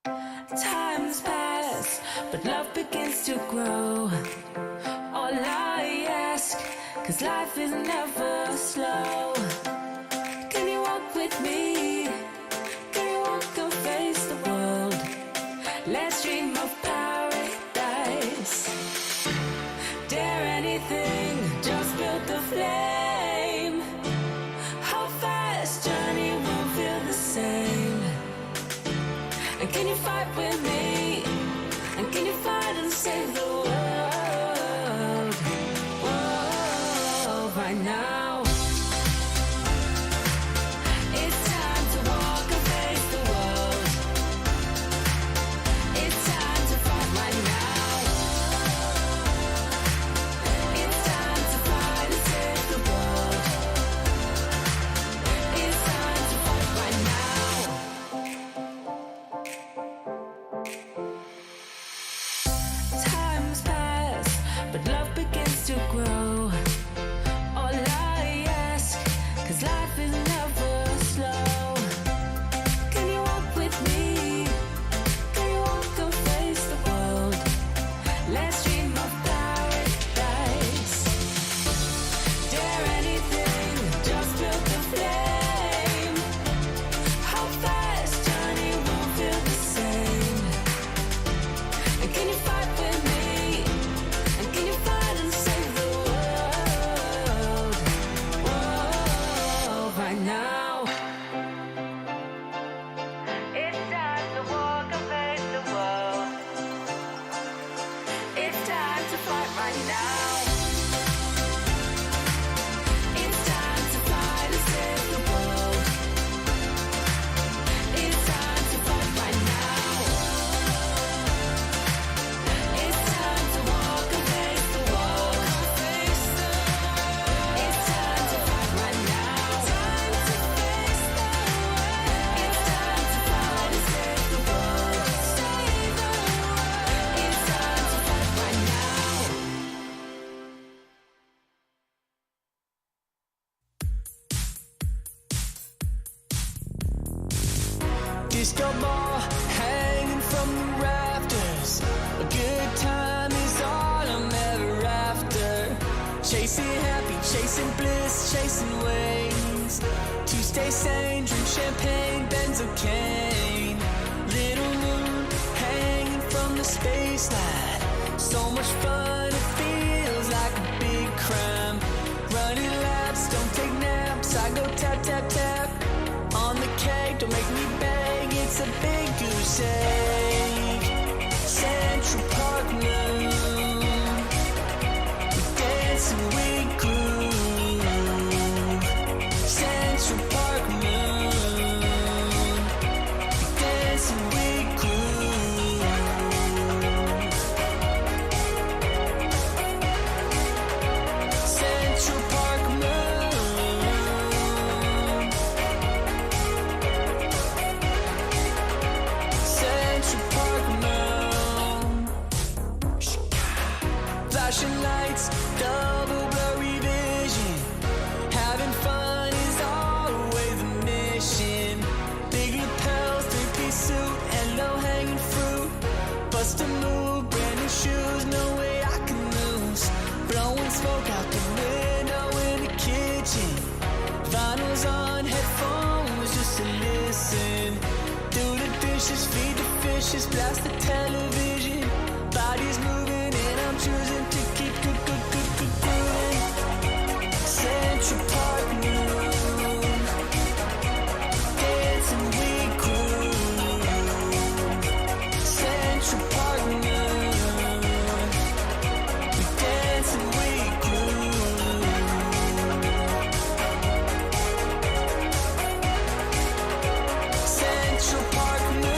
Times pass, but love begins to grow. All I ask, 'cause life is never slow. Can you walk with me? Can you walk and face the world? Let's dream of paradise. Dare anything, just build the flame. How fast journey won't feel the same. And can you fight with me? And can you fight and save the world? Whoa, right now. It's time to walk and face the world. It's time to fight right now. It's time to fight and save the world. It's time to fight right now. Times pass, but love begins to grow. All I ask, 'cause life is never slow. Can you walk with me? Can you walk and face the world? Let's dream of paradise. Dare anything, just build the flame. How fast journey won't feel the same. And can you fight with me? And can you fight and save the world? Whoa, right now. It's time to walk and face the world. It's time to fight right now. It's time to fight and save the world. It's time to fight right now. It's time to walk and face the world. It's time to fight right now. It's time to fight and save the world. It's time to fight right now. Disco ball hanging from the rafters. A good time is all I'm ever after. Chasing happy, chasing bliss, chasing wings. To stay sane, drink champagne, benzocaine. Little moon hanging from the space line. So much fun, it feels like a big crime. Running laps, don't take naps. I go tap, tap, tap. On the cake, don't make me beg. It's a big goose egg. Central Park moon. We dance and we groove. Central Park moon. We dance and we groove. Central Park moon. Central Park moon. Flashing lights, double blurry vision. Having fun is always the mission. Big lapels, three-piece suit, and low-hanging fruit. Bust a move, brand new shoes, no way I can lose. Blowing smoke out the window in the kitchen. Vinyls on, headphones just to listen. Do the dishes, feed the fishes, blast the television. Bodies moving and I'm choosing to keep grooving. Central Park moon. Dancing we groove. Central Park moon. We dance and we groove. Central Park moon.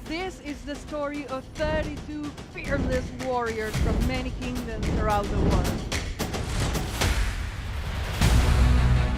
This is the story of 32 fearless warriors from many kingdoms around the world.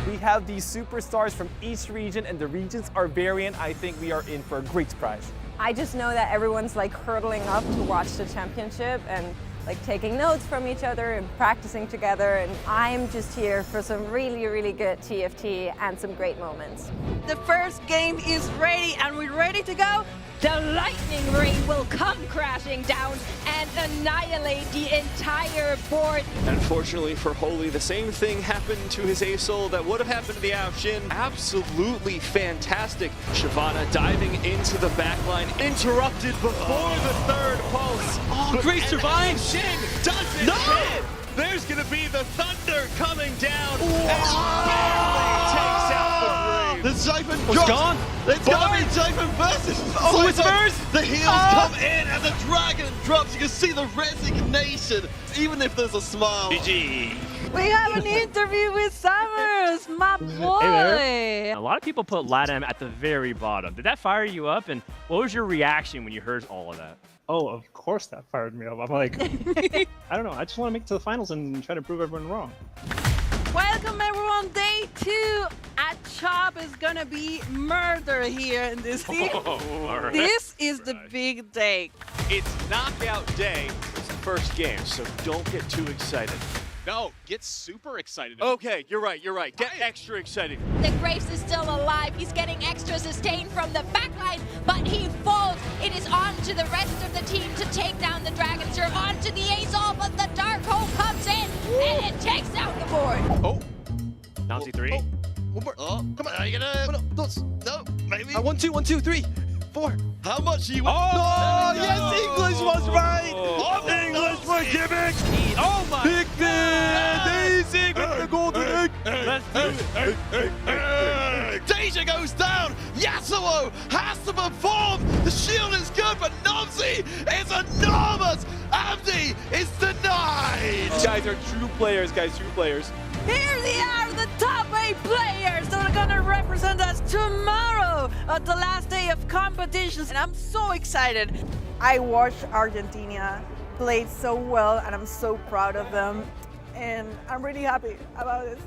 We have these superstars from each region, and the regions are varying. I think we are in for a great surprise. I just know that everyone's like hurtling up to watch the championship and like taking notes from each other and practicing together, and I'm just here for some really, really good TFT and some great moments. The first game is ready and we're ready to go. The lightning ray will come crashing down and annihilate the entire board. Unfortunately for Holy, the same thing happened to his Aesol that would have happened to the Ao-Shin. Absolutely fantastic. Shyvana diving into the backline, interrupted before the third pulse. Oh, great survive! Shin doesn't hit! There's gonna be the thunder coming down and barely takes out the The Zyphon Was gone? It's gonna be Zyphon versus Oh, it's first! The heals come in and the dragon drops. You can see the resignation, even if there's a smile. GG. We have an interview with Summers, my boy. A lot of people put LATAM at the very bottom. Did that fire you up? And what was your reaction when you heard all of that? Oh, of course that fired me up. I'm like, I don't know. I just want to make it to the finals and try to prove everyone wrong. Welcome everyone, day 2. A chop is gonna be murder here in this team. Alright. This is the big day. It's knockout day. It's the first game, so don't get too excited. No, get super excited. Okay, you're right. Get extra excited. The Graves is still alive. He's getting extra sustain from the backline, but he falls. It is on to the rest of the team to take down the Dragon Surf. On to the Aesol, but the Dark Hole comes in and it takes out the board. Oh. Nazi 3. One more. Oh, come on. Are you gonna? No, maybe. 1, 2, 1, 2, 3, 4. How much are you? Oh, no, yes, English was right. English for gimmick. Oh my Pick this easy with the golden egg. Let's do it. Deja goes down. Yasuo has to perform. The shield is good, but Nomsi is enormous. Amdi is denied. You guys are true players, True players. Here they are, the top 8 players that are gonna represent us tomorrow at the last day of competitions, and I'm so excited. I watched Argentina play so well, and I'm so proud of them, and I'm really happy about this.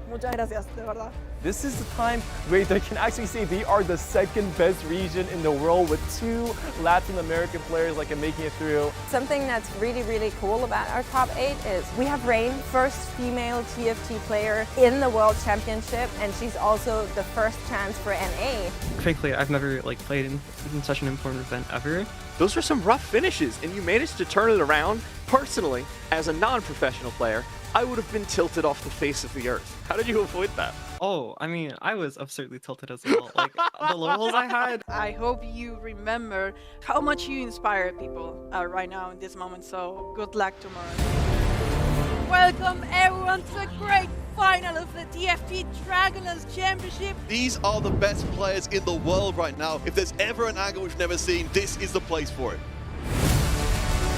Muchas gracias, de verdad. This is the time where they can actually say they are the second best region in the world with 2 Latin American players making it through. Something that's really, really cool about our top 8 is we have Rain, first female TFT player in the World Championship, and she's also the first trans for NA. Frankly, I've never played in such an important event ever. Those were some rough finishes, and you managed to turn it around. Personally, as a non-professional player, I would have been tilted off the face of the earth. How did you avoid that? Oh, I mean, I was absurdly tilted as well. The levels I had. I hope you remember how much you inspire people right now in this moment, so good luck tomorrow. Welcome everyone to the great final of the TFT Dragonlance Championship. These are the best players in the world right now. If there's ever an angle we've never seen, this is the place for it.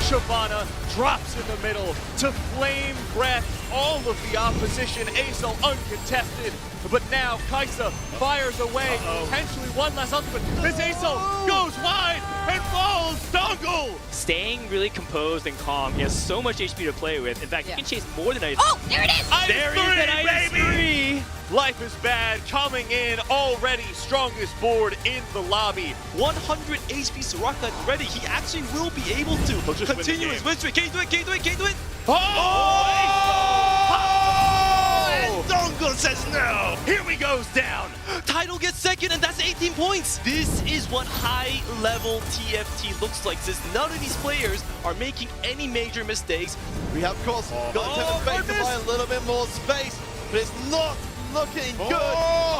Shyvana drops in the middle to flame breath all of the opposition. Aesol uncontested, but now Kaisa fires away. Potentially one less ultimate. This Aesol goes wide and falls. Dongle! Staying really composed and calm. He has so much HP to play with. In fact, he can chase more than Ice. Oh, there it is! There is an Ice 3! Life is bad coming in already. Strongest board in the lobby. 100 HP Soraka ready. He actually will be able to continue his win streak. Can he do it? Can he do it? Can he do it? And Dongle says no. Here he goes down. Title gets second, and that's 18 points. This is what high-level TFT looks like, since none of these players are making any major mistakes. We have, of course, got to take the bait to buy a little bit more space, but it's not looking good.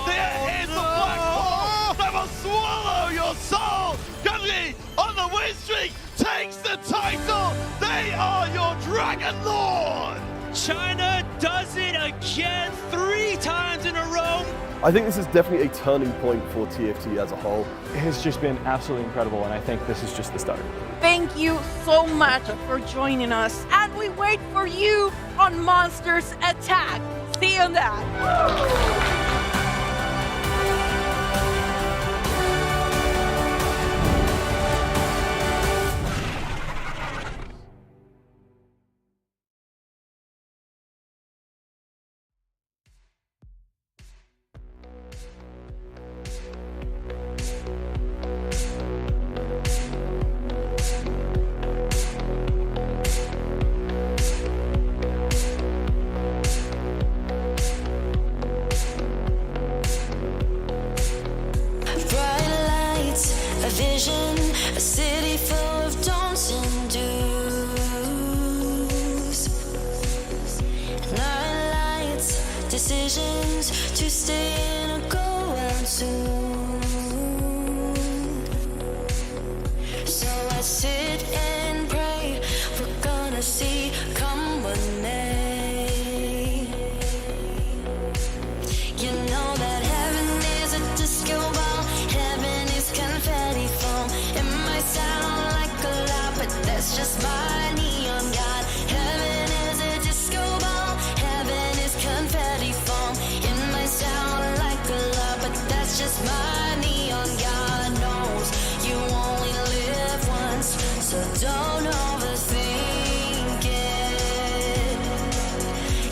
There is the black hole that will swallow your soul. Gunly on the win streak takes the title. They are your Dragon Lord. China does it again 3 times in a row. I think this is definitely a turning point for TFT as a whole. It has just been absolutely incredible, and I think this is just the start. Thank you so much for joining us, and we wait for you on Monsters Attack. See you on that. that's just my neon god. Heaven is a disco ball, heaven is confetti foam. It might sound like a lot, but that's just my neon god. Knows you only live once, so don't overthink it.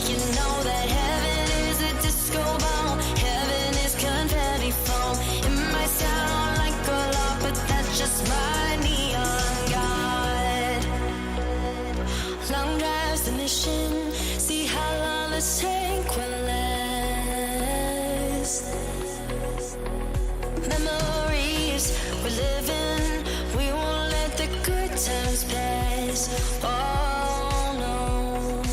You know that heaven is a disco ball, heaven is confetti foam. It might sound like a lot, but that's just my neon god. Long drives the mission, see how long the tank will last. Memories we're living, we won't let the good times pass. Oh no.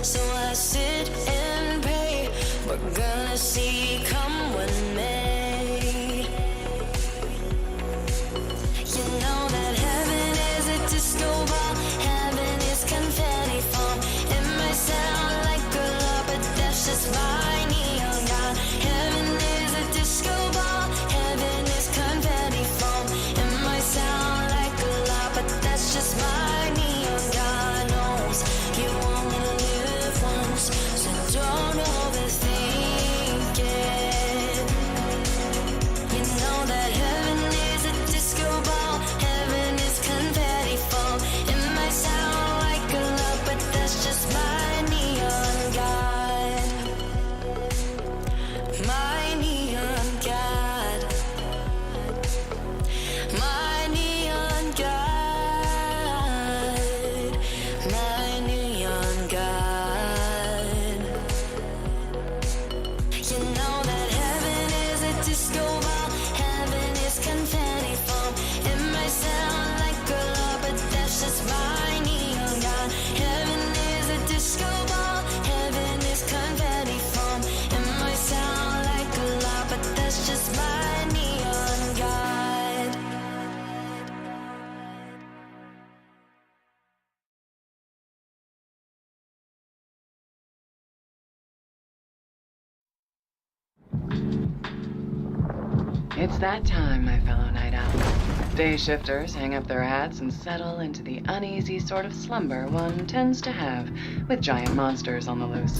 So I sit and pray, we're gonna see come what may. You know that heaven is a disco ball, heaven is confetti foam. It might sound like a lot, but that's just my neon god. Heaven is a disco ball, heaven is confetti foam. It might sound like a lot, but that's just my neon god. Knows you only live once, so don't overthink it. You know that heaven is a disco ball, heaven is confetti foam. It might sound like a lot, but that's just my neon god. My neon god. My neon god. My neon god. You know that heaven is a disco ball, heaven is confetti foam. It might sound like a lot, but that's just my neon god. Heaven is a disco ball, heaven is confetti foam. It might sound like a lot, but that's just my neon god. It's that time, my fellow night owls. Day shifters hang up their hats and settle into the uneasy sort of slumber one tends to have with giant monsters on the loose.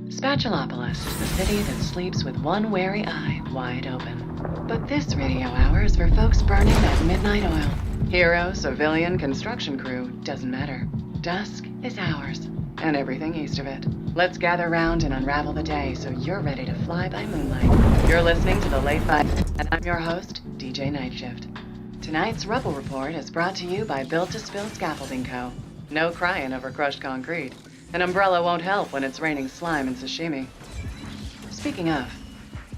Spatulopolis is the city that sleeps with one wary eye wide open. But this radio hour is for folks burning that midnight oil. Hero, civilian, construction crew, doesn't matter. Dusk is ours, and everything east of it. Let's gather round and unravel the day so you're ready to fly by moonlight. You're listening to The Late Fight, and I'm your host, DJ Nightshift. Tonight's Rubble Report is brought to you by Built to Spill Scaffolding Co. No crying over crushed concrete. An umbrella won't help when it's raining slime and sashimi. Speaking of,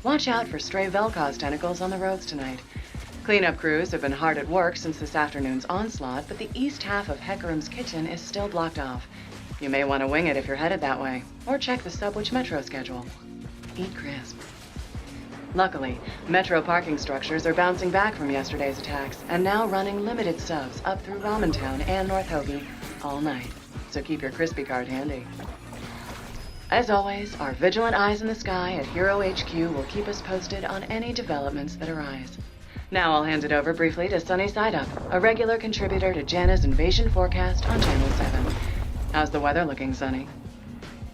watch out for stray Vel'Koz tentacles on the roads tonight. Cleanup crews have been hard at work since this afternoon's onslaught, but the east half of Hecarim's kitchen is still blocked off. You may want to wing it if you're headed that way, or check the Subwich Metro schedule. Eat crisp. Luckily, Metro parking structures are bouncing back from yesterday's attacks and now running limited subs up through Ramantown and North Hoagie all night, so keep your crispy card handy. As always, our vigilant eyes in the sky at Hero HQ will keep us posted on any developments that arise. Now I'll hand it over briefly to Sunny Side Up, a regular contributor to Jana's Invasion Forecast on Channel 7. How's the weather looking, Sunny?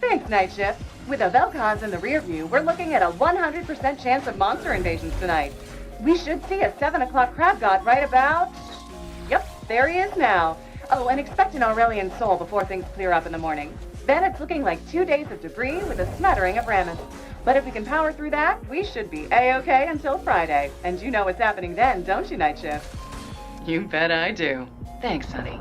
Thanks, Night Shift. With the Vel'Koz in the rear view, we're looking at a 100% chance of monster invasions tonight. We should see a 7 o'clock crab god right about... Yep, there he is now. Oh, and expect an Aurelian soul before things clear up in the morning. Then it's looking like 2 days of debris with a smattering of Rammus. But if we can power through that, we should be A-okay until Friday. And you know what's happening then, don't you, Night Shift? You bet I do. Thanks, Sunny.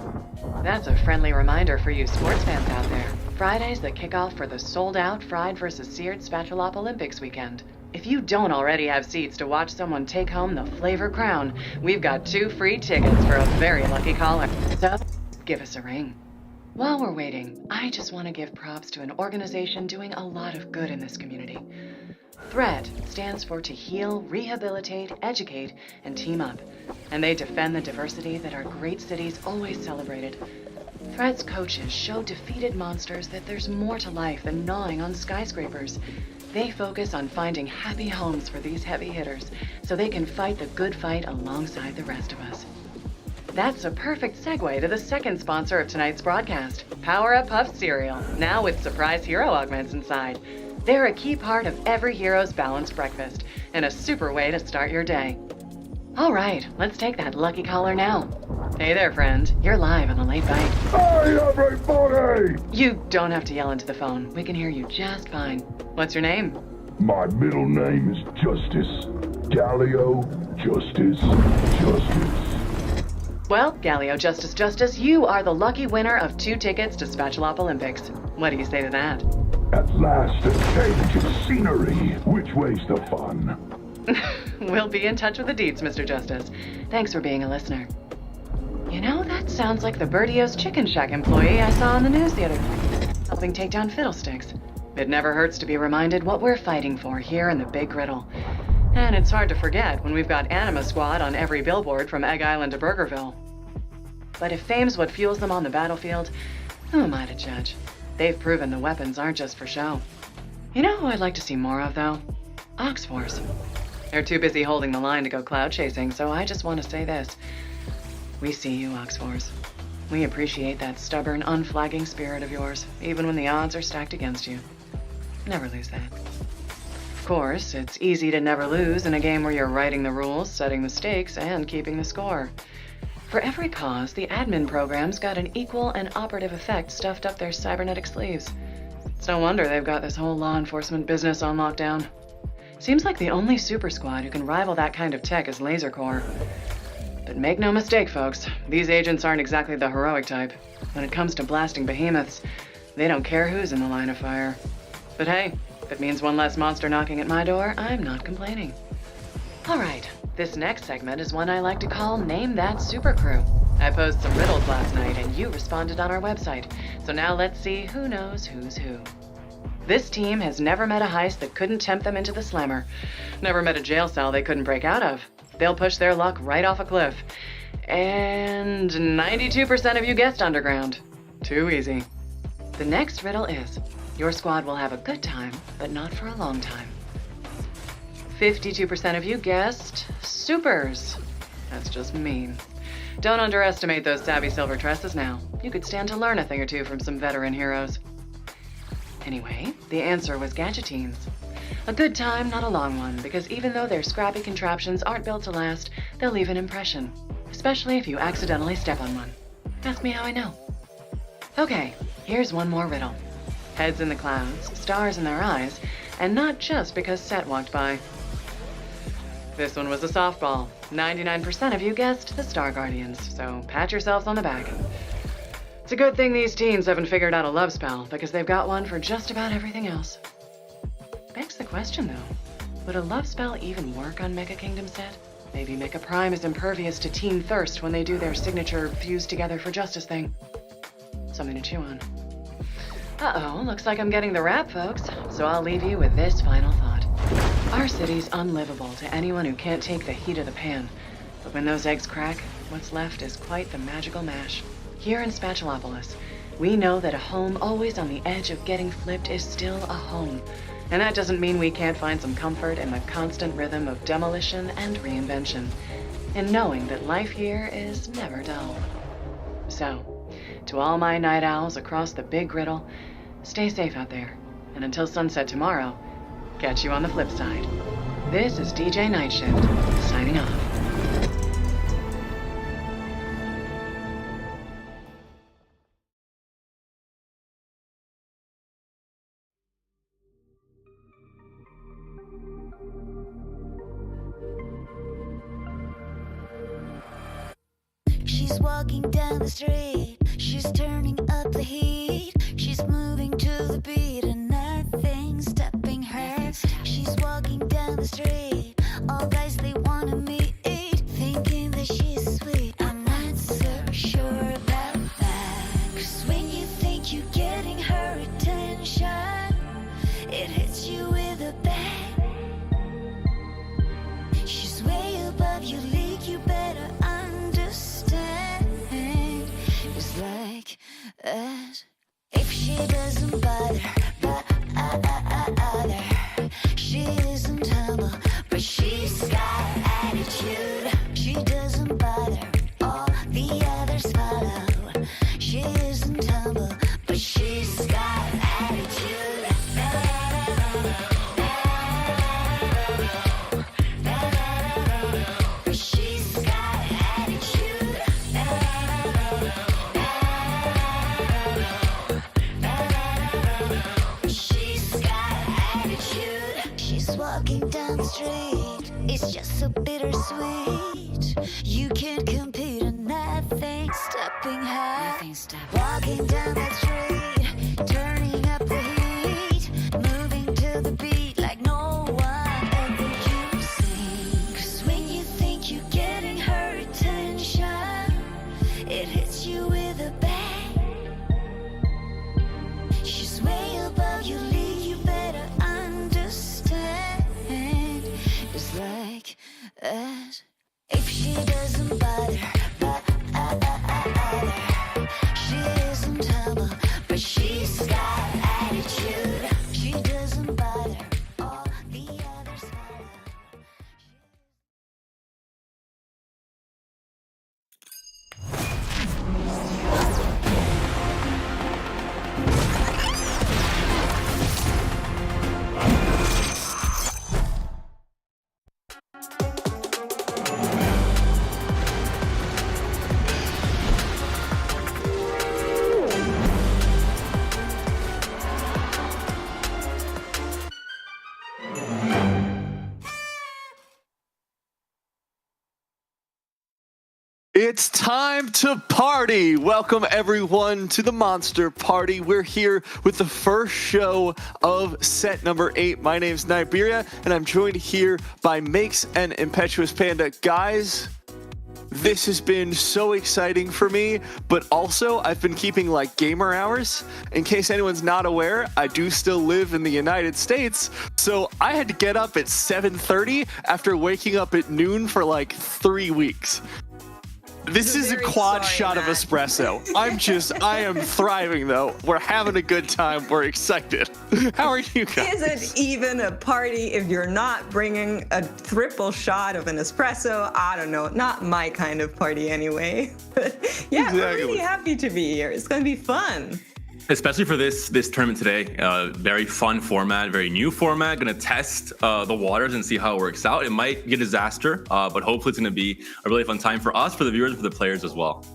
That's a friendly reminder for you sports fans out there. Friday's the kickoff for the sold-out Fried vs. Seared Spatulop Olympics weekend. If you don't already have seats to watch someone take home the flavor crown, we've got 2 free tickets for a very lucky caller. So, give us a ring. While we're waiting, I just want to give props to an organization doing a lot of good in this community. THREAD stands for To Heal, Rehabilitate, Educate, and Team Up, and they defend the diversity that our great cities always celebrated. THREAD's coaches show defeated monsters that there's more to life than gnawing on skyscrapers. They focus on finding happy homes for these heavy hitters so they can fight the good fight alongside the rest of us. That's a perfect segue to the second sponsor of tonight's broadcast, Power Up Puff Cereal, now with surprise hero augments inside. They're a key part of every hero's balanced breakfast and a super way to start your day. All right, let's take that lucky caller now. Hey there, friend. You're live on the Late Bite. Hey, everybody! You don't have to yell into the phone. We can hear you just fine. What's your name? My middle name is Justice. Galileo Justice. Well, Galileo Justice, you are the lucky winner of 2 tickets to Spatulop Olympics. What do you say to that? At last, a change of scenery. Which way's the fun? We'll be in touch with the deets, Mr. Justice. Thanks for being a listener. You know, that sounds like the Birdios Chicken Shack employee I saw on the news the other day, helping take down Fiddlesticks. It never hurts to be reminded what we're fighting for here in the Big Griddle. And it's hard to forget when we've got Anima Squad on every billboard from Egg Island to Burgerville. But if fame's what fuels them on the battlefield, who am I to judge? They've proven the weapons aren't just for show. You know who I'd like to see more of, though? Oxforce. They're too busy holding the line to go cloud chasing, so I just want to say this. We see you, Oxforce. We appreciate that stubborn, unflagging spirit of yours, even when the odds are stacked against you. Never lose that. Of course, it's easy to never lose in a game where you're writing the rules, setting the stakes, and keeping the score. For every cause, the admin program's got an equal and operative effect stuffed up their cybernetic sleeves. It's no wonder they've got this whole law enforcement business on lockdown. Seems like the only super squad who can rival that kind of tech is Laser Corps. But make no mistake, folks, these agents aren't exactly the heroic type. When it comes to blasting behemoths, they don't care who's in the line of fire. But hey, if it means one less monster knocking at my door, I'm not complaining. All right, this next segment is one I like to call Name That Super Crew. I posed some riddles last night and you responded on our website. So now let's see who knows who's who. This team has never met a heist that couldn't tempt them into the slammer. Never met a jail cell they couldn't break out of. They'll push their luck right off a cliff. And 92% of you guessed underground. Too easy. The next riddle is, your squad will have a good time, but not for a long time. 52% of you guessed supers. That's just mean. Don't underestimate those savvy silver tresses now. You could stand to learn a thing or two from some veteran heroes. Anyway, the answer was gadgetines. A good time, not a long one, because even though their scrappy contraptions aren't built to last, they'll leave an impression, especially if you accidentally step on one. Ask me how I know. Okay, here's one more riddle. Heads in the clouds, stars in their eyes, and not just because Set walked by. This one was a softball. 99% of you guessed the Star Guardians, so pat yourselves on the back. It's a good thing these teens haven't figured out a love spell, because they've got one for just about everything else. Begs the question, though. Would a love spell even work on Mecha Kingdom Set? Maybe Mecha Prime is impervious to teen thirst when they do their signature fuse together for justice thing. Something to chew on. Uh-oh, looks like I'm getting the wrap, folks. So I'll leave you with this final thought. Our city's unlivable to anyone who can't take the heat of the pan. But when those eggs crack, what's left is quite the magical mash. Here in Spatulopolis, we know that a home always on the edge of getting flipped is still a home. And that doesn't mean we can't find some comfort in the constant rhythm of demolition and reinvention, and knowing that life here is never dull. So, to all my night owls across the Big Griddle, stay safe out there, and until sunset tomorrow, catch you on the flip side. This is DJ Night Shift, signing off. She's walking down the street, she's turning up the heat, she's moving to the beat and nothing's stopping her. She's walking down the street, all guys they wanna meet, thinking that she's sweet. I'm not so sure about that, 'cause when you think you're getting her attention, it hits you with a bang. She's way above your league, you better understand. It's like that. so bittersweet. You can't compete and nothing's stopping her. Walking down that street, turning up the heat, moving to the beat like no one ever used to. 'Cause when you think you're getting her attention, it hits you with a bang. She's way above your league, you better understand. It's like that. If she doesn't bother, she isn't humble, but she's got attitude. She doesn't bother, all the others follow. It's time to party! Welcome everyone to the Monster Party. We're here with the first show of set number 8. My name's Niberia, and I'm joined here by Makes and Impetuous Panda. Guys, this has been so exciting for me, but also I've been keeping like gamer hours. In case anyone's not aware, I do still live in the United States, so I had to get up at 7:30 after waking up at noon for like 3 weeks. This is a quad shot of espresso. I am thriving though. We're having a good time. We're excited. How are you guys? Is it even a party if you're not bringing a triple shot of an espresso? I don't know. Not my kind of party anyway. Yeah, exactly. We're really happy to be here. It's going to be fun. Especially for this tournament today. Very fun format, very new format. Going to test the waters and see how it works out. It might be a disaster, but hopefully it's going to be a really fun time for us, for the viewers, for the players as well.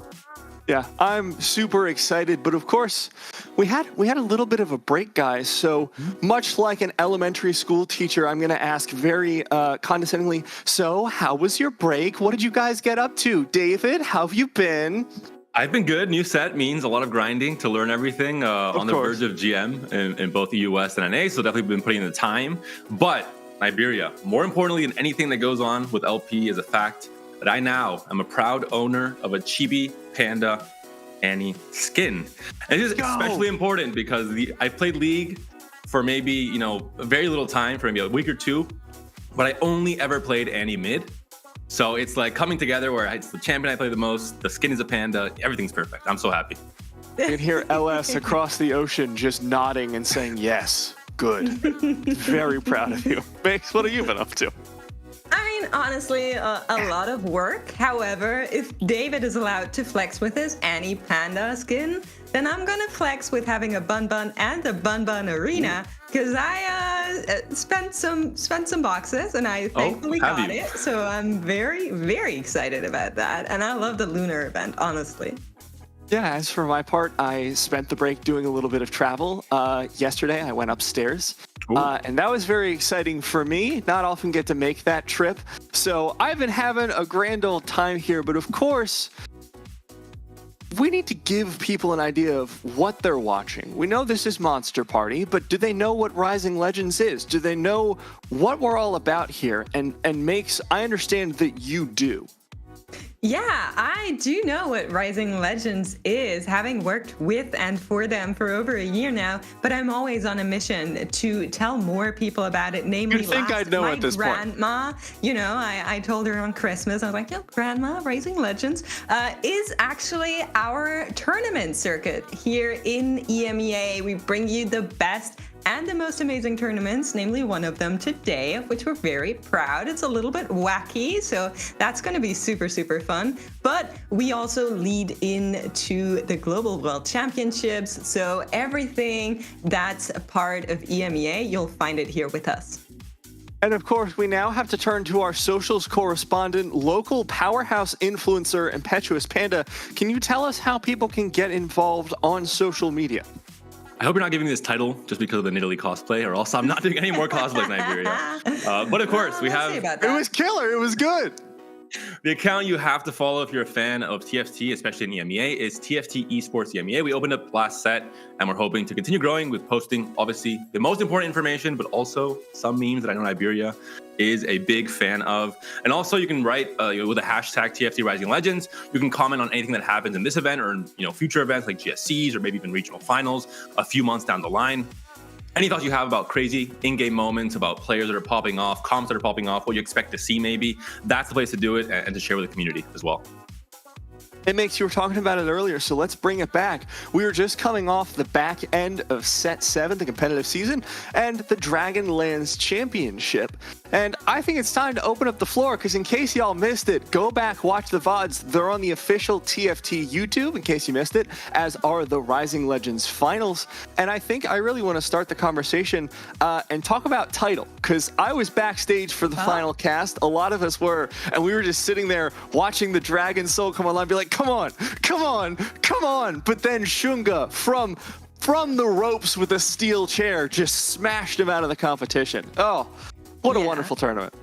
Yeah, I'm super excited, but of course, we had a little bit of a break, guys. So much like an elementary school teacher, I'm going to ask very condescendingly, so how was your break? What did you guys get up to? David, how have you been? I've been good. New set means a lot of grinding to learn everything on the verge of GM in both the US and NA, so definitely been putting in the time. But Niberia, more importantly than anything that goes on with LP, is a fact that I now am a proud owner of a Chibi Panda Annie skin. And this is especially important because I played League for maybe, very little time, for maybe a week or two, but I only ever played Annie mid. So it's like coming together where it's the champion I play the most, the skin is a panda, everything's perfect. I'm so happy. You can hear LS across the ocean just nodding and saying, yes, good. Very proud of you. Max, what have you been up to? I mean, honestly, a lot of work. However, if David is allowed to flex with his Annie Panda skin, then I'm gonna flex with having a Bun Bun and a Bun Bun Arena, because I spent some boxes and I thankfully got it. So I'm very, very excited about that. And I love the lunar event, honestly. Yeah, as for my part, I spent the break doing a little bit of travel. Yesterday, I went upstairs, and that was very exciting for me. Not often get to make that trip. So I've been having a grand old time here, but of course, we need to give people an idea of what they're watching. We know this is Monster Party, but do they know what Rising Legends is? Do they know what we're all about here? And Makes, I understand that you do. Yeah, I do know what Rising Legends is, having worked with and for them for over a year now, but I'm always on a mission to tell more people about it, namely You'd think I'd know my at this grandma, point. I told her on Christmas, I was like, Grandma, Rising Legends is actually our tournament circuit here in EMEA. We bring you the best and the most amazing tournaments, namely one of them today, of which we're very proud. It's a little bit wacky, so that's going to be super, super fun. But we also lead into the Global World Championships, so everything that's a part of EMEA, you'll find it here with us. And of course, we now have to turn to our socials correspondent, local powerhouse influencer, Impetuous Panda. Can you tell us how people can get involved on social media? I hope you're not giving me this title just because of the Nidalee cosplay, or else I'm not doing any more cosplays in Iberia. But of course, we have... It was killer. It was good. The account you have to follow if you're a fan of TFT, especially in EMEA, is TFT Esports EMEA. We opened up last set, and we're hoping to continue growing with posting, obviously, the most important information, but also some memes that I know Iberia is a big fan of. And also, you can write with the hashtag TFT Rising Legends. You can comment on anything that happens in this event or future events like GSCs or maybe even regional finals a few months down the line. Any thoughts you have about crazy in-game moments, about players that are popping off, comps that are popping off, what you expect to see maybe, that's the place to do it and to share with the community as well. It makes, you were talking about it earlier, so let's bring it back. We were just coming off the back end of Set 7, the competitive season, and the Dragonlance Championship. And I think it's time to open up the floor, because in case y'all missed it, go back, watch the VODs. They're on the official TFT YouTube, in case you missed it, as are the Rising Legends finals. And I think I really want to start the conversation and talk about title, because I was backstage for the final cast. A lot of us were, and we were just sitting there watching the Dragon Soul come online, be like, come on, come on, come on. But then Shunga from the ropes with a steel chair just smashed him out of the competition. Oh, what a wonderful tournament.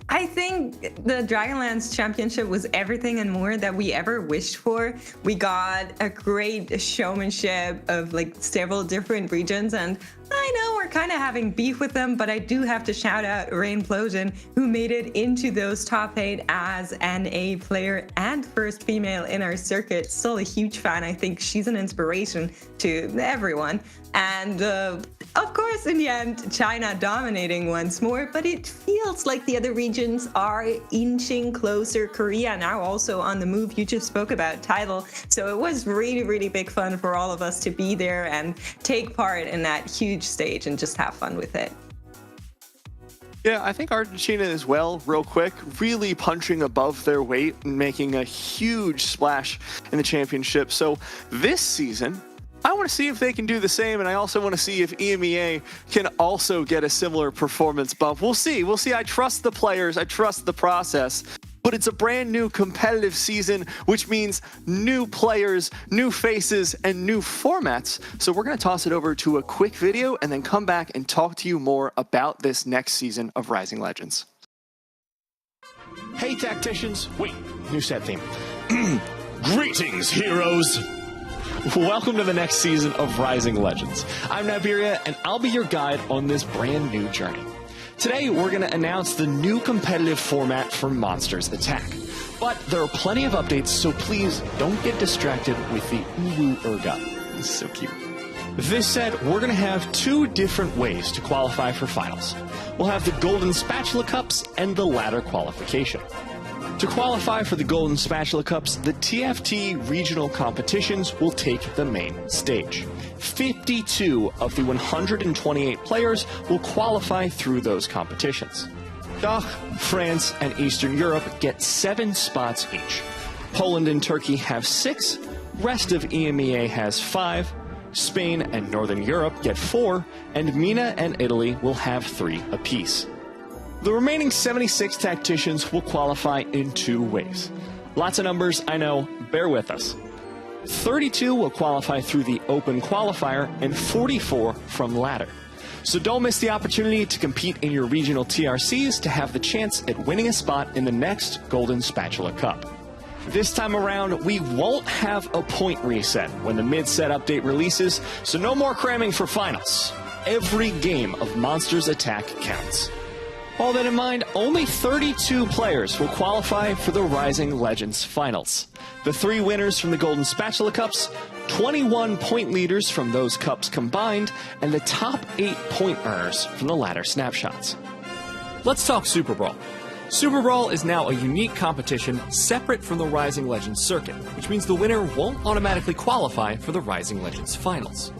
I think the Dragonlance Championship was everything and more that we ever wished for. We got a great showmanship of like several different regions, and I know we're kind of having beef with them, but I do have to shout out Rainplosion, who made it into those top 8 as an A player and first female in our circuit. Still a huge fan. I think she's an inspiration to everyone. And of course, in the end, China dominating once more, but it feels like the other regions are inching closer. Korea now also on the move. You just spoke about title. So it was really, really big fun for all of us to be there and take part in that huge stage and just have fun with it. Yeah, I think Argentina as well, real quick, really punching above their weight and making a huge splash in the championship. So this season, I want to see if they can do the same, and I also want to see if EMEA can also get a similar performance bump. We'll see. We'll see. I trust the players. I trust the process. But it's a brand new competitive season, which means new players, new faces, and new formats. So we're going to toss it over to a quick video and then come back and talk to you more about this next season of Rising Legends. Hey, tacticians. Wait, new set theme. Greetings, heroes. Welcome to the next season of Rising Legends. I'm Niberia, and I'll be your guide on this brand new journey. Today, we're going to announce the new competitive format for Monsters Attack. But there are plenty of updates, so please don't get distracted with the uwu urga. This is so cute. This set, we're going to have 2 different ways to qualify for finals. We'll have the Golden Spatula Cups and the ladder qualification. To qualify for the Golden Spatula Cups, the TFT regional competitions will take the main stage. 52 of the 128 players will qualify through those competitions. DACH, France, and Eastern Europe get 7 spots each. Poland and Turkey have 6, rest of EMEA has 5, Spain and Northern Europe get 4, and MENA and Italy will have 3 apiece. The remaining 76 tacticians will qualify in 2 ways. Lots of numbers, I know, bear with us. 32 will qualify through the open qualifier and 44 from ladder. So don't miss the opportunity to compete in your regional TRCs to have the chance at winning a spot in the next Golden Spatula Cup. This time around, we won't have a point reset when the mid-set update releases, so no more cramming for finals. Every game of Monsters Attack counts. All that in mind, only 32 players will qualify for the Rising Legends finals. The 3 winners from the Golden Spatula Cups, 21 point leaders from those cups combined, and the top 8 point earners from the ladder snapshots. Let's talk Super Brawl. Super Brawl is now a unique competition separate from the Rising Legends circuit, which means the winner won't automatically qualify for the Rising Legends finals.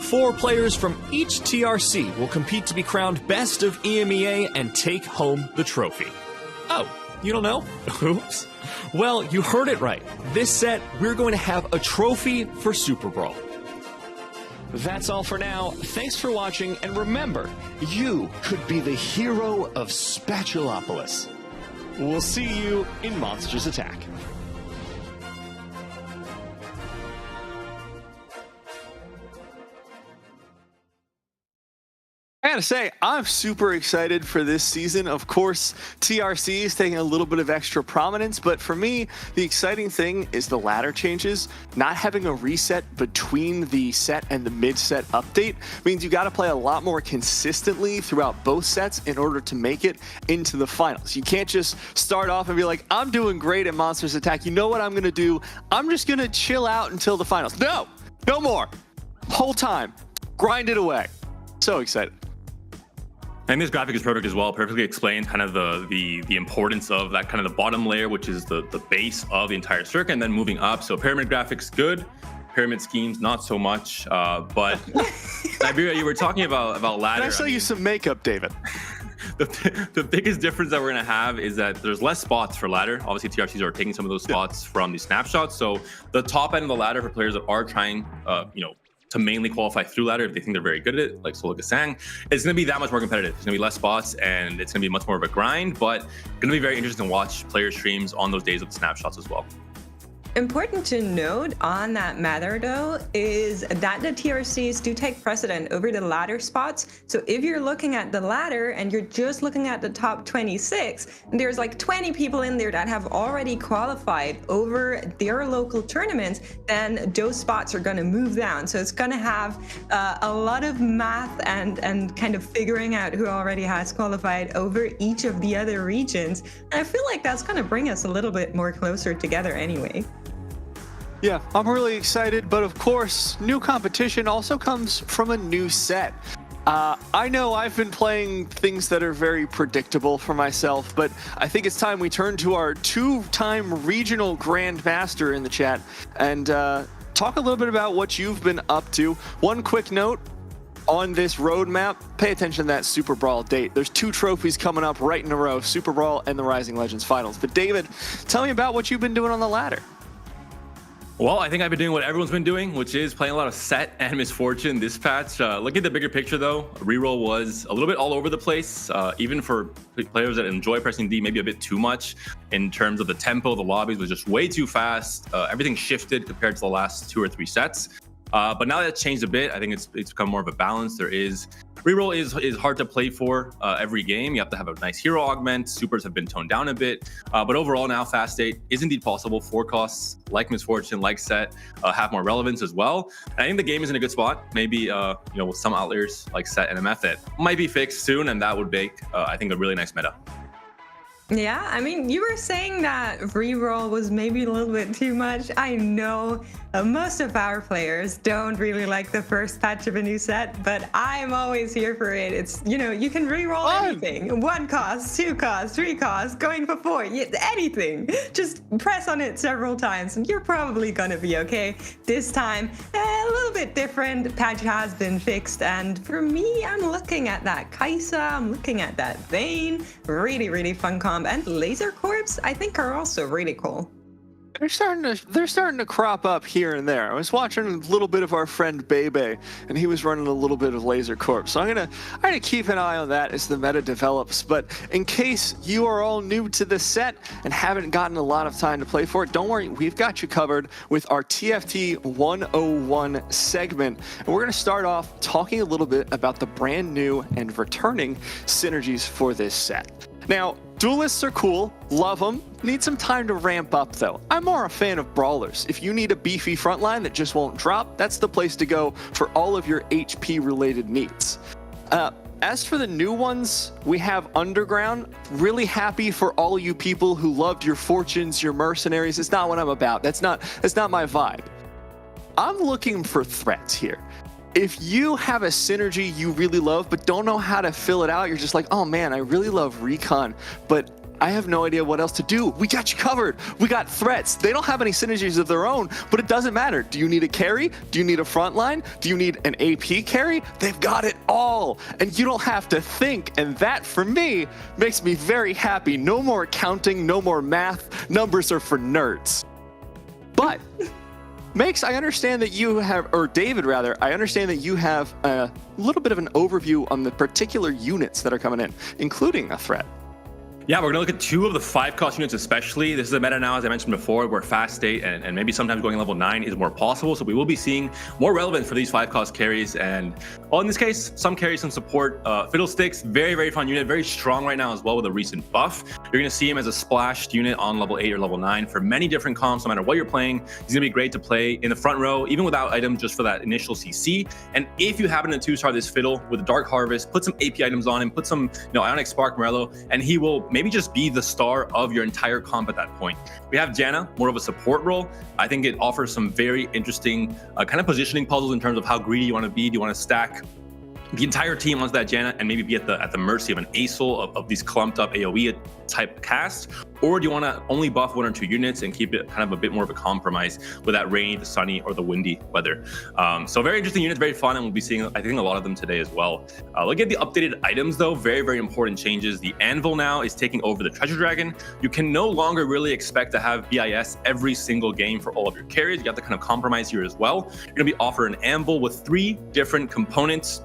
4 players from each TRC will compete to be crowned Best of EMEA and take home the trophy. Oh, you don't know? Oops. Well, you heard it right. This set, we're going to have a trophy for Super Brawl. That's all for now. Thanks for watching, and remember, you could be the hero of Spatulopolis. We'll see you in Monsters Attack. gotta say, I'm super excited for this season. Of course, TRC is taking a little bit of extra prominence, but for me, the exciting thing is the ladder changes. Not having a reset between the set and the mid-set update means you gotta play a lot more consistently throughout both sets in order to make it into the finals. You can't just start off and be like, I'm doing great at Monsters Attack. You know what I'm gonna do? I'm just gonna chill out until the finals. No more. Whole time, grind it away. So excited. And this graphic is perfect as well. Perfectly explained kind of the importance of that kind of the bottom layer, which is the base of the entire circuit, and then moving up. So pyramid graphics, good. Pyramid schemes, not so much. But Iberia, you were talking about ladder. Can I show you some makeup, David? The biggest difference that we're going to have is that there's less spots for ladder. Obviously, TRCs are taking some of those spots from the snapshots. So the top end of the ladder for players that are trying, to mainly qualify through ladder, if they think they're very good at it, like Solika Sang, it's going to be that much more competitive. There's going to be less spots, and it's going to be much more of a grind, but going to be very interesting to watch player streams on those days of the snapshots as well. Important to note on that matter, though, is that the TRCs do take precedent over the ladder spots. So if you're looking at the ladder and you're just looking at the top 26, there's like 20 people in there that have already qualified over their local tournaments, then those spots are going to move down. So it's going to have a lot of math and kind of figuring out who already has qualified over each of the other regions. And I feel like that's going to bring us a little bit more closer together anyway. Yeah, I'm really excited, but of course, new competition also comes from a new set. I know I've been playing things that are very predictable for myself, but I think it's time we turn to our two-time regional grandmaster in the chat and talk a little bit about what you've been up to. One quick note on this roadmap, pay attention to that Super Brawl date. There's 2 trophies coming up right in a row, Super Brawl and the Rising Legends Finals. But David, tell me about what you've been doing on the ladder. Well, I think I've been doing what everyone's been doing, which is playing a lot of Set and Misfortune this patch. Look at the bigger picture, though. Reroll was a little bit all over the place, even for players that enjoy pressing D maybe a bit too much in terms of the tempo. The lobbies was just way too fast. Everything shifted compared to the last 2 or 3 sets. But now that's changed a bit. I think it's become more of a balance. Reroll is hard to play for every game. You have to have a nice hero augment. Supers have been toned down a bit. But overall now, Fast 8 is indeed possible. 4 costs like Misfortune, like Set, have more relevance as well. And I think the game is in a good spot. Maybe, with some outliers like Set and MF that might be fixed soon, and that would make, I think, a really nice meta. Yeah, I mean, you were saying that reroll was maybe a little bit too much. I know most of our players don't really like the first patch of a new set, but I'm always here for it. It's, you can reroll anything. 1 cost, 2 cost, 3 cost, going for 4, anything. Just press on it several times and you're probably gonna be okay. This time, a little bit different. The patch has been fixed, and for me, I'm looking at that Kaisa, I'm looking at that Vayne. Really, really fun combo. And Laser Corps, I think, are also really cool. They're starting to crop up here and there. I was watching a little bit of our friend Bebe, and he was running a little bit of Laser Corps. So I'm gonna keep an eye on that as the meta develops. But in case you are all new to the set and haven't gotten a lot of time to play for it, don't worry, we've got you covered with our TFT 101 segment. And we're gonna start off talking a little bit about the brand new and returning synergies for this set. Now, duelists are cool, love them, need some time to ramp up though. I'm more a fan of brawlers. If you need a beefy frontline that just won't drop, that's the place to go for all of your HP related needs. As for the new ones, we have Underground. Really happy for all you people who loved your fortunes, your mercenaries. It's not what I'm about. That's not my vibe. I'm looking for threats here. If you have a synergy you really love but don't know how to fill it out, you're just like, oh man, I really love Recon, but I have no idea what else to do. We got you covered. We got threats. They don't have any synergies of their own, but it doesn't matter. Do you need a carry? Do you need a frontline? Do you need an AP carry? They've got it all, and you don't have to think, and that, for me, makes me very happy. No more counting, no more math. Numbers are for nerds. But Makes, I understand that you have, or David rather, I understand that you have a little bit of an overview on the particular units that are coming in, including a threat. Yeah, we're going to look at 2 of the 5 cost units especially. This is a meta now, as I mentioned before, where fast state and maybe sometimes going level 9 is more possible. So we will be seeing more relevance for these 5 cost carries. And, well, in this case, some carries, some support. Fiddlesticks, very, very fun unit. Very strong right now as well with a recent buff. You're going to see him as a splashed unit on level 8 or level 9 for many different comps, no matter what you're playing. He's going to be great to play in the front row, even without items, just for that initial CC. And if you happen to 2-star this Fiddle with a Dark Harvest, put some AP items on him, put some Ionic Spark Morello, and he will maybe just be the star of your entire comp at that point. We have Janna, more of a support role. I think it offers some very interesting kind of positioning puzzles in terms of how greedy you want to be. Do you want to stack the entire team onto that Janna and maybe be at the mercy of an Acel of these clumped up AoE type cast? Or do you want to only buff 1 or 2 units and keep it kind of a bit more of a compromise with that rainy, the sunny, or the windy weather? So very interesting units, very fun, and we'll be seeing, I think, a lot of them today as well. Look at the updated items, though. Very, very important changes. The Anvil now is taking over the Treasure Dragon. You can no longer really expect to have BIS every single game for all of your carries. You have to kind of compromise here as well. You're going to be offered an Anvil with 3 different components,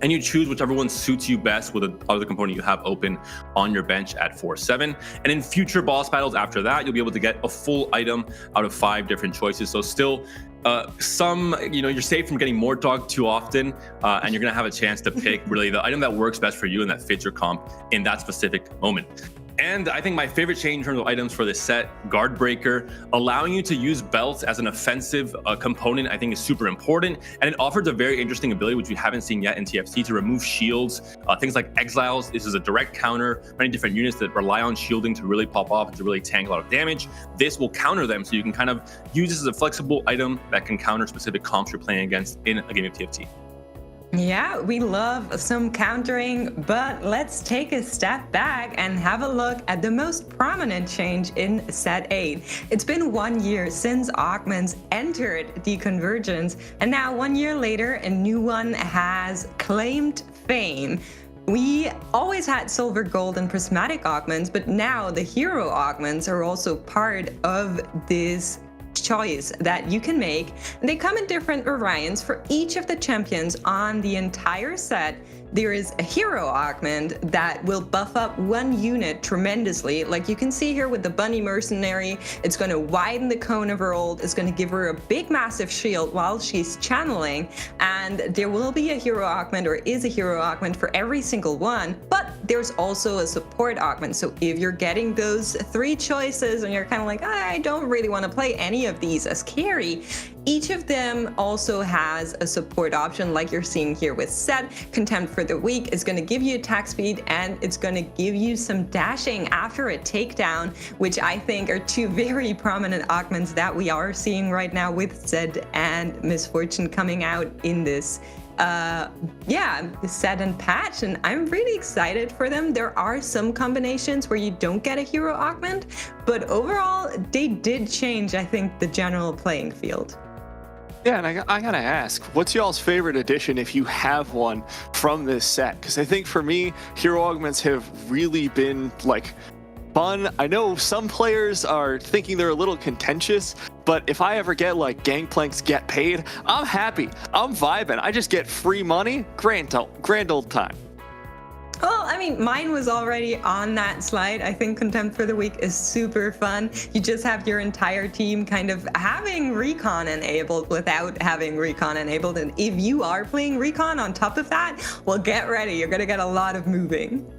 and you choose whichever one suits you best with the other component you have open on your bench at 4/7. And in future boss battles after that, you'll be able to get a full item out of 5 different choices. So still you're safe from getting more dog too often, and you're gonna have a chance to pick really the item that works best for you and that fits your comp in that specific moment. And I think my favorite change in terms of items for this set, Guard Breaker, allowing you to use belts as an offensive component, I think is super important. And it offers a very interesting ability, which we haven't seen yet in TFT, to remove shields. Things like Exiles, this is a direct counter. Many different units that rely on shielding to really pop off and to really tank a lot of damage. This will counter them, so you can kind of use this as a flexible item that can counter specific comps you're playing against in a game of TFT. Yeah, we love some countering, but let's take a step back and have a look at the most prominent change in Set 8. It's been 1 year since augments entered the Convergence, and now 1 year later, a new one has claimed fame. We always had silver, gold, and prismatic augments, but now the hero augments are also part of this choice that you can make. They come in different variants for each of the champions on the entire set. There is a hero augment that will buff up 1 unit tremendously. Like you can see here with the Bunny Mercenary, it's going to widen the cone of her ult. It's going to give her a big massive shield while she's channeling. And there will be a hero augment, or is a hero augment, for every single one. But there's also a support augment. So if you're getting those 3 choices and you're kind of like, I don't really want to play any of these as carry, each of them also has a support option, like you're seeing here with Set. Contempt for the Weak is going to give you attack speed, and it's going to give you some dashing after a takedown, which I think are 2 very prominent augments that we are seeing right now with Zed and Misfortune coming out in this set and patch, and I'm really excited for them. There are some combinations where you don't get a hero augment, but overall they did change, I think, the general playing field. Yeah, and I gotta ask, what's y'all's favorite addition if you have one from this set? Because I think for me, hero augments have really been like fun. I know some players are thinking they're a little contentious, but if I ever get like Gangplank's Get Paid, I'm happy. I'm vibing. I just get free money. Grand old time. Well, I mean, mine was already on that slide. I think Contempt for the Weak is super fun. You just have your entire team kind of having Recon enabled without having Recon enabled. And if you are playing Recon on top of that, well, get ready. You're going to get a lot of moving.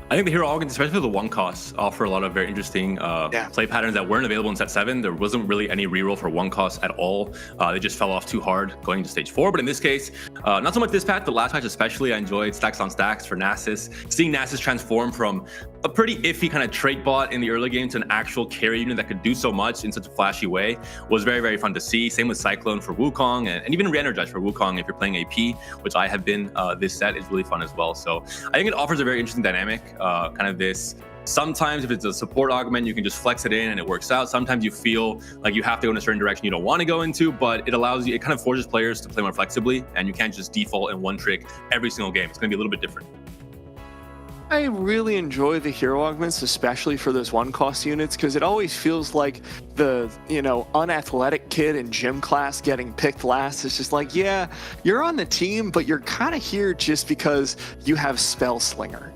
I think the hero augments, especially the 1 costs, offer a lot of very interesting play patterns that weren't available in set 7. There wasn't really any reroll for 1 cost at all. They just fell off too hard going into stage 4. But in this case, not so much this patch, but last patch especially, I enjoyed stacks on stacks for Nasus. Seeing Nasus transform from a pretty iffy kind of trait bot in the early game to an actual carry unit that could do so much in such a flashy way was very, very fun to see. Same with Cyclone for Wukong, and even Re-Energize for Wukong if you're playing AP, which I have been this set, is really fun as well. So I think it offers a very interesting dynamic, kind of this. Sometimes if it's a support augment, you can just flex it in and it works out. Sometimes you feel like you have to go in a certain direction you don't want to go into, but it allows you, it kind of forces players to play more flexibly, and you can't just default in one trick every single game. It's going to be a little bit different. I really enjoy the hero augments, especially for those 1 cost units, because it always feels like the, unathletic kid in gym class getting picked last. It's just like, yeah, you're on the team, but you're kind of here just because you have Spell Slinger.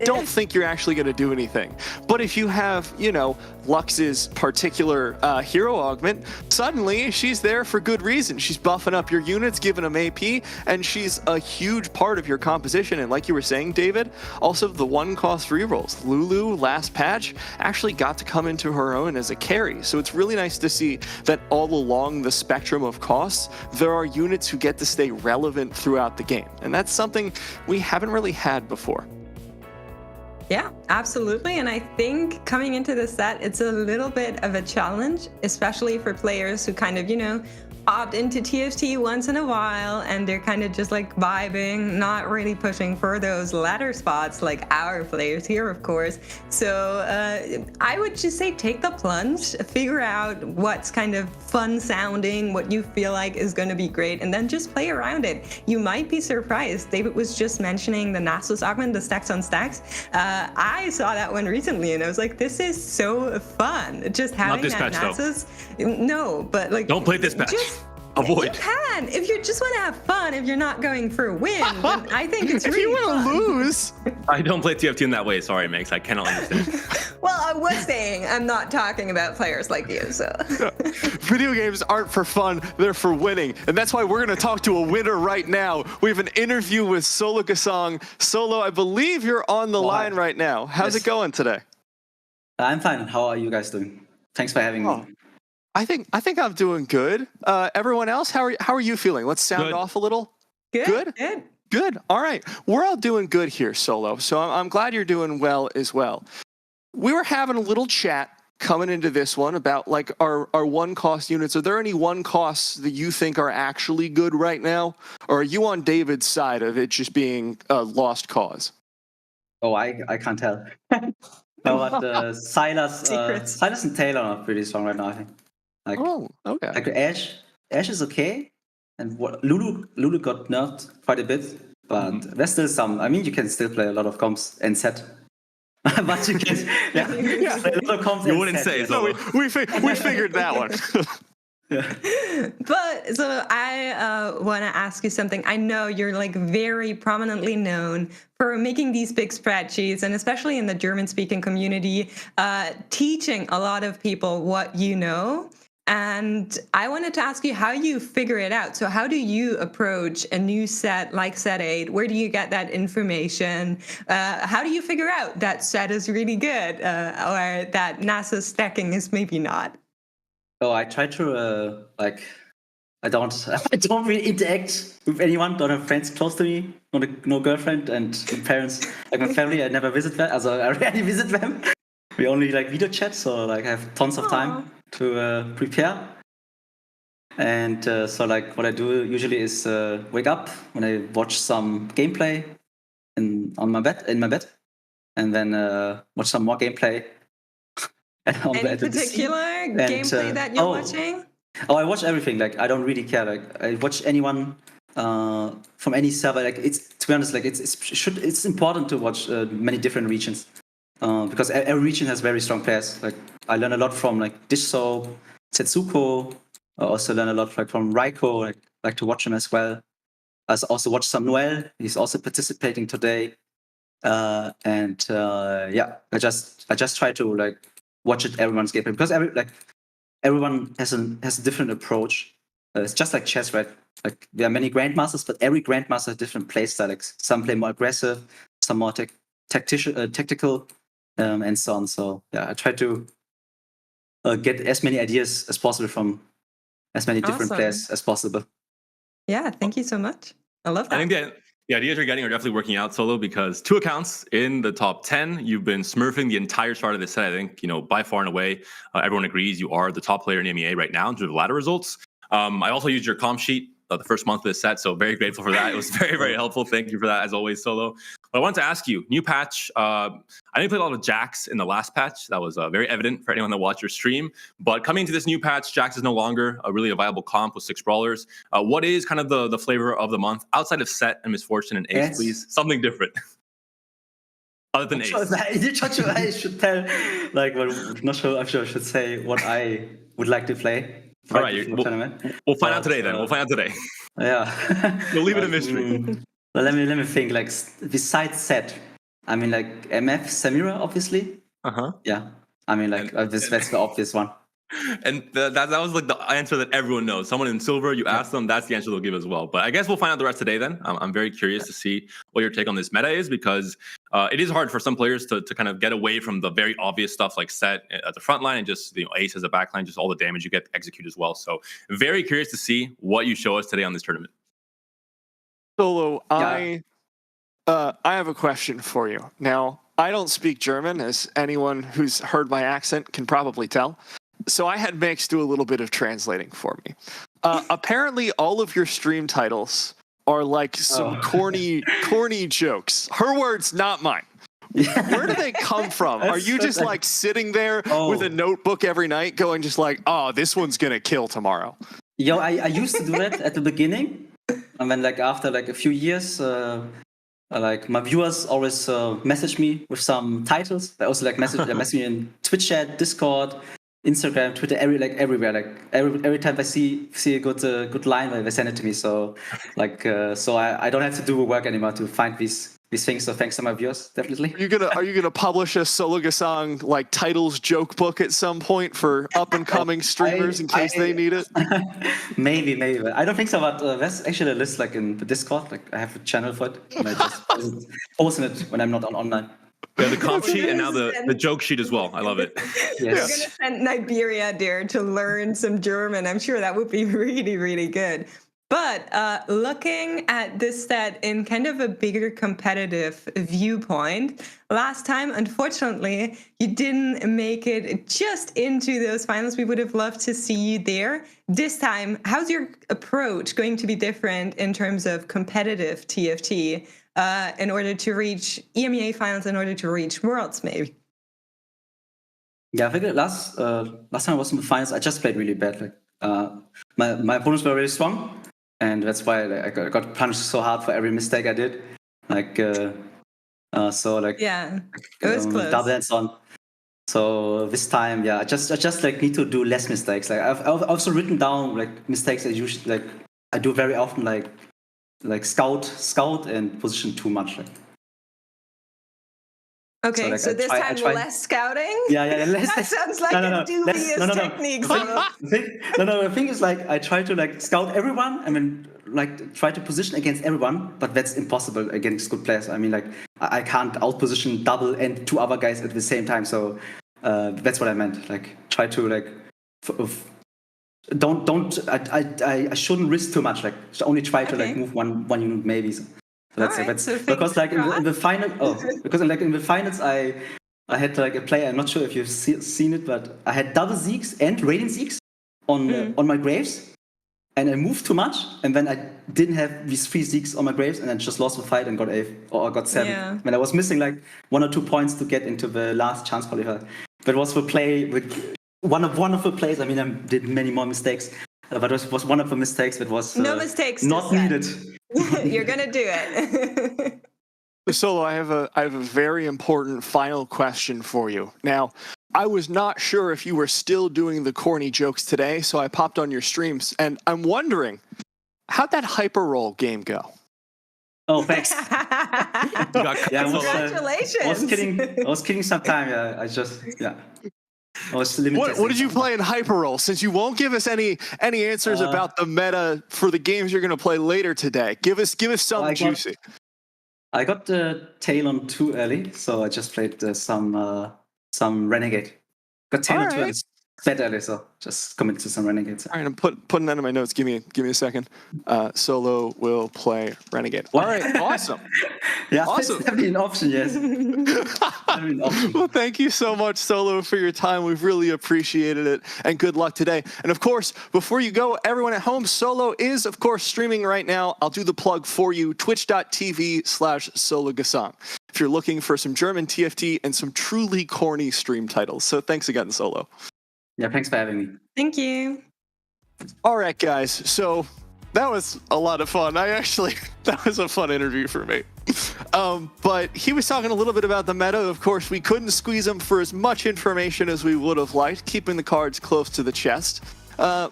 don't think you're actually going to do anything. But if you have, you know, Lux's particular hero augment, suddenly she's there for good reason. She's buffing up your units, giving them AP, and she's a huge part of your composition. And like you were saying, David, also the 1-cost rerolls. Lulu, last patch, actually got to come into her own as a carry. So it's really nice to see that all along the spectrum of costs, there are units who get to stay relevant throughout the game. And that's something we haven't really had before. Yeah, absolutely. And I think coming into the set, it's a little bit of a challenge, especially for players who kind of, you know, opt into TFT once in a while and they're kind of just like vibing, not really pushing for those ladder spots like our players here, of course. So I would just say take the plunge, figure out what's kind of fun sounding, what you feel like is going to be great, and then just play around it. You might be surprised. David was just mentioning the Nasus augment, the stacks on stacks. I saw that one recently and I was like, this is so fun. Just having that Nasus. No, but like, don't play this patch. Avoid. You can. If you just want to have fun, if you're not going for a win, then I think it's really If you want to lose. I don't play TFT in that way. Sorry, Mix. I cannot understand. Well, I was saying I'm not talking about players like you, so. Video games aren't for fun, they're for winning. And that's why we're going to talk to a winner right now. We have an interview with Solo Gasong. Solo, I believe you're on the line right now. How's it going today? I'm fine. How are you guys doing? Thanks for having me. I think I'm doing good. Everyone else, how are you feeling? Let's sound off a little. Good. Good. All right. We're all doing good here, Solo. So I'm glad you're doing well as well. We were having a little chat coming into this one about like our 1-cost units. Are there any 1-costs that you think are actually good right now? Or are you on David's side of it just being a lost cause? Oh, I can't tell. No, but Silas and Taylor are pretty strong right now, I think. Like, okay. Like Ashe is okay, and Lulu got nerfed quite a bit, but there's still some. I mean, you can still play a lot of comps and set, but you can play a lot of comps. You wouldn't say so. No, we figured that one. But so I want to ask you something. I know you're like very prominently known for making these big spreadsheets, and especially in the German-speaking community, teaching a lot of people what you know. And I wanted to ask you how you figure it out. So how do you approach a new set like set 8? Where do you get that information? How do you figure out that set is really good or that NASA stacking is maybe not? Oh, I try to I don't really interact with anyone. Don't have friends close to me. No girlfriend and parents. Like my family, I never visit them. Also, I rarely visit them. We only like video chat, so like I have tons of time to prepare. And so like what I do usually is wake up when I watch some gameplay in my bed, and then watch some more gameplay. Any particular gameplay that you're watching? Oh, I watch everything. Like I don't really care. Like I watch anyone from any server. Like it's, to be honest, like it's important to watch many different regions because every region has very strong players. Like I learn a lot from like Dishso, Setsuko. I also learn a lot like from Raiko. Like to watch him as well. I also watch some Noel. He's also participating today. Yeah, I just try to like watch everyone's gameplay because everyone has a different approach. It's just like chess, right? Like there are many grandmasters, but every grandmaster has a different play style. Like some play more aggressive, some more tactical, and so on. So yeah, I try to get as many ideas as possible from as many different players as possible. Yeah, thank you so much. I love that. I think the ideas you're getting are definitely working out, Solo, because 2 accounts in the top 10. You've been smurfing the entire start of this set. I think, by far and away, everyone agrees you are the top player in MEA right now in terms of ladder results. I also used your comp sheet the first month of this set, so very grateful for that. It was very, very helpful. Thank you for that, as always, Solo. But I wanted to ask you, new patch. I know you played a lot of Jax in the last patch. That was very evident for anyone that watched your stream. But coming into this new patch, Jax is no longer really a viable comp with 6 brawlers. What is kind of the flavor of the month outside of Set and Misfortune and Ace, please? Something different. Other than Ace. I should tell, not sure. I'm sure I should say what I would like to play. All right, we'll find out today then. We'll find out today. Yeah. We'll leave it a mystery. Let me think. Like besides Set, I mean, like MF Samira, obviously. Yeah. I mean, like that's the obvious one. And that was like the answer that everyone knows. Someone in silver, you ask them, that's the answer they'll give as well. But I guess we'll find out the rest today then. I'm very curious to see what your take on this meta is, because it is hard for some players to kind of get away from the very obvious stuff like set at the front line and just ace as a back line, just all the damage you get to execute as well. So very curious to see what you show us today on this tournament. Solo, I have a question for you. Now, I don't speak German, as anyone who's heard my accent can probably tell. So I had Max do a little bit of translating for me. Apparently, all of your stream titles are like some corny jokes. Her words, not mine. Where do they come from? Are you just like sitting there with a notebook every night going just like, oh, this one's going to kill tomorrow? Yo, I used to do that at the beginning. And then like after like a few years, like my viewers always message me with some titles. They also like message me in Twitch chat, Discord, Instagram, Twitter, everywhere. Like every time I see a good line, they send it to me. So like so I don't have to do work anymore to find these things. So thanks to my viewers, definitely. Are you gonna publish a Solo Gasang like titles joke book at some point for up and coming streamers in case they need it? Maybe. I don't think so. But there's actually a list like in the Discord. Like I have a channel for it, and I just post it when I'm not online. Yeah, the comp sheet and now the joke sheet as well. I love it. We're going to send Niberia there to learn some German. I'm sure that would be really, really good. But looking at this set in kind of a bigger competitive viewpoint, last time, unfortunately, you didn't make it just into those finals. We would have loved to see you there. This time, how's your approach going to be different in terms of competitive TFT in order to reach EMEA finals, in order to reach Worlds, maybe? Yeah, I think last time I was in the finals, I just played really bad. Like my opponents were really strong. And that's why I got punished so hard for every mistake I did. Like, so like it was close. Double hands on. So this time, I just like need to do less mistakes. Like I've also written down like mistakes I usually like I do very often, like scout and position too much. Like. Okay, so this time less scouting? Yeah, less. That sounds like a dubious technique. The thing is like I try to like scout everyone and then like try to position against everyone, but that's impossible against good players. I mean like I can't outposition double and two other guys at the same time. So that's what I meant. Like try to like I shouldn't risk too much. Like only try to like move one unit maybe. So. That's because like in the final. Because like in the finals, I had like a player. I'm not sure if you've seen it, but I had double Zeeks and Radiant Zeeks on my Graves, and I moved too much, and then I didn't have these 3 Zeeks on my Graves, and I just lost the fight and got 8th or got 7th. Yeah. When I was missing like 1 or 2 points to get into the last chance qualifier. But it was the play with one of the plays. I mean, I did many more mistakes. But it was one of the mistakes that was no mistakes not needed. You're gonna do it. Solo, I have a very important final question for you. Now, I was not sure if you were still doing the corny jokes today, so I popped on your streams, and I'm wondering, how'd that hyper roll game go? Oh, thanks. Congratulations. I was kidding sometime. What did you play in Hyperroll? Since you won't give us any answers about the meta for the games you're going to play later today, give us something juicy. I got the Talon too early, so I just played some Renegade. Got Talon too early, that early, so just commit to some Renegades. All right, I'm putting that in my notes. Give me a second. Solo will play Renegade. All right, awesome. Yeah, awesome. That's definitely an option, yes. Well, thank you so much, Solo, for your time. We've really appreciated it, and good luck today. And of course, before you go, everyone at home, Solo is, of course, streaming right now. I'll do the plug for you, twitch.tv/SoloGasang, if you're looking for some German TFT and some truly corny stream titles. So thanks again, Solo. Yeah, thanks for having me. Thank you. All right, guys. So that was a lot of fun. That was a fun interview for me. But he was talking a little bit about the meta. Of course, we couldn't squeeze him for as much information as we would have liked, keeping the cards close to the chest. But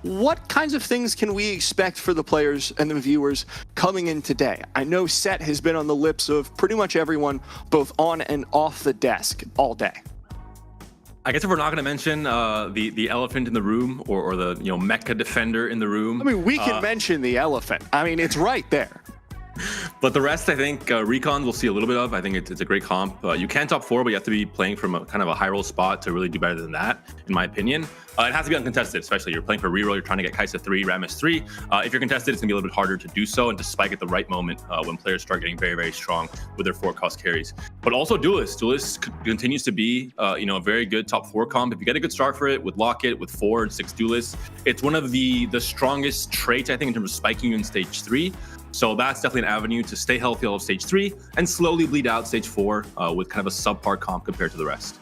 what kinds of things can we expect for the players and the viewers coming in today? I know Set has been on the lips of pretty much everyone, both on and off the desk all day. I guess if we're not going to mention the elephant in the room or the mecha defender in the room. I mean, we can mention the elephant. I mean, it's right there. But the rest, I think, Recon we'll see a little bit of. I think it's a great comp. You can top 4, but you have to be playing from a kind of a high roll spot to really do better than that, in my opinion. It has to be uncontested, especially you're playing for reroll, you're trying to get Kai'Sa 3, Rammus 3. If you're contested, it's going to be a little bit harder to do so and to spike at the right moment when players start getting very, very strong with their 4-cost carries. But also Duelist. Duelist continues to be a very good top 4 comp. If you get a good start for it with Locket, with 4 and 6 Duelists, it's one of the strongest traits, I think, in terms of spiking you in stage 3. So that's definitely an avenue to stay healthy all of stage 3 and slowly bleed out stage 4 with kind of a subpar comp compared to the rest.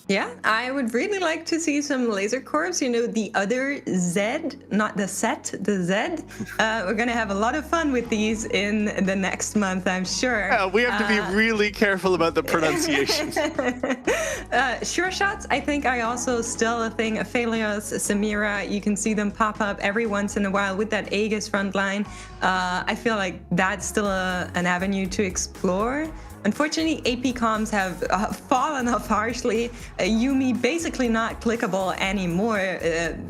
Yeah, I would really like to see some laser corps, the other Z, not the set, the Z. We're going to have a lot of fun with these in the next month, I'm sure. Yeah, we have to be really careful about the pronunciation. Sure shots, I think, are also still a thing. Aphelios, Samira, you can see them pop up every once in a while with that Aegis front line. I feel like that's still an avenue to explore. Unfortunately, AP comms have fallen off harshly. Yumi basically not clickable anymore,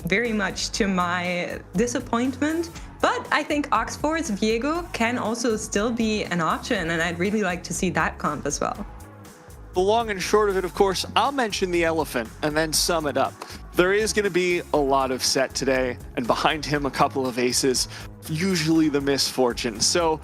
very much to my disappointment. But I think Oxford's Viego can also still be an option, and I'd really like to see that comp as well. The long and short of it, of course, I'll mention the elephant and then sum it up. There is going to be a lot of Set today, and behind him a couple of aces, usually the misfortune. So,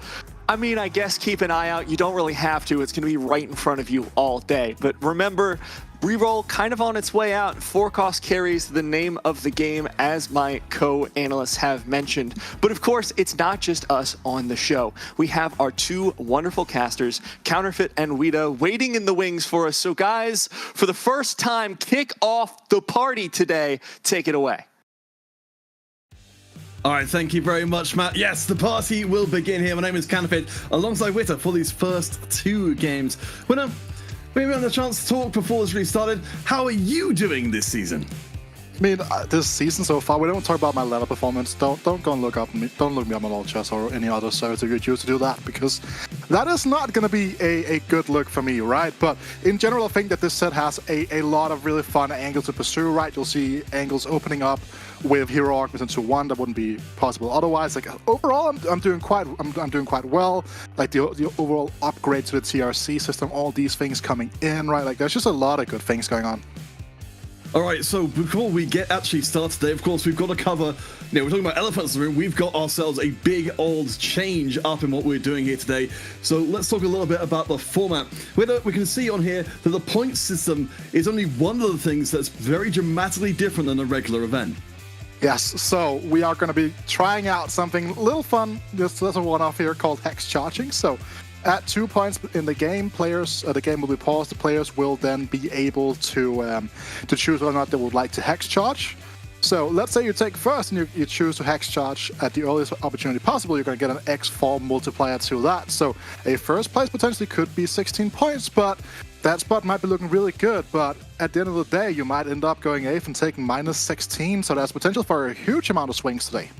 I mean, I guess keep an eye out. You don't really have to. It's going to be right in front of you all day. But remember, reroll kind of on its way out. 4-cost carries the name of the game, as my co-analysts have mentioned. But of course, it's not just us on the show. We have our 2 wonderful casters, Counterfeit and Weta, waiting in the wings for us. So guys, for the first time, kick off the party today. Take it away. All right, thank you very much, Matt. Yes, the party will begin here. My name is Counterfeit, alongside Witter for these first 2 games. Winner, maybe on the chance to talk before this really started. How are you doing this season? I mean, this season so far, we don't talk about my ladder performance. Don't go and look up me. Don't look me up my lol chess or any other servers if you choose to do that, because that is not going to be a good look for me, right? But in general, I think that this set has a lot of really fun angles to pursue, right? You'll see angles opening up with hero augments into 1 that wouldn't be possible otherwise. Like overall, I'm doing quite well. Like the overall upgrade to the TRC system, all these things coming in, right? Like there's just a lot of good things going on. All right, so before we get actually started today, of course, we've got to cover, we're talking about elephants in the room. We've got ourselves a big old change up in what we're doing here today. So let's talk a little bit about the format. We can see on here that the point system is only one of the things that's very dramatically different than a regular event. Yes, so we are going to be trying out something a little fun, just a one-off here, called hex charging. So at 2 points in the game, the game will be paused. The players will then be able to choose whether or not they would like to hex charge. So let's say you take first and you choose to hex charge at the earliest opportunity possible. You're going to get an X4 multiplier to that. So a first place potentially could be 16 points, but that spot might be looking really good. But at the end of the day, you might end up going 8th and taking minus 16. So there's potential for a huge amount of swings today.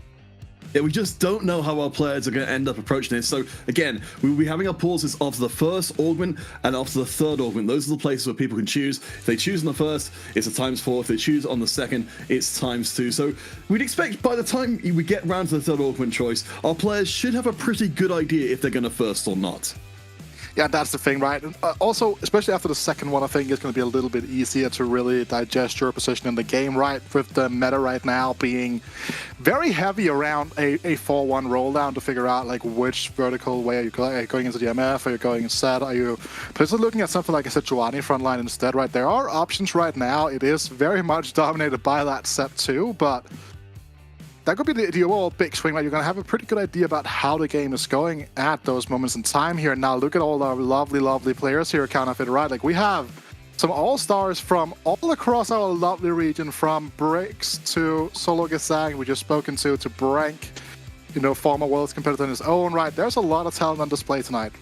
Yeah, we just don't know how our players are going to end up approaching this. So again, we'll be having our pauses after the first augment and after the third augment. Those are the places where people can choose. If they choose on the first, it's a ×4. If they choose on the second, it's ×2. So we'd expect by the time we get round to the third augment choice, our players should have a pretty good idea if they're going to first or not. Yeah, that's the thing, right? And also, especially after the second one, I think it's going to be a little bit easier to really digest your position in the game, right? With the meta right now being very heavy around a 4-1 roll down to figure out like which vertical way are you going. Are you going into the MF? Are you going set? Are you potentially looking at something like a Sejuani frontline instead, right? There are options right now. It is very much dominated by that set too, but that could be the overall big swing, right? You're going to have a pretty good idea about how the game is going at those moments in time here. Now, look at all our lovely, lovely players here at Counterfeit, right? Like, we have some all-stars from all across our lovely region, from Bricks to Solo Gesang, we just spoken to Brank, former world's competitor in his own right. There's a lot of talent on display tonight.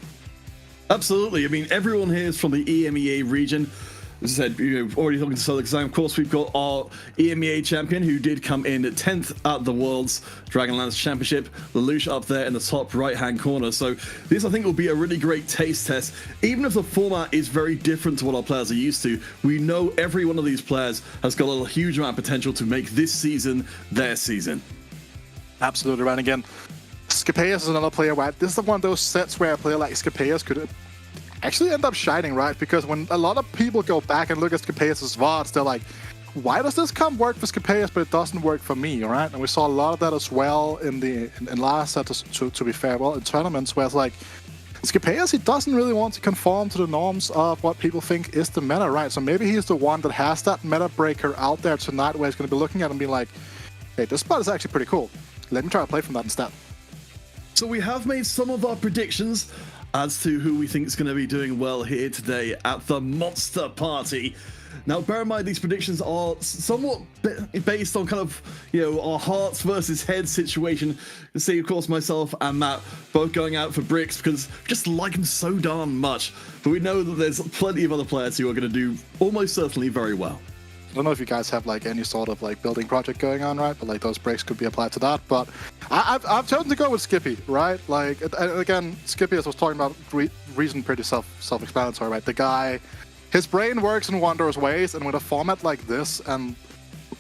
Absolutely. I mean, everyone here is from the EMEA region. As I said, already talking to Southern Design, of course, we've got our EMEA champion who did come in 10th at the World's Dragonlance Championship. Lelouch up there in the top right-hand corner. So this, I think, will be a really great taste test. Even if the format is very different to what our players are used to, we know every one of these players has got a huge amount of potential to make this season their season. Absolutely right. Again, Scapeus is another player, right? This is one of those sets where a player like Scapeus could actually end up shining, right? Because when a lot of people go back and look at Scapeus' VODs, they're like, why does this work for Scapeus, but it doesn't work for me, right? And we saw a lot of that as well in last set, to be fair, well, in tournaments, where it's like, Scapeus, he doesn't really want to conform to the norms of what people think is the meta, right? So maybe he's the one that has that meta breaker out there tonight where he's going to be looking at and being like, hey, this spot is actually pretty cool. Let me try to play from that instead. So we have made some of our predictions as to who we think is going to be doing well here today at the Monster Party. Now, bear in mind, these predictions are somewhat based on kind of, our hearts versus heads situation. You see, of course, myself and Matt both going out for bricks because we just like them so darn much. But we know that there's plenty of other players who are going to do almost certainly very well. I don't know if you guys have like any sort of like building project going on, right? But like those breaks could be applied to that. But I've chosen to go with Skippy, right? Like, and again, Skippy, as I was talking about, reason pretty self-explanatory, right? The guy, his brain works in wondrous ways, and with a format like this and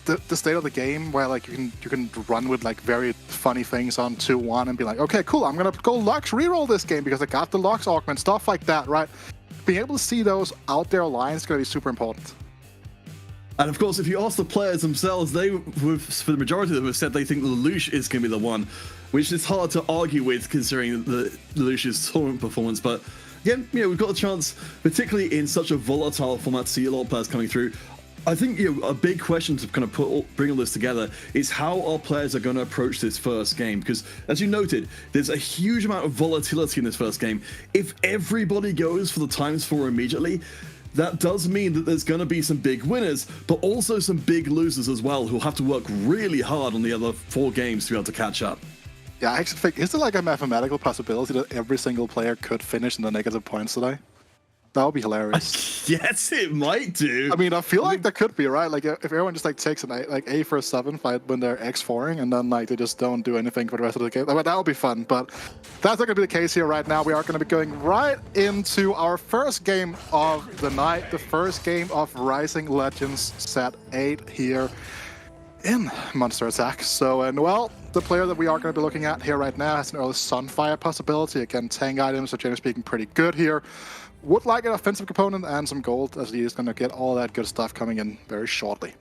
the state of the game where like you can run with like very funny things on 2-1 and be like, okay, cool, I'm gonna go Lux reroll this game because I got the Lux augment, stuff like that, right? Being able to see those out there lines is gonna be super important. And of course, if you ask the players themselves, they, for the majority of them, have said they think Lelouch is going to be the one, which is hard to argue with considering the Lelouch's tournament performance. But again, we've got a chance, particularly in such a volatile format, to see a lot of players coming through. I think a big question to kind of bring all this together is how our players are going to approach this first game. Because as you noted, there's a huge amount of volatility in this first game. If everybody goes for the ×4 immediately, that does mean that there's going to be some big winners, but also some big losers as well, who'll have to work really hard on the other 4 games to be able to catch up. Yeah, I actually think, is there like a mathematical possibility that every single player could finish in the negative points today? That would be hilarious. Yes, it might do. I mean, I feel like that could be, right? Like, if everyone just like takes an A for a 7 fight when they're X4ing, and then like they just don't do anything for the rest of the game. That would be fun, but that's not going to be the case here right now. We are going to be going right into our first game of the night, the first game of Rising Legends Set 8 here in Monster Attack. So, Noel, the player that we are going to be looking at here right now, has an early Sunfire possibility. Again, tank items, so generally speaking, pretty good here. Would like an offensive component and some gold, as he is going to get all that good stuff coming in very shortly.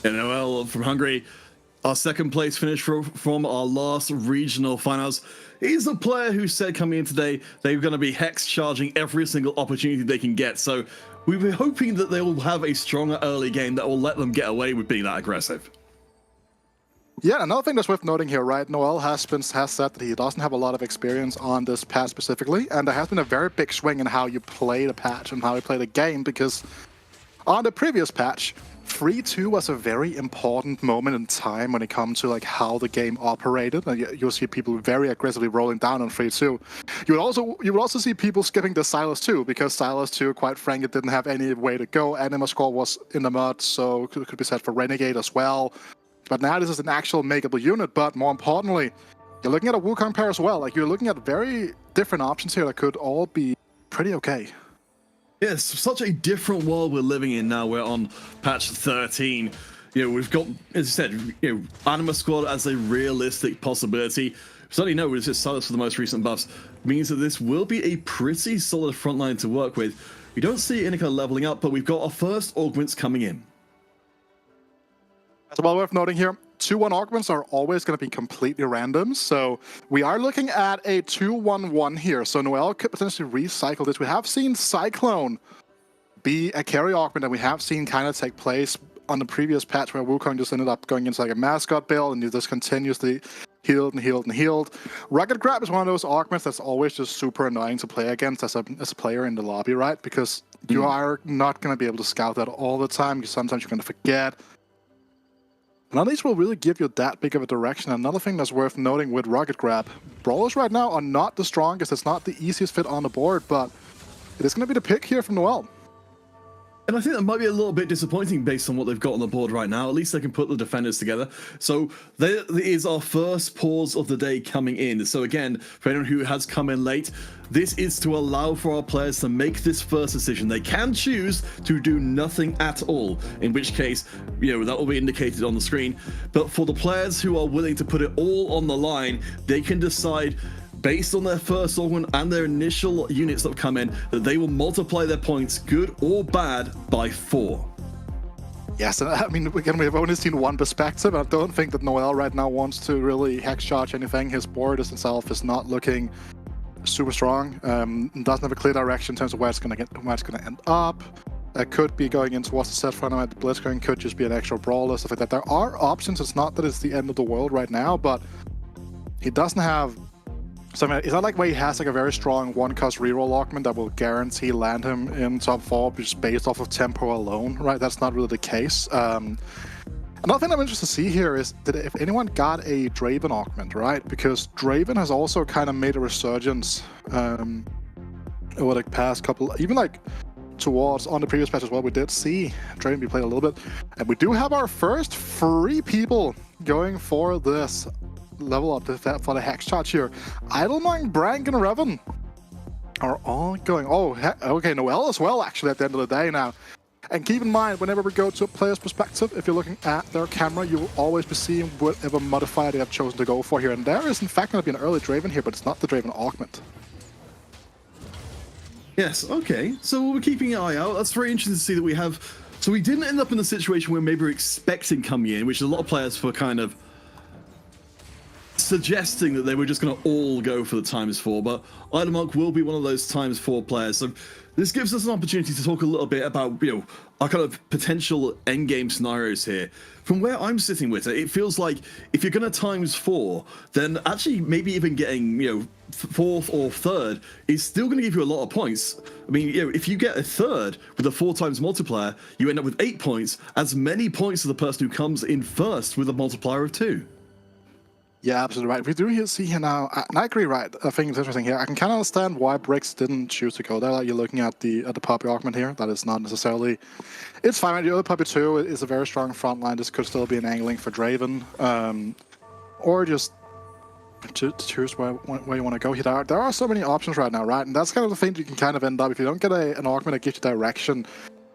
And Noel from Hungary, our second place finish from our last regional finals. He's a player who said coming in today they're going to be hex charging every single opportunity they can get. So we were hoping that they will have a stronger early game that will let them get away with being that aggressive. Yeah, another thing that's worth noting here, right? Noel has said that he doesn't have a lot of experience on this patch specifically, and there has been a very big swing in how you play the patch and how you play the game, because on the previous patch, 3-2 was a very important moment in time when it comes to like how the game operated. And you'll see people very aggressively rolling down on 3-2. You would also see people skipping the Silas 2, because Silas 2, quite frankly, didn't have any way to go. Anima score was in the mud, so it could be set for Renegade as well. But now this is an actual makeable unit, but more importantly, you're looking at a Wukong pair as well. Like, you're looking at very different options here that could all be pretty okay. Yes, such a different world we're living in now. We're on patch 13. We've got, as I said, Anima Squad as a realistic possibility. Certainly no, it's just Silas for the most recent buffs. Means that this will be a pretty solid frontline to work with. We don't see any kind of leveling up, but we've got our first augments coming in. As well worth noting here, 2-1 augments are always going to be completely random, so we are looking at a 2-1-1 here, so Noel could potentially recycle this. We have seen Cyclone be a carry augment, and we have seen kind of take place on the previous patch where Wukong just ended up going into like a mascot build, and you just continuously healed and healed and healed. Rugged Grab is one of those augments that's always just super annoying to play against as a player in the lobby, right? Because you are not going to be able to scout that all the time, because sometimes you're going to forget. None of these will really give you that big of a direction. Another thing that's worth noting with Rugged Grab, Brawlers right now are not the strongest. It's not the easiest fit on the board, but it is going to be the pick here from Noel. And I think that might be a little bit disappointing based on what they've got on the board right now. At least they can put the defenders together. So there is our first pause of the day coming in. So again, for anyone who has come in late, this is to allow for our players to make this first decision. They can choose to do nothing at all, in which case, that will be indicated on the screen. But for the players who are willing to put it all on the line, they can decide based on their first augment and their initial units that come in, that they will multiply their points, good or bad, by 4. Yes, and I mean, again, we've only seen one perspective. I don't think that Noel right now wants to really hex charge anything. His board itself is not looking super strong. Doesn't have a clear direction in terms of where it's going to end up. It could be going in towards the set front of the Blitzcrank, could just be an extra brawler, stuff like that. There are options. It's not that it's the end of the world right now, but he doesn't have. So I mean, it's not like where he has like a very strong one-cost reroll augment that will guarantee land him in top 4 just based off of tempo alone, right? That's not really the case. Another thing I'm interested to see here is that if anyone got a Draven augment, right? Because Draven has also kind of made a resurgence over the past couple, even like towards on the previous patch as well. We did see Draven be played a little bit, and we do have our first 3 people going for this level up for the hex charge here. Idlemonk, Brank, and Revan are all going. Oh, okay, Noel as well, actually, at the end of the day now. And keep in mind, whenever we go to a player's perspective, if you're looking at their camera, you will always be seeing whatever modifier they have chosen to go for here. And there is, in fact, going to be an early Draven here, but it's not the Draven augment. Yes, okay. So we're keeping an eye out. That's very interesting to see that we have. So we didn't end up in the situation where maybe we're expecting coming in, which a lot of players were kind of suggesting that they were just going to all go for the ×4, but Idlemonk will be one of those ×4 players. So this gives us an opportunity to talk a little bit about, our kind of potential endgame scenarios here. From where I'm sitting with it, it feels like if you're going to ×4, then actually maybe even getting, 4th or 3rd is still going to give you a lot of points. I mean, if you get a 3rd with a 4 times multiplier, you end up with 8 points, as many points as the person who comes in first with a multiplier of 2. Yeah, absolutely right. We do see here now, and I agree, right? I think it's interesting here. I can kind of understand why Brix didn't choose to go there. Like, you're looking at the puppy augment here. That is not necessarily. It's fine. Right? The other puppy 2 is a very strong front line. This could still be an angling for Draven, or just to choose where you want to go here. There are so many options right now, right? And that's kind of the thing you can kind of end up if you don't get an augment that gives you direction.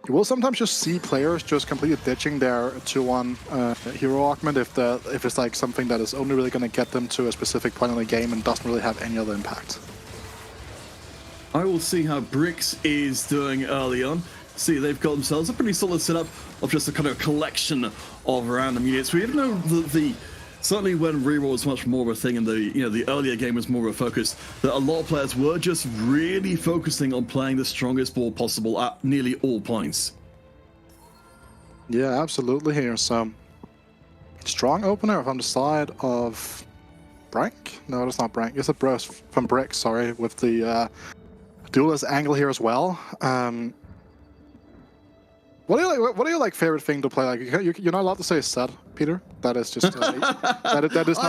You will sometimes just see players just completely ditching their 2-1 hero augment if it's like something that is only really going to get them to a specific point in the game and doesn't really have any other impact. I will see how Brix is doing early on. See, they've got themselves a pretty solid setup of just a kind of collection of random units. We didn't know the certainly when reroll was much more of a thing and the earlier game was more of a focus, that a lot of players were just really focusing on playing the strongest ball possible at nearly all points. Yeah, absolutely here. So, strong opener from the side of Brank? No, that's not Brank. It's a burst from Brick, sorry, with the duelist angle here as well. What are your favorite thing to play? Like you're not allowed to say set, Peter. That is just that is not I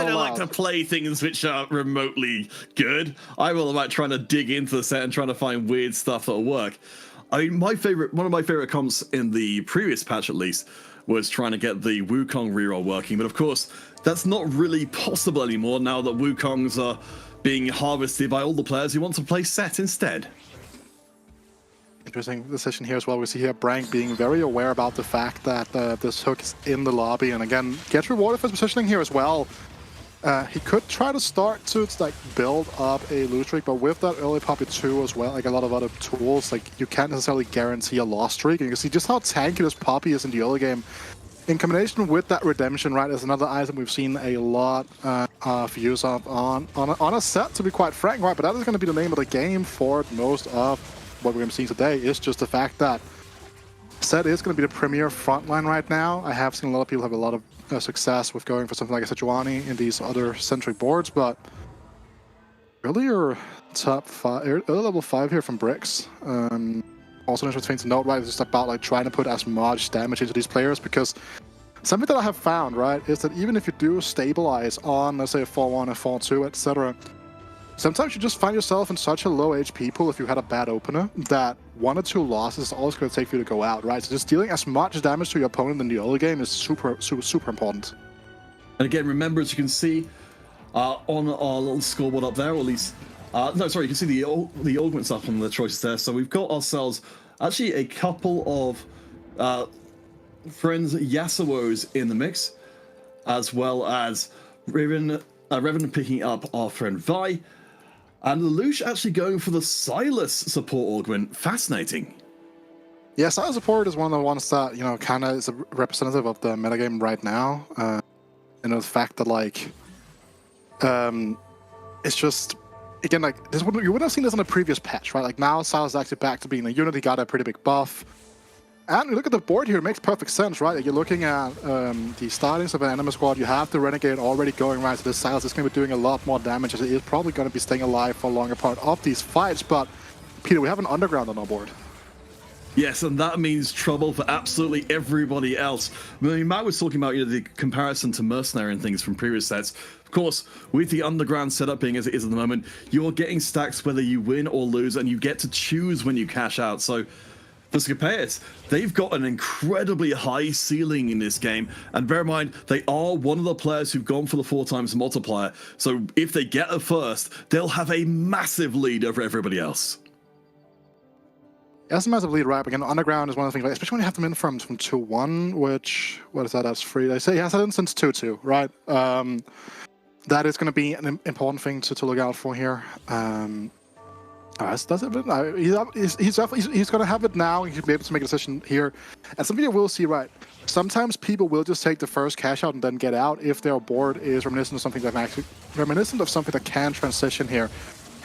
don't allowed. like to play things which are remotely good. I will like trying to dig into the set and trying to find weird stuff that'll work. I mean, one of my favorite comps in the previous patch, at least, was trying to get the Wukong reroll working. But of course, that's not really possible anymore now that Wukongs are being harvested by all the players who want to play set instead. Interesting decision here as well. We see here Brank being very aware about the fact that this hook is in the lobby, and again gets rewarded for his positioning here as well. He could try to start to build up a loot streak, but with that early Poppy 2 as well, like a lot of other tools, you can't necessarily guarantee a loss streak. And you can see just how tanky this Poppy is in the early game. In combination with that redemption, right, is another item we've seen a lot of use of on a set, to be quite frank, right? But that is going to be the name of the game for most of what we're going to see today. Is just the fact that set is going to be the premier frontline right now. I have seen a lot of people have a lot of success with going for something like a Sejuani in these other centric boards, but earlier top 5, early level 5 here from Brix. Also interesting to note, right, it's just about trying to put as much damage into these players, because something that I have found, right, is that even if you do stabilize on, let's say, a 4-1, a 4-2, etc., sometimes you just find yourself in such a low HP pool if you had a bad opener that 1 or 2 losses is all it's going to take for you to go out, right? So just dealing as much damage to your opponent in the early game is super, super, super important. And again, remember, as you can see on our little scoreboard up there, or at least, no, sorry, you can see the augments up on the choices there. So we've got ourselves actually a couple of friends Yasuo's in the mix, as well as Revan picking up our friend Vi, and Lelouch actually going for the Silas support augment. Fascinating. Yeah, Silas support is one of the ones that, you know, kind of is a representative of the metagame right now. And the fact that, like, it's just, again, like, this you would have seen this on the previous patch, right? Like, now Silas is actually back to being a unit. He got a pretty big buff. And you look at the board here, it makes perfect sense, right? Like, you're looking at the startings of an enemy squad. You have the Renegade already going right, so this Silas is going to be doing a lot more damage, as it is probably going to be staying alive for a longer part of these fights. But, Peter, we have an Underground on our board. Yes, and that means trouble for absolutely everybody else. I mean, Matt was talking about, you know, the comparison to Mercenary and things from previous sets. Of course, with the Underground setup being as it is at the moment, you're getting stacks whether you win or lose, and you get to choose when you cash out. So for Scapeus, they've got an incredibly high ceiling in this game, and bear in mind, they are one of the players who've gone for the 4 times multiplier. So if they get a first, they'll have a massive lead over everybody else. That's a massive lead, right? But again, Underground is one of the things, like, especially when you have them in from 2-1, which, what is that, that's free. They say he has that in since 2-2, right? That is going to be an important thing to look out for here. That's it. He's going to have it now. He'll be able to make a decision here. And something you will see, right? Sometimes people will just take the first cash out and then get out if their board is reminiscent of something that can transition here.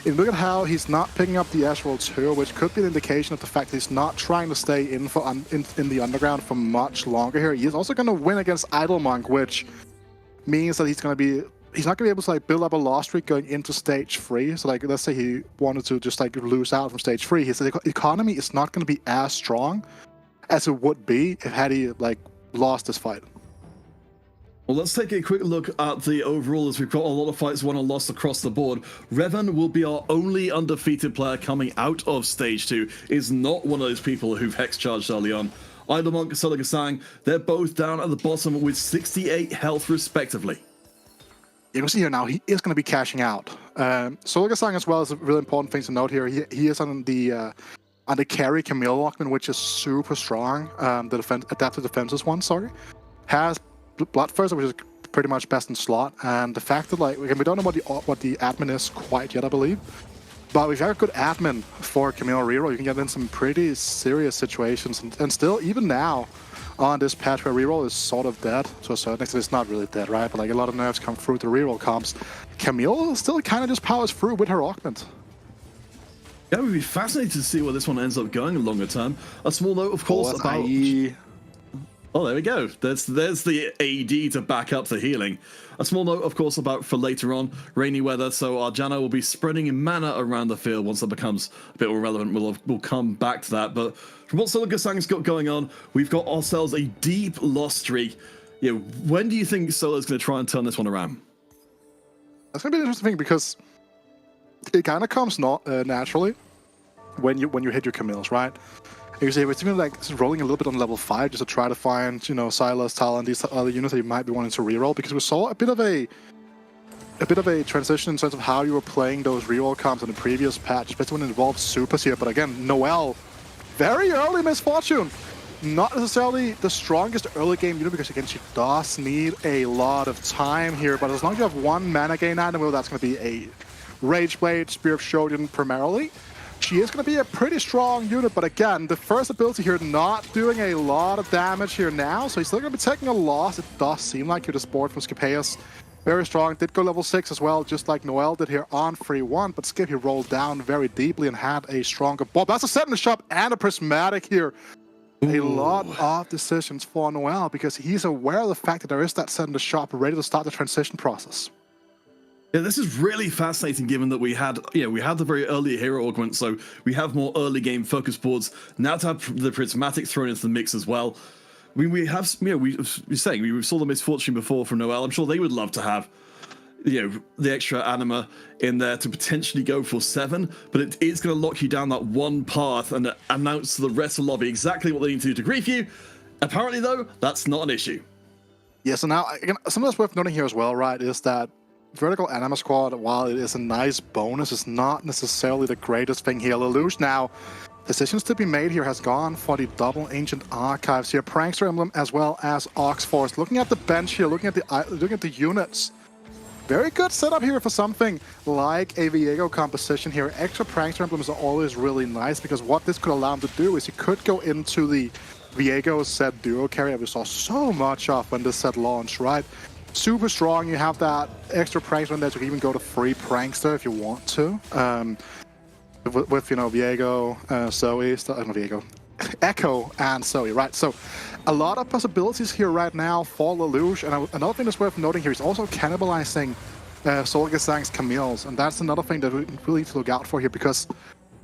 And look at how he's not picking up the Astral 2, which could be an indication of the fact that he's not trying to stay in the Underground for much longer here. He's also going to win against Idle Monk, which means that he's not going to be able to, like, build up a loss streak going into stage 3. So, like, let's say he wanted to just, like, lose out from stage 3. His economy is not going to be as strong as it would be had he, like, lost this fight. Well, let's take a quick look at the overall, as we've got a lot of fights won and lost across the board. Revan will be our only undefeated player coming out of stage 2. Is not one of those people who've hex charged early on. Idlemonk, Seligasang, they're both down at the bottom with 68 health respectively. You can see here now, he is going to be cashing out. Seligasang as well is a really important thing to note here. He is on the carry Camille Lockman, which is super strong. The adaptive defenses one, has Bloodthirster, which is pretty much best in slot, and the fact that, like, we don't know what the admin is quite yet, I believe, but we've got a good admin for Camille reroll. You can get in some pretty serious situations, and still, even now, on this patch where reroll is sort of dead to a certain extent, it's not really dead, right? But, like, a lot of nerfs come through the reroll comps. Camille still kind of just powers through with her augment. Yeah, it would be fascinating to see where this one ends up going longer term. A small note, of course, about... Oh, there we go. There's the AD to back up the healing. A small note, of course, about for later on, rainy weather, so our Janna will be spreading mana around the field once that becomes a bit more relevant. We'll come back to that, but from what Seligasang's got going on, we've got ourselves a deep loss streak. You know, when do you think Solo's going to try and turn this one around? That's going to be an interesting thing, because it kind of comes naturally when you hit your Camille's, right? It's even like rolling a little bit on level 5 just to try to find, you know, Silas, Talon, these other units that you might be wanting to reroll, because we saw a bit of a transition in terms of how you were playing those reroll comps in the previous patch, especially when it involved supers here. But again, Noelle, very early misfortune. Not necessarily the strongest early game unit, because again, she does need a lot of time here. But as long as you have one mana gain item, well, that's going to be a Rage Blade, Spear of Shogun primarily. She is going to be a pretty strong unit, but again, the first ability here not doing a lot of damage here now, so he's still going to be taking a loss. It does seem like here, this board from Scapeus. Very strong, did go level 6 as well, just like Noelle did here on 3-1, but Skip, he rolled down very deeply and had a stronger board. That's a set in the shop and a prismatic here. Ooh. A lot of decisions for Noelle, because he's aware of the fact that there is that set in the shop ready to start the transition process. Yeah, this is really fascinating, given that we had the very early hero augment, so we have more early game focus boards. Now to have the prismatic thrown into the mix as well. I mean, we have, you know, we saw the misfortune before from Noelle. I'm sure they would love to have, the extra anima in there to potentially go for 7, but it is going to lock you down that one path and announce to the rest of the lobby exactly what they need to do to grief you. Apparently, though, that's not an issue. Yeah, so now, again, something that's worth noting here as well, right, is that Vertical Anima Squad, while it is a nice bonus, is not necessarily the greatest thing here. Lelouch now, decisions to be made here has gone for the double Ancient Archives here. Prankster Emblem as well as Oxforce. Looking at the bench here, looking at the units. Very good setup here for something like a Viego composition here. Extra Prankster Emblems are always really nice because what this could allow him to do is he could go into the Viego set duo carry that we saw so much of when this set launched, right? Super strong. You have that extra Prankster in there to even go to free Prankster if you want to. With Viego, Zoe, Viego, Echo, and Zoe, right? So a lot of possibilities here right now for Lelouch, and another thing that's worth noting here is also cannibalizing Solgasang's Camille's, and that's another thing that we really need to look out for here because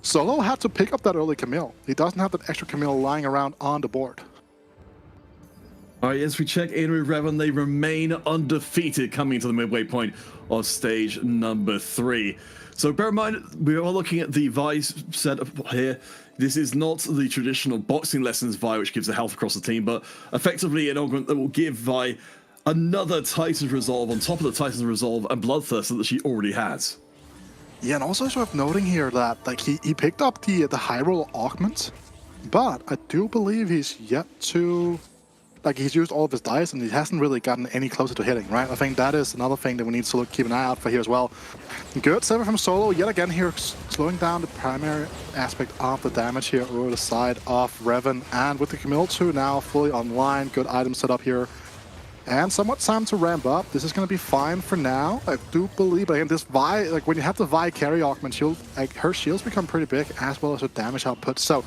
Solo had to pick up that early Camille. He doesn't have that extra Camille lying around on the board. All right, as we check in with Revan, they remain undefeated coming to the midway point of stage number 3. So bear in mind, we are looking at the Vi setup here. This is not the traditional boxing lessons Vi, which gives a health across the team, but effectively an augment that will give Vi another Titan's Resolve on top of the Titan's Resolve and Bloodthirst that she already has. Yeah, and also it's worth noting here that like he picked up the high roll augment, but I do believe he's yet to he's used all of his dice and he hasn't really gotten any closer to hitting, right? I think that is another thing that we need to keep an eye out for here as well. Good seven from Solo, yet again here, slowing down the primary aspect of the damage here over the side of Revan, and with the Camille 2 now fully online, good item setup here. And somewhat time to ramp up. This is going to be fine for now. I do believe, again, this Vi, like when you have the Vi carry augment, her shields become pretty big as well as her damage output. So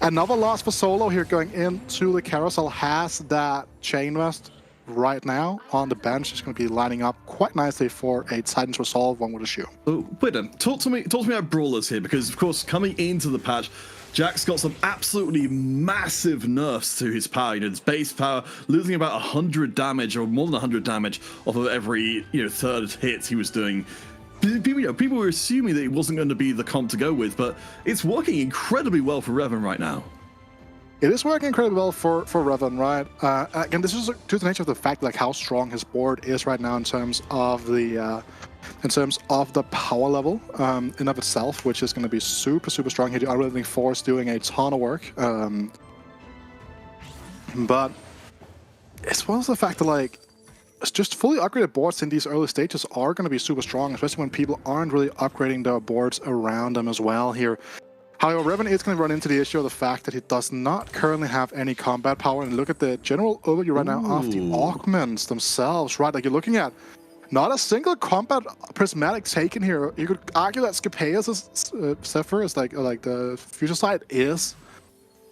another loss for Solo here going into the carousel. Has that Chain Vest right now on the bench. Is going to be lining up quite nicely for a Titan's Resolve, one would assume. So, wait then, talk to me about Brawlers here, because of course coming into the patch, Jack's got some absolutely massive nerfs to his power. His base power, losing about 100 damage or more than 100 damage off of every third hit he was doing. People were assuming that it wasn't going to be the comp to go with, but it's working incredibly well for Revan right now. It is working incredibly well for Revan, right? Again, this is due to the nature of the fact like how strong his board is right now in terms of the power level in of itself, which is going to be super strong here. The Unrelenting Force doing a ton of work, but as well as the fact that like just fully upgraded boards in these early stages are going to be super strong, especially when people aren't really upgrading their boards around them as well here. However, Revan is going to run into the issue of the fact that he does not currently have any combat power. And look at the general overview right now of the augments themselves, right? Like you're looking at not a single combat prismatic taken here. You could argue that Scapeus' Zephyr is like the future side is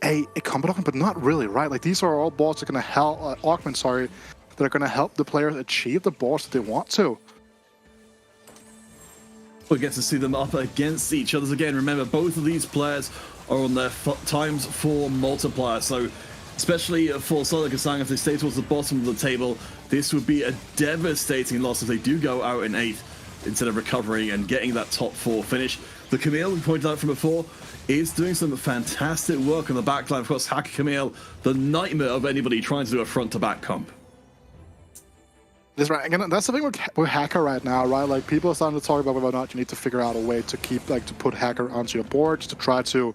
a combat augment, but not really, right? Like these are all boards that are going to help augments, sorry, that are going to help the players achieve the boards that they want to. We get to see them up against each other again. Remember, both of these players are on their ×4 multiplier, so especially for Solgasang, if they stay towards the bottom of the table, this would be a devastating loss if they do go out in 8th instead of recovering and getting that top 4 finish. The Camille, we pointed out from before, is doing some fantastic work on the backline. Of course, Hacker Camille, the nightmare of anybody trying to do a front-to-back comp. That's right. Again, that's the thing with Hacker right now, right? Like people are starting to talk about whether or not you need to figure out a way to keep, to put Hacker onto your boards to try to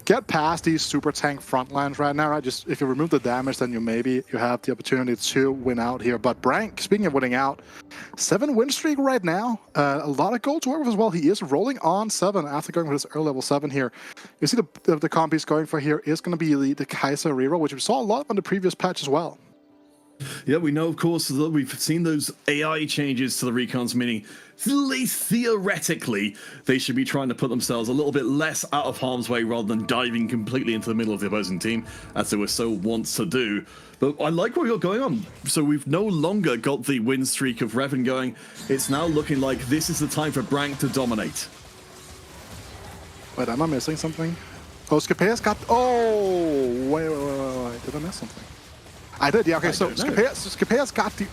get past these super tank front lines right now, right? Just if you remove the damage, then you have the opportunity to win out here. But Brank, speaking of winning out, 7 win streak right now. A lot of gold to work with as well. He is rolling on 7 after going with his early level 7 here. You see the comp he's going for here is going to be the Kaiser reroll, which we saw a lot on the previous patch as well. Yeah, we know, of course, that we've seen those AI changes to the recons, meaning at least theoretically they should be trying to put themselves a little bit less out of harm's way rather than diving completely into the middle of the opposing team, as they were so wont to do. But I like what you're going on. So we've no longer got the win streak of Revan going. It's now looking like this is the time for Brank to dominate. Wait, am I missing something? Oh, Scapeus got... Oh, wait. Did I miss something? I did, yeah. Okay, so Scapeus got the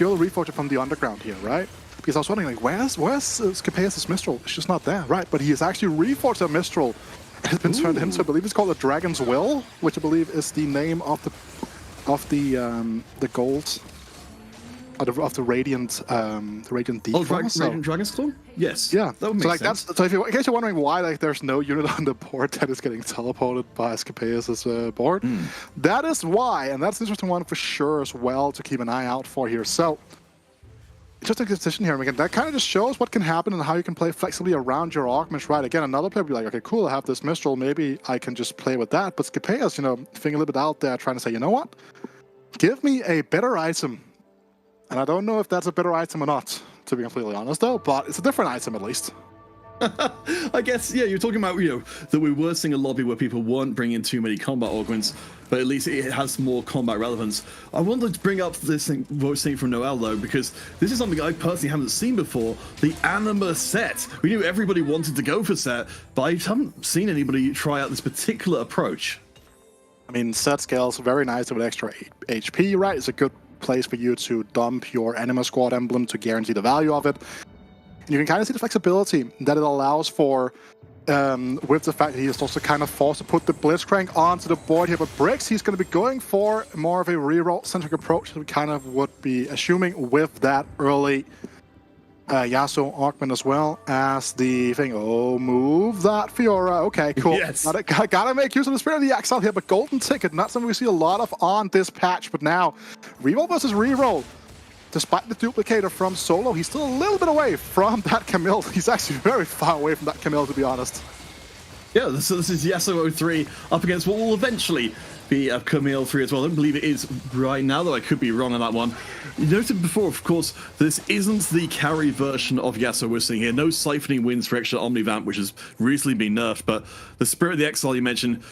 still reforged from the underground here, right? Because I was wondering, like, where's Scapeus' Mistral? It's just not there, right? But he has actually reforged a Mistral. It's been turned into, I believe it's called the Dragon's Will, which I believe is the name of the gold, of the Radiant Deep. Oh, Radiant Dragon's Claw? Yes. Yeah. That would make sense. So if in case you're wondering why like there's no unit on the board that is getting teleported by Scapeus' board, that is why, and that's an interesting one for sure as well to keep an eye out for here. So, interesting decision here. Again, that kind of just shows what can happen and how you can play flexibly around your augments, right? Again, another player would be like, okay, cool, I have this Mistral, maybe I can just play with that. But Scapeus, you know, thinking a little bit out there, trying to say, you know what? Give me a better item. And I don't know if that's a better item or not, to be completely honest, though, but it's a different item at least. I guess, yeah, you're talking about, you know, that we were seeing a lobby where people weren't bringing too many combat augments, but at least it has more combat relevance. I wanted to bring up this thing we're seeing from Noel, though, because this is something I personally haven't seen before, the Anima set. We knew everybody wanted to go for set, but I haven't seen anybody try out this particular approach. I mean, set scales very nice with extra HP, right? It's a good place for you to dump your Anima Squad emblem to guarantee the value of it. You can kind of see the flexibility that it allows for with the fact that he is also kind of forced to put the Blitzcrank onto the board here. But Bricks, he's going to be going for more of a reroll-centric approach that we kind of would be assuming with that early Yasuo augment as well as the thing. Oh, move that Fiora. Okay, cool. Yes. Gotta make use of the Spirit of the Exile here, but Golden Ticket, not something we see a lot of on this patch. But now, reroll versus reroll. Despite the duplicator from Solo, he's still a little bit away from that Camille. He's actually very far away from that Camille, to be honest. Yeah, so this is Yasuo 03 up against what will eventually be a Camille 3 as well. I don't believe it is right now, though I could be wrong on that one. You noted before, of course, this isn't the carry version of Yasuo we're seeing here. No siphoning wins for extra Omnivamp, which has recently been nerfed, but the Spirit of the Exile you mentioned.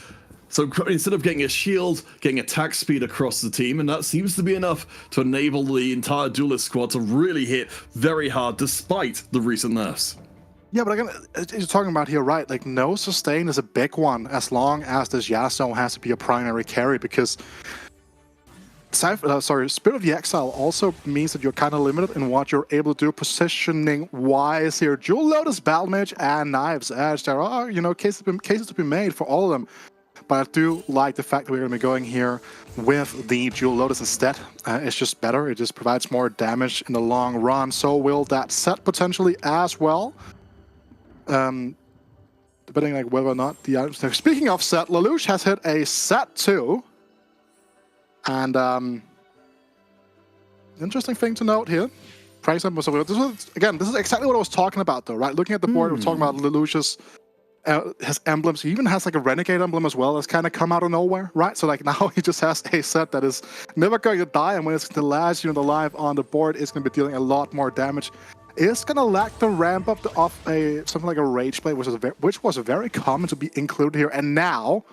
So instead of getting a shield, getting attack speed across the team, and that seems to be enough to enable the entire duelist squad to really hit very hard despite the recent nerfs. Yeah, but again, you're talking about here, right? Like, no sustain is a big one as long as this Yasuo has to be a primary carry, because Spirit of the Exile also means that you're kind of limited in what you're able to do positioning-wise here. Jewel Lotus, Battle Mage, and Knives Edge. There are, you know, cases to be made for all of them. But I do like the fact that we're going to be going here with the Jewel Lotus instead. It's just better. It just provides more damage in the long run. So will that set potentially as well. Depending like whether or not the items. Speaking of set, Lelouch has hit a set too. And interesting thing to note here. Price up. So this is exactly what I was talking about, though, right? Looking at the board, we're talking about Lelouch's his emblems. He even has like a Renegade emblem as well that's kind of come out of nowhere, right? So like now he just has a set that is never going to die, and when it's the last unit alive on the board, it's going to be dealing a lot more damage. It's going to lack the ramp up of something like a Rage Blade, which was very common to be included here. And now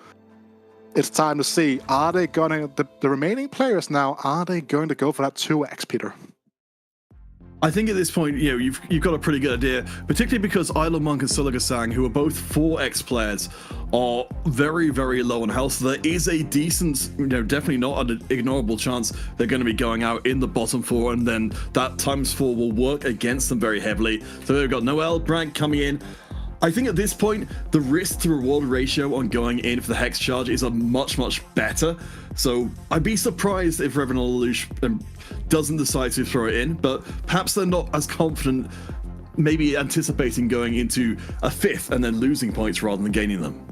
it's time to see, are they going to, the remaining players now, are they going to go for that 2x, Peter? I think at this point, you know, you've got a pretty good idea, particularly because Isla Monk and Siligasang, who are both 4x players, are very, very low on health. So there is a decent, you know, definitely not an ignorable chance they're going to be going out in the bottom 4, and then that ×4 will work against them very heavily. So they've got Noel, Bragg coming in. I think at this point, the risk to reward ratio on going in for the Hex charge is a much, much better. So I'd be surprised if Reverend Lelouch doesn't decide to throw it in, but perhaps they're not as confident, maybe anticipating going into a 5th and then losing points rather than gaining them.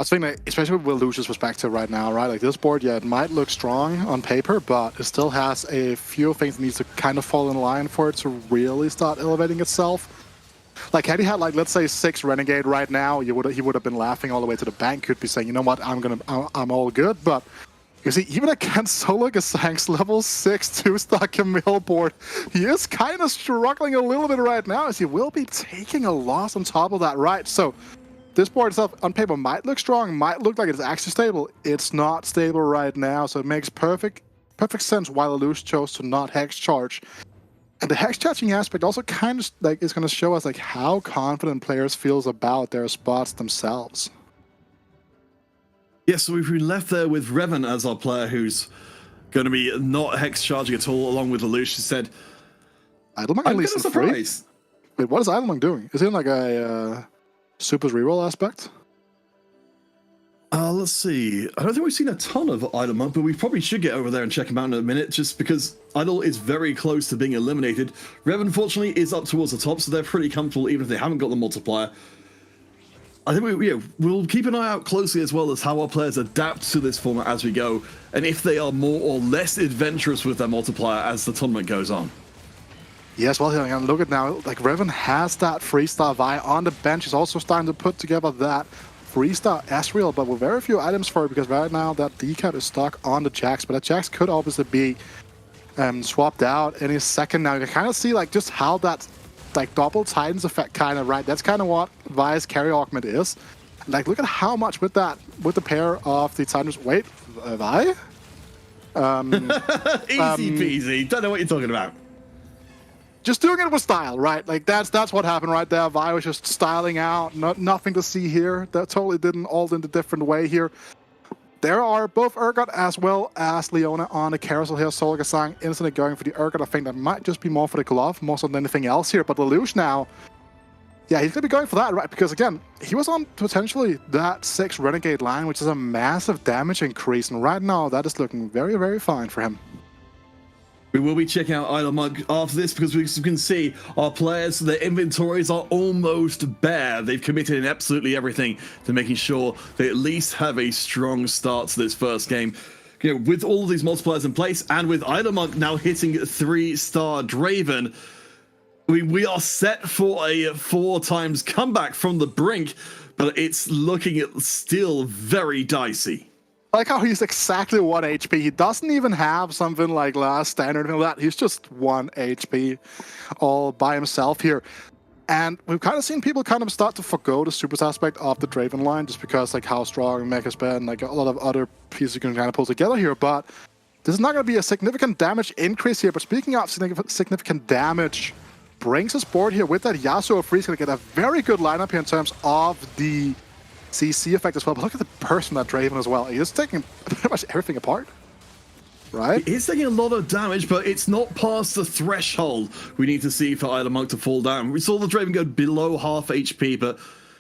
I think that, especially with Lelouch's perspective right now, right? Like this board, yeah, it might look strong on paper, but it still has a few things that needs to kind of fall in line for it to really start elevating itself. Like, had he had, like, let's say 6 Renegade right now, he would have been laughing all the way to the bank. Could be saying, you know what, I'm all good. But you see, even against Siligasang's level 6 2-star Camille board, he is kind of struggling a little bit right now, as he will be taking a loss on top of that, right? So this board itself on paper might look strong, might look like it's actually stable. It's not stable right now, so it makes perfect sense why Lelouch chose to not Hex charge. And the Hex charging aspect also kind of like is going to show us like how confident players feels about their spots themselves. Yeah, so we've been left there with Revan as our player who's going to be not hex charging at all, along with Lelouch. She said, Idlemonk I'm at least surprised. Wait, what is Idlemonk doing? Is he in like a Super's reroll aspect? Let's see. I don't think we've seen a ton of Idlemonk, but we probably should get over there and check him out in a minute, just because Idle is very close to being eliminated. Rev, unfortunately, is up towards the top, so they're pretty comfortable, even if they haven't got the multiplier. I think we'll keep an eye out closely as well as how our players adapt to this format as we go, and if they are more or less adventurous with their multiplier as the tournament goes on. Yes, well, here, look at now, like Revan has that 3-star Vi on the bench. He's also starting to put together that 3-star Ezreal, but with very few items for it, because right now that decat is stuck on the Jax, but that Jax could obviously be swapped out any second now. You can kind of see like just how that like double Titans effect kind of, right? That's kind of what Vi's carry augment is. Like, look at how much with that, with the pair of the Titans. Wait, Vi? Easy peasy. Don't know what you're talking about. Just doing it with style, right? Like that's what happened right there. Vi was just styling out. Nothing to see here. That totally didn't all in a different way here. There are both Urgot as well as Leona on the carousel here. Solga Sang instantly going for the Urgot. I think that might just be more for the glove, more so than anything else here. But Lelouch now, yeah, he's going to be going for that, right? Because again, he was on potentially that 6 Renegade line, which is a massive damage increase. And right now, that is looking very, very fine for him. We will be checking out Idlemonk after this, because as you can see, our players, their inventories are almost bare. They've committed in absolutely everything to making sure they at least have a strong start to this first game. You know, with all of these multipliers in place, and with Idlemonk now hitting 3-star Draven, we are set for a 4 times comeback from the brink, but it's looking still very dicey. I like how he's exactly 1 HP. He doesn't even have something like last stand or anything like that. He's just 1 HP all by himself here. And we've kind of seen people kind of start to forgo the supers aspect of the Draven line, just because like how strong Mech has been, like a lot of other pieces you can kind of pull together here. But this is not going to be a significant damage increase here. But speaking of significant damage, brings us board here with that Yasuo freeze. Going to get a very good lineup here in terms of the CC effect as well, but look at the person that Draven as well. He's taking pretty much everything apart, right? He's taking a lot of damage, but it's not past the threshold we need to see for Idlemonk to fall down. We saw the Draven go below half HP, but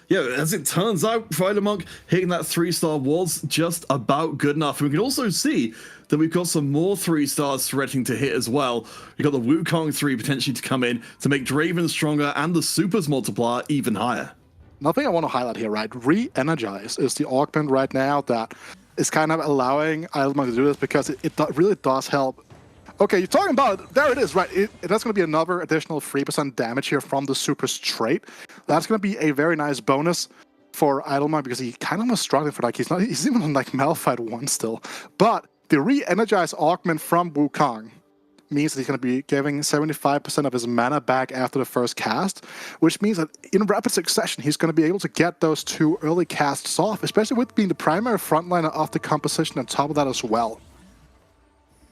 yeah, as it turns out, for Idlemonk, hitting that 3-star was just about good enough. And we can also see that we've got some more 3-stars threatening to hit as well. We've got the Wukong 3 potentially to come in to make Draven stronger and the supers multiplier even higher. Nothing I want to highlight here, right? Re-energize is the augment right now that is kind of allowing Idlemonk to do this, because it really does help. Okay, you're talking about, there it is, right? That's going to be another additional 3% damage here from the Super's trait. That's going to be a very nice bonus for Idlemonk, because he kind of was struggling for like, he's even on like Malphite 1 still. But the re-energize augment from Wukong means that he's going to be giving 75% of his mana back after the first cast, which means that in rapid succession, he's going to be able to get those 2 early casts off, especially with being the primary frontliner of the composition on top of that as well.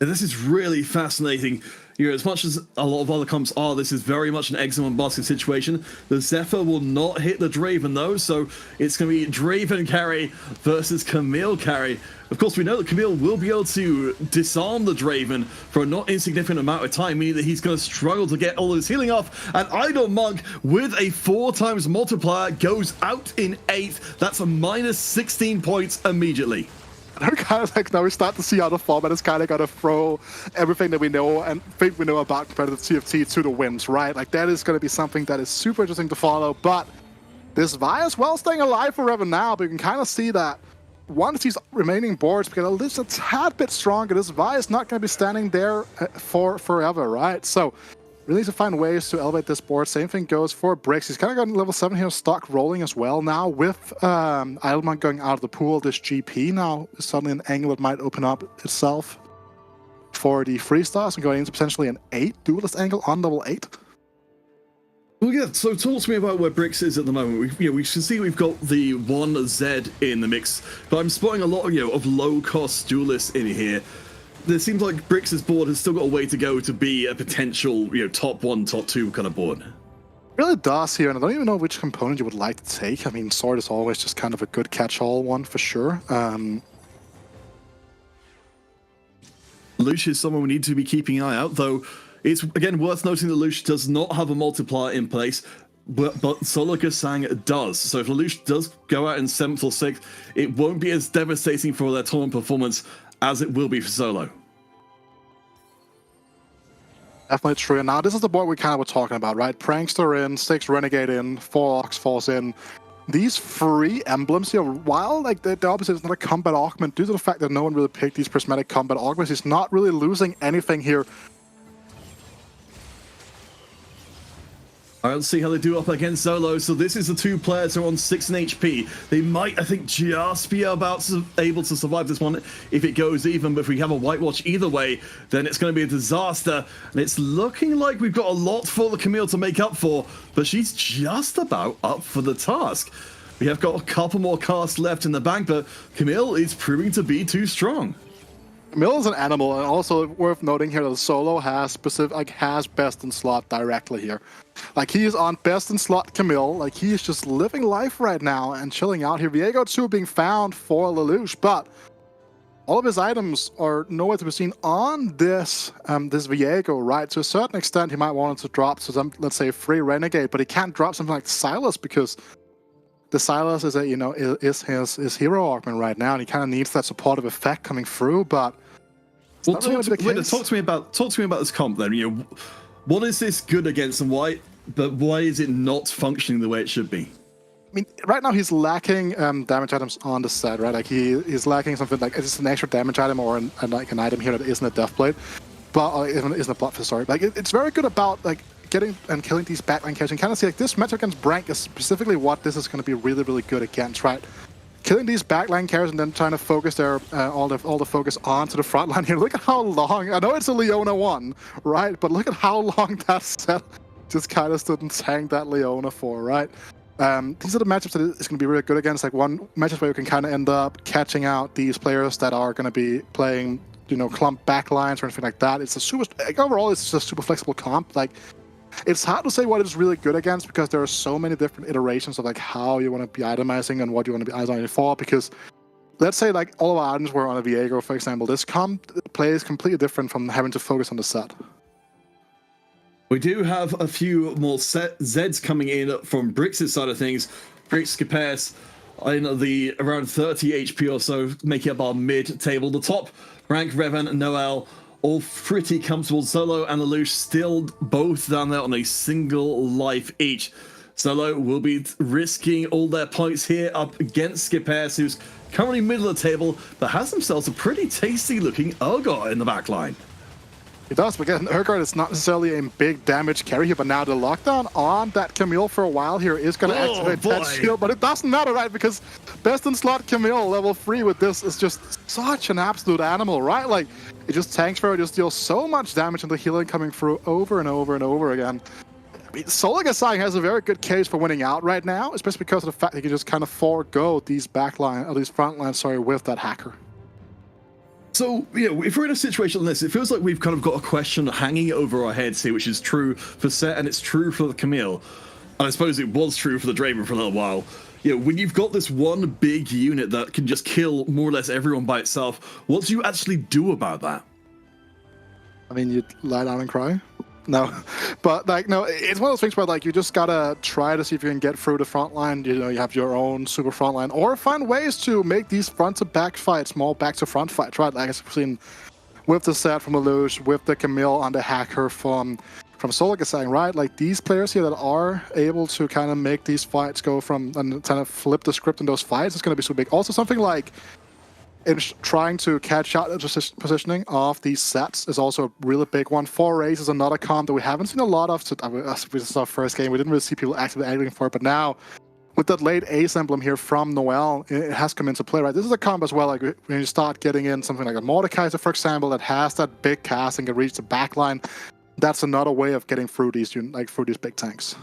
This is really fascinating. You know, as much as a lot of other comps are, this is very much an eggs in one basket situation. The Zephyr will not hit the Draven though, so it's going to be Draven carry versus Camille carry. Of course, we know that Camille will be able to disarm the Draven for a not insignificant amount of time, meaning that he's going to struggle to get all of his healing off. And Idlemonk, with a 4 times multiplier, goes out in 8th. That's a minus 16 points immediately. They're kind of like, now we start to see how the format is kind of going to throw everything that we know and think we know about competitive TFT to the winds, right? Like, that is going to be something that is super interesting to follow. But this Vi as well staying alive forever now, but you can kind of see that once these remaining boards get at least a tad bit stronger, this Vi is not going to be standing there for forever, right? So we need to find ways to elevate this board. Same thing goes for Brix. He's kind of got level 7 here, stock rolling as well now. With Idlemonk going out of the pool, this GP now is suddenly an angle that might open up itself for the 3-stars and going into potentially an 8 duelist angle on level 8. Well, yeah, so talk to me about where Brix is at the moment. We can see we've got the 1Z in the mix, but I'm spotting a lot of low-cost duelists in here. It seems like Brix's board has still got a way to go to be a potential, top 1, top 2 kind of board. It really does here, and I don't even know which component you would like to take. I mean, Sword is always just kind of a good catch-all one for sure. Lelouch is someone we need to be keeping an eye out, though it's, again, worth noting that Lelouch does not have a multiplier in place, but Solo Gasang does. So if Lelouch does go out in 7th or 6th, it won't be as devastating for their tournament performance as it will be for Solo. Definitely true. And now this is the board we kind of were talking about, right? Prankster in, 6 Renegade in, 4 Ox Force in. These 3 emblems here, while like the opposite is not a combat augment, due to the fact that no one really picked these prismatic combat augments, he's not really losing anything here. All right, let's see how they do up against Solo. So this is the 2 players who are on 6 HP. They might, I think, just be able to survive this one if it goes even. But if we have a whitewash either way, then it's going to be a disaster. And it's looking like we've got a lot for the Camille to make up for, but she's just about up for the task. We have got a couple more casts left in the bank, but Camille is proving to be too strong. Camille is an animal, and also worth noting here that Solo has best in slot directly here. Like, he is on best in slot Camille, like he is just living life right now and chilling out here. Viego 2 being found for Lelouch, but all of his items are nowhere to be seen on this Viego, right? To a certain extent, he might want to drop some, let's say, free Renegade, but he can't drop something like the Silas because the Silas is his hero augment right now, and he kind of needs that supportive effect coming through. But well, talk to me about this comp then. You know, what is this good against, and why is it not functioning the way it should be? I mean, right now he's lacking damage items on the set, right? Like he's lacking something like it's an extra damage item or an item here that isn't a Death Blade, but isn't a Bloodfist, sorry. Like it's very good about like getting and killing these backline carries. And kind of see like this matchup against Brank is specifically what this is going to be really, really good against, right? Killing these backline carries and then trying to focus their all the focus onto the front line here. Look at how long. I know it's a Leona 1, right? But look at how long that set just kind of stood and tanked that Leona for, right? These are the matchups that it's going to be really good against. Like one matchup where you can kind of end up catching out these players that are going to be playing, you know, clump backlines or anything like that. It's a super. Like, overall, it's just a super flexible comp. Like, it's hard to say what it's really good against because there are so many different iterations of like how you want to be itemizing and what you want to be itemizing for. Because let's say like all of our items were on a Viego, for example. This comp plays completely different from having to focus on the set. We do have a few more Zeds coming in from Brix's side of things. Brix Skipes in the around 30 HP or so, making up our mid-table. The top rank, Revan and Noel, all pretty comfortable. Solo and Lelouch still both down there on a single life each. Solo will be risking all their points here up against Skipes, who's currently middle of the table, but has themselves a pretty tasty-looking Urgot in the back line. He does, but again, Urgot is not necessarily a big damage carry here, but now the lockdown on that Camille for a while here is going to activate that shield, but it doesn't matter, right? Because best in slot Camille level 3 with this is just such an absolute animal, right? Like, it just tanks for it, just deals so much damage and the healing coming through over and over and over again. I mean, Solo Gasang has a very good case for winning out right now, especially because of the fact that he can just kind of forego these backline, or these front lines, sorry, with that hacker. So, you know, if we're in a situation like this, it feels like we've kind of got a question hanging over our heads here, which is true for Set and it's true for the Camille. And I suppose it was true for the Draven for a little while. You know, when you've got this one big unit that can just kill more or less everyone by itself, what do you actually do about that? I mean, you lie down and cry. No, but like, no, it's one of those things where like you just gotta try to see if you can get through the front line. You know, you have your own super front line, or find ways to make these front to back fights more back to front fights, right? Like I've seen with the set from Lelouch, with the Camille on the hacker from Solo Gasang, right? Like these players here that are able to kind of make these fights go from and kind of flip the script in those fights, it's gonna be so big. Also, something like in trying to catch out the positioning of these sets is also a really big one. 4A's is another comp that we haven't seen a lot of. This is our first game. We didn't really see people actively angling for it, but now with that late ace emblem here from Noel, it has come into play, right? This is a comp as well, like when you start getting in something like a Mordekaiser, for example, that has that big cast and can reach the backline. That's another way of getting through these big tanks.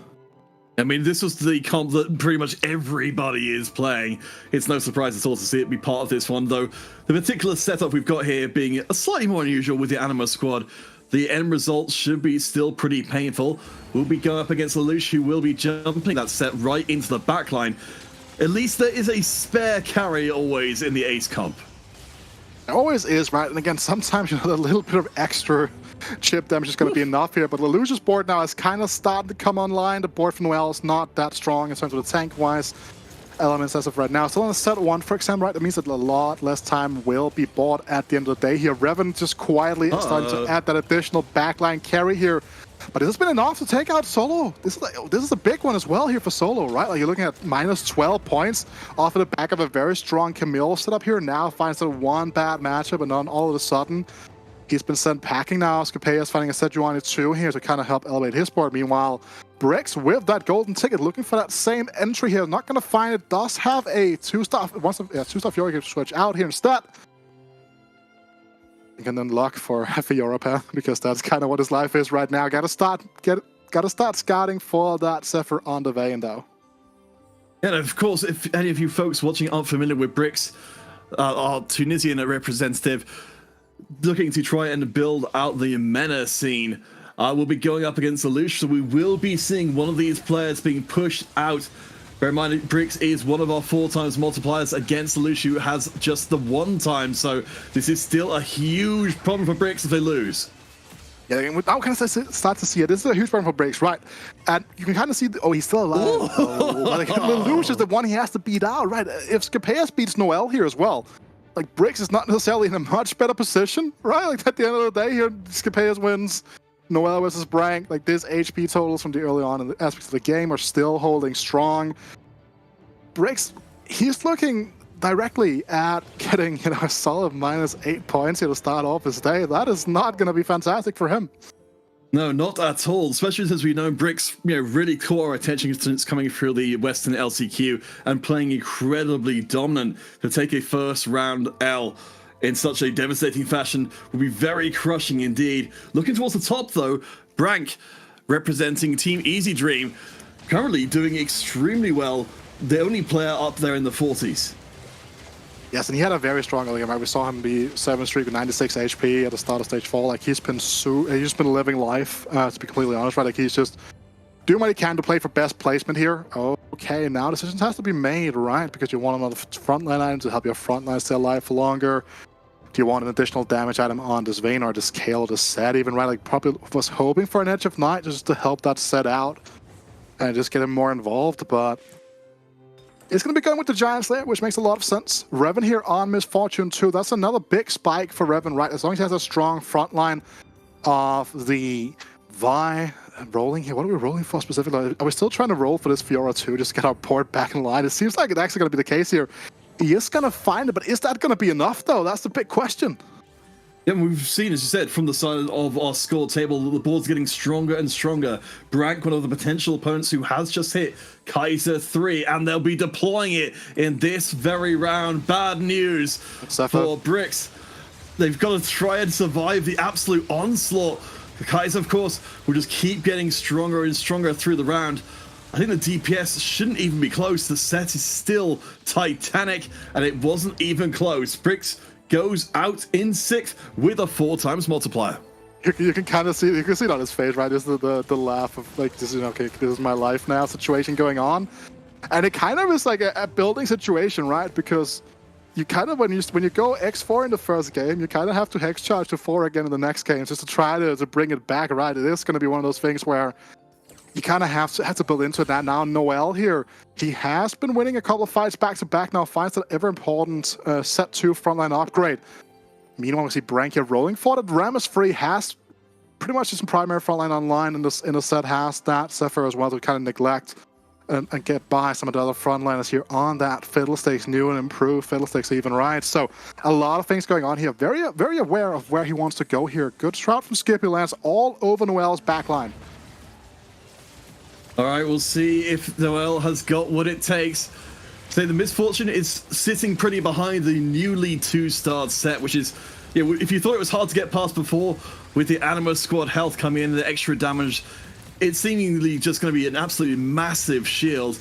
I mean, this was the comp that pretty much everybody is playing. It's no surprise at all to see it be part of this one, though. The particular setup we've got here being slightly more unusual with the Anima squad, the end result should be still pretty painful. We'll be going up against Lelouch, who will be jumping that set right into the backline. At least there is a spare carry always in the ace comp. It always is, right? And again, sometimes, you know, a little bit of extra chip damage is going to be enough here. But Lelouch's board now is kind of starting to come online. The board from Noel is not that strong in terms of the tank-wise elements as of right now. Still on a set 1, for example, right? That means that a lot less time will be bought at the end of the day here. Revan just quietly starting to add that additional backline carry here. But it has been enough to take out Solo. This is a big one as well here for Solo, right? Like, you're looking at minus 12 points off of the back of a very strong Camille setup here. Now finds that one bad matchup, and then all of a sudden, he's been sent packing now. Scapeus finding a Sejuani 2 here to kind of help elevate his board. Meanwhile, Brix with that golden ticket, looking for that same entry here. Not going to find it. Does have a 2-star, two-star Fury to switch out here instead. You can then lock for a Fiora path, because that's kind of what his life is right now. Gotta start scouting for that Zephyr on the Vayne, though. And of course, if any of you folks watching aren't familiar with Brix, our Tunisian representative, looking to try and build out the MENA scene, will be going up against Lelouch, so we will be seeing one of these players being pushed out. Bear in mind, Brix is one of our 4x multipliers against Lelouch, who has just the 1 time, so this is still a huge problem for Brix if they lose. Yeah, now kind of start to see it. This is a huge problem for Brix, right? And you can kind of see, he's still alive. Like, Lelouch is the one he has to beat out, right? If Scapeus beats Noel here as well, like, Brix is not necessarily in a much better position, right? Like, at the end of the day here, Scapeus wins. Noel versus Brank, like, this HP totals from the early on in the aspects of the game are still holding strong. Brix, he's looking directly at getting, you know, a solid minus 8 points here to start off his day. That is not going to be fantastic for him. No, not at all. Especially since we know Brix, you know, really caught our attention since coming through the Western LCQ and playing incredibly dominant. To take a first round L in such a devastating fashion will be very crushing indeed. Looking towards the top, though, Brank, representing Team Easy Dream, currently doing extremely well. The only player up there in the 40s. Yes, and he had a very strong early game. Right? We saw him be 7 streak with 96 HP at the start of stage 4. Like, he's been living life, to be completely honest, right? Like, he's just doing what he can to play for best placement here. Okay, now decisions has to be made, right? Because you want another frontline item to help your frontline stay alive for longer. Do you want an additional damage item on this Vayne or this Kale, this set even, right? Like, probably was hoping for an Edge of Night just to help that set out and just get him more involved, but it's going to be going with the Giant Slayer, which makes a lot of sense. Revan here on Misfortune 2. That's another big spike for Revan, right? As long as he has a strong front line of the Vi rolling here. What are we rolling for specifically? Are we still trying to roll for this Fiora 2 just to get our port back in line? It seems like it's actually going to be the case here. He is going to find it, but is that going to be enough, though? That's the big question. Yeah, we've seen, as you said, from the side of our score table, the board's getting stronger and stronger. Brank, one of the potential opponents who has just hit Kaiser 3, and they'll be deploying it in this very round. Bad news for Brix. They've got to try and survive the absolute onslaught. The Kaiser, of course, will just keep getting stronger and stronger through the round. I think the DPS shouldn't even be close. The set is still titanic, and it wasn't even close. Brix goes out in 6th with a 4x multiplier. You can kind of see, you can see it on his face, right? This is the laugh of, like, this is, okay, this is my life now situation going on. And it kind of is like a building situation, right? Because you kind of, when you go X4 in the first game, you kind of have to hex charge to 4 again in the next game just to try to bring it back, right? It is going to be one of those things where you kind of have to build into that. Now Noel here, he has been winning a couple of fights back to back. Now finds that ever important set 2 frontline upgrade. Meanwhile, we see Brank here rolling for it. Rammus Free has pretty much just primary frontline online in the set, has that Zephyr as well to kind of neglect and get by some of the other frontliners here on that Fiddlesticks, new and improved Fiddlesticks even, right? So a lot of things going on here. Very, very aware of where he wants to go here. Good strat from Skippy, lands all over Noel's backline. All right, we'll see if Noel has got what it takes. So the Misfortune is sitting pretty behind the newly 2-starred set, which is, yeah, if you thought it was hard to get past before, with the Anima Squad health coming in, the extra damage, it's seemingly just going to be an absolutely massive shield.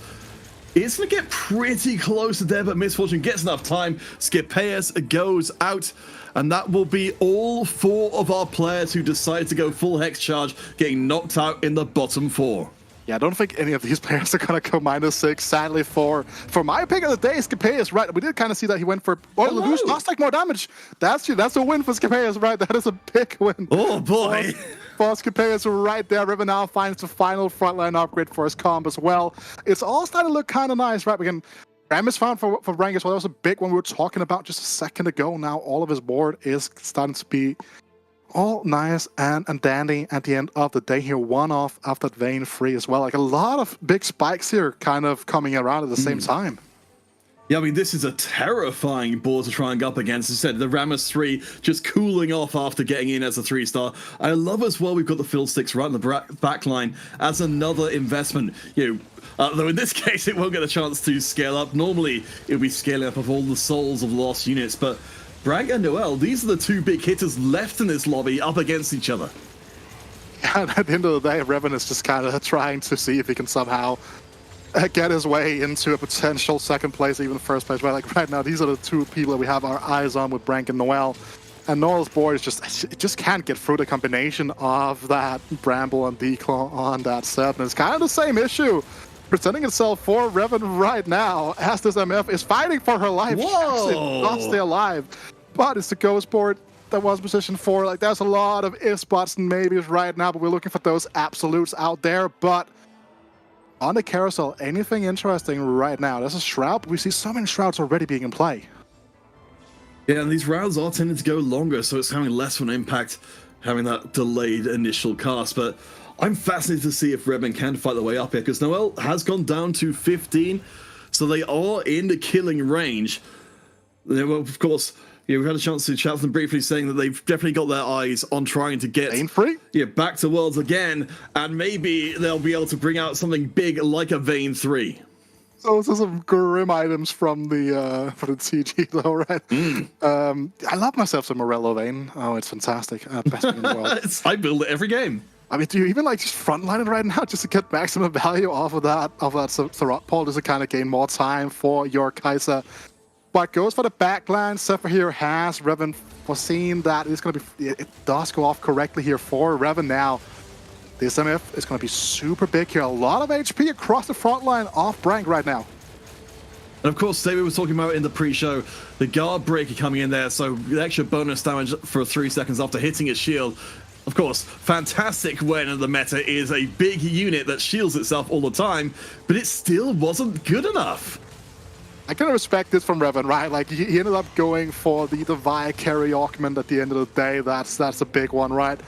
It's going to get pretty close to there, but Misfortune gets enough time. Scapeus goes out, and that will be all 4 of our players who decide to go full hex charge, getting knocked out in the bottom 4. Yeah, I don't think any of these players are going to go -6. Sadly, for my pick of the day, Scapeus, right? We did kind of see that he went for... Oh, Lelouch does take more damage. That's a win for Scapeus, right? That is a big win. Oh, boy. For Scapeus right there. Riven now finds the final frontline upgrade for his comp as well. It's all starting to look kind of nice, right? We can... Ram is found for Rank as well. That was a big one we were talking about just a second ago. Now all of his board is starting to be all nice and dandy at the end of the day here. One off after that Vayne free as well. Like a lot of big spikes here kind of coming around at the same time. Yeah, I mean, this is a terrifying board to try and go up against. As I said, the Rammus 3 just cooling off after getting in as a 3-star. I love as well we've got the fill sticks right in the back line as another investment. You know, though in this case, it won't get a chance to scale up. Normally, it would be scaling up of all the souls of lost units, but Bragg and Noel, these are the two big hitters left in this lobby up against each other. And at the end of the day, Revan is just kind of trying to see if he can somehow get his way into a potential second place, even first place. Right, like right now, these are the two people that we have our eyes on with Brank and Noel. And Noel's board is just can't get through the combination of that Bramble and Declaw on that set. And it's kind of the same issue presenting itself for Revan right now, as this MF is fighting for her life. Whoa! She actually not stay alive. But it's the Ghost board that was positioned for. Like, there's a lot of ifs, buts, and maybes right now, but we're looking for those absolutes out there. But on the carousel, anything interesting right now? There's a Shroud. We see so many Shrouds already being in play. Yeah, and these rounds are tending to go longer, so it's having less of an impact having that delayed initial cast. But I'm fascinated to see if Revan can fight their way up here, because Noel has gone down to 15, so they are in the killing range. Well, of course, yeah, we've had a chance to chat with them briefly, saying that they've definitely got their eyes on trying to get back to Worlds again, and maybe they'll be able to bring out something big like a Vayne 3. So those are some grim items from the TG though, right? I love myself some Morello Vayne. Oh, it's fantastic. Best thing in the world. I build it every game. I mean, do you even like just frontline it right now just to get maximum value off of that Thurrott Paul, just to kind of gain more time for your Kai'Sa? But goes for the backline. Zephyr here has Revan foreseen that it's going to be... It does go off correctly here for Revan now. This MF is going to be super big here. A lot of HP across the front line off Brank right now. And of course, David was talking about in the pre-show, the guard breaker coming in there, so the extra bonus damage for 3 seconds after hitting his shield. Of course, fantastic when the meta is a big unit that shields itself all the time, but it still wasn't good enough. I can respect this from Revan, right? Like, he ended up going for the Via carry augment at the end of the day. That's a big one, right?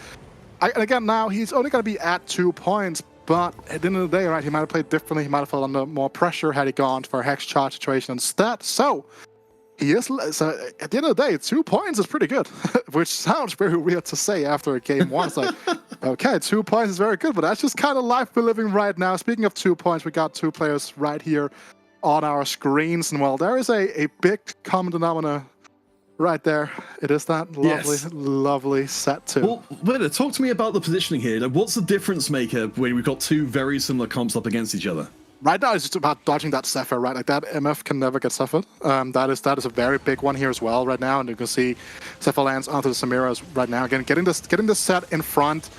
And again, now he's only going to be at 2 points, but at the end of the day, right, he might have played differently. He might have felt under more pressure had he gone for a Hex Charge situation instead. So, he is. So at the end of the day, 2 points is pretty good, which sounds very weird to say after a game one. It's like, okay, 2 points is very good, but that's just kind of life we're living right now. Speaking of 2 points, we got 2 players right here on our screens, and well, there is a big common denominator right there. It is that lovely set too. Well, Winner, talk to me about the positioning here. Like, what's the difference maker when we've got 2 very similar comps up against each other? Right now, it's just about dodging that Zephyr, right? Like, that MF can never get Zephyred. That is a very big one here as well right now, and you can see Zephyr lands onto the Samiras right now. Again, getting this set in front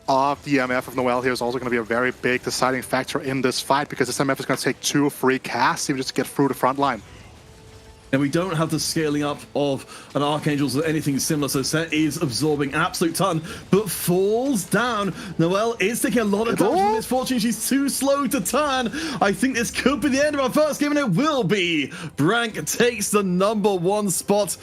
of the MF of Noel here is also going to be a very big deciding factor in this fight, because this MF is going to take 2 free casts even just to get through the front line. And we don't have the scaling up of an Archangels or anything similar, so Set is absorbing an absolute ton, but falls down. Noel is taking a lot of damage from Misfortune. She's too slow to turn. I think this could be the end of our first game, and it will be. Brank takes the #1 spot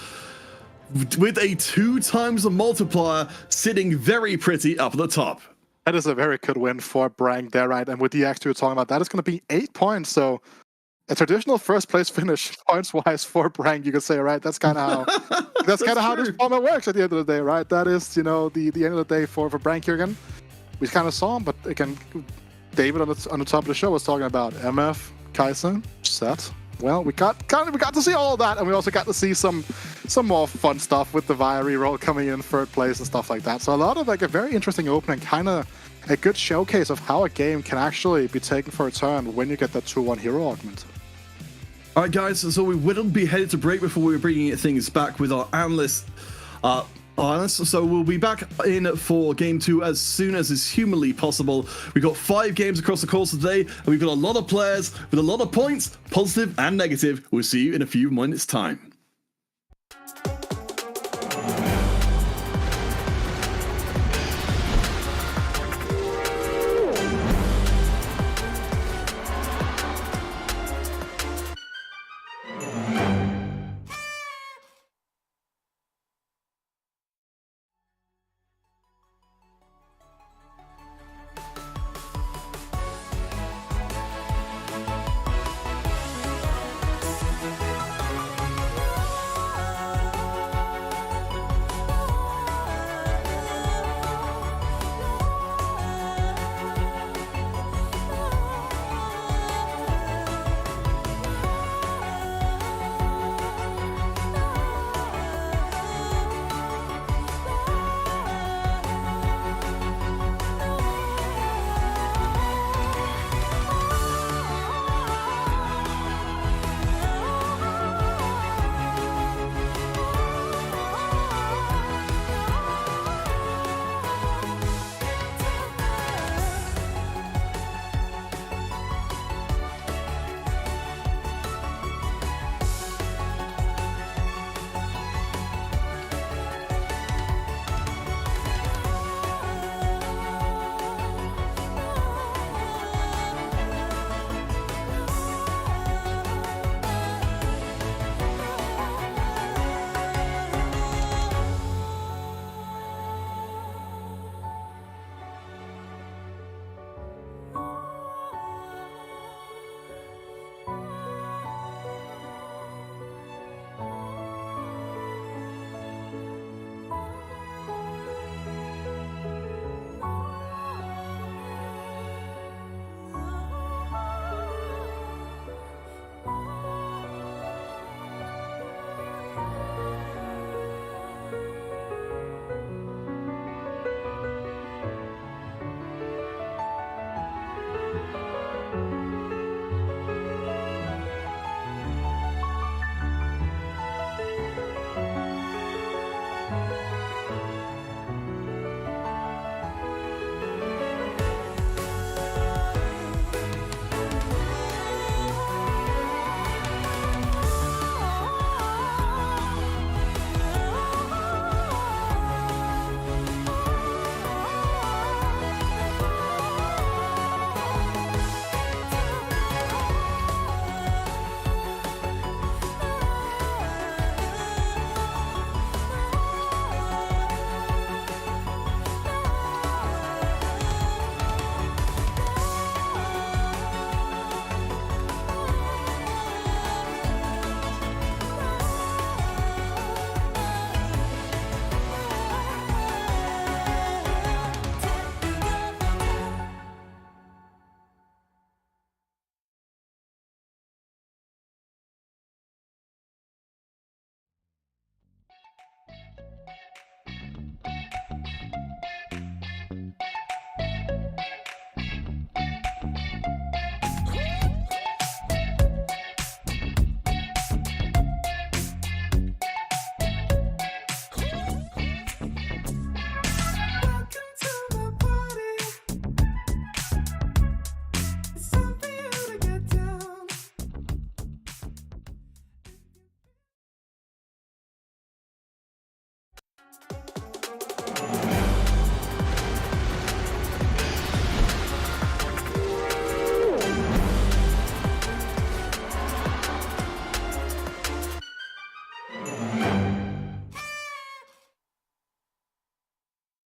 with a 2 times the multiplier, sitting very pretty up at the top. That is a very good win for Brank there, right? And with the X2 we're talking about, that is going to be 8 points, so a traditional first place finish points-wise for Brank, you could say, right? That's kind of how that's kind of how this format works at the end of the day, right? That is, you know, the end of the day for Brank here again. We kind of saw him, but again, David on the top of the show was talking about MF, Kai'Sa, Set. Well, we got to see all of that, and we also got to see some more fun stuff with the Via reroll coming in 3rd place and stuff like that. So a lot of like a very interesting opening, kind of a good showcase of how a game can actually be taken for a turn when you get that 2-1 hero augment. All right, guys, so we will be headed to break before we're bringing things back with our analysts. honest. So we'll be back in for game 2 as soon as is humanly possible. We've got 5 games across the course of the day, and we've got a lot of players with a lot of points, positive and negative. We'll see you in a few minutes' time.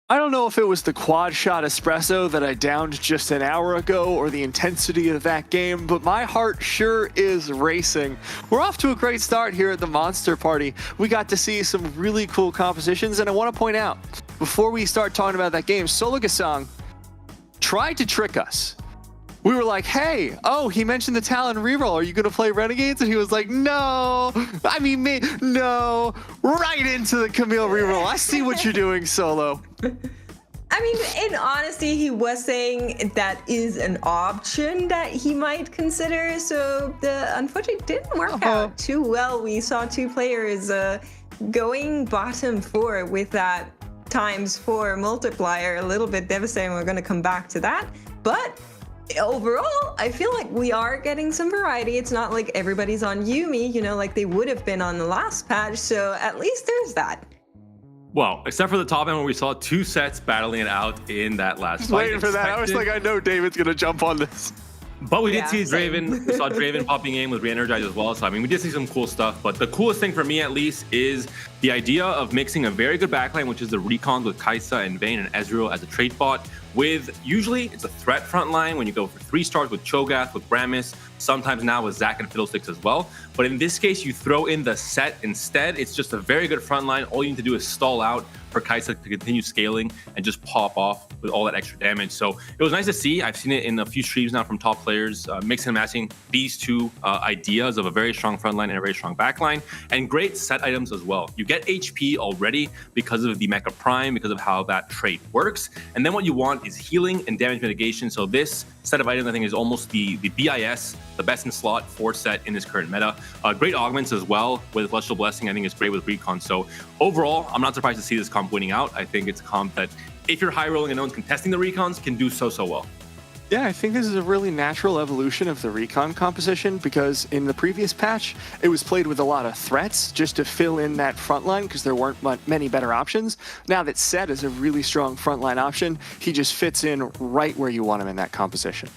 I don't know if it was the quad shot espresso that I downed just an hour ago or the intensity of that game, but my heart sure is racing. We're off to a great start here at the Monster Party. We got to see some really cool compositions, and I want to point out, before we start talking about that game, Solo Gasang tried to trick us. We were like, hey, oh, he mentioned the Talon reroll. Are you going to play Renegades? And he was like, no. I mean, me, no. Right into the Camille reroll. I see what you're doing, Solo. I mean, in honesty, he was saying that is an option that he might consider. So unfortunately, didn't work out too well. We saw two players going bottom 4 with that ×4 multiplier, a little bit devastating. We're going to come back to that. But overall, I feel like we are getting some variety. It's not like everybody's on Yumi, like they would have been on the last patch. So at least there's that. Well, except for the top end where we saw 2 sets battling it out in that last fight. Waiting for that. I was like, I know David's going to jump on this. But we did see Draven. We saw Draven popping in with re-energized as well. So, I mean, we did see some cool stuff. But the coolest thing for me, at least, is the idea of mixing a very good backline, which is the recons with Kai'Sa and Vayne and Ezreal as a trade bot, with usually it's a threat front line when you go for 3 stars with Cho'Gath, with Rammus, sometimes now with Zac and Fiddlesticks as well. But in this case, you throw in the set instead. It's just a very good front line. All you need to do is stall out for Kai'Sa to continue scaling and just pop off with all that extra damage. So it was nice to see. I've seen it in a few streams now from top players, mixing and matching these two ideas of a very strong front line and a very strong back line, and great set items as well. You get HP already because of the Mecha Prime, because of how that trait works. And then what you want is healing and damage mitigation. So this set of items, I think, is almost the BIS, the best in slot 4 set in this current meta. Great augments as well with Celestial Blessing. I think it's great with recon. So overall, I'm not surprised to see this comp winning out. I think it's a comp that, if you're high rolling and no one's contesting the recons, can do so well. Yeah, I think this is a really natural evolution of the recon composition, because in the previous patch, it was played with a lot of threats just to fill in that front line because there weren't many better options. Now that Set is a really strong frontline option, he just fits in right where you want him in that composition.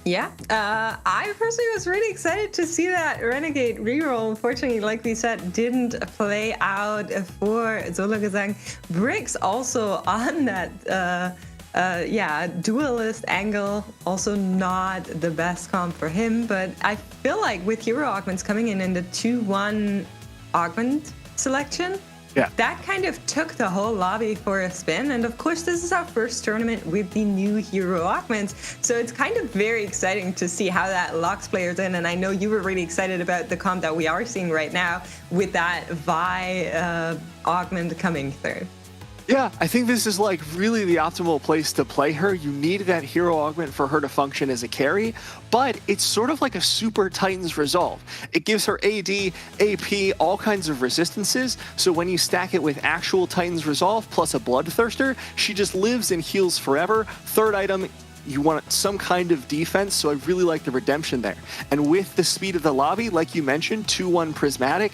Yeah, I personally was really excited to see that Renegade reroll. Unfortunately, like we said, didn't play out for Zologazang. Brix also on that duelist angle, also not the best comp for him, but I feel like with hero augments coming in the 2-1 augment selection, that kind of took the whole lobby for a spin. And of course, this is our first tournament with the new hero augments, so it's kind of very exciting to see how that locks players in. And I know you were really excited about the comp that we are seeing right now with that Vi augment coming through. Yeah, I think this is like really the optimal place to play her. You need that hero augment for her to function as a carry, but it's sort of like a super Titan's Resolve. It gives her AD, AP, all kinds of resistances, so when you stack it with actual Titan's Resolve plus a Bloodthirster, she just lives and heals forever. Third item, you want some kind of defense, so I really like the redemption there. And with the speed of the lobby, like you mentioned, 2-1 Prismatic,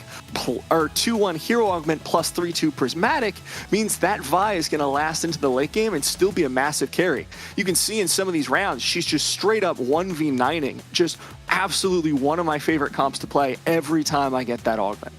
or 2-1 Hero Augment plus 3-2 Prismatic means that Vi is going to last into the late game and still be a massive carry. You can see in some of these rounds, she's just straight up 1v9ing. Just absolutely one of my favorite comps to play every time I get that augment.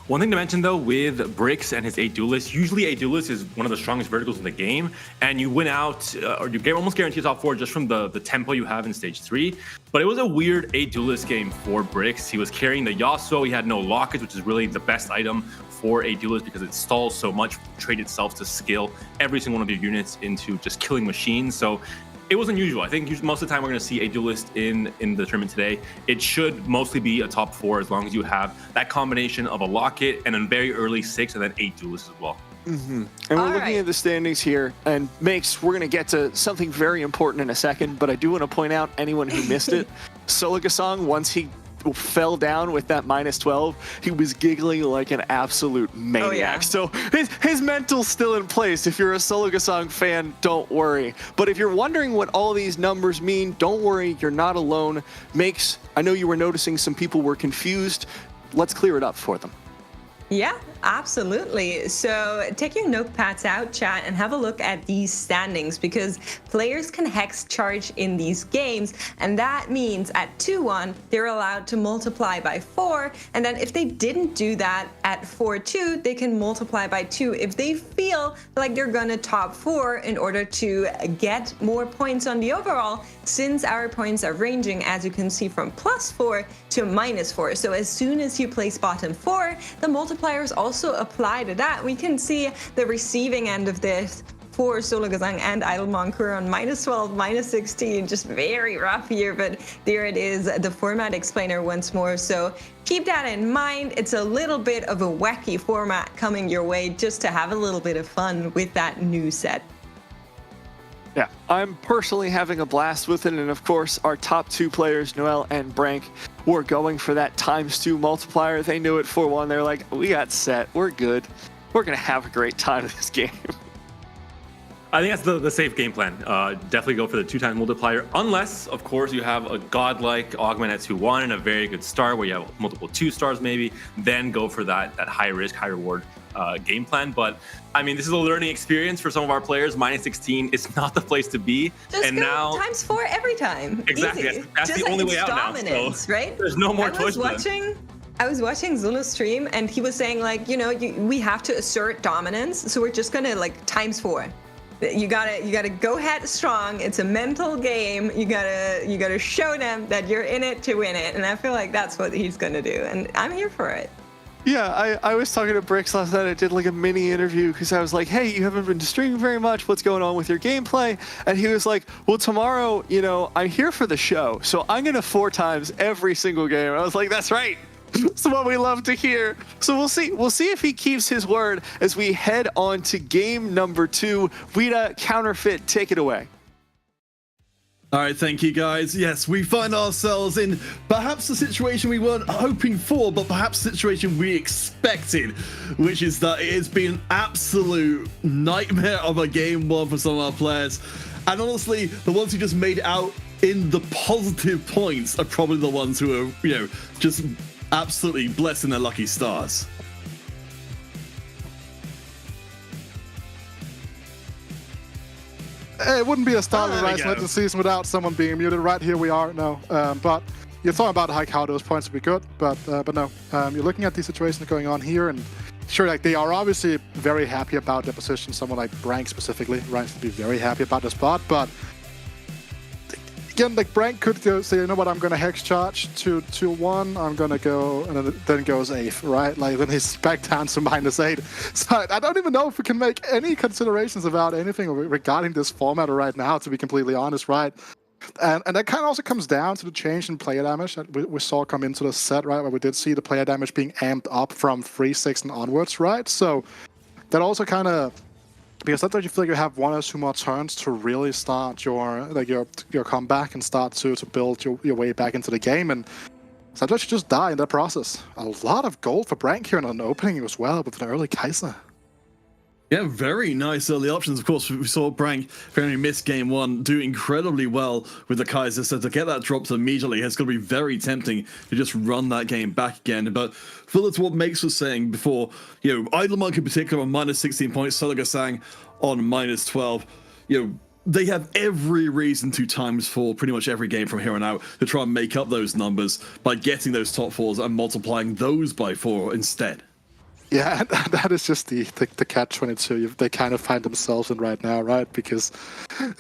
One thing to mention though with Brix and his 8 Duelist, usually 8 Duelist is one of the strongest verticals in the game, and you win out, or you almost guarantee top 4 just from the tempo you have in stage 3. But it was a weird 8 Duelist game for Brix. He was carrying the Yasuo, he had no lockets, which is really the best item for 8 Duelist because it stalls so much, trade itself to skill every single one of your units into just killing machines. So it was unusual. I think most of the time we're going to see a duelist in the tournament today. It should mostly be a top 4 as long as you have that combination of a locket and a very early 6 and then 8 duelists as well. And we're looking at the standings here, and Makes, we're going to get to something very important in a second, but I do want to point out anyone who missed it. Sologasong, once he fell down with that -12, he was giggling like an absolute maniac. Oh, yeah. So his mental's still in place. If you're a Sologasong fan, don't worry. But if you're wondering what all these numbers mean, don't worry, you're not alone. Makes, I know you were noticing some people were confused. Let's clear it up for them. Yeah, absolutely. So take your notepads out, chat, and have a look at these standings, because players can hex charge in these games, and that means at 2-1 they're allowed to multiply by 4, and then if they didn't do that at 4-2, they can multiply by 2 if they feel like they're gonna top 4 in order to get more points on the overall, since our points are ranging, as you can see, from +4 to -4. So as soon as you place bottom 4, the multipliers also apply to that. We can see the receiving end of this for Sologasang and Idlemonger on -12, -16, just very rough here, but there it is, the format explainer once more. So keep that in mind. It's a little bit of a wacky format coming your way, just to have a little bit of fun with that new set. Yeah, I'm personally having a blast with it, and of course, our top 2 players, Noel and Brank, were going for that ×2 multiplier. They knew it 4-1. They're like, we got set. We're good. We're going to have a great time in this game. I think that's the safe game plan. Definitely go for the 2x multiplier, unless, of course, you have a godlike augment at 2-1 and a very good start where you have multiple 2 stars maybe. Then go for that high risk, high reward game plan. But I mean, this is a learning experience for some of our players. -16 is not the place to be. Just and go now ×4 every time. Exactly. Easy. That's Just the only it's way out dominance, now. So right? There's no more choice. I was watching Zulu's stream, and he was saying like, we have to assert dominance, so we're just gonna like ×4. You gotta go head strong. It's a mental game. You gotta show them that you're in it to win it, and I feel like that's what he's gonna do, and I'm here for it. Yeah, I was talking to Bricks last night. I did like a mini interview because I was like, hey, you haven't been streaming very much. What's going on with your gameplay? And he was like, well, tomorrow, I'm here for the show, so I'm gonna 4x every single game. I was like, that's right. That's what we love to hear. So we'll see. We'll see if he keeps his word as we head on to game number 2. Rita, Counterfeit, take it away. All right, thank you, guys. Yes, we find ourselves in perhaps the situation we weren't hoping for, but perhaps the situation we expected, which is that it has been an absolute nightmare of a game 1 for some of our players. And honestly, the ones who just made it out in the positive points are probably the ones who are, just absolutely blessing their lucky stars. It wouldn't be a Starlight Rising Legends season without someone being muted. Right here we are. No, but you're talking about how those points would be good, but no. You're looking at the situations going on here, and sure, like they are obviously very happy about their position. Someone like Brank specifically, right, to be very happy about the spot, but again, like Brank could go say, you know what, I'm gonna hex charge to 1, I'm gonna go, and then goes 8th, right? Like then he's back down to -8. So I don't even know if we can make any considerations about anything regarding this format right now, to be completely honest, right? And that kind of also comes down to the change in player damage that we saw come into the set, right? Where we did see the player damage being amped up from 3/6 and onwards, right? So that also kind of, because sometimes you feel like you have 1 or 2 more turns to really start your comeback and start to build your way back into the game, and sometimes you just die in that process. A lot of gold for Brank here in an opening as well with an early Kai'Sa. Yeah, very nice early options. Of course, we saw Brank, if only missed game 1, do incredibly well with the Kai'Sa, so to get that dropped immediately, it's going to be very tempting to just run that game back again. But Phil, it's what Max was saying before, Idlemonk in particular on -16 points, Solo Gasang on -12, they have every reason to ×4 pretty much every game from here on out to try and make up those numbers by getting those top 4s and multiplying those by 4 instead. Yeah, that is just the catch-22 they kind of find themselves in right now, right? Because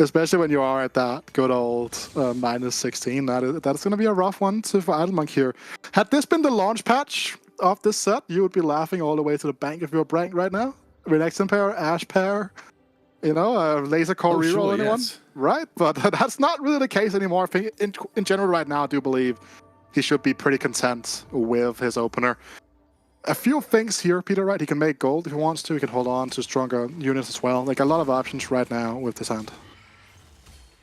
especially when you are at that good old -16, that's going to be a rough one for Idlemonk here. Had this been the launch patch of this set, you would be laughing all the way to the bank if you're Brank right now. Renexion pair, Ash pair, laser core reroll, anyone? Yes. Right? But that's not really the case anymore. I think in general right now, I do believe he should be pretty content with his opener. A few things here, Peter, right? He can make gold if he wants to. He can hold on to stronger units as well. Like a lot of options right now with this hand.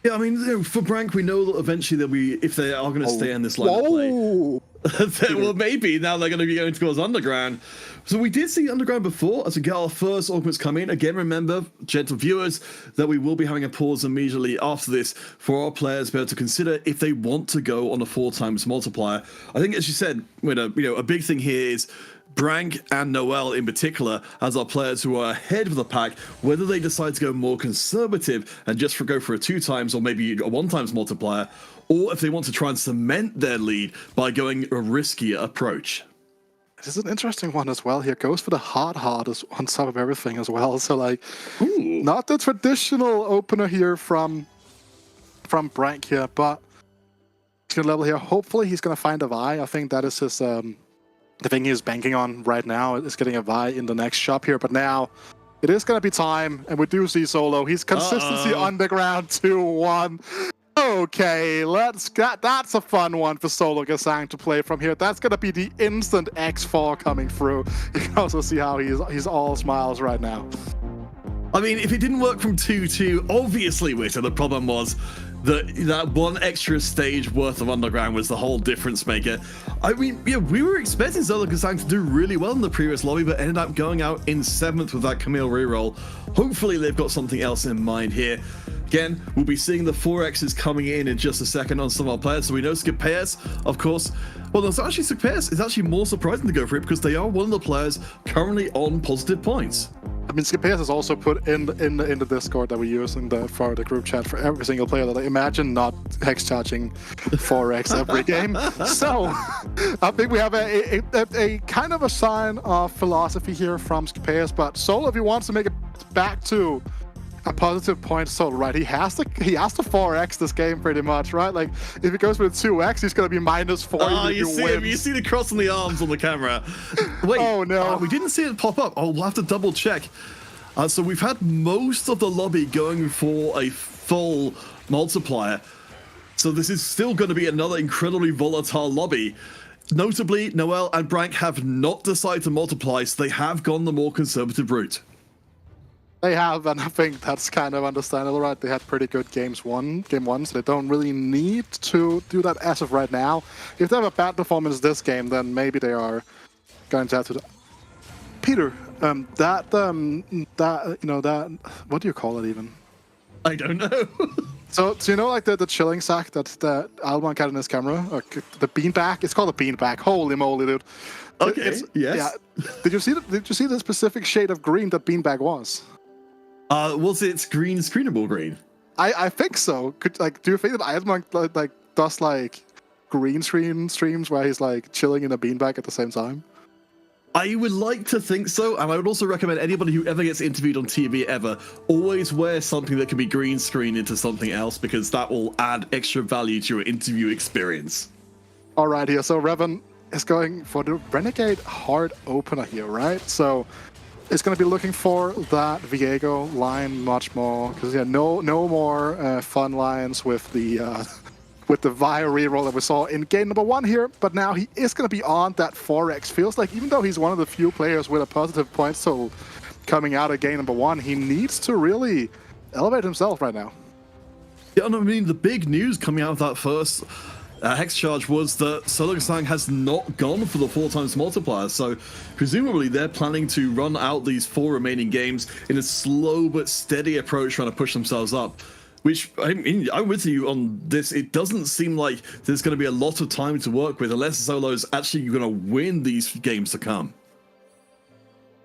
Yeah, I mean, for Brank, we know that eventually they'll be, if they are going to stay in this line of play, well, maybe now they're going to be going towards Underground. So we did see Underground before as we get our first augments come in. Again, remember, gentle viewers, that we will be having a pause immediately after this for our players to be able to consider if they want to go on a 4x multiplier. I think, as you said, a big thing here is Brank and Noel in particular as our players who are ahead of the pack, whether they decide to go more conservative and just go for a 2x or maybe a 1x multiplier, or if they want to try and cement their lead by going a riskier approach. This is an interesting one as well here. Goes for the hard on top of everything as well. So not the traditional opener here from Brank here, but he's going to level here. Hopefully he's going to find a Vi. I think that is his... the thing he's banking on right now is getting a Vi in the next shop here, but now it is going to be time, and we do see Solo. He's consistency Underground 2-1. Okay, that's a fun one for Solo Gasang to play from here. That's going to be the instant X4 coming through. You can also see how he's all smiles right now. I mean, if it didn't work from 2-2, obviously, Witter, the problem was that one extra stage worth of Underground was the whole difference maker. I mean, yeah, we were expecting Solo Kasang to do really well in the previous lobby, but ended up going out in 7th with that Camille reroll. Hopefully they've got something else in mind here. Again, we'll be seeing the 4Xs coming in just a second on some of our players. So we know Skipeas, of course. Well, it's actually Skipeas. It's actually more surprising to go for it because they are one of the players currently on positive points. I mean, Skipeas is also put in the Discord that we use for the group chat for every single player. That I imagine not hex charging 4x every game. So I think we have a kind of a sign of philosophy here from Skipeas. But Solo, if he wants to make it back to a positive point, Solo, right? He has to 4x this game pretty much, right? Like if he goes with 2x, he's gonna be -4. Oh, you see him. You see the cross on the arms on the camera. Wait. Oh no, we didn't see it pop up. Oh, we'll have to double check. So we've had most of the lobby going for a full multiplier. So this is still going to be another incredibly volatile lobby. Notably, Noel and Brank have not decided to multiply, so they have gone the more conservative route. They have, and I think that's kind of understandable, right? They had pretty good game one, so they don't really need to do that as of right now. If they have a bad performance this game, then maybe they are going to have to. Peter, that what do you call it even? I don't know. So you know, like the chilling sack that Alban had in his camera, the beanbag. It's called a beanbag. Holy moly, dude! Okay. Yes. Yeah. Did you see the specific shade of green that beanbag was? Was it green screenable green? I think so. Do you think that Alban does green screen streams where he's chilling in a beanbag at the same time? I would like to think so, and I would also recommend anybody who ever gets interviewed on TV ever always wear something that can be green screened into something else, because that will add extra value to your interview experience. All right, here. So Revan is going for the Renegade hard opener here, right? So it's going to be looking for that Viego line much more, because no more fun lines with the Via reroll that we saw in game number 1 here, but now he is going to be on that 4x. Feels like even though he's one of the few players with a positive point total coming out of game number 1, he needs to really elevate himself right now. Yeah, and I mean, the big news coming out of that first hex charge was that Solo Kasang has not gone for the 4x multiplier, so presumably they're planning to run out these 4 remaining games in a slow but steady approach, trying to push themselves up. Which, I mean, I'm with you on this. It doesn't seem like there's going to be a lot of time to work with unless Solo's actually going to win these games to come.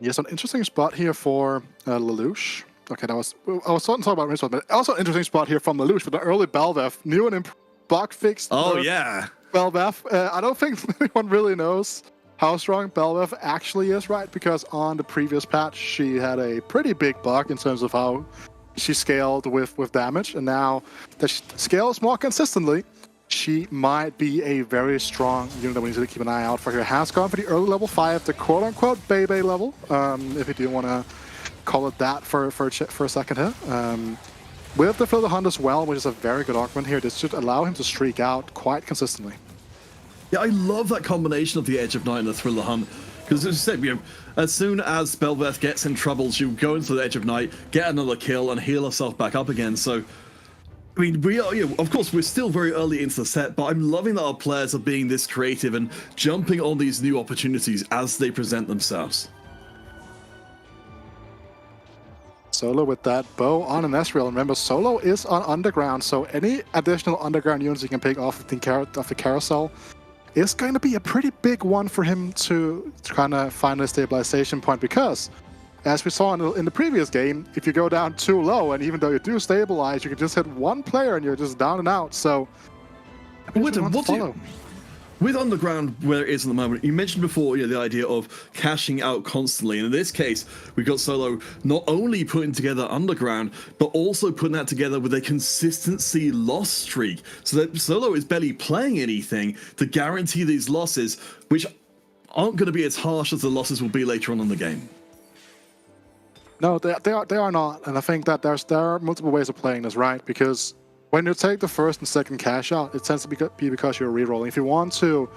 Yes, an interesting spot here for Lelouch. Okay, I was starting to talk about Rinspot, but also an interesting spot here from Lelouch with the early Belvev. New and bug fixed. Oh, yeah. Belvev. I don't think anyone really knows how strong Belvev actually is, right? Because on the previous patch, she had a pretty big bug in terms of how she scaled with damage, and now that she scales more consistently, she might be a very strong unit that we need to keep an eye out for here. Has gone for the early level 5, the quote-unquote Bebe level, if you do want to call it that for a second here. With the Fill the Hunt as well, which is a very good augment here, this should allow him to streak out quite consistently. Yeah, I love that combination of the Edge of Night and the Thriller Hunt. Because as I said, as soon as Belveth gets in trouble, she'll go into the Edge of Night, get another kill, and heal herself back up again. So, I mean, we are, of course, we're still very early into the set, but I'm loving that our players are being this creative and jumping on these new opportunities as they present themselves. Solo with that bow on an Ezreal. Remember, Solo is on Underground, so any additional Underground units you can pick off of the carousel is going to be a pretty big one for him to kind of find a stabilization point, because as we saw in the previous game, if you go down too low, and even though you do stabilize, you can just hit one player and you're just down and out. So with Underground where it is at the moment, you mentioned before the idea of cashing out constantly, and in this case we've got Solo not only putting together Underground but also putting that together with a consistency loss streak, so that Solo is barely playing anything to guarantee these losses, which aren't going to be as harsh as the losses will be later on in the game. No, they are not, and I think that there are multiple ways of playing this, right? Because when you take the first and second cash out, it tends to be because you're rerolling. If you want to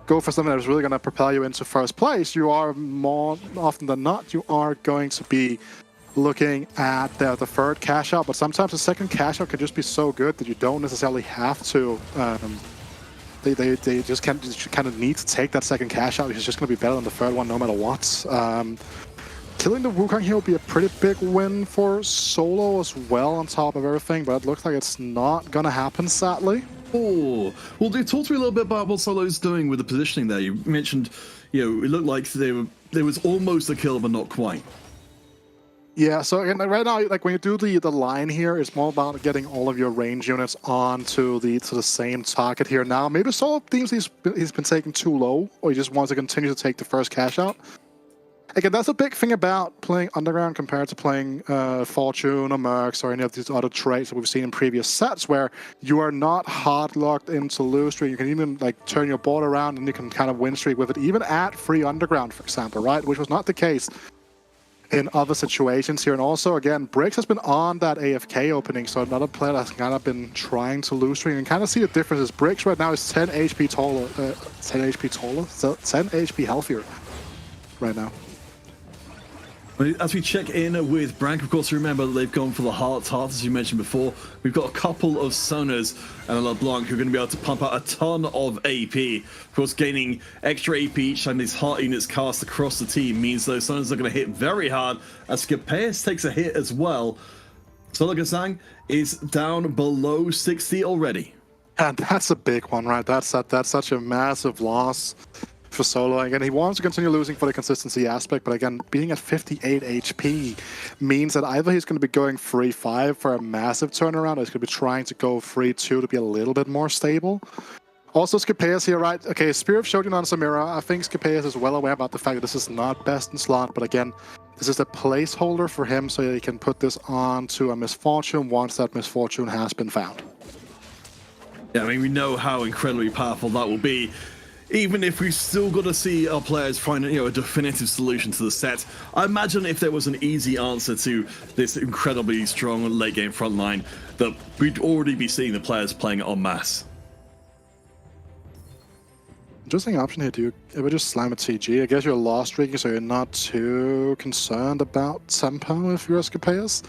go for something that's really going to propel you into first place, you are more often than not, you are going to be looking at the third cash out, but sometimes the second cash out can just be so good that you don't necessarily have to. They just kind of need to take that second cash out. It's just going to be better than the third one no matter what. Killing the Wukong here will be a pretty big win for Solo as well on top of everything, but it looks like it's not going to happen, sadly. Oh, well, talk to me a little bit about what Solo's doing with the positioning there. You mentioned, it looked like there was almost a kill, but not quite. Yeah, so again, right now, like when you do the line here, it's more about getting all of your range units onto the same target here. Now, maybe Solo thinks he's been taking too low, or he just wants to continue to take the first cash out. Again, that's a big thing about playing Underground compared to playing Fortune or Mercs or any of these other traits that we've seen in previous sets, where you are not hard locked into lose streak. You can even like turn your board around and you can kind of win streak with it, even at free Underground, for example, right? Which was not the case in other situations here. And also, again, Briggs has been on that AFK opening, so another player that's kind of been trying to lose streak, and kind of see the differences. Briggs right now is 10 HP taller, 10 HP healthier right now. As we check in with Brank, of course, remember that they've gone for the heart, as you mentioned before. We've got a couple of Sonas and a LeBlanc who are going to be able to pump out a ton of AP. Of course, gaining extra AP each time these heart units cast across the team means those Sonas are going to hit very hard, as Scapeus takes a hit as well. Solo Gasang is down below 60 already. And that's a big one, right? That's such a massive loss for Solo. Again, he wants to continue losing for the consistency aspect, but again, being at 58 HP means that either he's going to be going free 5 for a massive turnaround, or he's going to be trying to go free 2 to be a little bit more stable. Also, Scapeus here, right? Okay, Spear of Shogun on Samira. I think Scapeus is well aware about the fact that this is not best in slot, but again, this is a placeholder for him so that he can put this on to a Misfortune once that Misfortune has been found. Yeah, I mean, we know how incredibly powerful that will be. Even if we still got to see our players find a definitive solution to the set, I imagine if there was an easy answer to this incredibly strong late game front line, that we'd already be seeing the players playing it en masse. Interesting option here. Do you ever just slam a TG? I guess you're lost streaking, so you're not too concerned about tempo if you're Scapeus.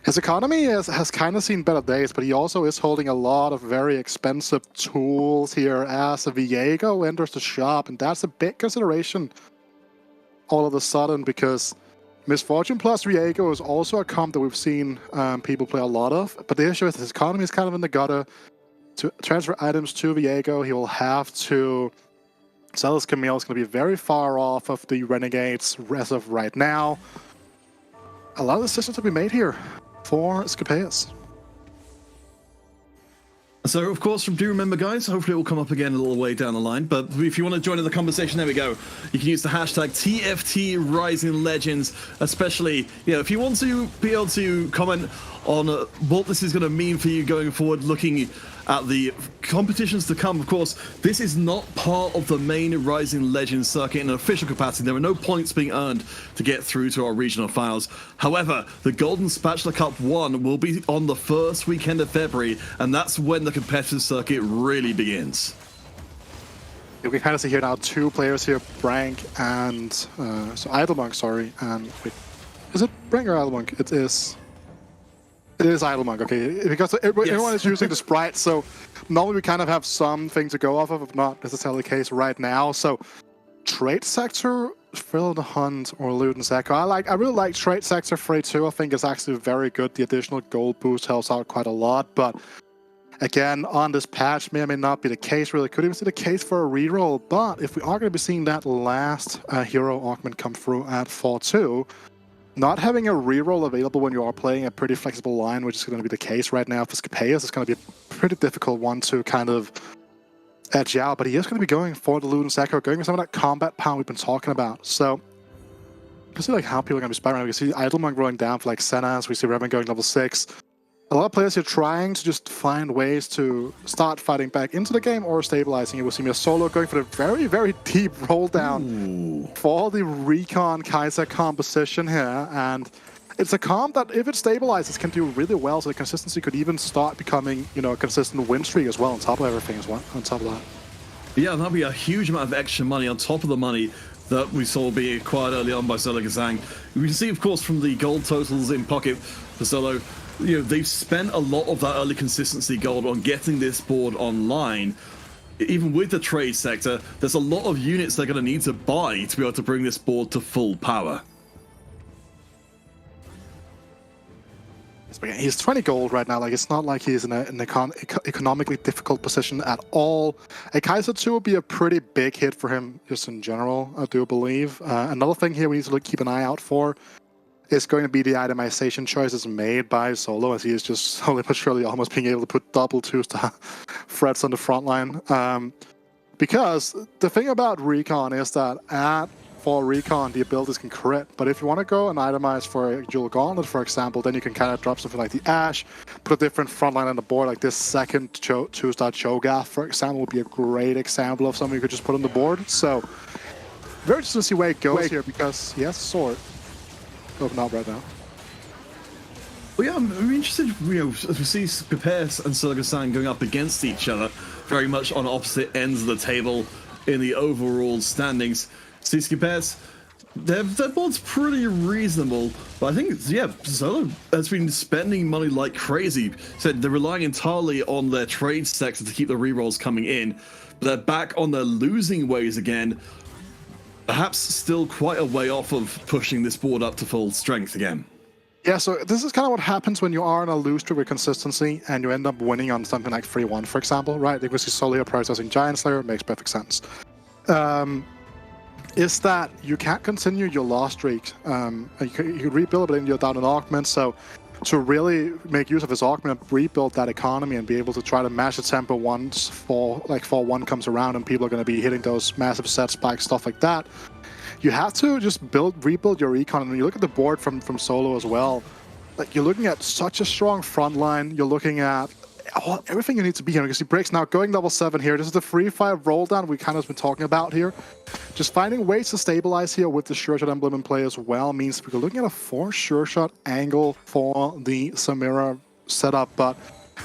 His economy has kind of seen better days, but he also is holding a lot of very expensive tools here as Viego enters the shop, and that's a big consideration all of a sudden, because Misfortune plus Viego is also a comp that we've seen people play a lot of, but the issue is his economy is kind of in the gutter. To transfer items to Viego, he will have to sell his Camille. It's going to be very far off of the Renegades as of right now. A lot of decisions to be made here for Scapeus. So, of course, do remember, guys, hopefully it will come up again a little way down the line, but if you want to join in the conversation, there we go. You can use the hashtag TFT Rising Legends, especially, if you want to be able to comment on what this is going to mean for you going forward, looking at the competitions to come. Of course, this is not part of the main Rising Legends circuit in an official capacity. There are no points being earned to get through to our regional finals. However, the Golden Spatula Cup 1 will be on the first weekend of February, and that's when the competitive circuit really begins. We can kind of see here now 2 players here, Brank and so Idlemonk, sorry, and wait, is it Brank or Idlemonk? It is Idlemonk, okay, because everyone is using the sprite, so normally we kind of have something to go off of, but not necessarily the case right now. So Trade Sector, Fill the Hunt, or Loot and Sector. I really like Trade Sector Free 2. I think it's actually very good. The additional gold boost helps out quite a lot, but again, on this patch, may or may not be the case. Really could even see the case for a reroll, but if we are going to be seeing that last hero augment come through at 4-2, not having a reroll available when you are playing a pretty flexible line, which is going to be the case right now for Scapeus, is going to be a pretty difficult one to kind of edge out, but he is going to be going for the Loot and Sector, going for some of that combat power we've been talking about. So you can see like how people are going to be spiraling. We see Idlemonk rolling down for like Senas, we see Revan going level 6. A lot of players here trying to just find ways to start fighting back into the game or stabilizing it. We'll see me a Solo going for the very, very deep roll down for the Recon Kaiser composition here. And it's a comp that, if it stabilizes, can do really well. So the consistency could even start becoming, a consistent win streak as well, on top of everything as well, on top of that. Yeah, that'll be a huge amount of extra money on top of the money that we saw being acquired early on by Solo Kazang. We can see, of course, from the gold totals in pocket for Solo, they've spent a lot of that early consistency gold on getting this board online. Even with the trade sector, there's a lot of units they're going to need to buy to be able to bring this board to full power. He's 20 gold right now. Like, it's not like he's in an economically difficult position at all. A Kaiser 2 would be a pretty big hit for him just in general, I do believe. Another thing here we need to keep an eye out for is going to be the itemization choices made by Solo, as he is just slowly but surely almost being able to put double 2-star threats on the front line. Because the thing about Recon is that for Recon, the abilities can crit, but if you want to go and itemize for a Jewel Gauntlet, for example, then you can kind of drop something like the Ash, put a different frontline on the board, like this second 2-star Cho'Gath, for example, would be a great example of something you could just put on the board. So, very interesting to see where it goes here, because he has a sword open up right now. Well, yeah, I'm interested, as we see Skipes and Solo-San going up against each other, very much on opposite ends of the table in the overall standings. See, Skipes, their board's pretty reasonable, but I think, yeah, Solo has been spending money like crazy. Said they're relying entirely on their trade sector to keep the rerolls coming in, but they're back on their losing ways again. Perhaps still quite a way off of pushing this board up to full strength again. Yeah, so this is kind of what happens when you are in a lose streak with consistency and you end up winning on something like 3-1, for example, right? Because you solely are prioritizing Giant Slayer, it makes perfect sense. Is that you can't continue your loss streak. You rebuild it, but then you're down an augment, so to really make use of his augment, rebuild that economy and be able to try to match the tempo once 4-1 comes around and people are going to be hitting those massive set spikes, stuff like that. You have to just rebuild your econ. And when you look at the board from Solo as well, like, you're looking at such a strong front line. You're looking at everything you need to be here. Because he breaks now, going level 7 here. This is the 3-5 roll down we kind of been talking about here. Just finding ways to stabilize here with the Sure Shot emblem in play as well means we're looking at a 4 Sure Shot angle for the Samira setup. But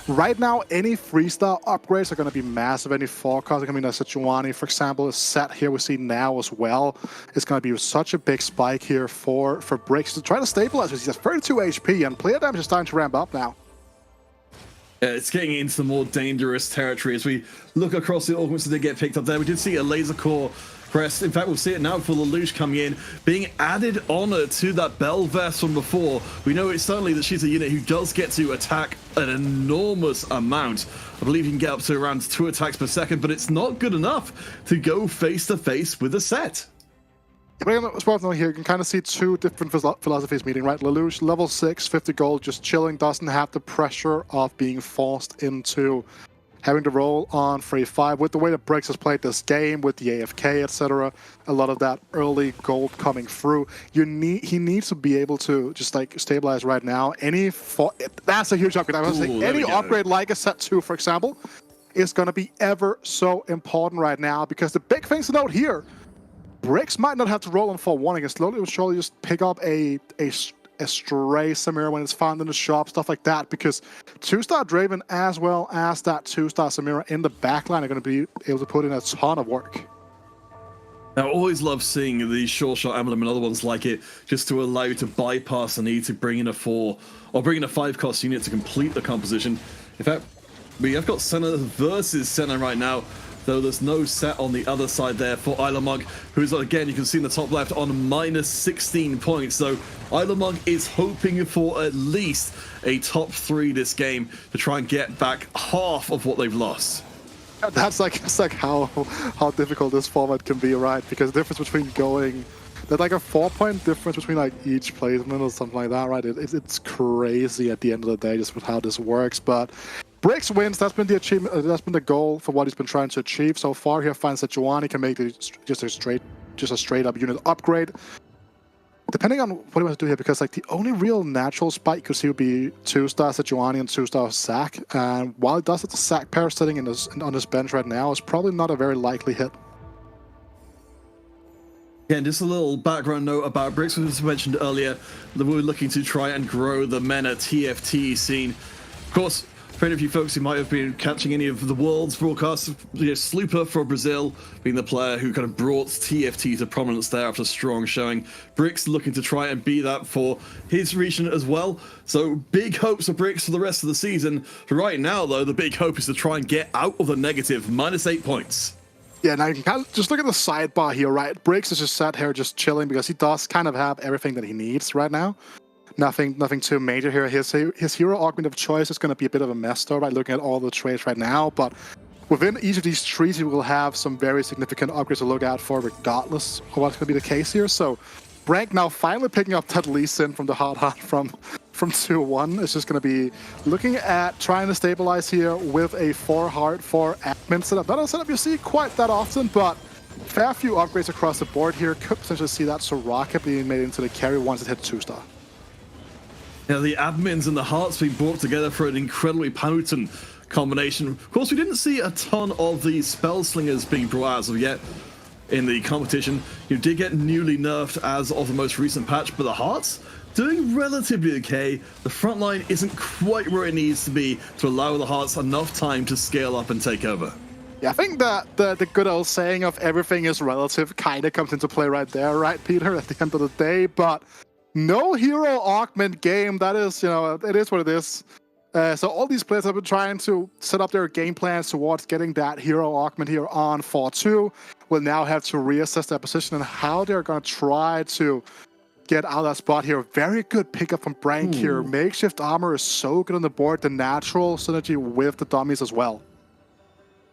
right now, any 3-star upgrades are going to be massive. Any 4-cars are going to be the Sejuani, for example, is set here. We see now as well. It's going to be such a big spike here for Bricks to try to stabilize. He's at 32 HP, and player damage is starting to ramp up now. It's getting into the more dangerous territory as we look across the augments that did get picked up there. We did see a laser core press. In fact, we'll see it now for Lelouch coming in, being added honor to that Bell Vest from before. We know it's certainly that she's a unit who does get to attack an enormous amount. I believe you can get up to around 2 attacks per second, but it's not good enough to go face to face with a set. As well, here you can kind of see two different philosophies meeting, right? Lelouch, level 6, 50 gold, just chilling, doesn't have the pressure of being forced into having to roll on 3-5. With the way that Briggs has played this game, with the AFK, etc., a lot of that early gold coming through, he needs to be able to just like stabilize right now. That's a huge upgrade. I was saying any upgrade like a set 2, for example, is going to be ever so important right now, because the big things to note here, Bricks might not have to roll on 4-1. He can slowly but surely just pick up a stray Samira when it's found in the shop, stuff like that, because 2-star Draven as well as that 2-star Samira in the backline are going to be able to put in a ton of work. I always love seeing the Sure Shot emblem and other ones like it, just to allow you to bypass the need to bring in a 4 or bring in a 5-cost unit to complete the composition. In fact, we have got Senna versus Senna right now, though there's no set on the other side there for Ilamug, who's, again, you can see in the top left, on minus 16 points. So Ilamug is hoping for at least a top 3 this game to try and get back half of what they've lost. That's like how difficult this format can be, right? Because the difference between going... There's like a 4-point difference between like each placement or something like that, right? It's crazy at the end of the day just with how this works, but... Bricks wins. That's been the achievement. That's been the goal for what he's been trying to achieve so far. Here, finds that Sejuani can make it just a straight up unit upgrade. Depending on what he wants to do here, because like the only real natural spike you could see would be 2-star Sejuani and 2-star Zac. And while he does it, the Zac pair sitting on his bench right now is probably not a very likely hit. Again, just a little background note about Bricks, as mentioned earlier, that we're looking to try and grow the MENA TFT scene. Of course, For any of you folks who might have been catching any of the world's broadcasts, Slooper for Brazil being the player who kind of brought TFT to prominence there after a strong showing. Brix looking to try and be that for his region as well. So big hopes for Brix for the rest of the season. For right now, though, the big hope is to try and get out of the negative, -8 points. Yeah, now you can kind of just look at the sidebar here, right? Brix is just sat here just chilling because he does kind of have everything that he needs right now. Nothing too major here. His hero augment of choice is going to be a bit of a mess, though, right? Looking at all the trades right now, but within each of these trees, he will have some very significant upgrades to look out for, regardless of what's going to be the case here. So, Brank now finally picking up that Lee Sin from the hard from 2-1. It's just going to be looking at trying to stabilize here with a 4 admin setup. Not a setup you see quite that often, but fair few upgrades across the board here. Could potentially see that Soraka being made into the carry once it hits 2-star. Yeah, the admins and the hearts being brought together for an incredibly potent combination. Of course, we didn't see a ton of the spell slingers being brought out as of yet in the competition. You did get newly nerfed as of the most recent patch, but the hearts doing relatively okay. The front line isn't quite where it needs to be to allow the hearts enough time to scale up and take over. Yeah, I think that the good old saying of everything is relative kind of comes into play right there, right, Peter, at the end of the day, but no hero augment game. That is, it is what it is. So all these players have been trying to set up their game plans towards getting that hero augment here on 4-2. Will now have to reassess their position and how they're going to try to get out of that spot here. Very good pickup from Brank here. Makeshift armor is so good on the board. The natural synergy with the dummies as well.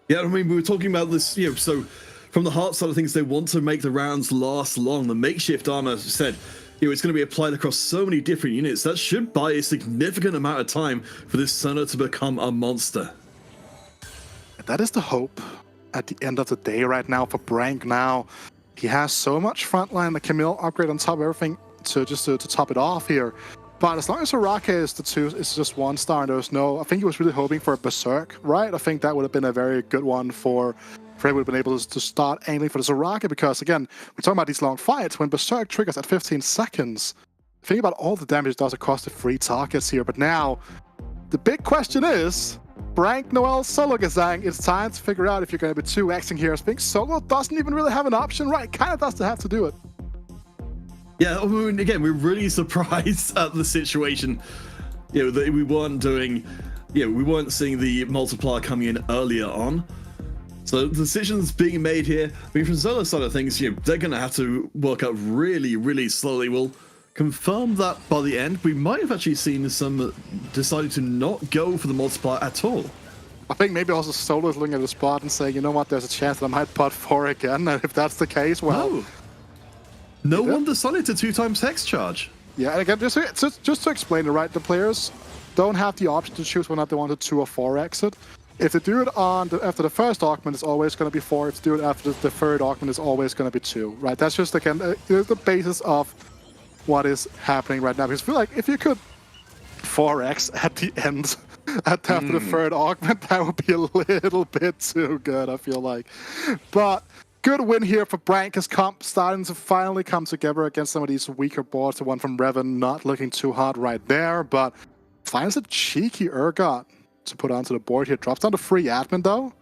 Yeah, I mean, we were talking about this, so from the heart side of things, they want to make the rounds last long. The makeshift armor, as I said, it's going to be applied across so many different units. That should buy a significant amount of time for this Sona to become a monster. That is the hope at the end of the day right now for Brank now. He has so much frontline, the Camille upgrade on top of everything to top it off here. But as long as Soraka is it's just 1-star and there's no... I think he was really hoping for a Berserk, right? I think that would have been a very good one for him. Would have been able to start aiming for the Soraka because, again, we're talking about these long fights. When Berserk triggers at 15 seconds, think about all the damage it does across the 3 targets here. But now, the big question is, Brank Noel Solo Gazang, it's time to figure out if you're going to be 2xing here. I think Solo doesn't even really have an option, right? Kind of does have to do it. Yeah, I mean, again, we're really surprised at the situation. That we weren't doing, we weren't seeing the multiplier coming in earlier on. So the decisions being made here, I mean, from Zola's side of things, they're going to have to work out really, really slowly. We'll confirm that by the end. We might have actually seen some deciding to not go for the multiplier at all. I think maybe also Solo is looking at the spot and saying, you know what, there's a chance that I might pot 4 again. And if that's the case, well... No one decided to 2x hex charge. Yeah, and again, just to explain it, right, the players don't have the option to choose whether or not they want a 2 or 4 exit. If they do it after the first augment, it's always going to be 4. If they do it after the third augment, it's always going to be 2, right? That's just, again, the basis of what is happening right now. Because I feel like if you could 4x at the end, after the third augment, that would be a little bit too good, I feel like. But good win here for Brank. His comp starting to finally come together against some of these weaker boards. The one from Revan not looking too hard right there, but finds a cheeky Urgot to put onto the board here. Drops down to free admin though.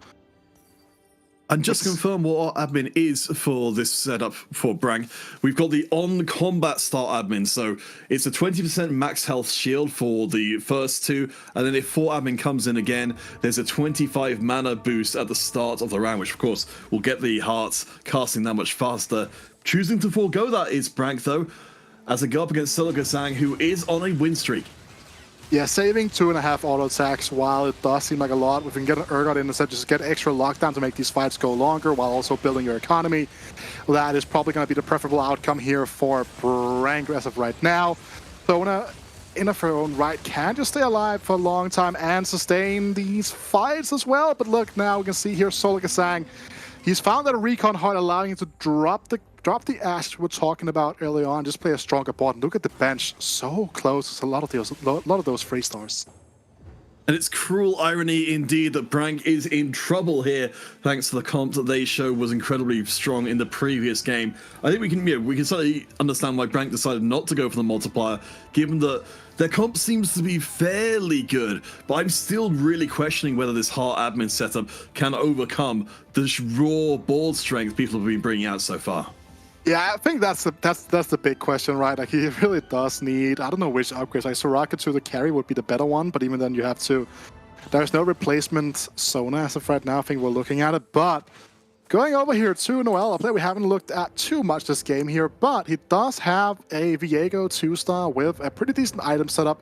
And just to confirm what our admin is for this setup for Brank, we've got the on-combat start admin. So it's a 20% max health shield for the first 2, and then if 4 admin comes in again, there's a 25 mana boost at the start of the round, which of course will get the hearts casting that much faster. Choosing to forego that is Brank though, as a go up against Solo Gazang, who is on a win streak. Yeah, saving 2.5 auto attacks, while it does seem like a lot, if we can get an Urgot in instead, just get extra lockdown to make these fights go longer while also building your economy. That is probably going to be the preferable outcome here for Brank as of right now. Sona, in of her own right, can just stay alive for a long time and sustain these fights as well. But look, now we can see here Solo Gazang. He's found that a recon heart allowing him to drop the ash we're talking about early on, just play a stronger board. And look at the bench, so close. It's a lot of those 3 stars. And it's cruel irony indeed that Brank is in trouble here, thanks to the comp that they show was incredibly strong in the previous game. I think we can certainly understand why Brank decided not to go for the multiplier, given that their comp seems to be fairly good, but I'm still really questioning whether this Heart admin setup can overcome the raw board strength people have been bringing out so far. Yeah, I think that's the big question, right? Like, he really does need, I don't know which upgrades. Like, Soraka to the carry would be the better one, but even then you have to... There's no replacement Sona as of right now. I think we're looking at it, but going over here to Noel, a player we haven't looked at too much this game here, but he does have a Viego 2-star with a pretty decent item setup,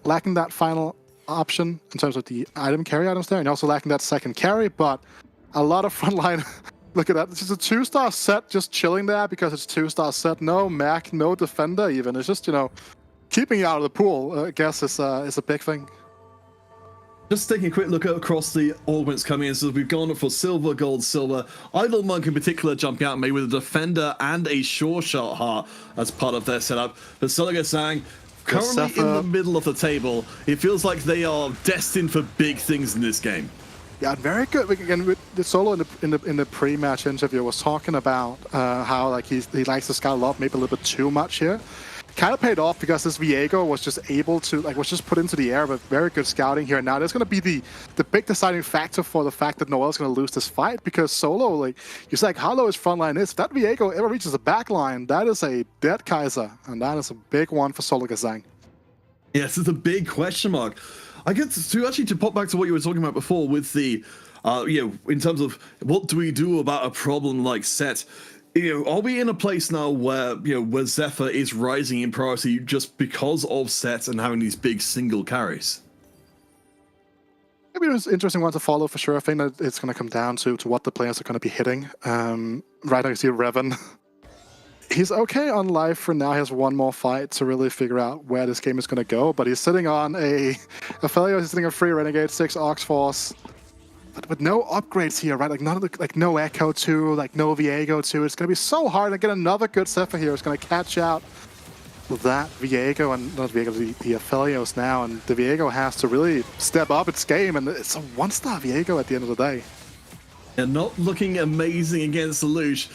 lacking that final option in terms of the item carry items there, and also lacking that second carry, but a lot of frontline... Look at that. It's just a 2-star set just chilling there because it's 2-star set. No mech, no defender even. It's just, you know, keeping you out of the pool, I guess, is a big thing. Just taking a quick look across the augments coming in. So we've gone for silver, gold, silver. Idle Monk in particular jumping out maybe with a defender and a sure shot heart as part of their setup. But Soliga Sang currently in the middle of the table. It feels like they are destined for big things in this game. Yeah, very good. Again, with the Solo in the pre-match interview was talking about how like he likes to scout a lot, maybe a little bit too much here. Kind of paid off because this Viego was just able to was just put into the air with very good scouting here. Now there's going to be the big deciding factor for the fact that Noel's going to lose this fight, because Solo, like you said, how low his front line is. If that Viego ever reaches the back line, that is a dead Kaiser, and that is a big one for Solo Gazang. Yes, it's a big question mark. I get to pop back to what you were talking about before with the, in terms of what do we do about a problem like Set? Are we in a place now where, where Zephyr is rising in priority just because of Set and having these big single carries? Maybe it's an interesting one to follow for sure. I think that it's going to come down to what the players are going to be hitting. Right now you see Revan. He's okay on life for now. He has one more fight to really figure out where this game is going to go, but he's sitting on a Felio, he's sitting on 3 Renegade, 6 Ox Force, but with no upgrades here, right? Like none of the, like no Echo 2, like no Viego 2. It's going to be so hard to get another good Zephyr here. It's going to catch out that Viego, and not Viego, the Aphelios now, and the Viego has to really step up its game, and it's a 1-star Viego at the end of the day. And not looking amazing against Lelouch.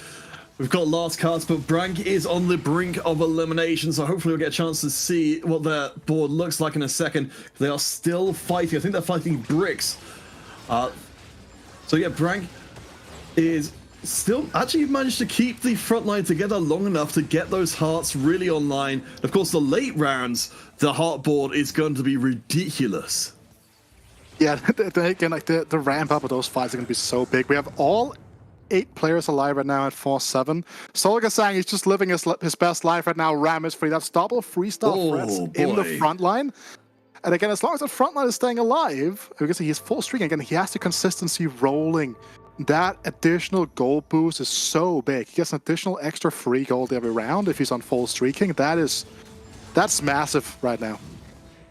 We've got last cards, but Brank is on the brink of elimination, so hopefully we'll get a chance to see what their board looks like in a second. They are still fighting. I think they're fighting bricks. So yeah, Brank is still actually managed to keep the front line together long enough to get those hearts really online. Of course, the late rounds, the heart board is going to be ridiculous. Yeah, again, like the ramp up of those fights are going to be so big. We have all 8 players alive right now at 4-7. Soliga Sang is just living his best life right now. Ram is free. That's double 3-star threats in the front line. And again, as long as the front line is staying alive, you can see he's full streak. Again, he has the consistency rolling. That additional gold boost is so big. He gets an additional extra free gold every round if he's on full streaking. That's massive right now.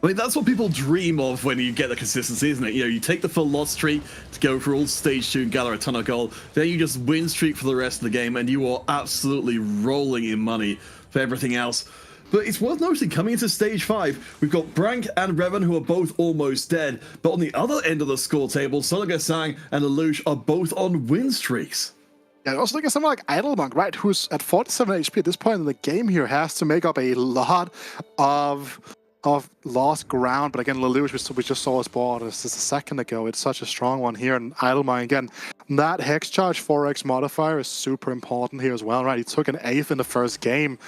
I mean, that's what people dream of when you get the consistency, isn't it? You take the full loss streak to go for all stage 2 and gather a ton of gold. Then you just win streak for the rest of the game, and you are absolutely rolling in money for everything else. But it's worth noting, coming into stage 5, we've got Brank and Revan, who are both almost dead. But on the other end of the score table, Soliga Sang and Lelouch are both on win streaks. Yeah, also look at someone like Idle Monk, right, who's at 47 HP at this point in the game here, has to make up a lot of lost ground. But again, Lelouch, we just saw his board just a second ago. It's such a strong one here. And Idlemine, again, that Hex Charge 4x modifier is super important here as well, right? He took an 8th in the first game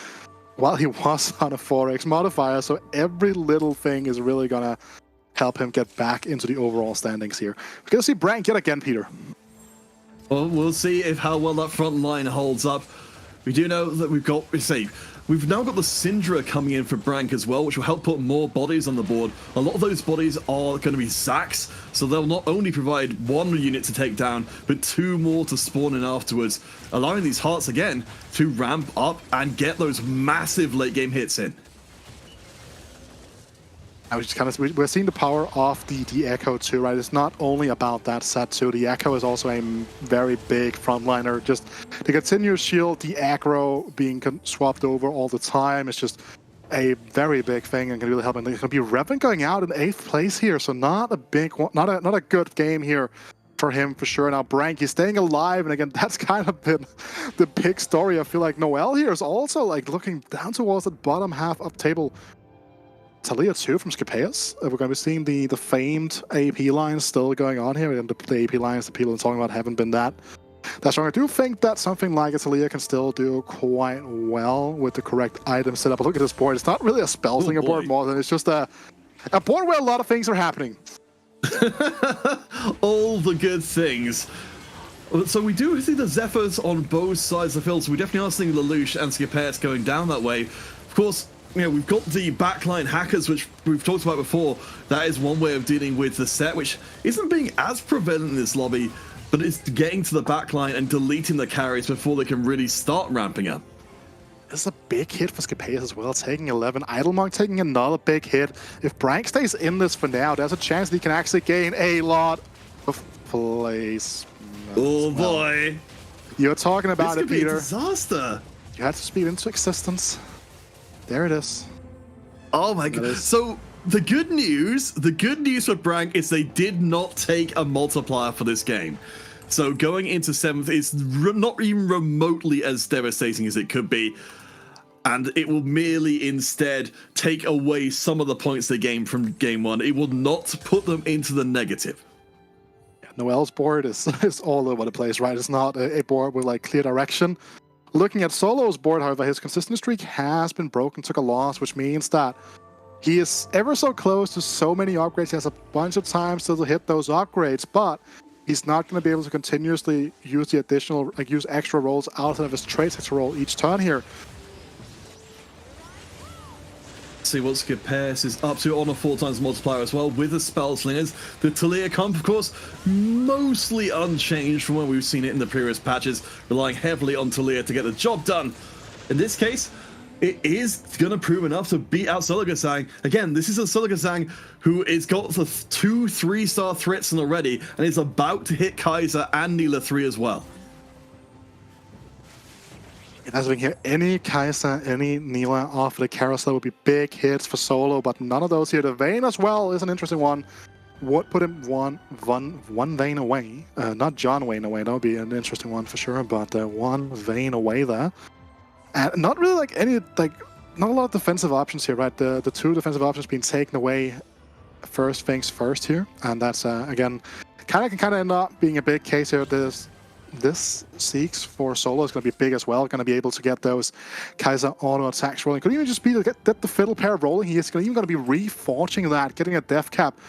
while he was on a 4x modifier. So every little thing is really going to help him get back into the overall standings here. We're going to see Brank yet again, Peter. Well, we'll see how well that front line holds up. We do know that we've now got the Syndra coming in for Brank as well, which will help put more bodies on the board. A lot of those bodies are going to be Zacs, so they'll not only provide 1 unit to take down, but 2 more to spawn in afterwards, allowing these hearts again to ramp up and get those massive late game hits in. We're seeing the power of the Echo too, right? It's not only about that set too. The Echo is also a very big frontliner. Just the continuous shield, the aggro being swapped over all the time. It's just a very big thing and can really help. And there's going to be Revan going out in 8th place here, so not a big one, not a good game here for him for sure. Now Brank, he's staying alive, and again, that's kind of been the big story. I feel like Noel here is also like looking down towards the bottom half of table. Talia too from Scapeus. We're going to be seeing the famed AP lines still going on here, and the AP lines that people are talking about haven't been that strong. I do think that something like a Talia can still do quite well with the correct item setup. But look at this board. It's not really a spellslinger board more than it's just a board where a lot of things are happening. All the good things. So we do see the Zephyrs on both sides of the field, so we definitely are seeing Lelouch and Scapeus going down that way. Of course, we've got the backline hackers, which we've talked about before. That is one way of dealing with the set, which isn't being as prevalent in this lobby, but it's getting to the backline and deleting the carries before they can really start ramping up. This is a big hit for Scapeus as well, taking 11. Idlemonk taking another big hit. If Brank stays in this for now, there's a chance that he can actually gain a lot of place. Oh boy. You're talking about it, Peter. This could be a disaster. You had to speed into existence. There it is. Oh my god. So the good news for Brank is they did not take a multiplier for this game. So going into 7th is not even remotely as devastating as it could be. And it will merely instead take away some of the points they gained from game 1. It will not put them into the negative. Yeah, Noel's board is all over the place, right? It's not a board with like clear direction. Looking at Solo's board, however, his consistent streak has been broken, took a loss, which means that he is ever so close to so many upgrades. He has a bunch of time still to hit those upgrades, but he's not going to be able to continuously use the additional, use extra rolls outside of his trade sector roll each turn here. See what Scapeus is up to on a 4x multiplier as well with the spell slingers. The Talia comp, of course, mostly unchanged from when we've seen it in the previous patches, relying heavily on Talia to get the job done. In this case, it is going to prove enough to beat out Sologasang. Again, this is a Sologasang who has got the 2 3-star threats in already and is about to hit Kaiser and Neela 3 as well. As we can hear, any Kaiser, any Neela off the carousel would be big hits for Solo, but none of those here. The Vayne as well is an interesting one. Would put him one Vayne away. Not John Wayne away, that would be an interesting one for sure, but one Vayne away there. And not really not a lot of defensive options here, right? The 2 defensive options being taken away first things first here. And that's, again, can end up being a big case here. This Seeks for Solo is going to be big as well. Going to be able to get those Kaiser auto attacks rolling. Could even just be to get the fiddle pair rolling. He is even going to be reforging that, getting a death cap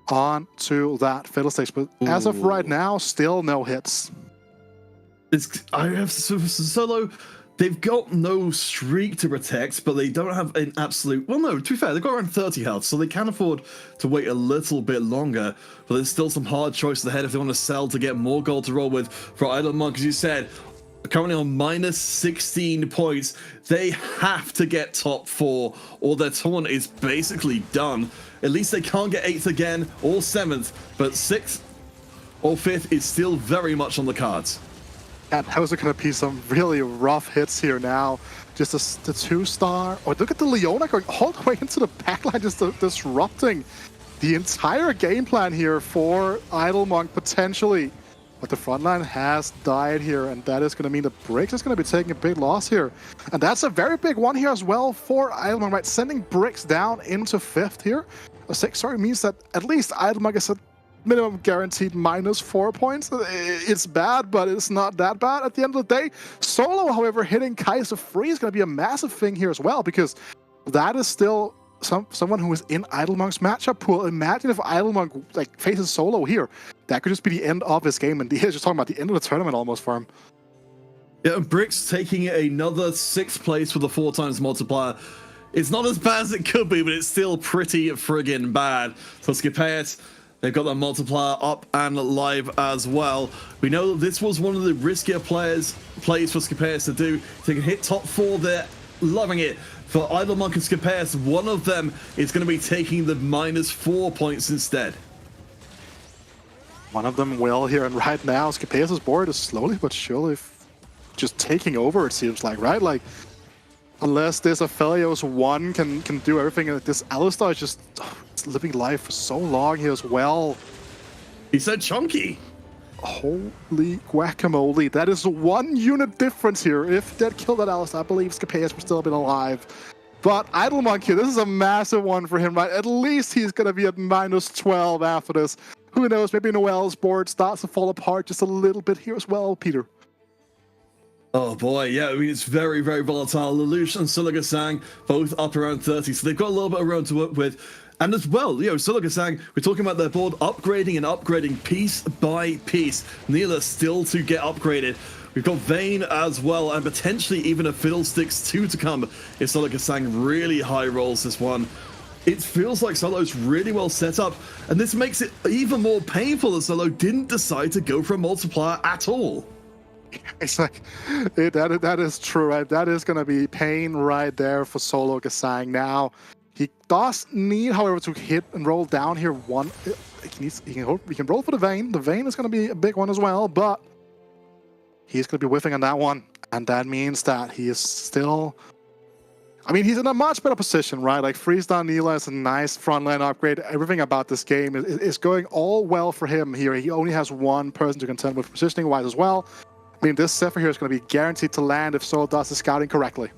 onto that fiddle stage. But as of right now, still no hits. I have Solo. They've got no streak to protect, but they don't have an absolute... Well, no, to be fair, they've got around 30 health, so they can afford to wait a little bit longer. But there's still some hard choices ahead if they want to sell to get more gold to roll with. For Idlemonk, as you said, currently on minus 16 points. They have to get top 4, or their tournament is basically done. At least they can't get 8th again, or 7th, but 6th or 5th is still very much on the cards. And how's there going to be some really rough hits here now? Just the 2-star. Oh, look at the Leona going all the way into the backline, just disrupting the entire game plan here for Idlemonk potentially. But the front line has died here, and that is going to mean that Bricks is going to be taking a big loss here. And that's a very big one here as well for Idlemonk, right? Sending Bricks down into 5th here. A 6-star means that at least Idlemonk is a minimum guaranteed -4 points. It's bad, but it's not that bad at the end of the day. Solo, however, hitting Kaiser free is going to be a massive thing here as well, because that is still someone who is in Idlemonk's matchup pool. Imagine if Idlemonk faces Solo here. That could just be the end of his game, and he's just talking about the end of the tournament almost for him. Yeah, Bricks taking another 6th place with a 4x multiplier. It's not as bad as it could be, but it's still pretty friggin' bad. So Scapeus, they've got their multiplier up and live as well. We know this was one of the riskier plays for Scapeus to do. They can hit top 4 there, loving it. For Idlemonk and Scapeus, one of them is going to be taking the -4 points instead. One of them will here, and right now Scapeus' board is slowly but surely just taking over, it seems like, right? unless this Aphelios 1 can do everything, and this Alistar is just it's living life for so long here as well. He's so chunky. Holy guacamole. That is 1 unit difference here. If they'd killed that Alistar, I believe Scapeus would still have been alive. But Idlemonk here, this is a massive one for him, right? At least he's going to be at -12 after this. Who knows, maybe Noel's board starts to fall apart just a little bit here as well, Peter. Oh boy, yeah, I mean, it's very, very volatile. Lelouch and Siligasang both up around 30, so they've got a little bit of room to work with. And as well, Siligasang, we're talking about their board upgrading and upgrading piece by piece. Neela still to get upgraded. We've got Vayne as well, and potentially even a Fiddlesticks 2 to come if Siligasang really high rolls this one. It feels like Solo's really well set up, and this makes it even more painful that Solo didn't decide to go for a multiplier at all. It's like, that is true, right? That is going to be pain right there for Solo Gasang. Now, he does need, however, to hit and roll down here one. He can roll for the Vayne. The Vayne is going to be a big one as well, but he's going to be whiffing on that one. And that means that he is still... I mean, he's in a much better position, right? Like, Freeze Down Neela is a nice frontline upgrade. Everything about this game is going all well for him here. He only has one person to contend with positioning-wise as well. I mean, this Zephyr here is going to be guaranteed to land if Solo does the scouting correctly.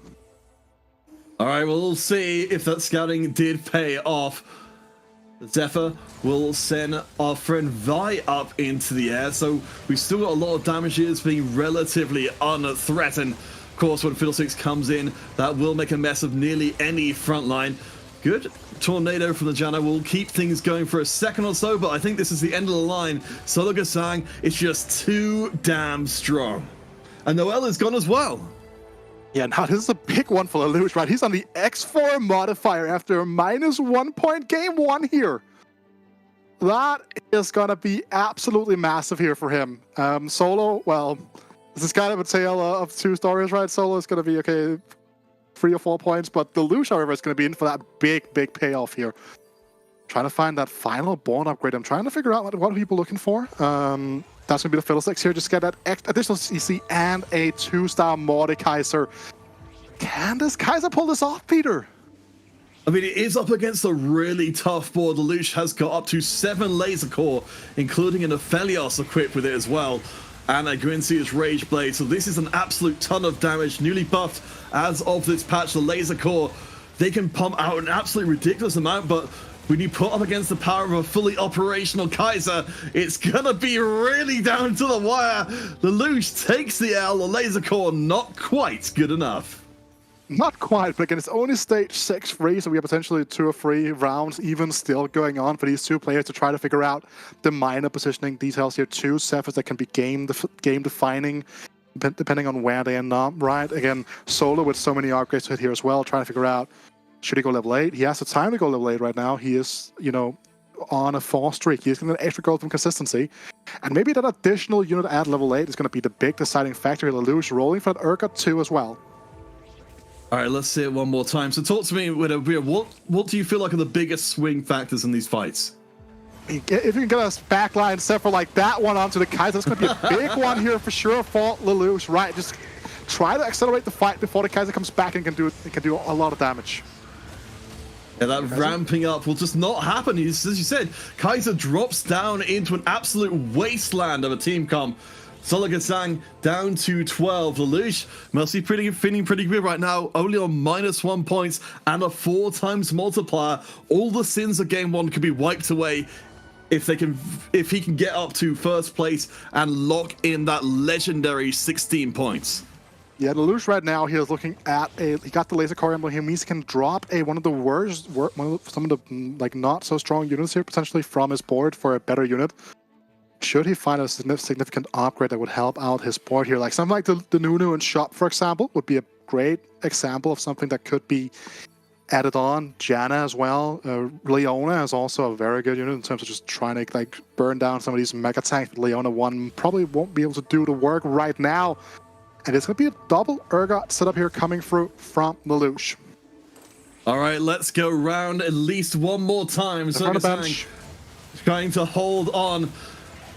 All right, we'll see if that scouting did pay off. Zephyr will send our friend Vi up into the air, so we've still got a lot of damages being relatively unthreatened. Of course, when Fiddlesticks comes in, that will make a mess of nearly any front line. Good tornado from the Janna will keep things going for a second or so, but I think this is the end of the line. Solo Gasang is just too damn strong. And Noel is gone as well. Yeah, now this is a big one for Lelouch, right? He's on the X4 modifier after a -1 point game 1 here. That is going to be absolutely massive here for him. Solo, well, this is kind of a tale of two stories, right? Solo is going to be, okay, 3 or 4 points, but Lelouch, however, is going to be in for that big payoff here. Trying to find that final born upgrade. I'm trying to figure out what are people looking for. That's going to be the Fiddlesticks here. Just get that additional CC and a 2-star Mordekaiser. Can this Kaiser pull this off, Peter? I mean, it is up against a really tough board. Lelouch has got up to 7 Laser Core, including an Aphelios equipped with it as well. And a Gwynsia's Rage Blade. So this is an absolute ton of damage. Newly buffed as of this patch, the Laser Core. They can pump out an absolutely ridiculous amount, but when you put up against the power of a fully operational Kaiser, it's gonna be really down to the wire. Lelouch takes the L, the Laser Core not quite good enough. Not quite, but again, it's only stage 6 free, so we have potentially 2 or 3 rounds even still going on for these two players to try to figure out the minor positioning details here. 2 Zephyrs that can be game defining depending on where they end up, right? Again, Solo with so many upgrades to hit here as well, trying to figure out, should he go level 8? He has the time to go level 8 right now. He is, on a 4 streak. He's going to get extra gold from consistency. And maybe that additional unit at level 8 is going to be the big deciding factor. Lelouch rolling for that Urgot 2 as well. All right, let's see it one more time. So talk to me, what do you feel like are the biggest swing factors in these fights? If you can get a backline Zephyr like that one onto the Kaiser, that's going to be a big one here for sure for Lelouch, right? Just try to accelerate the fight before the Kaiser comes back and can do a lot of damage. Yeah, that ramping up will just not happen. As you said, Kaiser drops down into an absolute wasteland of a team comp. Solo Gasang down to 12. Lelouch must be feeling pretty good right now. Only on -1 points and a 4 times multiplier. All the sins of game 1 could be wiped away if he can get up to first place and lock in that legendary 16 points. Yeah, Lelouch right now, he is looking at he got the Laser Core emblem here, means he can drop some of the like not so strong units here potentially from his board for a better unit. Should he find a significant upgrade that would help out his board here, like something like the Nunu and Shop, for example, would be a great example of something that could be added on. Janna as well. Leona is also a very good unit in terms of just trying to like burn down some of these mega tanks. But Leona 1 probably won't be able to do the work right now. And it's going to be a double Urgot setup here coming through from Lelouch. All right, let's go round at least one more time. So trying to hold on.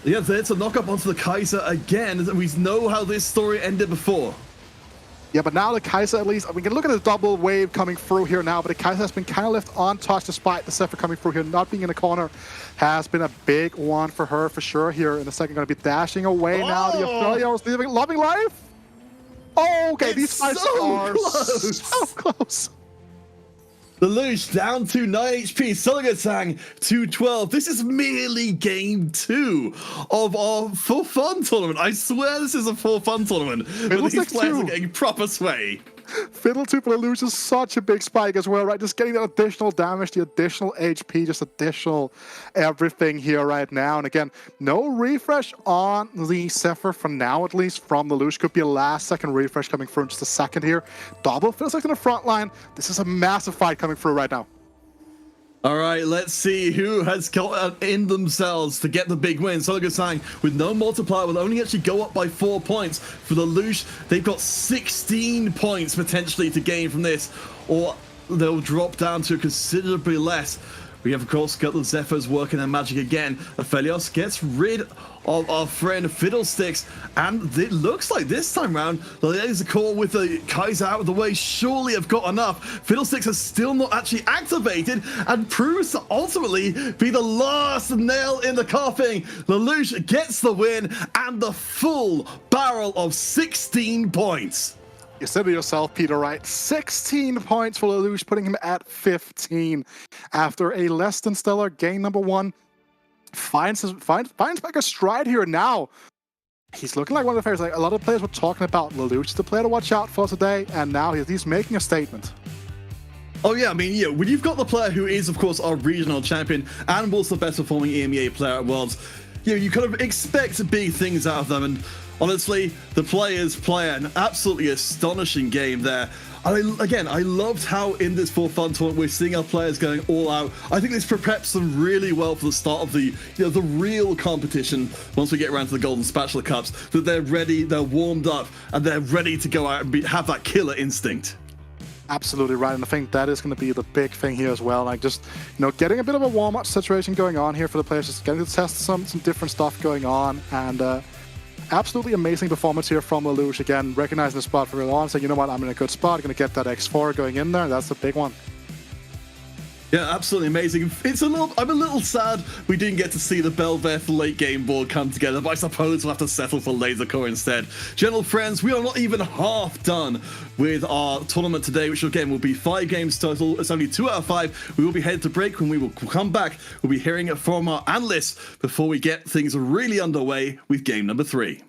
Yeah, there's a knock up onto the Kaiser again. We know how this story ended before. Yeah, but now the Kaiser, at least, we can look at the double wave coming through here now, but the Kaiser has been kind of left untouched despite the Zephyr coming through here. Not being in the corner has been a big one for her, for sure, here in a second. Going to be dashing away now. The Aphelios leaving, loving life. Oh, okay, these fights are so close. Lelouch down to 9 HP, Sulligatang to 12. This is merely game 2 of our For Fun tournament. I swear this is a For Fun tournament. But these players are getting proper sway. Fiddle 2 for Lelouch is such a big spike as well, right? Just getting that additional damage, the additional HP, just additional everything here right now. And again, no refresh on the Zephyr for now, at least from Lelouch. Could be a last-second refresh coming through in just a second here. Double feels like in the front line. This is a massive fight coming through right now. All right, let's see who has got in themselves to get the big win. Sulligatang with no multiplier will only actually go up by 4 points. For the Lelouch, they've got 16 points potentially to gain from this, or they'll drop down to considerably less. We have, of course, got the Zephyrs working their magic again. Aphelios gets rid of our friend Fiddlesticks, and it looks like this time round, the laser core with the Kaiser out of the way surely have got enough. Fiddlesticks has still not actually activated and proves to ultimately be the last nail in the coffin. Lelouch gets the win and the full barrel of 16 points. You said it yourself, Peter, right? 16 points for Lelouch, putting him at 15 after a less than stellar game number 1. Finds back a stride here now. He's looking like one of the players. Like a lot of players were talking about Lelouch, the player to watch out for today, and now he's making a statement. Oh yeah, I mean, yeah, when you've got the player who is, of course, our regional champion and was the best performing EMEA player at Worlds, you kind of expect big things out of them, and honestly, the players play an absolutely astonishing game there. And I loved how in this For Fun tournament we're seeing our players going all out. I think this preps them really well for the start of the the real competition once we get around to the Golden Spatula Cups. That they're ready, they're warmed up, and they're ready to go out and have that killer instinct. Absolutely right, and I think that is going to be the big thing here as well. Like just, getting a bit of a warm-up situation going on here for the players, just getting to test some different stuff going on, and absolutely amazing performance here from Lelouch. Again, recognizing the spot from early on, saying, you know what, I'm in a good spot, going to get that X4 going in there. That's the big one. Yeah, absolutely amazing. I'm a little sad we didn't get to see the Belveth late game board come together, but I suppose we'll have to settle for Laser Core instead. General friends, we are not even half done with our tournament today, which again will be 5 games total. It's only 2 out of 5. We will be headed to break. When we will come back, we'll be hearing it from our analysts before we get things really underway with game number 3.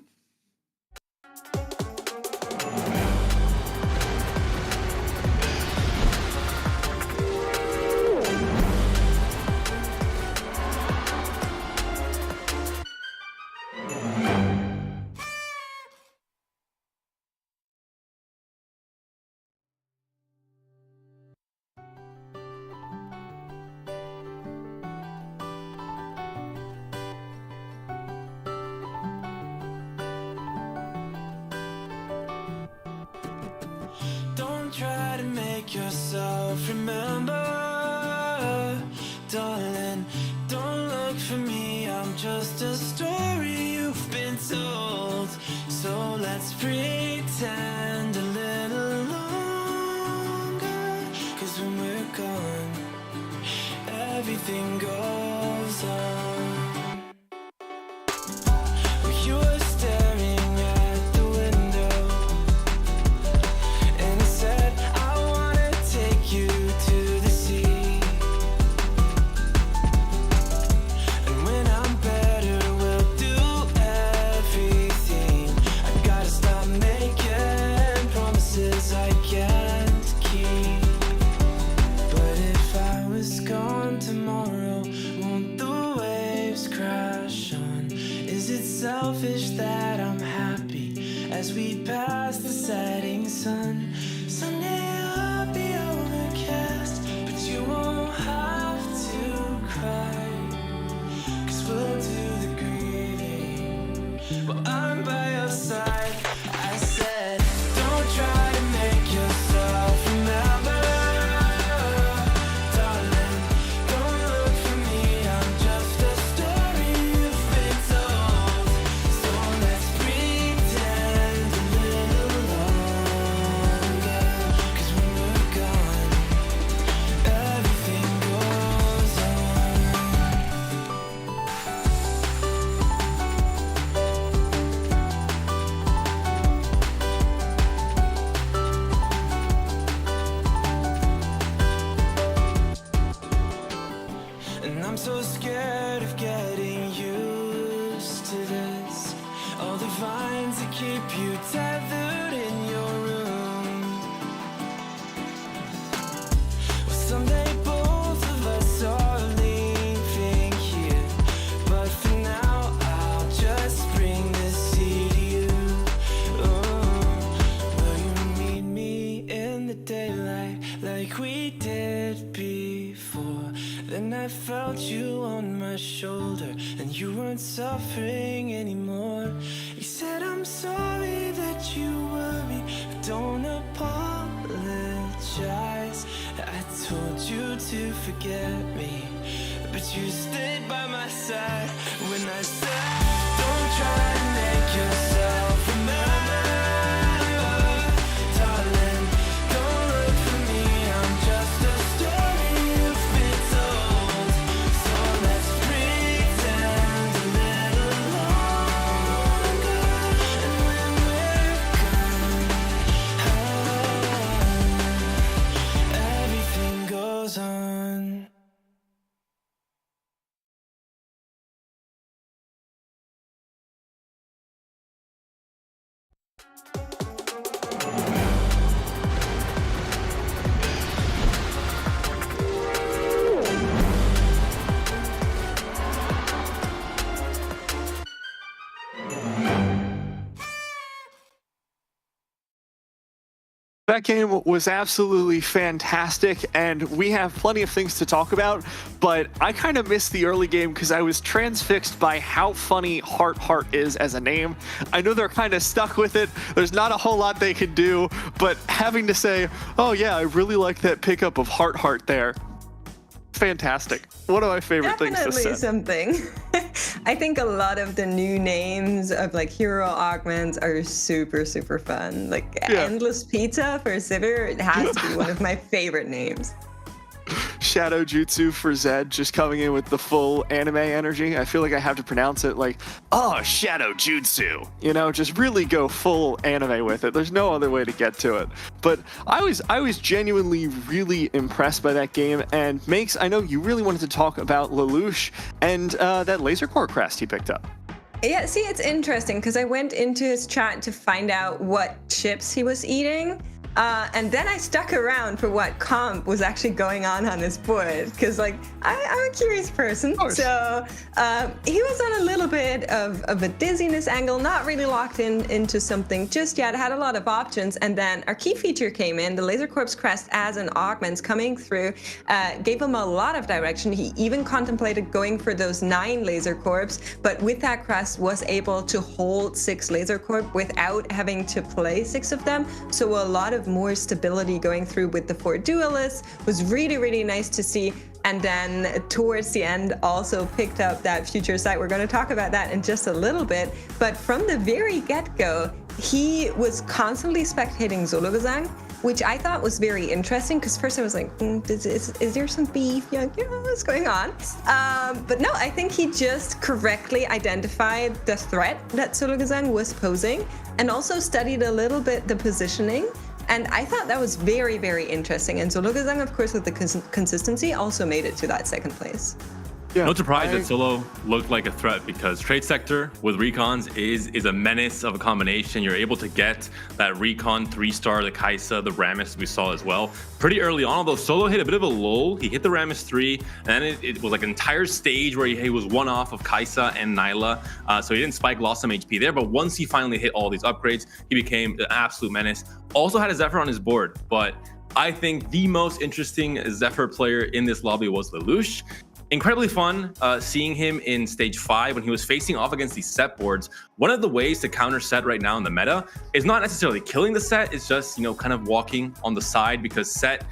Try to make yourself remember, darling. Don't look for me, I'm just a story you've been told. So let's pretend a little longer, 'cause when we're gone, everything goes on. You were staring at the window, and I said I wanna take you to the sea. And when I'm better, we'll do everything. I gotta stop making promises I can't keep. But if I was gone tomorrow, won't the waves crash on? Is it selfish that I'm happy as we pass the setting sun? Someday I'll be overcast, but you won't have to cry, 'cause we'll do the grieving while I'm by your side. I said, don't try to make yourself remember, darling. Don't look for me, I'm just a story you've been told. So let's pretend a little longer. And I'm so scared of getting used to this. All the vines that keep you tethered in your room. Well, someday both of us are leaving here, but for now I'll just bring this sea to you. Will you meet me in the daylight like we did before? Then I felt you on my shoulder and you weren't suffering anymore. You said I'm sorry that you worry, but don't apologize. I told you to forget me, but you stayed by my side when I said, don't try and make yourself remember. Darling, don't look for me, I'm just a story you've been told. So let's pretend a little longer. And when we're gone, everything goes on. That game was absolutely fantastic, and we have plenty of things to talk about, but I kind of missed the early game because I was transfixed by how funny Heart is as a name. I know they're kind of stuck with it. There's not a whole lot they could do, but having to say, oh yeah, I really like that pickup of Heart there. Fantastic. One of my favorite things to say. Something. I think a lot of the new names of like hero augments are super fun. Like Endless Pizza for Sivir, it has to be one of my favorite names. Shadow Jutsu for Zed, just coming in with the full anime energy. I feel like I have to pronounce it like, oh, Shadow Jutsu. You know, just really go full anime with it. There's no other way to get to it. But I was genuinely really impressed by that game. And Makes, I know you really wanted to talk about Lelouch and that laser core crest he picked up. Yeah, see, it's interesting because I went into his chat to find out what chips he was eating. And then I stuck around for what comp was actually going on his board, because like I'm a curious person. So he was on a little bit of a dizziness angle, not really locked into something just yet, had a lot of options. And then our key feature came in, the Laser Corpse Crest as an augment coming through, gave him a lot of direction. He even contemplated going for those 9 Laser Corps, but with that crest was able to hold 6 Laser Corp without having to play 6 of them. So a lot of more stability going through with the 4 duelists was really nice to see. And then towards the end also picked up that future sight. We're going to talk about that in just a little bit, but from the very get-go he was constantly spectating Zologazang, which I thought was very interesting, because first I was like, is there some beef? Yeah, what's going on? But no, I think he just correctly identified the threat that Zologazang was posing and also studied a little bit the positioning. And I thought that was very interesting. And Zologazang, of course, with the consistency, also made it to that 2nd place. Yeah, no surprise that Solo looked like a threat, because Trade Sector with Recons is a menace of a combination. You're able to get that Recon 3-star, the Kaisa, the Rammus we saw as well. Pretty early on, although Solo hit a bit of a lull. He hit the Rammus 3, and then it was like an entire stage where he was one off of Kaisa and Nyla. So he didn't spike, lost some HP there, but once he finally hit all these upgrades, he became an absolute menace. Also had a Zephyr on his board, but I think the most interesting Zephyr player in this lobby was Lelouch. Incredibly fun seeing him in stage 5 when he was facing off against these set boards. One of the ways to counter set right now in the meta is not necessarily killing the set, it's just, you know, kind of walking on the side, because set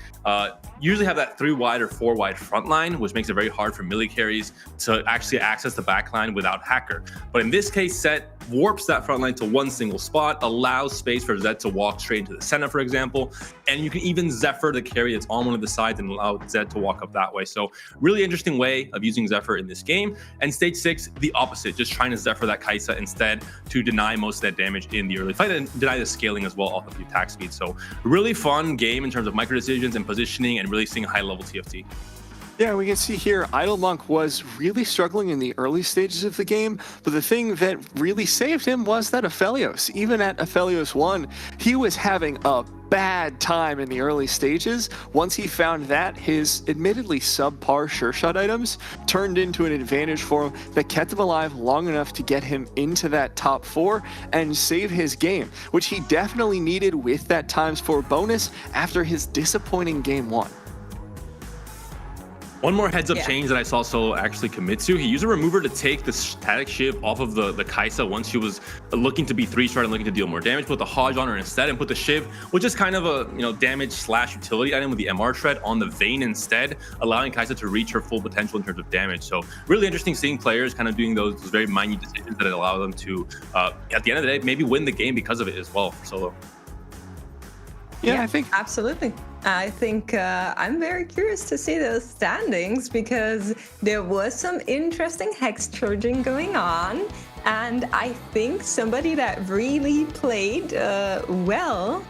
usually have that 3 wide or 4 wide front line, which makes it very hard for melee carries to actually access the back line without Hacker. But in this case, set warps that front line to one single spot, allows space for Zed to walk straight into the center, for example, and you can even Zephyr the carry that's on one of the sides and allow Zed to walk up that way. So really interesting way of using Zephyr in this game. And stage 6, the opposite, just trying to Zephyr that Kaisa instead to deny most of that damage in the early fight and deny the scaling as well off of the attack speed. So really fun game in terms of micro decisions and positioning and really seeing high level TFT. Yeah, we can see here Idle Monk was really struggling in the early stages of the game, but the thing that really saved him was that Aphelios. Even at Aphelios 1, he was having a bad time in the early stages. Once he found that, his admittedly subpar sure shot items turned into an advantage for him that kept him alive long enough to get him into that top 4 and save his game, which he definitely needed with that ×4 bonus after his disappointing game 1. One more heads-up change that I saw Solo actually commit to. He used a remover to take the static shiv off of the Kai'Sa once she was looking to be 3-star and looking to deal more damage. Put the Hodge on her instead and put the shiv, which is kind of a damage / utility item with the MR shred on the Vayne instead, allowing Kai'Sa to reach her full potential in terms of damage. So really interesting seeing players kind of doing those very minute decisions that allow them to, at the end of the day, maybe win the game because of it as well for Solo. Yeah, I think absolutely. I think I'm very curious to see those standings because there was some interesting hex charging going on, and I think somebody that really played well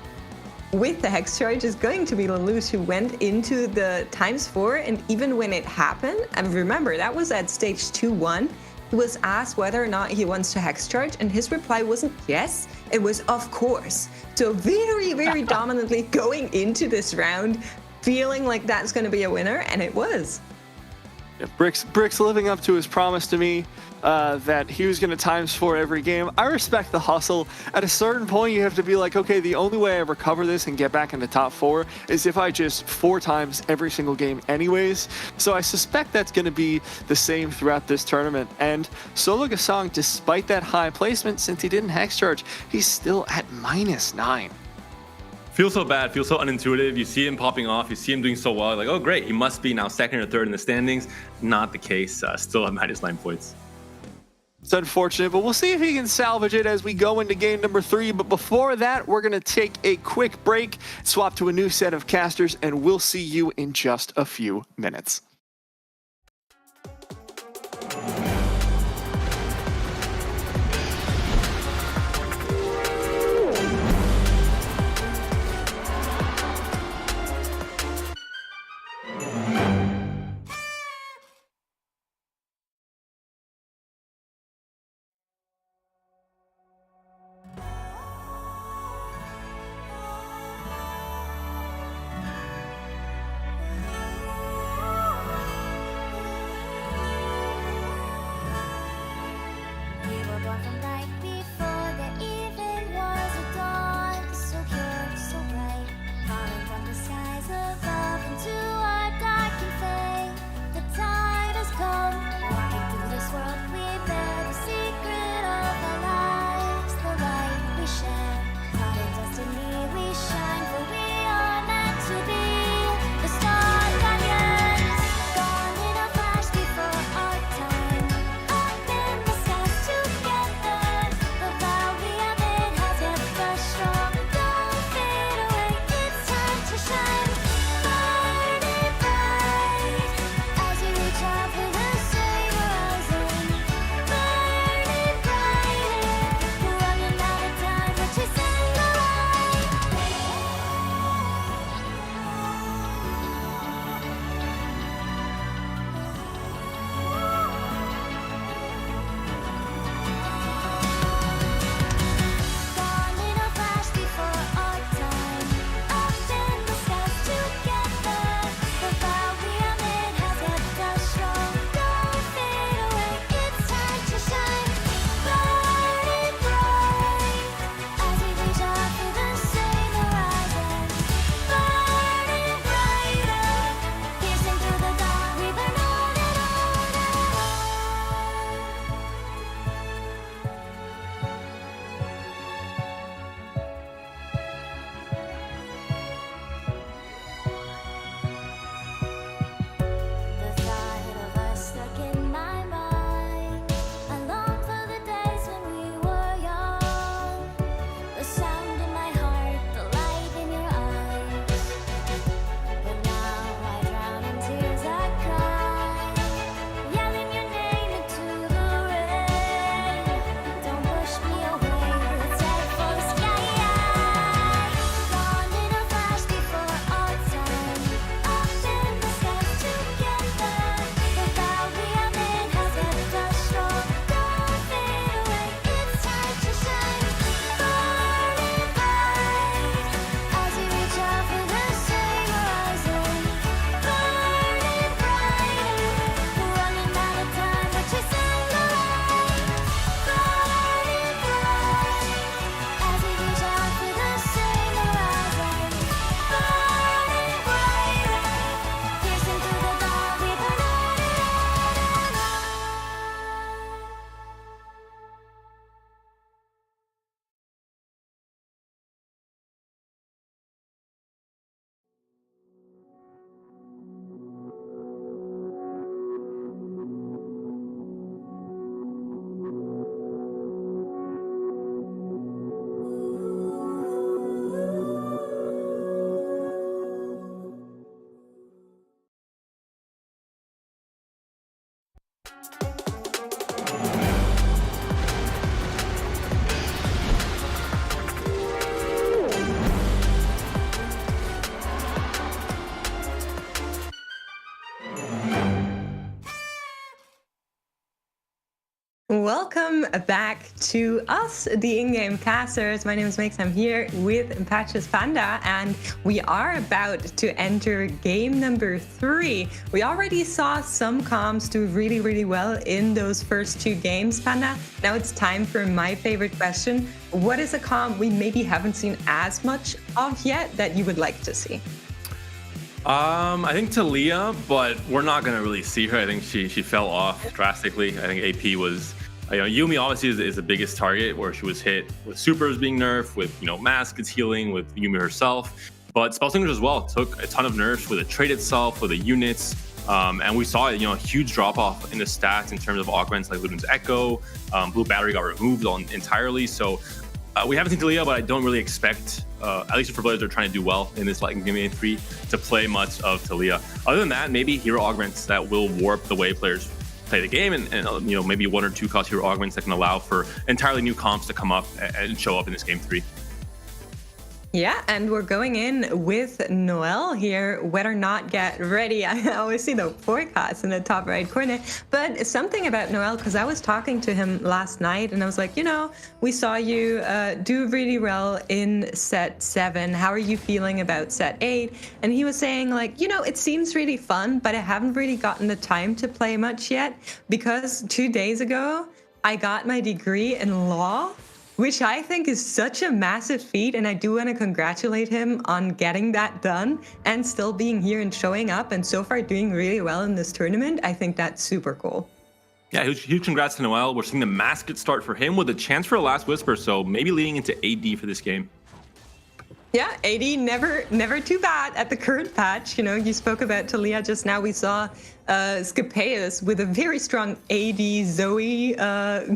with the hex charge is going to be Lelouch, who went into the ×4, and even when it happened, and remember that was at stage 2-1. He was asked whether or not he wants to hex charge, and his reply wasn't yes, it was of course. So very, very dominantly going into this round, feeling like that's going to be a winner, and it was. Yeah, Brick's living up to his promise to me that he was going to ×4 every game. I respect the hustle. At a certain point, you have to be like, okay, the only way I recover this and get back into top 4 is if I just 4 times every single game anyways. So I suspect that's going to be the same throughout this tournament. And Solo Gasong, despite that high placement, since he didn't hex charge, he's still at -9. Feels so bad, feels so unintuitive. You see him popping off, you see him doing so well, like, oh great, he must be now second or third in the standings. Not the case, still at -9 points. It's unfortunate, but we'll see if he can salvage it as we go into game number 3. But before that, we're going to take a quick break, swap to a new set of casters, and we'll see you in just a few minutes. Welcome back to us, the in-game casters. My name is Mix. I'm here with Patches Panda, and we are about to enter game number 3. We already saw some comms do really, really well in those first 2 games, Panda. Now it's time for my favorite question. What is a comm we maybe haven't seen as much of yet that you would like to see? I think Talia, but we're not gonna really see her. I think she fell off drastically. I think AP was, Yumi obviously is the biggest target, where she was hit with supers being nerfed, with Mask is healing, with Yumi herself. But Spell Singers as well took a ton of nerfs with the trade itself, with the units, and we saw a huge drop off in the stats in terms of augments like Luden's Echo. Blue Battery got removed entirely, so. We haven't seen Talia, but I don't really expect, at least for players that are trying to do well in this like Game 3, to play much of Talia. Other than that, maybe hero augments that will warp the way players play the game, and maybe 1 or 2 cost hero augments that can allow for entirely new comps to come up and show up in this Game 3. Yeah, and we're going in with Noel here. Whether or not get ready. I always see the forecast in the top right corner. But something about Noel, because I was talking to him last night and I was like, we saw you do really well in set 7. How are you feeling about set 8? And he was saying it seems really fun, but I haven't really gotten the time to play much yet because 2 days ago, I got my degree in law, which I think is such a massive feat, and I do want to congratulate him on getting that done and still being here and showing up, and so far doing really well in this tournament. I think that's super cool. Yeah, huge congrats to Noel. We're seeing the Masked start for him with a chance for a last Whisper, so maybe leading into AD for this game. Yeah, AD never too bad at the current patch. You spoke about Talia just now. We saw Scapeus with a very strong AD Zoe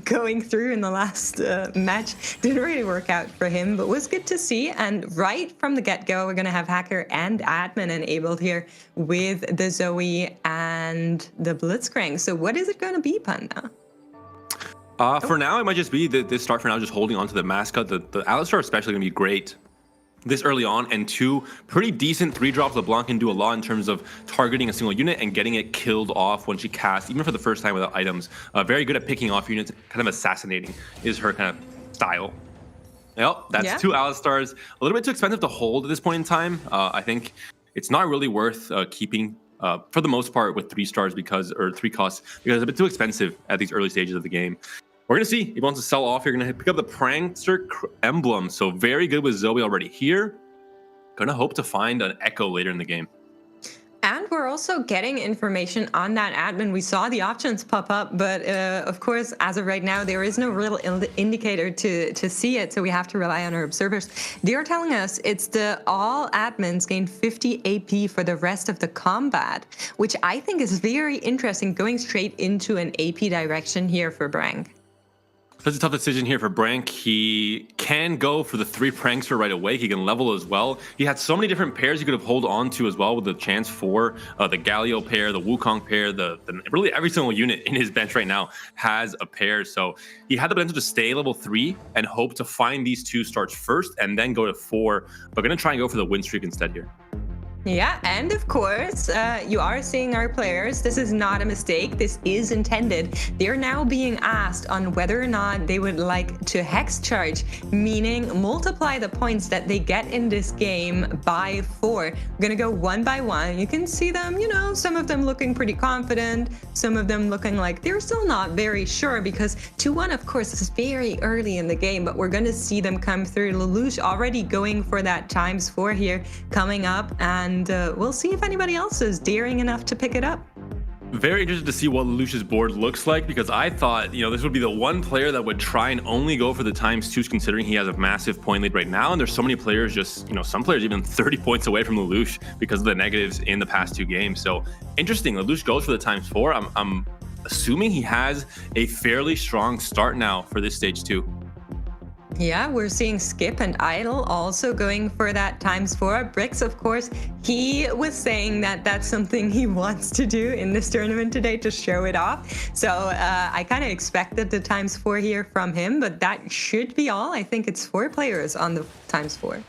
going through in the last match. Didn't really work out for him, but was good to see. And right from the get-go, we're going to have Hacker and Admin enabled here with the Zoe and the Blitzcrank. So what is it going to be, Panda? For now, it might just be this start for now, just holding on to the mascot. The Alistar especially going to be great this early on, and 2 pretty decent 3-drops. LeBlanc can do a lot in terms of targeting a single unit and getting it killed off when she casts, even for the first time without items. Very good at picking off units, kind of assassinating is her kind of style. Yep, that's 2 Alistars. A little bit too expensive to hold at this point in time. I think it's not really worth keeping for the most part with 3 stars or 3 costs, because it's a bit too expensive at these early stages of the game. We're going to see. He wants to sell off. You're going to pick up the Prankster emblem. So very good with Zoe already here. Going to hope to find an Echo later in the game. And we're also getting information on that admin. We saw the options pop up, but of course, as of right now, there is no real indicator to see it. So we have to rely on our observers. They are telling us it's the all admins gain 50 AP for the rest of the combat, which I think is very interesting, going straight into an AP direction here for Brank. That's a tough decision here for Brank. He can go for the 3 Prankster right away. He can level as well. He had so many different pairs he could have hold on to as well, with the chance for the Galio pair, the Wukong pair, the really every single unit in his bench right now has a pair. So he had the potential to stay level 3 and hope to find these 2 starts first and then go to 4, but going to try and go for the win streak instead here. Yeah, and of course, you are seeing our players. This is not a mistake. This is intended. They're now being asked on whether or not they would like to hex charge, meaning multiply the points that they get in this game by 4. We're gonna go 1 by 1. You can see them, some of them looking pretty confident, some of them looking like they're still not very sure, because 2-1, of course, is very early in the game, but we're gonna see them come through. Lelouch already going for that ×4 here, coming up, and we'll see if anybody else is daring enough to pick it up. Very interested to see what Lelouch's board looks like, because I thought, this would be the one player that would try and only go for the ×2s, considering he has a massive point lead right now. And there's so many players some players even 30 points away from Lelouch because of the negatives in the past 2 games. So interesting. Lelouch goes for the ×4. I'm assuming he has a fairly strong start now for this stage 2. Yeah, we're seeing Skip and Idle also going for that ×4. Brix, of course, he was saying that that's something he wants to do in this tournament today to show it off. So I kind of expected the ×4 here from him, but that should be all. I think it's 4 players on the ×4.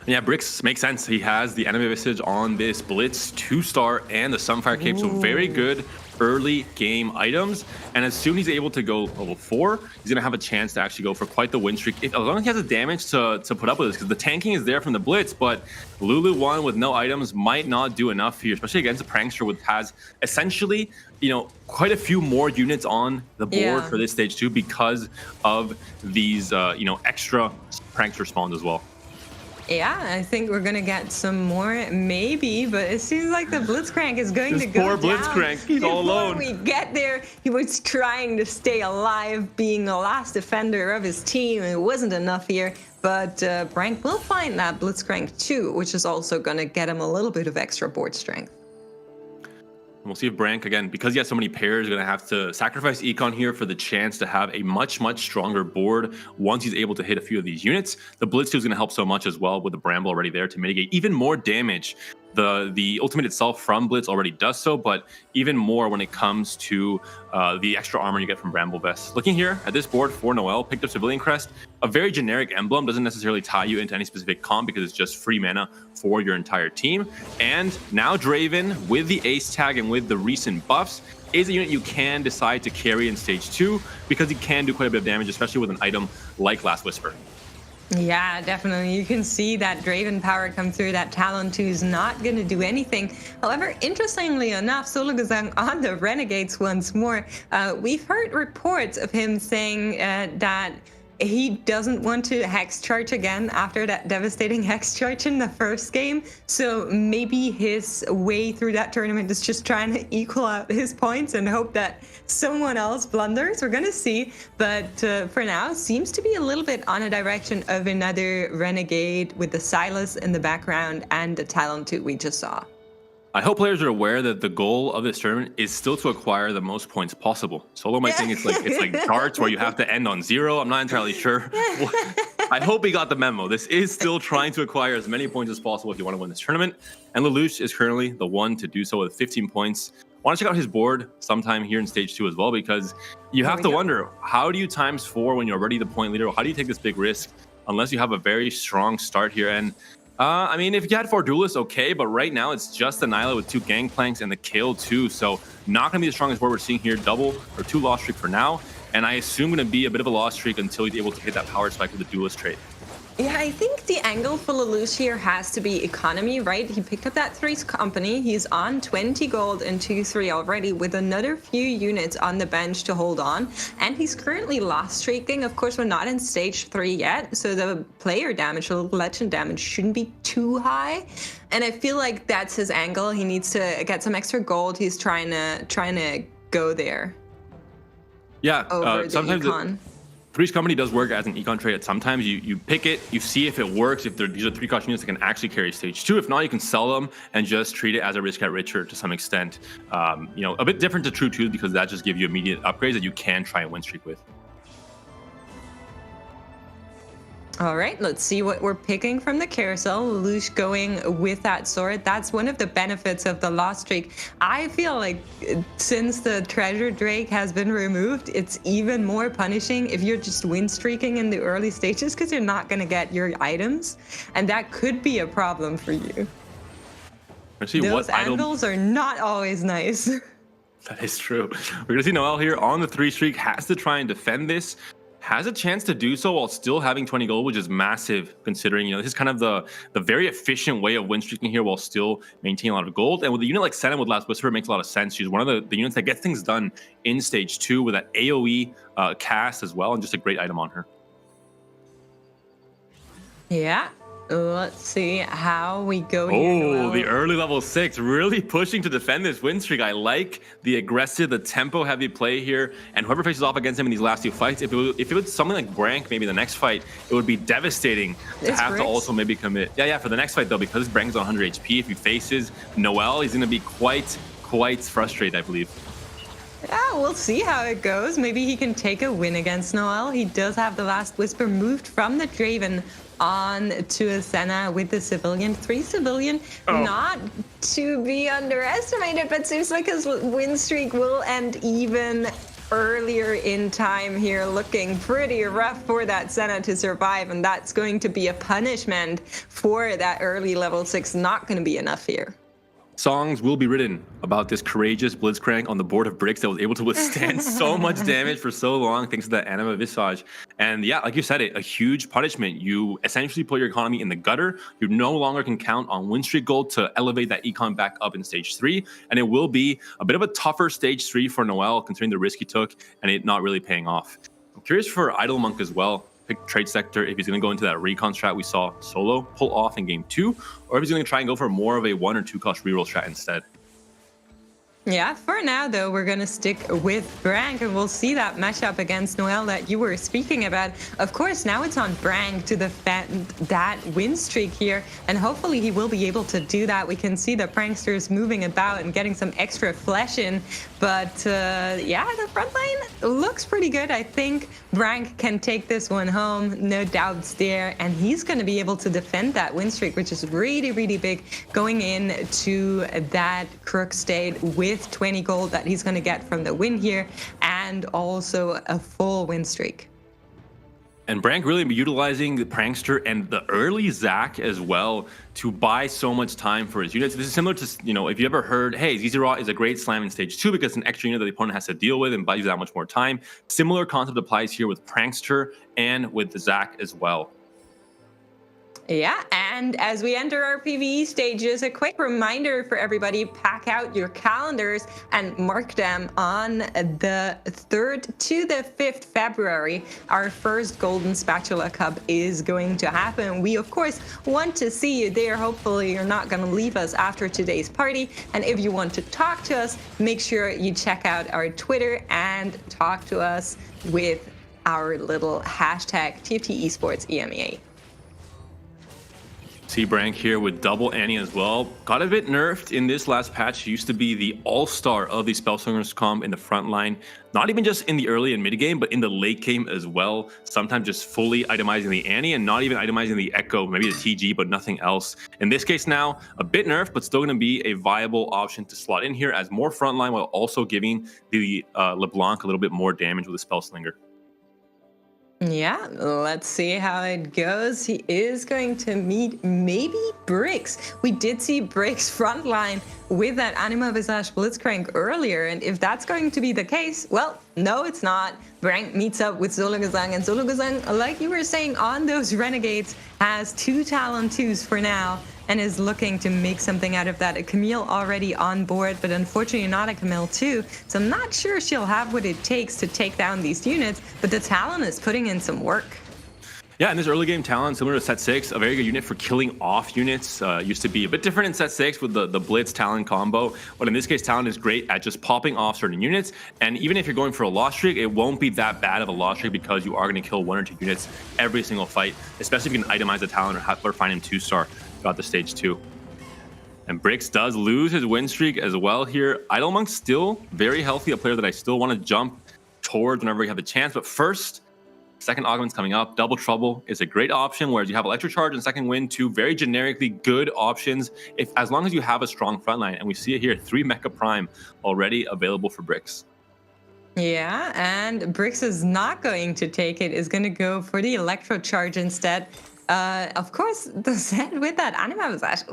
Yeah, Brix makes sense. He has the enemy visage on this Blitz 2-star and the Sunfire Cape, so very good early game items. And as soon as he's able to go level 4, he's going to have a chance to actually go for quite the win streak. As long as he has the damage to put up with this, because the tanking is there from the Blitz, but Lulu 1 with no items might not do enough here, especially against a Prankster with has essentially, you know, quite a few more units on the board for this stage 2 because of these, you know, extra Prankster spawns as well. Yeah, I think we're gonna get some more, maybe, but it seems like the Blitzcrank is going to go poor down. Blitzcrank, he's all alone. Before we get there, he was trying to stay alive, being the last defender of his team. It wasn't enough here, but Brank will find that Blitzcrank too, which is also gonna get him a little bit of extra board strength. We'll see if Brank, again, because he has so many pairs, is going to have to sacrifice Econ here for the chance to have a much, much stronger board once he's able to hit a few of these units. The Blitz 2 is going to help so much as well with the Bramble already there to mitigate even more damage. The ultimate itself from Blitz already does so, but even more when it comes to the extra armor you get from Bramble Vest. Looking here at this board for Noel, picked up Civilian Crest, a very generic emblem, doesn't necessarily tie you into any specific comp because it's just free mana for your entire team. And now Draven, with the Ace tag and with the recent buffs, is a unit you can decide to carry in stage 2 because he can do quite a bit of damage, especially with an item like Last Whisper. Yeah, definitely. You can see that Draven power come through. That Talon 2 is not going to do anything. However, interestingly enough, Sologazang on the Renegades once more. We've heard reports of him saying that he doesn't want to hex charge again after that devastating hex charge in the first game. So maybe his way through that tournament is just trying to equal out his points and hope that someone else blunders. We're gonna see. But for now, seems to be a little bit on a direction of another Renegade with the Silas in the background and the Talon 2 we just saw. I hope players are aware that the goal of this tournament is still to acquire the most points possible. Solo might think it's like darts where you have to end on 0. I'm not entirely sure. I hope he got the memo. This is still trying to acquire as many points as possible if you want to win this tournament. And Lelouch is currently the one to do so with 15 points. I want to check out his board sometime here in stage 2 as well, because you have to wonder, how do you ×4 when you're already the point leader? How do you take this big risk unless you have a very strong start here? And I mean, if you had 4 duelists, okay, but right now it's just Anila with 2 Gangplanks and the Kill 2, so not going to be the strongest board we're seeing here. Double or 2 loss streak for now, and I assume going to be a bit of a loss streak until he's able to hit that power spike with the duelist trait. Yeah, I think the angle for Lelouch here has to be economy, right? He picked up that 3's company. He's on 20 gold and 2-3 already with another few units on the bench to hold on. And he's currently loss streaking. Of course, we're not in stage 3 yet, so the player damage, the legend damage shouldn't be too high. And I feel like that's his angle. He needs to get some extra gold. He's trying to go there. Yeah, over sometimes the econ. Three's Company does work as an econ trade. Sometimes you pick it, you see if it works, if these are 3 cost units that can actually carry stage 2. If not, you can sell them and just treat it as a risk at richer to some extent. You know, a bit different to True 2 because that just gives you immediate upgrades that you can try and win streak with. All right, let's see what we're picking from the carousel. Lelouch going with that sword. That's one of the benefits of the loss streak. I feel like since the treasure drake has been removed, it's even more punishing if you're just win streaking in the early stages because you're not going to get your items. And that could be a problem for you. Those anvils are not always nice. That is true. We're going to see Noel here on the 3 streak, has to try and defend this. Has a chance to do so while still having 20 gold, which is massive considering, you know, this is kind of the very efficient way of win streaking here while still maintaining a lot of gold. And with a unit like Senna with Last Whisper, it makes a lot of sense. She's one of the units that gets things done in stage 2 with that AoE cast as well, and just a great item on her. Yeah. Let's see how we go here. Oh, the early level 6 really pushing to defend this win streak. I like the aggressive, the tempo heavy play here. And whoever faces off against him in these last 2 fights, if it was something like Brank, maybe the next fight, it would be devastating to have to also maybe commit. Yeah, for the next fight though, because Brank's on 100 HP, if he faces Noel, he's going to be quite frustrated, I believe. Yeah, we'll see how it goes. Maybe he can take a win against Noel. He does have the Last Whisper moved from the Draven on to a Senna with the Civilian. 3 Civilian, not to be underestimated, but seems like his win streak will end even earlier in time here, looking pretty rough for that Senna to survive, and that's going to be a punishment for that early level 6. Not going to be enough here. songs will be written about this courageous Blitzcrank on the board of Bricks that was able to withstand so much damage for so long thanks to that Anima Visage. And yeah, like you said, a huge punishment. You essentially put your economy in the gutter. You no longer can count on win streak gold to elevate that econ back up in stage 3. And it will be a bit of a tougher stage 3 for Noel, considering the risk he took and it not really paying off. I'm curious for Idle Monk as well. Pick trade sector if he's going to go into that recon strat we saw Solo pull off in game 2, or if he's going to try and go for more of a 1 or 2 cost reroll strat instead. Yeah, for now, though, we're going to stick with Brank, and we'll see that matchup against Noel that you were speaking about. Of course, now it's on Brank to defend that win streak here, and hopefully he will be able to do that. We can see the pranksters moving about and getting some extra flesh in, but yeah, the front line looks pretty good. I think Brank can take this one home, no doubts there, and he's going to be able to defend that win streak, which is really, really big, going into that Crook state with 20 gold that he's going to get from the win here, and also a full win streak. And Brank really utilizing the Prankster and the early Zac as well to buy so much time for his units. This is similar to, if you ever heard, hey, ZZ Raw is a great slam in stage 2 because it's an extra unit that the opponent has to deal with and buys you that much more time. Similar concept applies here with Prankster and with the Zac as well. Yeah, and as we enter our PvE stages, a quick reminder for everybody, pack out your calendars and mark them on the 3rd to the 5th February. Our first Golden Spatula Cup is going to happen. We, of course, want to see you there. Hopefully, you're not going to leave us after today's party. And if you want to talk to us, make sure you check out our Twitter and talk to us with our little hashtag TFT Esports EMEA. See Brank here with double Annie as well. Got a bit nerfed in this last patch. He used to be the all-star of the Spellslingers comp in the front line. Not even just in the early and mid game, but in the late game as well. Sometimes just fully itemizing the Annie and not even itemizing the Echo, maybe the TG, but nothing else. In this case now, a bit nerfed, but still going to be a viable option to slot in here as more frontline while also giving the LeBlanc a little bit more damage with the Spellslinger. Yeah, let's see how it goes. He is going to meet maybe Bricks. We did see Bricks frontline with that Anima Visage Blitzcrank earlier, and if that's going to be the case, well, no, it's not. Brank meets up with Zulugazang, and Zulugazang, like you were saying, on those Renegades, has 2 Talon 2s for now, and is looking to make something out of that. A Camille already on board, but unfortunately not a Camille 2, so I'm not sure she'll have what it takes to take down these units, but the Talon is putting in some work. Yeah, in this early game Talon, similar to set 6, a very good unit for killing off units. Used to be a bit different in set 6 with the Blitz Talon combo, but in this case Talon is great at just popping off certain units, and even if you're going for a loss streak, it won't be that bad of a loss streak because you are going to kill 1 or 2 units every single fight, especially if you can itemize the Talon or find him 2-star throughout the stage 2. And Bricks does lose his win streak as well here. Idle Monk's still very healthy, a player that I still want to jump towards whenever we have a chance, but first, second augment's coming up. Double Trouble is a great option, whereas you have Electric Charge and Second Wind, 2 very generically good options, as long as you have a strong front line. And we see it here, 3 Mecha Prime already available for Bricks. Yeah, and Bricks is not going to take it, is going to go for the Electro Charge instead. Of course, the set with that Anima Visage,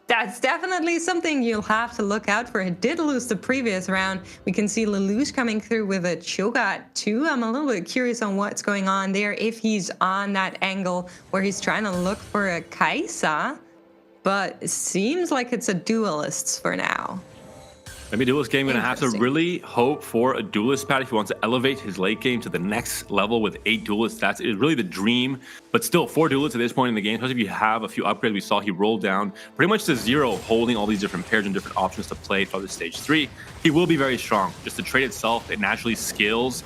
that's definitely something you'll have to look out for. It did lose the previous round. We can see Lelouch coming through with a Cho'Gath too. I'm a little bit curious on what's going on there, if he's on that angle where he's trying to look for a Kaisa, but it seems like it's a Duelists for now. Maybe Duelist game going to have to really hope for a Duelist pad if he wants to elevate his late game to the next level with 8 Duelists. That's really the dream, but still 4 Duelists at this point in the game, especially if you have a few upgrades. We saw he rolled down pretty much to 0, holding all these different pairs and different options to play throughout the stage 3. He will be very strong. Just the trade itself, it naturally scales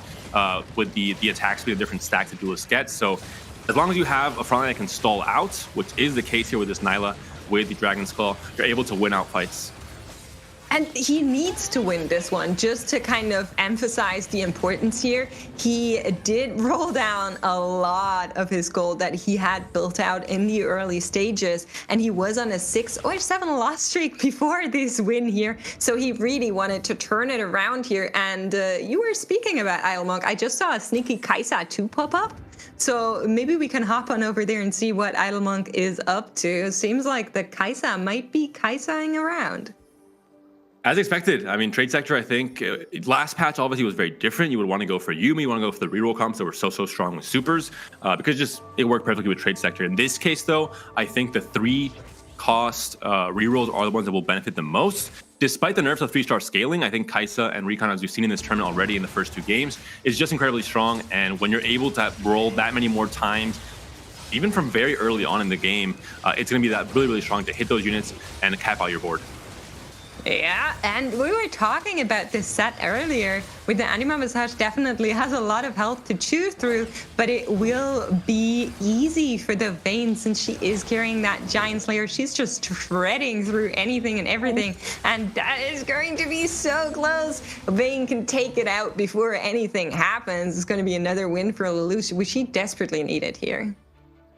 with the attack speed of different stacks that Duelists get. So as long as you have a frontline that can stall out, which is the case here with this Nyla with the Dragon's Claw, you're able to win out fights. And he needs to win this one just to kind of emphasize the importance here. He did roll down a lot of his gold that he had built out in the early stages, and he was on a 6 or 7 loss streak before this win here. So he really wanted to turn it around here. And you were speaking about Idlemonk. I just saw a sneaky Kai'Sa 2 pop up. So maybe we can hop on over there and see what Idlemonk is up to. Seems like the Kai'Sa might be Kai'Saing around. As expected. I mean, Trade Sector, I think, last patch obviously was very different. You would want to go for Yumi, you want to go for the reroll comps that were so strong with supers, because just it worked perfectly with Trade Sector. In this case, though, I think the 3-cost rerolls are the ones that will benefit the most. Despite the nerfs of 3-star scaling, I think Kai'Sa and Recon, as we've seen in this tournament already in the first 2 games, is just incredibly strong. And when you're able to roll that many more times, even from very early on in the game, it's going to be that really strong to hit those units and cap out your board. Yeah, and we were talking about this set earlier with the Anima Visage. Definitely has a lot of health to chew through, but it will be easy for the Vayne since she is carrying that Giant Slayer. She's just shredding through anything and everything, and that is going to be so close. Vayne can take it out before anything happens. It's going to be another win for Lelouch, which she desperately needed here.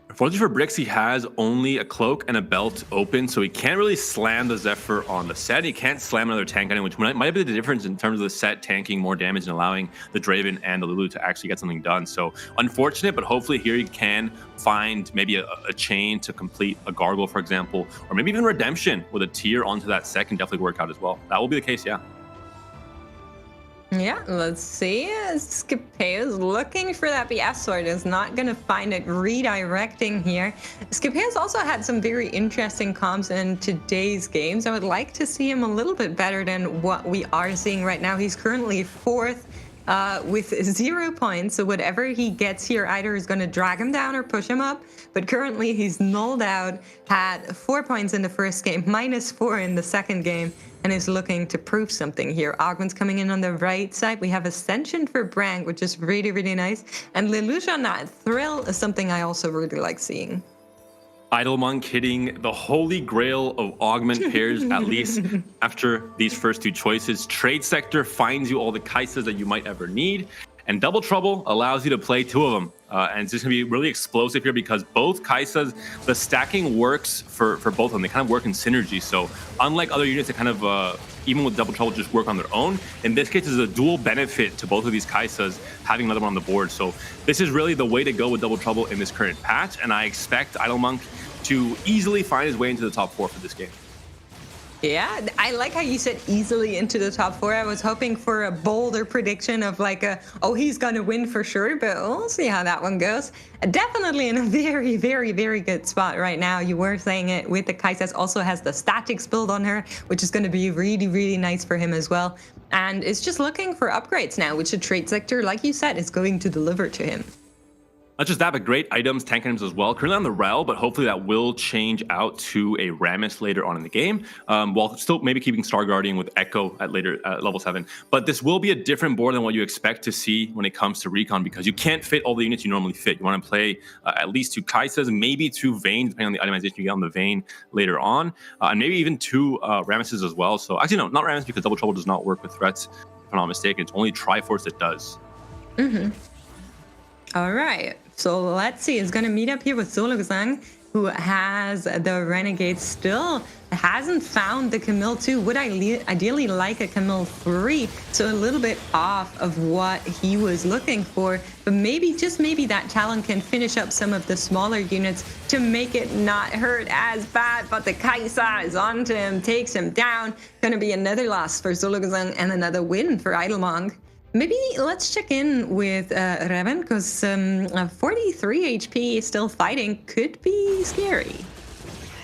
Unfortunately for Brix, he has only a cloak and a belt open, so he can't really slam the Zephyr on the set. He can't slam another tank on it, which might be the difference in terms of the set tanking more damage and allowing the Draven and the Lulu to actually get something done. So unfortunate, but hopefully here he can find maybe a chain to complete a Gargle, for example, or maybe even Redemption with a tier onto that set can definitely work out as well. That will be the case, yeah. Yeah, let's see. Scapea's looking for that BS sword, is not going to find it, redirecting here. Scapea's also had some very interesting comps in today's games. I would like to see him a little bit better than what we are seeing right now. He's currently 4th with 0 points, so whatever he gets here either is going to drag him down or push him up. But currently he's nulled out, had 4 points in the first game, -4 in the second game, and is looking to prove something here. Augment's coming in on the right side. We have Ascension for Brank, which is really nice. And Lelouch on that Thrill is something I also really like seeing. Idlemonk hitting the holy grail of augment pairs, at least after these first 2 choices. Trade Sector finds you all the Kai'Sas that you might ever need. And Double Trouble allows you to play 2 of them. And it's just going to be really explosive here because both Kai'Sas, the stacking works for both of them. They kind of work in synergy. So unlike other units that kind of, even with Double Trouble, just work on their own, in this case, there's a dual benefit to both of these Kai'Sas having another one on the board. So this is really the way to go with Double Trouble in this current patch. And I expect Idlemonk to easily find his way into the top 4 for this game. Yeah, I like how you said easily into the top 4. I was hoping for a bolder prediction of like oh, he's going to win for sure, but we'll see how that one goes. Definitely in a very good spot right now. You were saying it with the Kai'Sas, also has the statics build on her, which is going to be really nice for him as well. And it's just looking for upgrades now, which the Trade Sector, like you said, is going to deliver to him. Not just that, but great items, tank items as well. Currently on the Rel, but hopefully that will change out to a Rammus later on in the game, while still maybe keeping Star Guardian with Echo at later level 7. But this will be a different board than what you expect to see when it comes to Recon, because you can't fit all the units you normally fit. You want to play at least 2 Kai'Sas, maybe 2 Vaynes, depending on the itemization you get on the Vayne later on, and maybe even 2 Rammuses as well. So actually, no, not Rammus, because Double Trouble does not work with threats, if I'm not mistaken. It's only Triforce that does. All right. So let's see, it's going to meet up here with Sologzang, who has the Renegade still, hasn't found the Camille 2. Would ideally like a Camille 3, so a little bit off of what he was looking for. But maybe, just maybe, that Talon can finish up some of the smaller units to make it not hurt as bad. But the Kai'Sa is onto him, takes him down. Going to be another loss for Sologzang and another win for Idlemonk. Maybe let's check in with Revan, because 43 HP still fighting could be scary.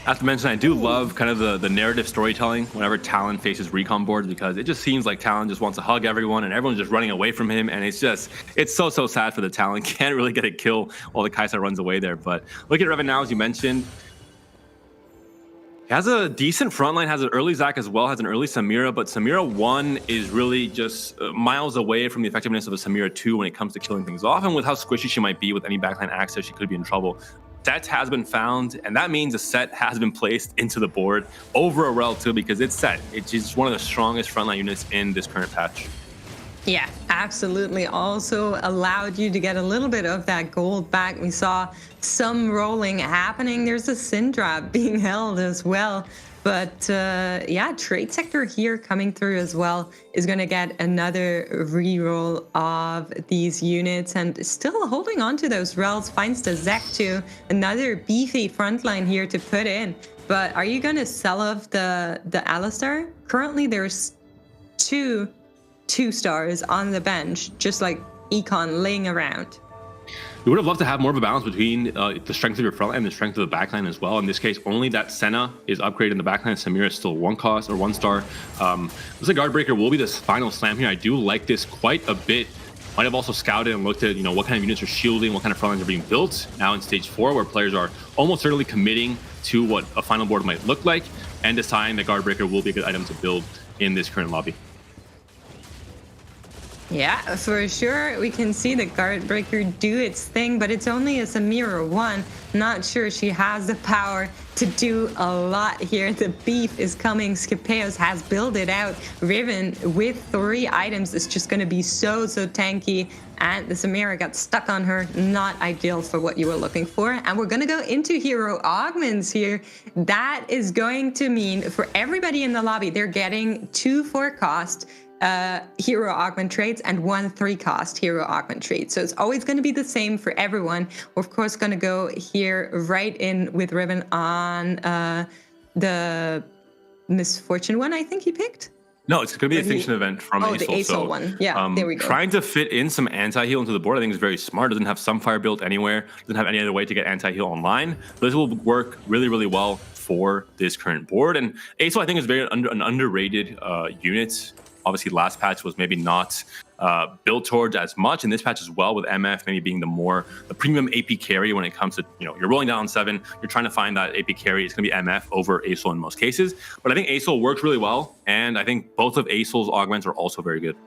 I have to mention, I do love kind of the narrative storytelling whenever Talon faces recon boards, because it just seems like Talon just wants to hug everyone and everyone's just running away from him. And it's so sad for the Talon. Can't really get a kill while the Kai'Sa runs away there. But look at Revan now, as you mentioned. He has a decent frontline, has an early Zac as well, has an early Samira, but Samira 1 is really just miles away from the effectiveness of a Samira 2 when it comes to killing things off. And with how squishy she might be with any backline access, she could be in trouble. set has been found, and that means a set has been placed into the board over a rel too, because it's set. It's just one of the strongest frontline units in this current patch. Yeah, absolutely. Also allowed you to get a little bit of that gold back. We saw some rolling happening. There's a Syndra being held as well. But yeah, Trade Sector here coming through as well is going to get another reroll of these units, and still holding on to those rels. Finds the Zek2, another beefy frontline here to put in. But are you going to sell off the Alistar? Currently, there's two stars on the bench, just like Econ laying around. We would have loved to have more of a balance between the strength of your front line and the strength of the backline as well. In this case, only that Senna is upgraded in the backline. Samira is still 1 cost or 1 star. Looks like Guardbreaker will be this final slam here. I do like this quite a bit. Might have also scouted and looked at, what kind of units are shielding, what kind of front lines are being built now in stage 4, where players are almost certainly committing to what a final board might look like, and deciding that Guardbreaker will be a good item to build in this current lobby. Yeah, for sure. We can see the Guardbreaker do its thing, but it's only a Samira 1. Not sure she has the power to do a lot here. The beef is coming. Scipeos has built it out. Riven with 3 items is just going to be so tanky. And the Samira got stuck on her. Not ideal for what you were looking for. And we're going to go into hero augments here. That is going to mean for everybody in the lobby, they're getting 2 4-cost hero augment traits and 1 3-cost hero augment trait. So it's always going to be the same for everyone. We're of course going to go here right in with Riven on the Misfortune one, I think he picked. No, it's going to be a Extinction event from the ASOL one. Yeah, there we go. Trying to fit in some anti-heal into the board, I think is very smart. Doesn't have Sunfire built anywhere. Doesn't have any other way to get anti-heal online. This will work really well for this current board. And ASOL, I think, is an underrated unit. Obviously, last patch was maybe not built towards as much. In this patch as well, with MF maybe being the premium AP carry when it comes to, you're rolling down 7, you're trying to find that AP carry. It's going to be MF over ASOL in most cases. But I think ASOL works really well, and I think both of ASOL's augments are also very good.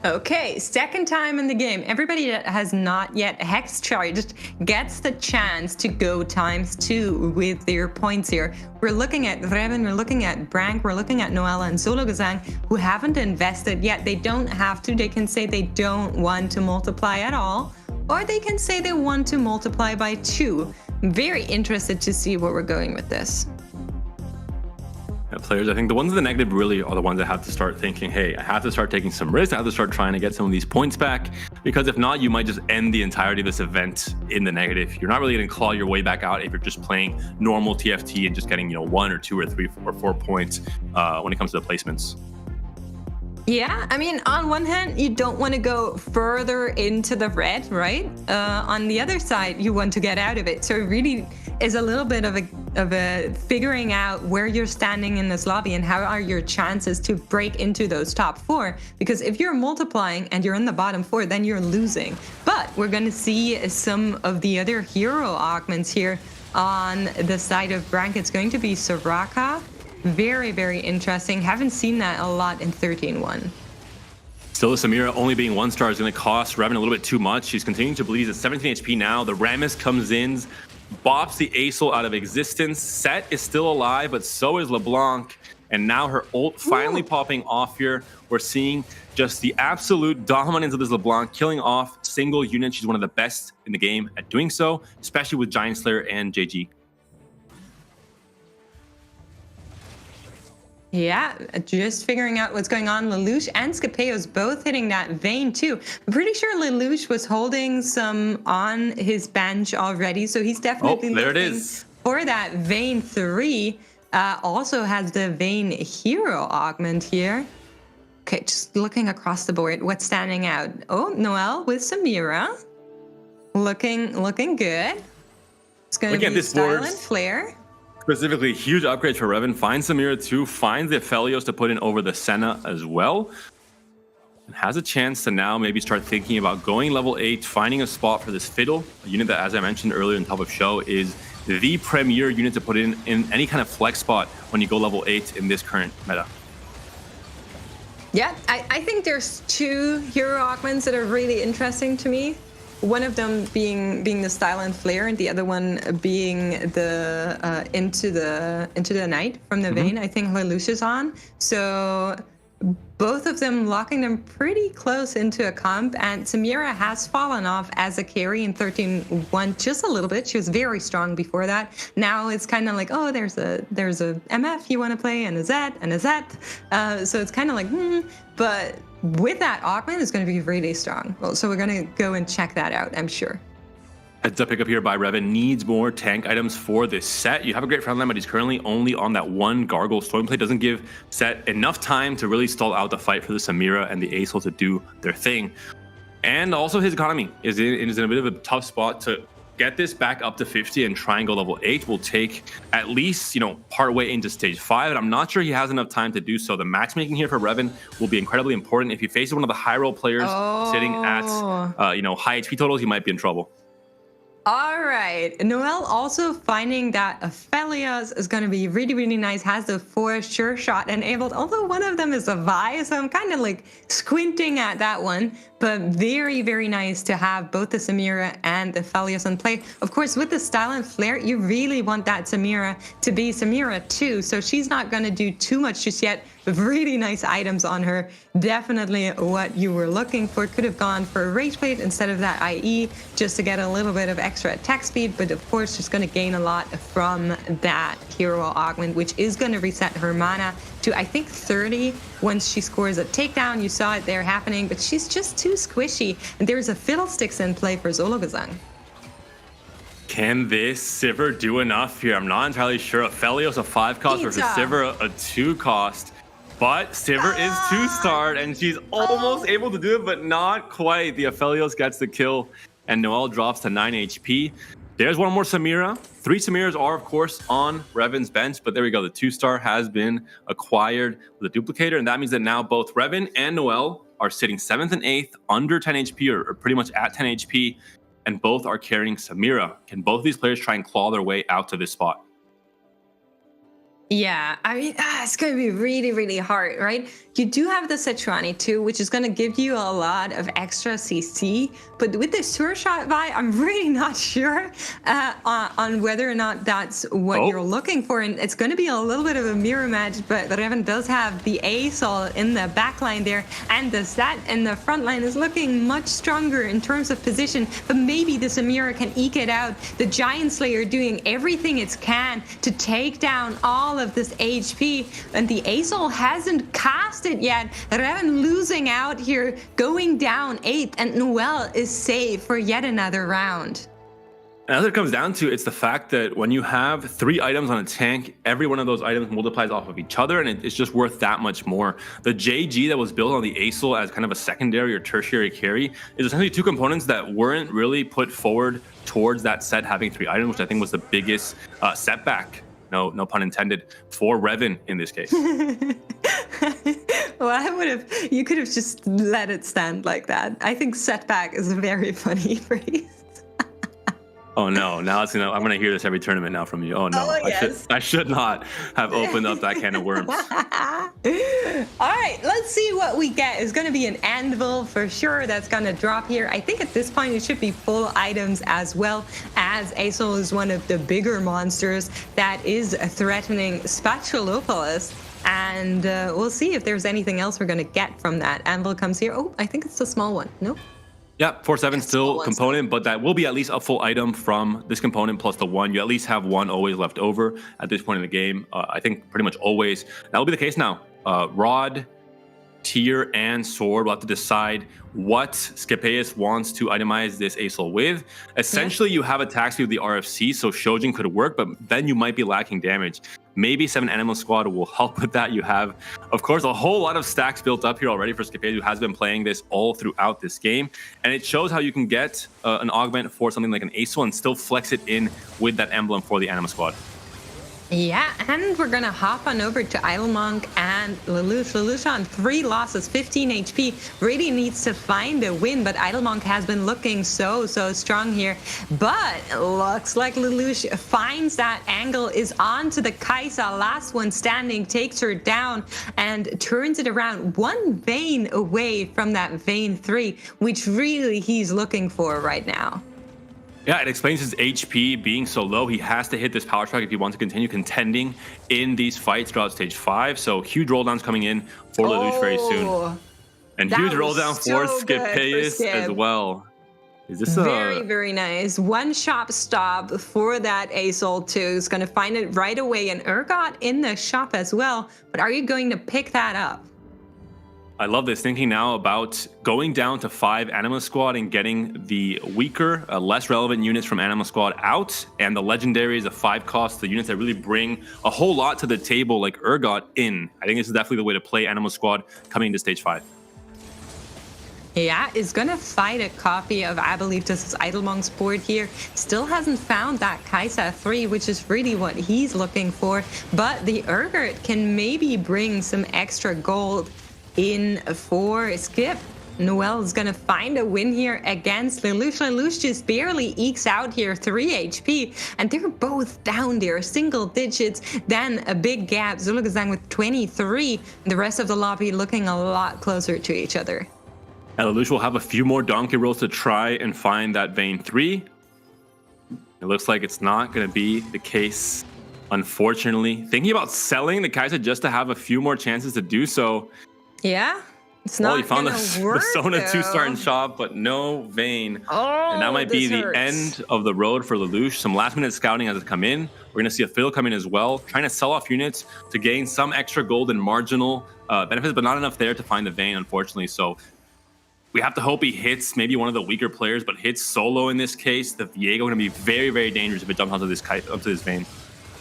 Okay, second time in the game. Everybody that has not yet hex charged gets the chance to go ×2 with their points here. We're looking at Reven, we're looking at Brank, we're looking at Noella and Sologazang, who haven't invested yet. They don't have to. They can say they don't want to multiply at all, or they can say they want to multiply by 2. I'm very interested to see where we're going with this. Players, I think the ones in the negative really are the ones that have to start thinking, hey, I have to start taking some risks. I have to start trying to get some of these points back, because if not, you might just end the entirety of this event in the negative. You're not really going to claw your way back out if you're just playing normal TFT and just getting 1 or 2 or 3 or 4 points when it comes to the placements. Yeah, I mean, on one hand, you don't want to go further into the red, right? On the other side, you want to get out of it. So it really is a little bit of a figuring out where you're standing in this lobby and how are your chances to break into those top 4. Because if you're multiplying and you're in the bottom 4, then you're losing. But we're going to see some of the other hero augments here on the side of Brank. It's going to be Soraka. Very interesting. Haven't seen that a lot in 13-1. Still, the Samira only being 1 star is going to cost Reven a little bit too much. She's continuing to bleed. He's at 17 HP now. The Rammus comes in, bops the ASOL out of existence. Set is still alive, but so is LeBlanc. And now her ult finally popping off here. We're seeing just the absolute dominance of this LeBlanc, killing off single units. She's one of the best in the game at doing so, especially with Giant Slayer and JG. Yeah, just figuring out what's going on. Lelouch and Scipeos both hitting that Vayne too. I'm pretty sure Lelouch was holding some on his bench already, so he's definitely looking for that Vayne 3. Also has the Vayne hero augment here. Okay, just looking across the board, what's standing out? Oh, Noelle with Samira. Looking good. It's going to be Style and Flare. Specifically, huge upgrade for Reven. Finds Samira too, finds the Aphelios to put in over the Senna as well. And has a chance to now maybe start thinking about going level 8, finding a spot for this Fiddle, a unit that, as I mentioned earlier in top of show, is the premier unit to put in any kind of flex spot when you go level 8 in this current meta. Yeah, I think there's 2 hero augments that are really interesting to me. one of them being the Silent Flare and the other one being the into the Night from the Vein. I think Lelouch's on. So both of them locking them pretty close into a comp, and Samira has fallen off as a carry in 13-1 just a little bit. She was very strong before that. Now it's kind of like, oh, there's a MF you want to play and a Zed and a Zed. So it's kind of like, but with that, augment is going to be really strong. Well, so we're going to go and check that out, I'm sure. Heads up pickup here by Revan. Needs more tank items for this set. You have a great frontline, but he's currently only on that one Gargle Stormplate. Doesn't give Set enough time to really stall out the fight for the Samira and the Acel to do their thing. And also his economy is in a bit of a tough spot. To get this back up to 50 and try and go level 8 will take at least, part way into stage 5. And I'm not sure he has enough time to do so. The matchmaking here for Revan will be incredibly important. If he faces one of the high roll players sitting at, high HP totals, he might be in trouble. All right. Noel also finding that Aphelios is going to be really, really nice. Has the 4 sure shot enabled, although one of them is a Vi, so I'm kind of like squinting at that one. But very, very nice to have both the Samira and the Aphelios in play. Of course, with the Silent Flare, you really want that Samira to be Samira too. So she's not going to do too much just yet, with really nice items on her. Definitely what you were looking for. Could have gone for a Rage Plate instead of that IE just to get a little bit of extra attack speed, but of course she's going to gain a lot from that hero augment, which is going to reset her mana to, I think, 30 once she scores a takedown. You saw it there happening, but she's just too squishy, and there's a Fiddlesticks in play for Zologazang. Can this Sivir do enough here? I'm not entirely sure. Aphelios a 5 cost versus Sivir a 2 cost. But Sivir is 2-starred, and she's almost able to do it, but not quite. The Aphelios gets the kill, and Noel drops to 9 HP. There's one more Samira. 3 Samiras are, of course, on Revan's bench, but there we go. The 2-star has been acquired with a duplicator, and that means that now both Revan and Noel are sitting 7th and 8th under 10 HP, or pretty much at 10 HP, and both are carrying Samira. Can both of these players try and claw their way out to this spot? Yeah, I mean, it's going to be really, really hard, right? You do have the Sejuani too, which is going to give you a lot of extra CC. But with the Sure Shot Vi, I'm really not sure on whether or not that's what you're looking for. And it's going to be a little bit of a mirror match, but Revan does have the Acel in the backline there. And the Zat in the front line is looking much stronger in terms of position. But maybe the Samira can eke it out. The Giant Slayer doing everything it can to take down all of this HP, and the Acel hasn't cast it yet. Revan losing out here, going down 8th, and Noel is safe for yet another round. And as it comes down to, it's the fact that when you have 3 items on a tank, every one of those items multiplies off of each other, and it's just worth that much more. The JG that was built on the Acel as kind of a secondary or tertiary carry is essentially 2 components that weren't really put forward towards that set having 3 items, which I think was the biggest setback. No pun intended, for Revan in this case. Well, you could have just let it stand like that. I think setback is a very funny phrase. Oh no, now I'm gonna hear this every tournament now from you. Oh no, yes. I should not have opened up that can of worms. All right, let's see what we get. It's gonna be an anvil for sure that's gonna drop here. I think at this point it should be full items as well, as Acel is one of the bigger monsters that is threatening Spatulopolis. And we'll see if there's anything else we're gonna get from that. Anvil comes here. Oh, I think it's the small one. Nope. Yeah, 4/7 still component, but that will be at least a full item from this component plus the 1. You at least have 1 always left over at this point in the game. I think pretty much always. That will be the case now. Rod, Tier, and Sword will have to decide what Scapeus wants to itemize this Acel with. Essentially, you have attack speed with the RFC, so Shojin could work, but then you might be lacking damage. Maybe 7 Animal Squad will help with that. You have, of course, a whole lot of stacks built up here already for Scapeus, who has been playing this all throughout this game. And it shows how you can get an augment for something like an Acel and still flex it in with that emblem for the Animal Squad. Yeah, and we're gonna hop on over to Idlemonk and Lelouch. Lelouch on 3 losses, 15 HP, really needs to find a win, but Idlemonk has been looking so strong here. But looks like Lelouch finds that angle, is on to the Kaisa, last one standing, takes her down and turns it around. 1 Vayne away from that Vayne 3, which really he's looking for right now. Yeah, it explains his HP being so low. He has to hit this power strike if he wants to continue contending in these fights throughout stage 5. So huge rolldowns coming in for Lelouch very soon. And huge rolldown for Skipeus as well. Is this very nice. 1 shop stop for that Asol too. Is going to find it right away. And Urgot in the shop as well. But are you going to pick that up? I love this, thinking now about going down to 5 Anima Squad and getting the weaker, less relevant units from Anima Squad out, and the legendaries, the 5 cost, the units that really bring a whole lot to the table like Urgot in. I think this is definitely the way to play Anima Squad coming into stage 5. Yeah, is going to fight a copy of, I believe this is Idlemonk's board here. Still hasn't found that Kaisa 3, which is really what he's looking for. But the Urgot can maybe bring some extra gold in for Skip. Noelle is going to find a win here against Lelouch. Lelouch just barely ekes out here 3 HP, and they're both down there, single digits, then a big gap. Zulugazang with 23, and the rest of the lobby looking a lot closer to each other. And Lelouch will have a few more donkey rolls to try and find that Vayne 3. It looks like it's not going to be the case, unfortunately. Thinking about selling the Kaisa just to have a few more chances to do so. Yeah, it's not. Well, he found work, the Sona though. 2-star in shop, but no Vayne. Oh, and that might be the hurts. end of the road for Lelouch. Some last-minute scouting has to come in. We're going to see a Fiddle come in as well, trying to sell off units to gain some extra gold and marginal benefits, but not enough there to find the Vayne, unfortunately. So we have to hope he hits maybe one of the weaker players, but hits solo in this case. The Viego going to be very dangerous if it jumps onto this Vayne.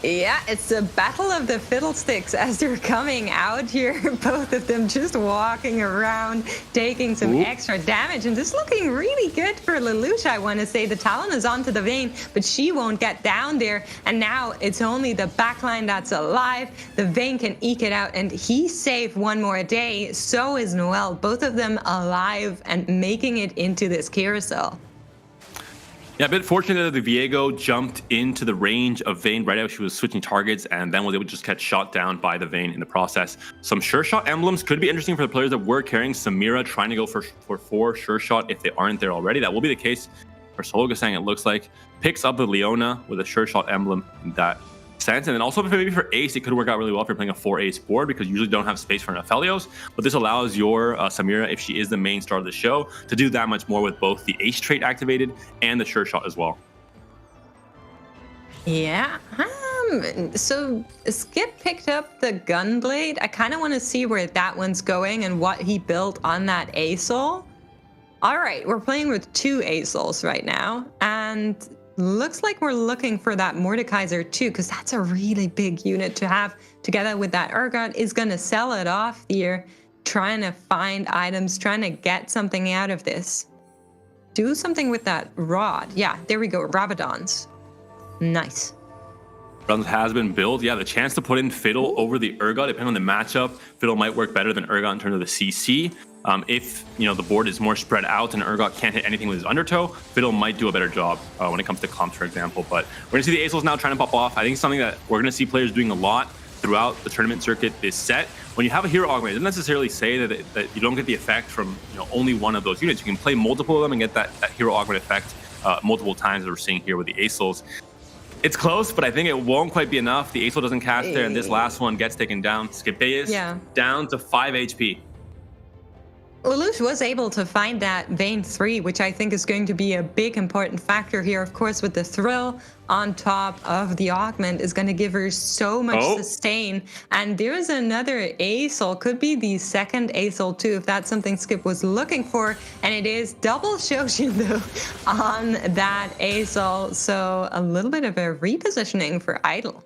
Yeah, it's a battle of the fiddlesticks as they're coming out here. Both of them just walking around, taking some extra damage. And this looking really good for Lelouch, I want to say. The Talon is onto the Vayne, but she won't get down there. And now it's only the backline that's alive. The Vayne can eke it out, and he's safe one more day. So is Noelle. Both of them alive and making it into this carousel. Yeah, a bit fortunate that the Viego jumped into the range of Vayne right as she was switching targets, and then was able to just get shot down by the Vayne in the process. Some sure shot emblems could be interesting for the players that were carrying Samira, trying to go for 4 sure shot if they aren't there already. That will be the case for Solgasang, it looks like. Picks up the Leona with a sure shot emblem in that sense. And then also maybe for Ace, it could work out really well if you're playing a 4 Ace board, because you usually don't have space for an Aphelios. But this allows your Samira, if she is the main star of the show, to do that much more with both the Ace trait activated and the sure shot as well. Yeah. So Skip picked up the Gunblade. I kind of want to see where that one's going and what he built on that Asol. All right, we're playing with 2 Asols right now, and looks like we're looking for that Mordekaiser too, because that's a really big unit to have together with that Urgot. Is going to sell it off here, trying to find items, trying to get something out of this. Do something with that rod. Yeah, there we go. Rabadons. Nice. Runs has been built. Yeah, the chance to put in Fiddle over the Urgot, depending on the matchup, Fiddle might work better than Urgot in terms of the CC. If the board is more spread out and Urgot can't hit anything with his undertow, Fiddle might do a better job when it comes to clumps, for example. But we're gonna see the Asols now trying to pop off. I think something that we're gonna see players doing a lot throughout the tournament circuit this set. When you have a hero augment, it doesn't necessarily say that you don't get the effect from only one of those units. You can play multiple of them and get that hero augment effect multiple times, as we're seeing here with the Asols. It's close, but I think it won't quite be enough. The Asol doesn't cast there, and this last one gets taken down. Skipeus down to 5 HP. Lelouch was able to find that Vayne 3, which I think is going to be a big important factor here. Of course, with the thrill on top of the augment is going to give her so much sustain. And there's another Asol, could be the second Asol too, if that's something Skip was looking for. And it is double Shoshin though on that Asol. So a little bit of a repositioning for Idle.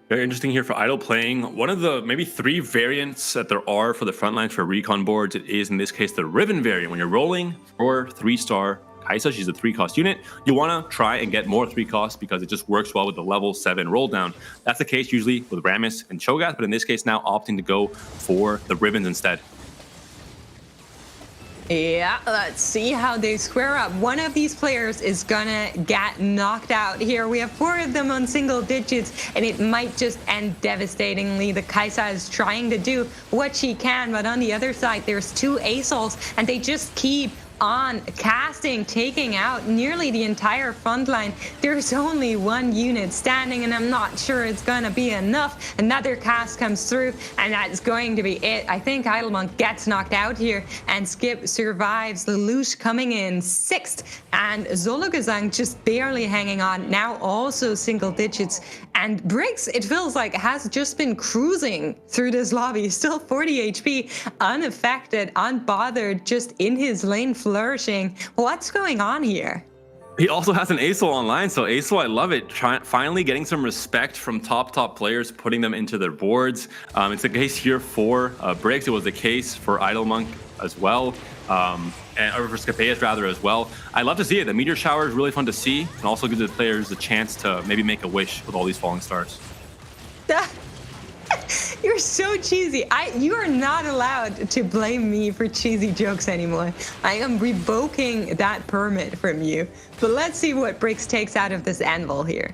Very interesting here for Idle playing one of the maybe 3 variants that there are for the front lines for recon boards. It is, in this case, the Riven variant. When you're rolling for 3-star Kaisa. She's a 3-cost unit. You want to try and get more 3-costs because it just works well with the level 7 roll down. That's the case usually with Rammus and Cho'Gath, but in this case now opting to go for the ribbons instead. Yeah, let's see how they square up. One of these players is gonna get knocked out here. We have 4 of them on single digits, and it might just end devastatingly. The Kaisa is trying to do what she can, but on the other side, there's 2 ASOLs, and they just keep on casting, taking out nearly the entire front line. There's only 1 unit standing, and I'm not sure it's gonna be enough. Another cast comes through, and that's going to be it. I think Idlemonk gets knocked out here, and Skip survives. Lelouch coming in 6th, and Zologazang just barely hanging on, now also single digits. And Brix, it feels like, has just been cruising through this lobby, still 40 HP, unaffected, unbothered, just in his lane flourishing. What's going on here? He also has an ASOL online, so ASOL, I love it. Finally getting some respect from top players, putting them into their boards. It's the case here for Brix. It was the case for Idlemonk as well, or for Scapeus rather as well. I love to see it. The meteor shower is really fun to see, and also gives the players a chance to maybe make a wish with all these falling stars. You're so cheesy. You are not allowed to blame me for cheesy jokes anymore. I am revoking that permit from you. But let's see what Brix takes out of this anvil here.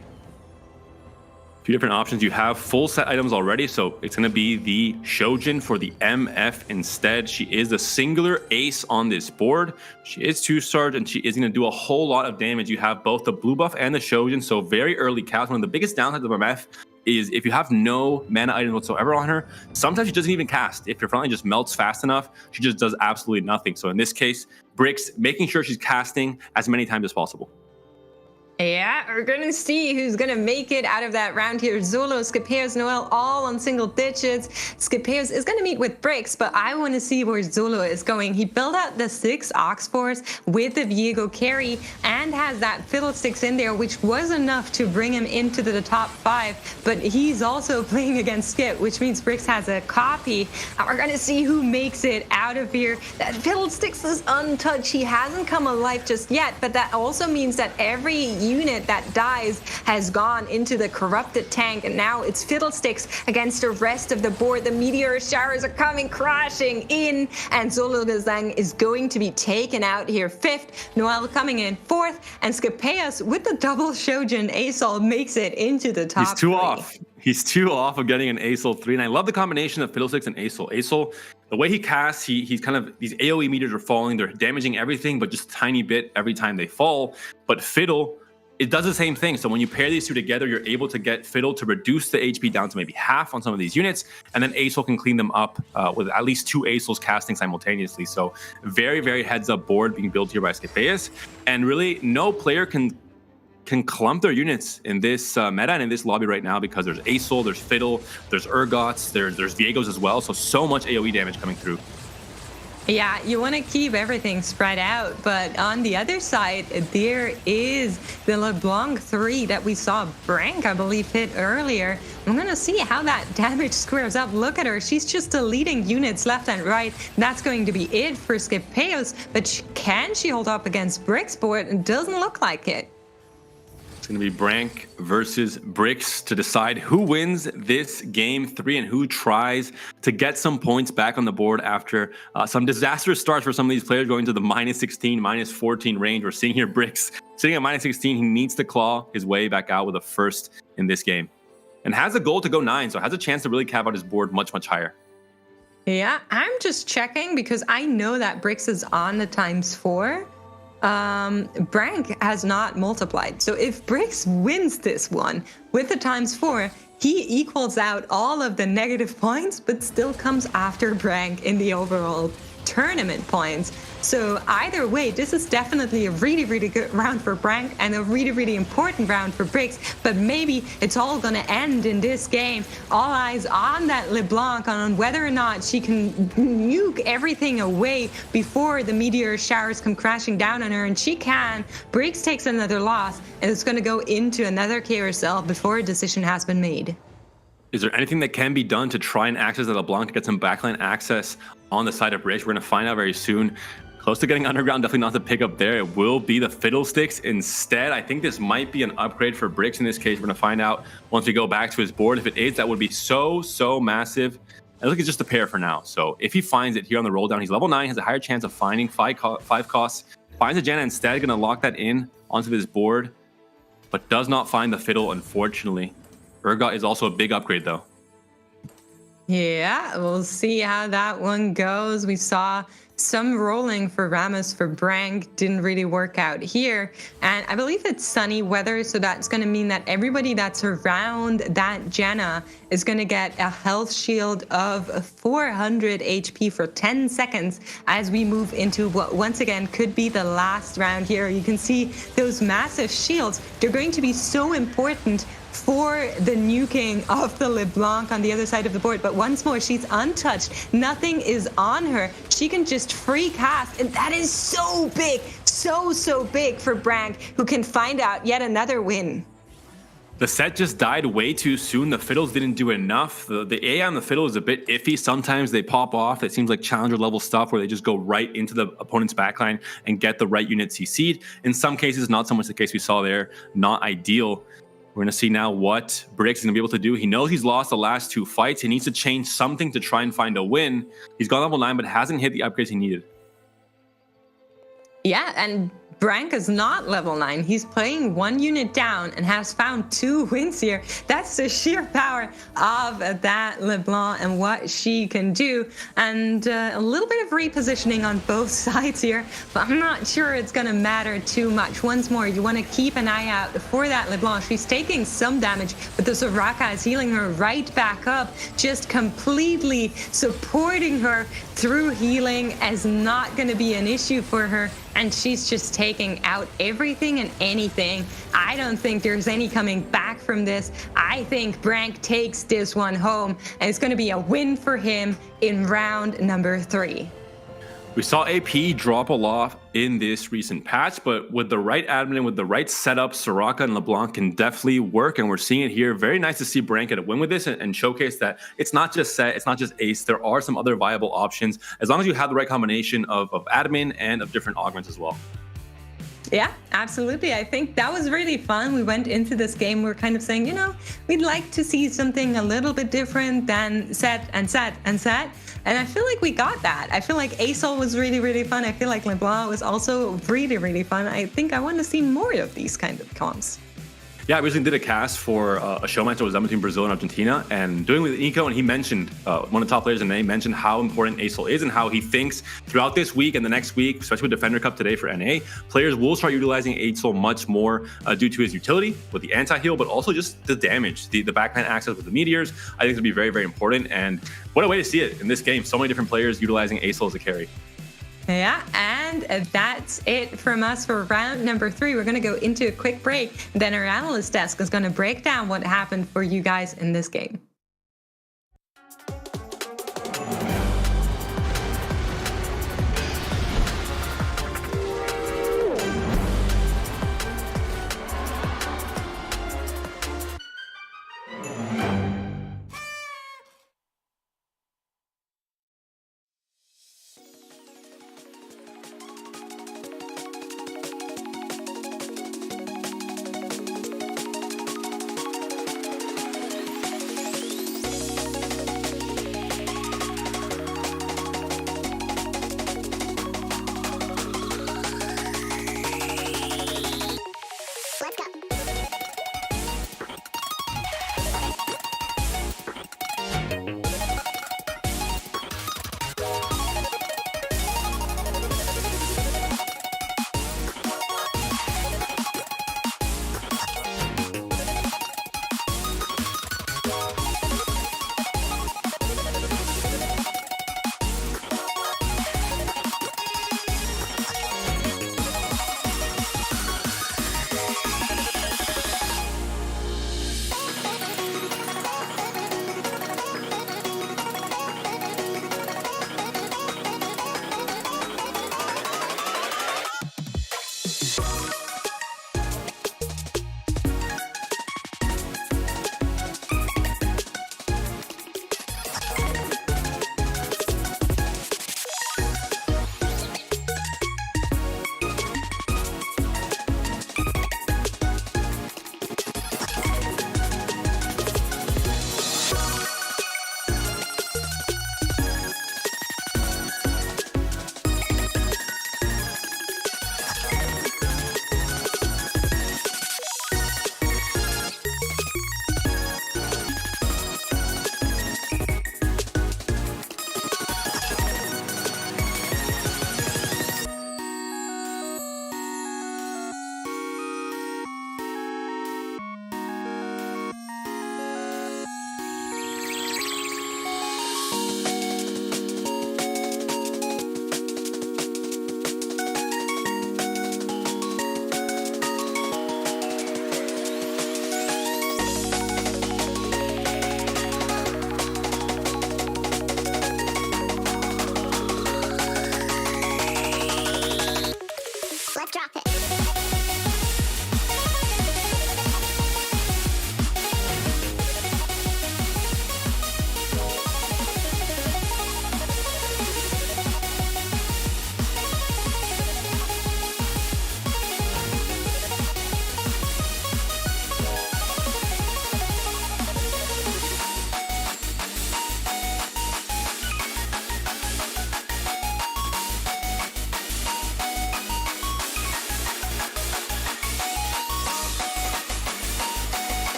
A few different options. You have full set items already, so it's going to be the Shojin for the MF instead. She is the singular ace on this board. She is 2-star, and she is going to do a whole lot of damage. You have both the blue buff and the Shojin, so very early cast. One of the biggest downsides of MF is if you have no mana items whatsoever on her, sometimes she doesn't even cast. If your frontline just melts fast enough, she just does absolutely nothing. So in this case, Brix making sure she's casting as many times as possible. Yeah, we're gonna see who's gonna make it out of that round here. Zolo, Scapeus, Noel, all on single digits. Scapeus is gonna meet with Brix, but I want to see where Zolo is going. He built out the 6 Ox Force with the Viego carry and has that Fiddlesticks in there, which was enough to bring him into the top 5. But he's also playing against Skip, which means Brix has a copy. And we're gonna see who makes it out of here. That Fiddlesticks is untouched. He hasn't come alive just yet, but that also means that every unit that dies has gone into the corrupted tank, and now it's Fiddlesticks against the rest of the board. The meteor showers are coming crashing in, and Zologazang is going to be taken out here 5th. Noel coming in 4th, and Scapeus with the double Shojin ASOL makes it into the top. He's too off. He's too off of getting an ASOL 3, and I love the combination of Fiddlesticks and ASOL. ASOL, the way he casts, he's kind of, these AoE meters are falling, they're damaging everything, but just a tiny bit every time they fall. But Fiddle, it does the same thing. So when you pair these 2 together, you're able to get Fiddle to reduce the HP down to maybe half on some of these units, and then ASOL can clean them up with at least 2 ASOLs casting simultaneously. So very, very heads-up board being built here by Scapeus, and really no player can clump their units in this meta and in this lobby right now, because there's ASOL, there's Fiddle, there's Urgots, there's Viegos as well. So much AoE damage coming through. Yeah, you want to keep everything spread out, but on the other side, there is the LeBlanc 3 that we saw Brank, I believe, hit earlier. I'm going to see how that damage squares up. Look at her. She's just deleting units left and right. That's going to be it for Scapeus, but can she hold up against Brix board? It doesn't look like it. It's going to be Brank versus Brix to decide who wins this game 3 and who tries to get some points back on the board after some disastrous starts for some of these players going to the -16, -14 range. We're seeing here Brix sitting at -16. He needs to claw his way back out with a first in this game, and has a goal to go 9, so has a chance to really cap out his board much higher. Yeah, I'm just checking because I know that Brix is on the ×4. Brank has not multiplied. So if Brix wins this one with the ×4, he equals out all of the negative points, but still comes after Brank in the overall tournament points. So either way, this is definitely a really good round for Brank and a really important round for Brix, but maybe it's all going to end in this game. All eyes on that LeBlanc, on whether or not she can nuke everything away before the meteor showers come crashing down on her, and she can. Brix takes another loss, and it's going to go into another carousel before a decision has been made. Is there anything that can be done to try and access the LeBlanc to get some backline access on the side of Brix? We're going to find out very soon. Close to getting underground, definitely not the pickup there. It will be the Fiddlesticks instead. I think this might be an upgrade for Brix in this case. We're going to find out once we go back to his board. If it is, that would be so massive. I look at just a pair for now. So if he finds it here on the roll down, he's level 9, has a higher chance of finding 5 costs. Finds a Janna instead, going to lock that in onto this board, but does not find the Fiddle, unfortunately. Urgot is also a big upgrade, though. Yeah, we'll see how that one goes. We saw some rolling for Ramos for Brank, didn't really work out here. And I believe it's sunny weather, so that's going to mean that everybody that's around that Janna is going to get a health shield of 400 HP for 10 seconds as we move into what once again could be the last round here. You can see those massive shields. They're going to be so important for the nuking of the LeBlanc on the other side of the board. But once more, she's untouched. Nothing is on her. She can just free cast, and that is so big, so big for Brank, who can find out yet another win. The set just died way too soon. The Fiddles didn't do enough. The AI on the Fiddle is a bit iffy. Sometimes they pop off. It seems like challenger level stuff where they just go right into the opponent's backline and get the right unit CC'd. In some cases, not so much the case we saw there. Not ideal. We're going to see now what Brix is going to be able to do. He knows he's lost the last 2 fights. He needs to change something to try and find a win. He's gone level 9, but hasn't hit the upgrades he needed. Yeah, and Brank is not level 9. He's playing 1 unit down and has found 2 wins here. That's the sheer power of that LeBlanc and what she can do. And a little bit of repositioning on both sides here, but I'm not sure it's going to matter too much. Once more, you want to keep an eye out for that LeBlanc. She's taking some damage, but the Soraka is healing her right back up, just completely supporting her through healing as not going to be an issue for her. And she's just taking out everything and anything. I don't think there's any coming back from this. I think Brank takes this one home, and it's going to be a win for him in round number 3. We saw AP drop a lot in this recent patch, but with the right admin and with the right setup, Soraka and LeBlanc can definitely work, and we're seeing it here. Very nice to see Brank get a win with this and showcase that it's not just Set, it's not just Ace. There are some other viable options as long as you have the right combination of admin and of different augments as well. Yeah, absolutely. I think that was really fun. We went into this game, we're kind of saying, you know, we'd like to see something a little bit different than Set and Set and Set. And I feel like we got that. I feel like Acel was really fun. I feel like LeBlanc was also really fun. I think I want to see more of these kind of comps. Yeah, I recently did a cast for a show match that was done between Brazil and Argentina, and doing with Nico, and he mentioned, one of the top players in NA mentioned how important Acel is and how he thinks throughout this week and the next week, especially with Defender Cup today for NA, players will start utilizing Acel much more due to his utility with the anti-heal, but also just the damage, the backline access with the meteors. I think it's going to be very important, and what a way to see it in this game. So many different players utilizing Acel as a carry. Yeah, and that's it from us for round number 3. We're going to go into a quick break. Then our analyst desk is going to break down what happened for you guys in this game.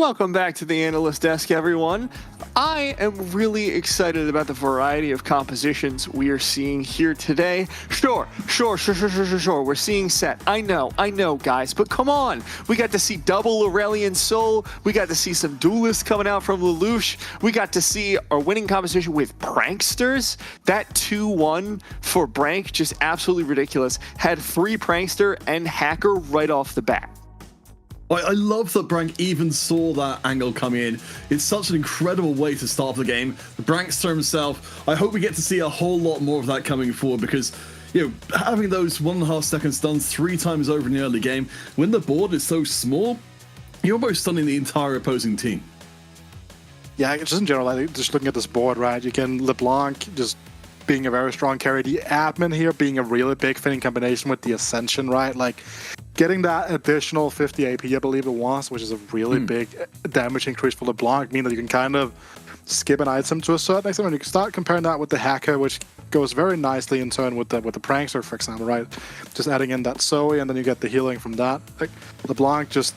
Welcome back to the Analyst Desk, everyone. I am really excited about the variety of compositions we are seeing here today. Sure. We're seeing Set. I know, guys, but come on. We got to see double Aurelion Sol. We got to see some duelists coming out from Lelouch. We got to see our winning composition with Pranksters. That 2-1 for Brank, just absolutely ridiculous. Had 3 Prankster and Hacker right off the bat. I love that Brank even saw that angle come in. It's such an incredible way to start the game. The Brankster himself, I hope we get to see a whole lot more of that coming forward because, you know, having those 1.5 second stuns 3 times over in the early game, when the board is so small, you're almost stunning the entire opposing team. Yeah, just in general, like, just looking at this board, right, you can LeBlanc just being a very strong carry, the admin here being a really big fit in combination with the Ascension, right? Like, getting that additional 50 AP, I believe it was, which is a really big damage increase for LeBlanc, meaning that you can kind of skip an item to a certain extent, and you can start comparing that with the Hacker, which goes very nicely in turn with the Prankster, for example, right? Just adding in that Zoe, and then you get the healing from that. Like, LeBlanc just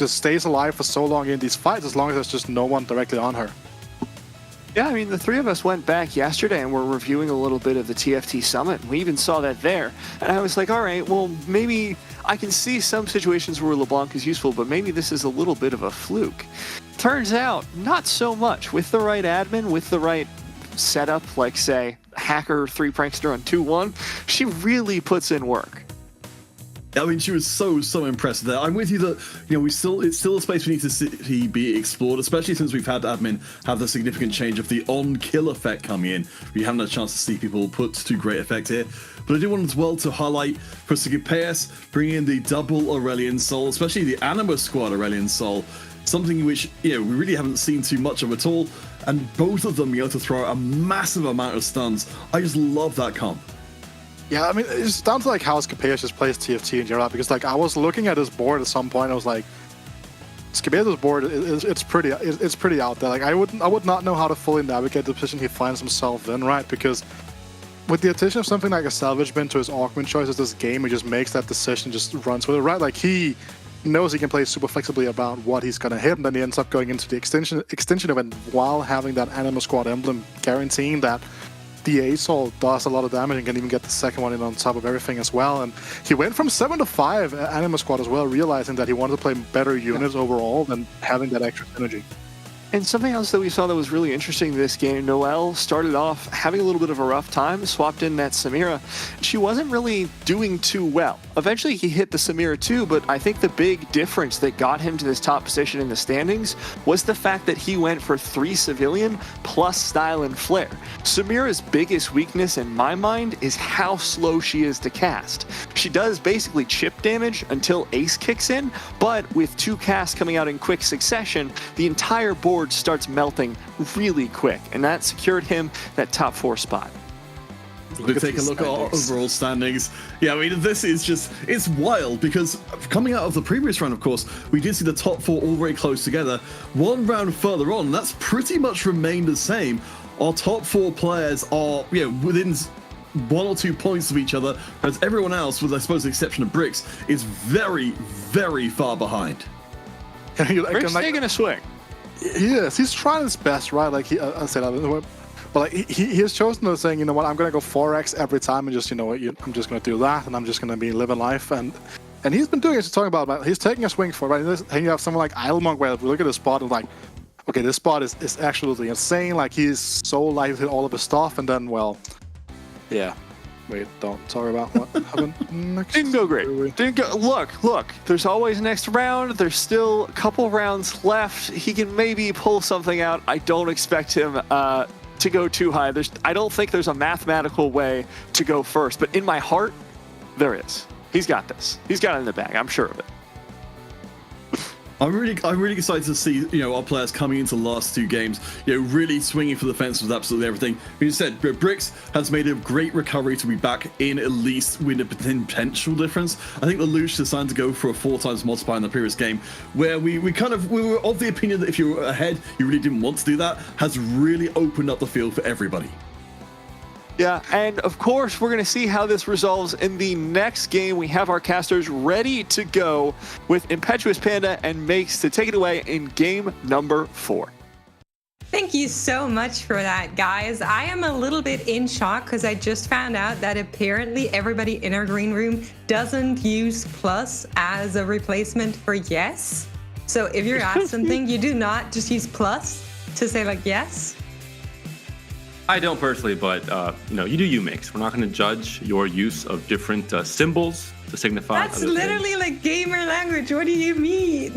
stays alive for so long in these fights, as long as there's just no one directly on her. Yeah, I mean, the 3 of us went back yesterday and we're reviewing a little bit of the TFT Summit. We even saw that there. And I was like, all right, well, maybe I can see some situations where LeBlanc is useful, but maybe this is a little bit of a fluke. Turns out, not so much. With the right admin, with the right setup, like, say, Hacker 3 Prankster on 2-1, she really puts in work. I mean, she was so impressive there. I'm with you that, you know, it's still a space we need to see be explored, especially since we've had admin have the significant change of the on-kill effect coming in. We haven't had a chance to see people put to great effect here. But I do want as well to highlight for Sigipeus bringing in the double Aurelion Sol, especially the Anima Squad Aurelion Sol, something which, you know, we really haven't seen too much of at all. And both of them being able to throw out a massive amount of stuns. I just love that comp. Yeah, I mean, it's down to like how Scapeus just plays TFT in general, because like I was looking at his board at some point, I was like, Scapeus' board it's pretty out there. Like I would not know how to fully navigate the position he finds himself in, right? Because with the addition of something like a Salvage Bin to his augment choices this game, he just makes that decision, just runs with it, right? Like he knows he can play super flexibly about what he's gonna hit, and then he ends up going into the extension event while having that Anima Squad emblem, guaranteeing that the Asol does a lot of damage and can even get the second one in on top of everything as well. And he went from 7 to 5 Anima Squad as well, realizing that he wanted to play better units overall than having that extra synergy. And something else that we saw that was really interesting this game, Noelle started off having a little bit of a rough time, swapped in that Samira. She wasn't really doing too well. Eventually he hit the Samira too, but I think the big difference that got him to this top position in the standings was the fact that he went for 3 civilian plus style and flare. Samira's biggest weakness in my mind is how slow she is to cast. She does basically chip damage until Ace kicks in, but with 2 casts coming out in quick succession, the entire board starts melting really quick, and that secured him that top 4 spot. We take a look at our overall standings. Yeah, I mean, this is just, it's wild because coming out of the previous round, of course, we did see the top 4 all very close together. One round further on, that's pretty much remained the same. Our top 4 players are, you know, within 1 or 2 points of each other, whereas everyone else, with I suppose the exception of Bricks, is very, very far behind. Bricks taking a swing. Yes, he's trying his best, right? Like I said, but like he has chosen to saying, you know what, I'm gonna go 4x every time, and just, you know what, I'm just gonna do that, and I'm just gonna be living life, and he's been doing it. He's talking about he's taking a swing for it, right? And you have someone like Idelmonk, where if we look at his spot and like, okay, this spot is absolutely insane. Like he's so light with all of his stuff, and then yeah. Wait, don't talk about what happened next. Didn't go great. Didn't go. Look. There's always next round. There's still a couple rounds left. He can maybe pull something out. I don't expect him to go too high. I don't think there's a mathematical way to go first. But in my heart, there is. He's got this. He's got it in the bag. I'm sure of it. I'm really excited to see, you know, our players coming into the last 2 games, you know, really swinging for the fence with absolutely everything. As you said, Bricks has made a great recovery to be back in at least with a potential difference. I think Lelouch decided to go for a 4 times multiplier in the previous game, where we were of the opinion that if you were ahead, you really didn't want to do that, has really opened up the field for everybody. Yeah, and of course, we're going to see how this resolves in the next game. We have our casters ready to go with Impetuous Panda and Makes to take it away in game number 4. Thank you so much for that, guys. I am a little bit in shock because I just found out that apparently everybody in our green room doesn't use plus as a replacement for yes. So if you're asked something, you do not just use plus to say like yes. I don't personally, but you do you Mix. We're not going to judge your use of different symbols to signify. That's literally like gamer language. What do you mean?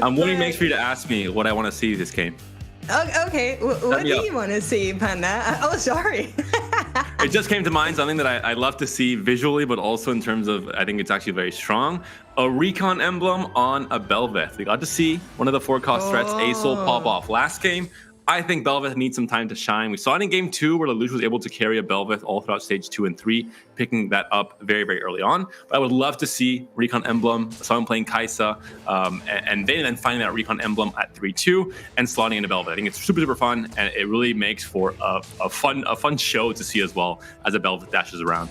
I'm waiting Mix for you to ask me what I want to see this game. Okay, what do you want to see, Panda? Oh, sorry. It just came to mind something that I love to see visually, but also in terms of, I think it's actually very strong. A recon emblem on a Belveth. We got to see one of the 4-cost threats, Asol, pop off last game. I think Belveth needs some time to shine. We saw it in game 2 where Lelouch was able to carry a Belveth all throughout stage 2 and 3, picking that up very, very early on. But I would love to see Recon Emblem, someone playing Kaisa, and then finding that Recon Emblem at 3-2 and slotting into Belveth. I think it's super, super fun, and it really makes for a fun show to see as well as a Belveth dashes around.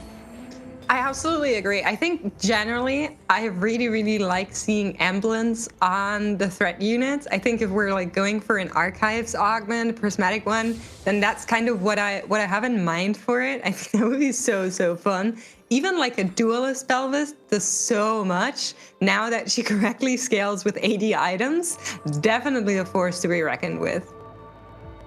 I absolutely agree. I think generally I really, really like seeing emblems on the threat units. I think if we're like going for an archives augment, a prismatic one, then that's kind of what I have in mind for it. I think that would be so fun. Even like a duelist Belvis does so much. Now that she correctly scales with 80 items, definitely a force to be reckoned with.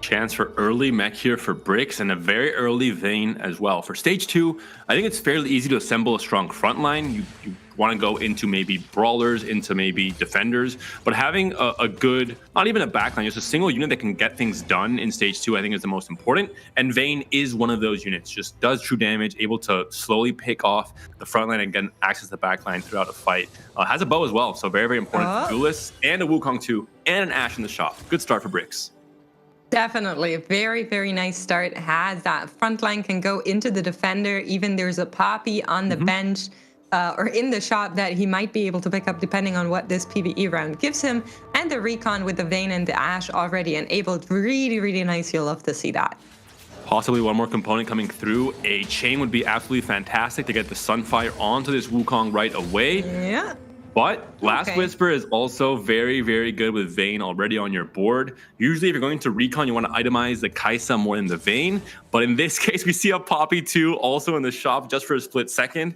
Chance for early mech here for Bricks and a very early Vayne as well. For stage 2, I think it's fairly easy to assemble a strong front line. You want to go into maybe brawlers, into maybe defenders, but having a good, not even a backline, just a single unit that can get things done in stage 2, I think is the most important. And Vayne is one of those units, just does true damage, able to slowly pick off the front line and get access to the backline throughout a fight. Has a bow as well, so very, very important for duelists, and a Wukong too, and an Ashe in the shop. Good start for Bricks. Definitely. Very, very nice start. Has that front line, can go into the defender. Even there's a Poppy on the bench or in the shop that he might be able to pick up depending on what this PvE round gives him. And the recon with the Vayne and the Ashe already enabled. Really, really nice. You'll love to see that. Possibly one more component coming through. A chain would be absolutely fantastic to get the Sunfire onto this Wukong right away. Yeah. But Last Whisper is also very, very good with Vayne already on your board. Usually if you're going to recon, you want to itemize the Kaisa more than the Vayne. But in this case, we see a Poppy too also in the shop just for a split second.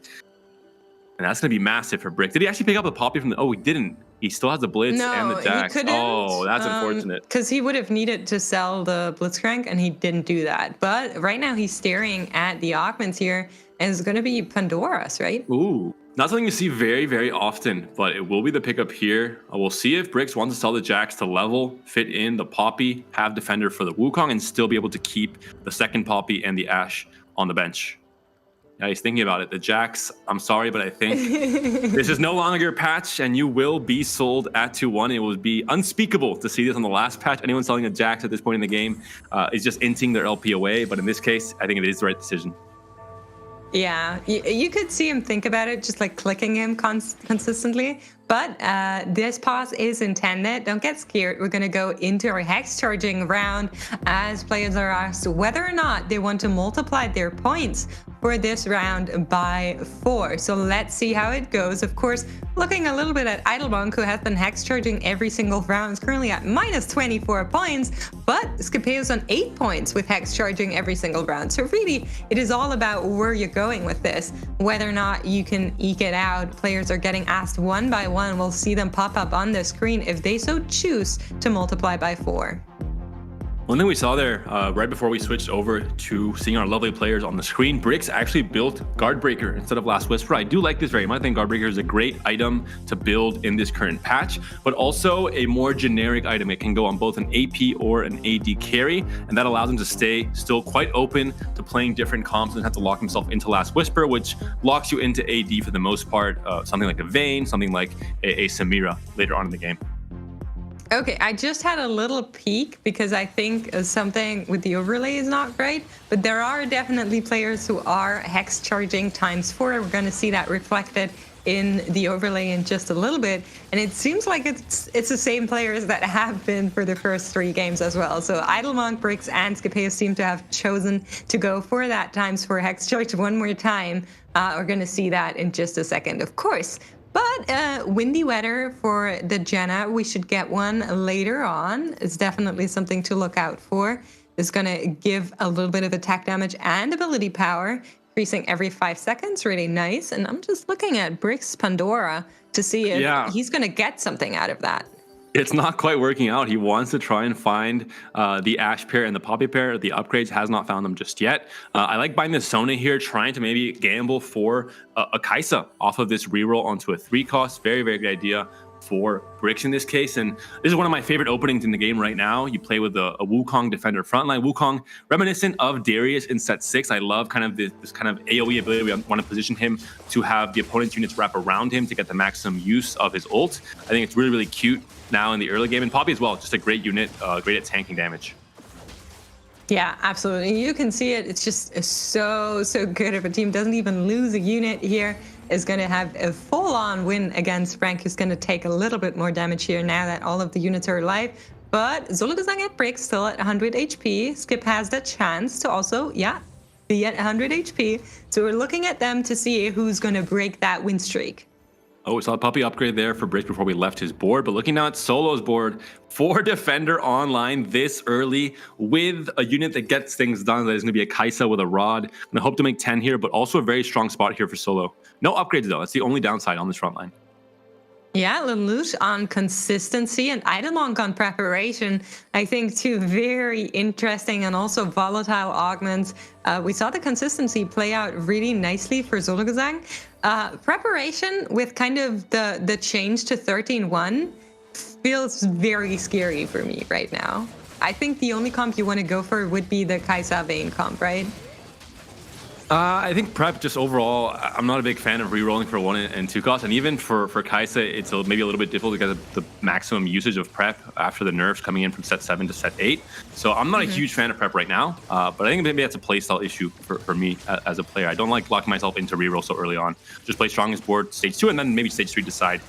And that's going to be massive for Brick. Did he actually pick up the Poppy from the... Oh, he didn't. He still has the Blitz and the Jax. He couldn't. Oh, that's unfortunate. Because he would have needed to sell the Blitzcrank, and he didn't do that. But right now he's staring at the augments here, and it's going to be Pandora's, right? Ooh. Not something you see very, very often, but it will be the pickup here. We'll see if Bricks wants to sell the Jax to level, fit in the Poppy, have Defender for the Wukong, and still be able to keep the second Poppy and the Ashe on the bench. Yeah, he's thinking about it. The Jax, I'm sorry, but I think this is no longer your patch, and you will be sold at 2-1. It would be unspeakable to see this on the last patch. Anyone selling a Jax at this point in the game is just inting their LP away, but in this case, I think it is the right decision. Yeah, you could see him think about it, just like clicking him consistently. But this pause is intended. Don't get scared. We're going to go into our hex charging round as players are asked whether or not they want to multiply their points for this round by 4. So let's see how it goes. Of course, looking a little bit at Idlebonk, who has been hex charging every single round, is currently at minus 24 points, but Scapeo's on 8 points with hex charging every single round. So really, it is all about where you're going with this, whether or not you can eke it out. Players are getting asked one by one. We'll see them pop up on the screen if they so choose to multiply by 4. One thing we saw there right before we switched over to seeing our lovely players on the screen, Bricks actually built Guardbreaker instead of Last Whisper. I do like this very much. I think Guardbreaker is a great item to build in this current patch, but also a more generic item. It can go on both an AP or an AD carry, and that allows him to stay still quite open to playing different comps and have to lock himself into Last Whisper, which locks you into AD for the most part. Something like a Vayne, something like a Samira later on in the game. Okay, I just had a little peek because I think something with the overlay is not right, but there are definitely players who are hex charging ×4. We're going to see that reflected in the overlay in just a little bit, and it seems like it's the same players that have been for the first 3 games as well. So Idlemonk, Brix, and Scipeus seem to have chosen to go for that ×4 hex charge one more time. We're going to see that in just a second, of course. But windy weather for the Jenna, we should get one later on. It's definitely something to look out for. It's going to give a little bit of attack damage and ability power, increasing every 5 seconds. Really nice. And I'm just looking at Brix Pandora to see if he's going to get something out of that. It's not quite working out. He wants to try and find the Ash pair and the Poppy pair. The upgrades has not found them just yet. I like buying the Sona here, trying to maybe gamble for a Kai'Sa off of this reroll onto a 3 cost. Very, very good idea for Brix in this case. And this is one of my favorite openings in the game right now. You play with a Wukong defender frontline. Wukong, reminiscent of Darius in set 6. I love kind of this kind of AoE ability. We want to position him to have the opponent's units wrap around him to get the maximum use of his ult. I think it's really, really cute now in the early game. And Poppy as well, just a great unit, great at tanking damage. Yeah, absolutely. You can see it. It's just so good. If a team doesn't even lose a unit here, is going to have a full-on win against Frank, who's going to take a little bit more damage here now that all of the units are alive. But Zul'Guzang at Brix still at 100 HP. Skip has the chance to also, be at 100 HP. So we're looking at them to see who's going to break that win streak. Oh, we saw a Puppy upgrade there for Brix before we left his board. But looking now at Solo's board, 4 Defender online this early with a unit that gets things done. That is going to be a Kai'Sa with a Rod. I'm going to hope to make 10 here, but also a very strong spot here for Solo. No upgrades, though. That's the only downside on this front line. Yeah, Lelouch on consistency and Idlemonk on preparation. I think 2 very interesting and also volatile augments. We saw the consistency play out really nicely for Zul'Guzang. Preparation with kind of the change to 13-1 feels very scary for me right now. I think the only comp you want to go for would be the Kai'Sa Vayne comp, right? I think prep just overall, I'm not a big fan of re-rolling for 1 and 2 costs. And even for Kai'Sa, it's maybe a little bit difficult because of the maximum usage of prep after the nerfs coming in from set 7 to set 8. So I'm not a huge fan of prep right now, but I think maybe that's a playstyle issue for me as a player. I don't like locking myself into re-roll so early on. Just play strongest board stage 2 and then maybe stage 3 decide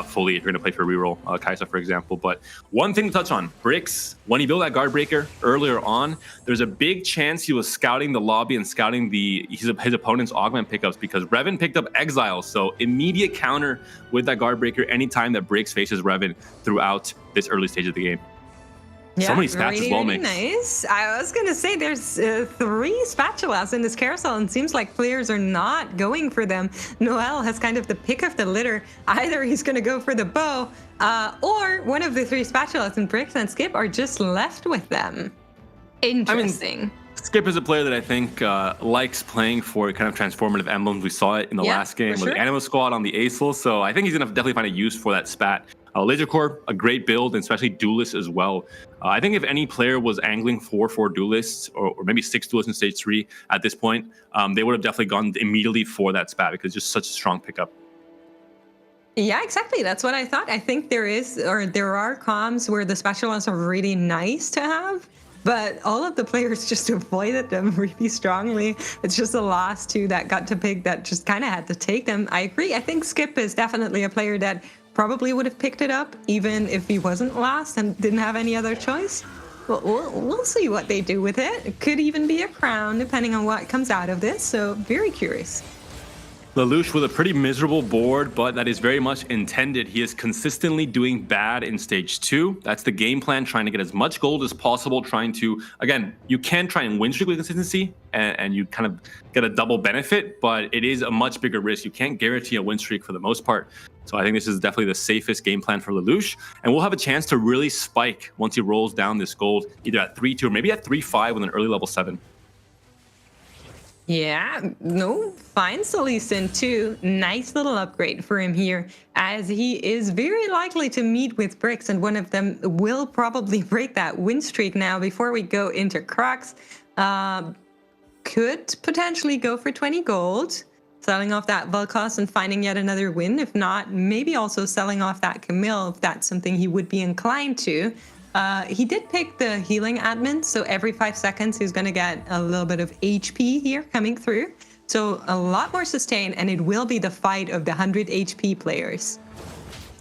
fully if you're going to play for reroll Kai'Sa, for example. But one thing to touch on, Brix, when he built that guard breaker earlier on, there's a big chance he was scouting the lobby and scouting his opponent's augment pickups because Revan picked up Exile. So immediate counter with that guard breaker anytime that Brix faces Revan throughout this early stage of the game. Yeah, so many spats really, as well, really mate. Nice. I was going to say there's 3 spatulas in this carousel, and seems like players are not going for them. Noel has kind of the pick of the litter. Either he's going to go for the bow, or one of the 3 spatulas, and Brix and Skip are just left with them. Interesting. I mean, Skip is a player that I think likes playing for kind of transformative emblems. We saw it in the last game with the Anima Squad on the Acel, so I think he's going to definitely find a use for that spat. Laser Core, a great build, and especially duelists as well. I think if any player was angling for 4 duelists, or maybe 6 duelists in stage 3 at this point, they would have definitely gone immediately for that spat because it's just such a strong pickup. Yeah, exactly. That's what I thought. I think there are comms where the spatulas are really nice to have, but all of the players just avoided them really strongly. It's just the last 2 that got to pick that just kind of had to take them. I agree. I think Skip is definitely a player that probably would have picked it up even if he wasn't last and didn't have any other choice. We'll see what they do with it. It could even be a crown depending on what comes out of this. So very curious. Lelouch with a pretty miserable board, but that is very much intended. He is consistently doing bad in stage 2. That's the game plan, trying to get as much gold as possible, trying to, again, you can try and win streak with consistency, and you kind of get a double benefit, but it is a much bigger risk. You can't guarantee a win streak for the most part. So I think this is definitely the safest game plan for Lelouch, and we'll have a chance to really spike once he rolls down this gold, either at 3-2 or maybe at 3-5 with an early level 7. Yeah, no, finds the Lee Sin too. Nice little upgrade for him here, as he is very likely to meet with Brix, and one of them will probably break that win streak now. Before we go into Crocs, could potentially go for 20 gold, selling off that Volkos and finding yet another win. If not, maybe also selling off that Camille if that's something he would be inclined to. He did pick the healing admin, so every 5 seconds he's going to get a little bit of HP here coming through. So a lot more sustain, and it will be the fight of the 100 HP players.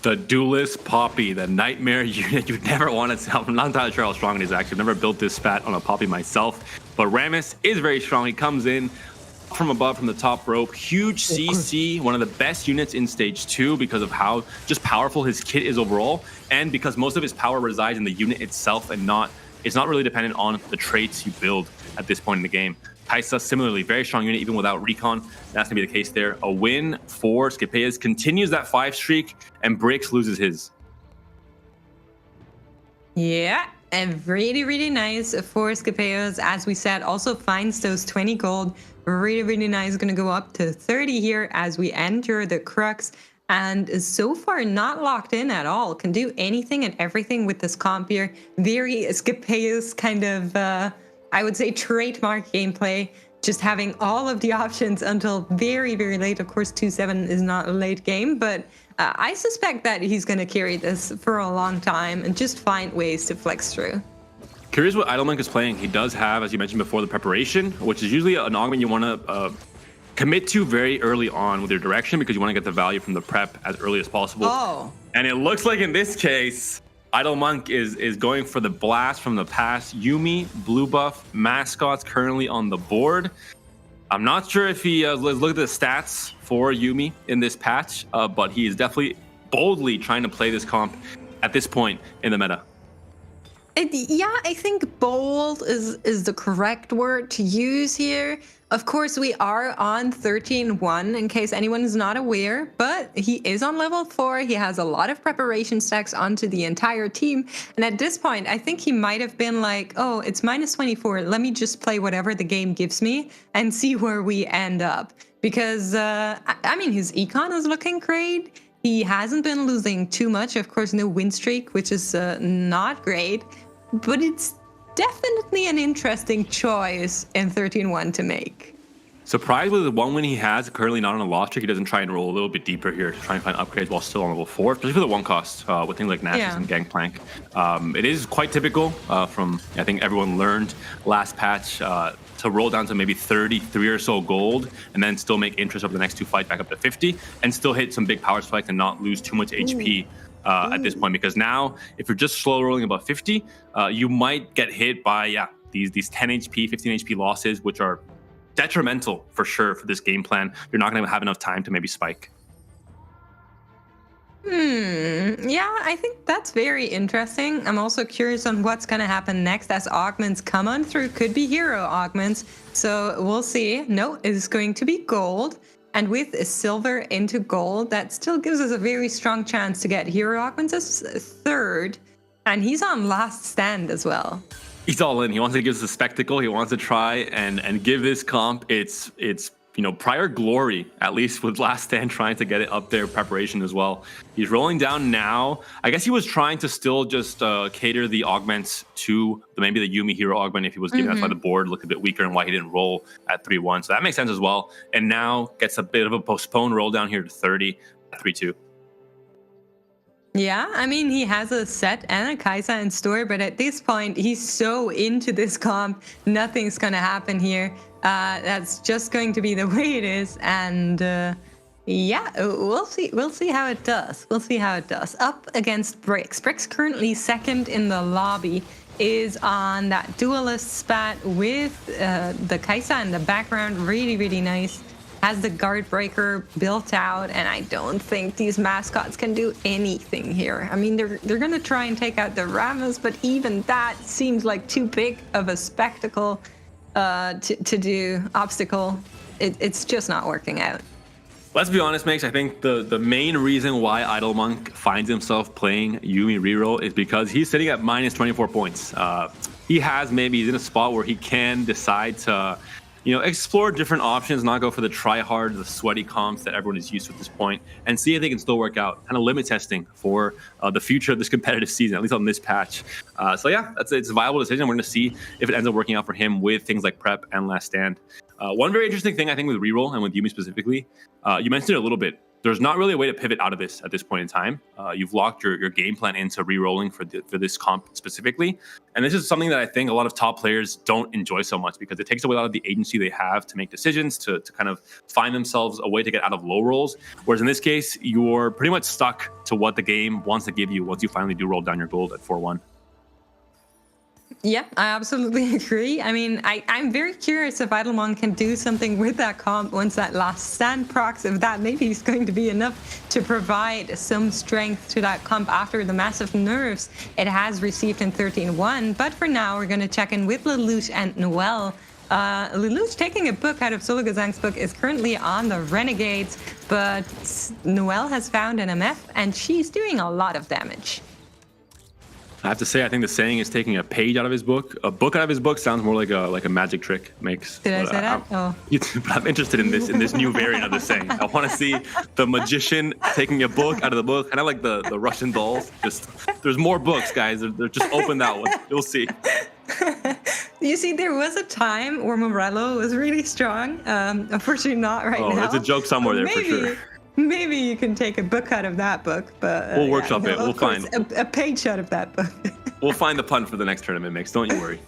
The Duelist Poppy, the nightmare unit you never want to tell. I'm not entirely sure how strong it is, actually. I've never built this spat on a Poppy myself. But Rammus is very strong. He comes in from above, from the top rope. Huge CC, one of the best units in Stage 2 because of how just powerful his kit is overall. And because most of his power resides in the unit itself and it's not really dependent on the traits you build at this point in the game. Kaisa, similarly, very strong unit, even without recon. That's going to be the case there. A win for Skepeas, continues that 5 streak, and Brix loses his. Yeah, and really, really nice for Skepeas. As we said, also finds those 20 gold. Really, really nice. Going to go up to 30 here as we enter the Crux. And is so far not locked in at all. Can do anything and everything with this comp here. Very Skepeas kind of... I would say trademark gameplay, just having all of the options until very, very late. Of course, 2-7 is not a late game, but I suspect that he's going to carry this for a long time and just find ways to flex through. Curious what Idlemonk is playing. He does have, as you mentioned before, the preparation, which is usually an augment you want to commit to very early on with your direction because you want to get the value from the prep as early as possible. Oh. And it looks like in this case, Idlemonk is going for the blast from the past. Yuumi, blue buff, mascots currently on the board. I'm not sure if he, let's look at the stats for Yuumi in this patch, but he is definitely boldly trying to play this comp at this point in the meta. Yeah, I think bold is the correct word to use here. Of course, we are on 13-1 in case anyone is not aware, but he is on level 4. He has a lot of preparation stacks onto the entire team. And at this point, I think he might have been like, oh, it's -24. Let me just play whatever the game gives me and see where we end up. Because, I mean, his econ is looking great. He hasn't been losing too much. Of course, no win streak, which is not great. But it's definitely an interesting choice in 13-1 to make. Surprised with the one win he has, currently not on a loss streak. He doesn't try and roll a little bit deeper here to try and find upgrades while still on level 4, especially for the one cost with things like Nash's and Gangplank. It is quite typical from, I think everyone learned last patch to roll down to maybe 33 or so gold and then still make interest over the next 2 fights back up to 50 and still hit some big power spikes and not lose too much HP at this point. Because now, if you're just slow rolling above 50, you might get hit by, these 10 HP, 15 HP losses, which are detrimental for sure for this game plan. You're not going to have enough time to maybe spike. Yeah, I think that's very interesting. I'm also curious on what's going to happen next as augments come on through. Could be hero augments. So we'll see. No, it's going to be gold. And with a silver into gold, that still gives us a very strong chance to get hero augments as third. And he's on last stand as well. He's all in. He wants to give us a spectacle. He wants to try and give this comp its prior glory, at least with last stand, trying to get it up there, preparation as well. He's rolling down now. I guess he was trying to still just cater the augments to maybe the Yuumi hero augment if he was given. That's why the board looked a bit weaker and why he didn't roll at 3-1. So that makes sense as well. And now gets a bit of a postponed roll down here to 30, 3-2. Yeah, I mean, he has a set and a Kaisa in store, but at this point, he's so into this comp, nothing's going to happen here. That's just going to be the way it is. And yeah, we'll see how it does. We'll see how it does. Up against Brix. Brix currently second in the lobby, is on that duelist spat with the Kaisa in the background. Really, really nice. Has the guard breaker built out, and I don't think these mascots can do anything here. I mean, they're gonna try and take out the Rammus, but even that seems like too big of a spectacle to do obstacle. It's just not working out. Let's be honest, Max. I think the main reason why Idlemonk finds himself playing Yuumi reroll is because he's sitting at -24 points. He's in a spot where he can decide to explore different options, not go for the try-hard, the sweaty comps that everyone is used to at this point, and see if they can still work out. Kind of limit testing for the future of this competitive season, at least on this patch. So yeah, it's a viable decision. We're going to see if it ends up working out for him with things like prep and last stand. One very interesting thing, I think, with reroll and with Yuumi specifically, you mentioned it a little bit. there's not really a way to pivot out of this at this point in time. You've locked your game plan into re-rolling for this comp specifically. And this is something that I think a lot of top players don't enjoy so much because it takes away a lot of the agency they have to make decisions, to kind of find themselves a way to get out of low rolls. Whereas in this case, you're pretty much stuck to what the game wants to give you once you finally do roll down your gold at 4-1. Yeah, I absolutely agree. I mean, I'm very curious if Idlemon can do something with that comp once that last stand procs, if that maybe is going to be enough to provide some strength to that comp after the massive nerfs it has received in 13.1. But for now, we're going to check in with Lelouch and Noel. Lelouch, taking a book out of Sologazang's book, is currently on the Renegades, but Noel has found an MF, and she's doing a lot of damage. I have to say, I think the saying is taking a page out of his book. A book out of his book sounds more like a magic trick makes. Did I say that? Oh. But I'm interested in this new variant of the saying. I want to see the magician taking a book out of the book, kind of like the Russian dolls. Just there's more books, guys. They're just open that one. You'll see. You see, there was a time where Morello was really strong. Unfortunately, not right now. Oh, there's a joke somewhere there for sure. Maybe you can take a book out of that book, but we'll workshop it. We'll find a page out of that book. We'll find the pun for the next tournament mix. Don't you worry.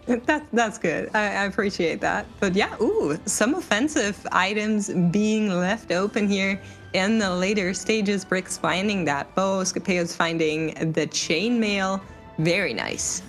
That's good. I appreciate that. But yeah, some offensive items being left open here in the later stages. Bricks finding that bow, Scapeo's finding the chainmail. Very nice.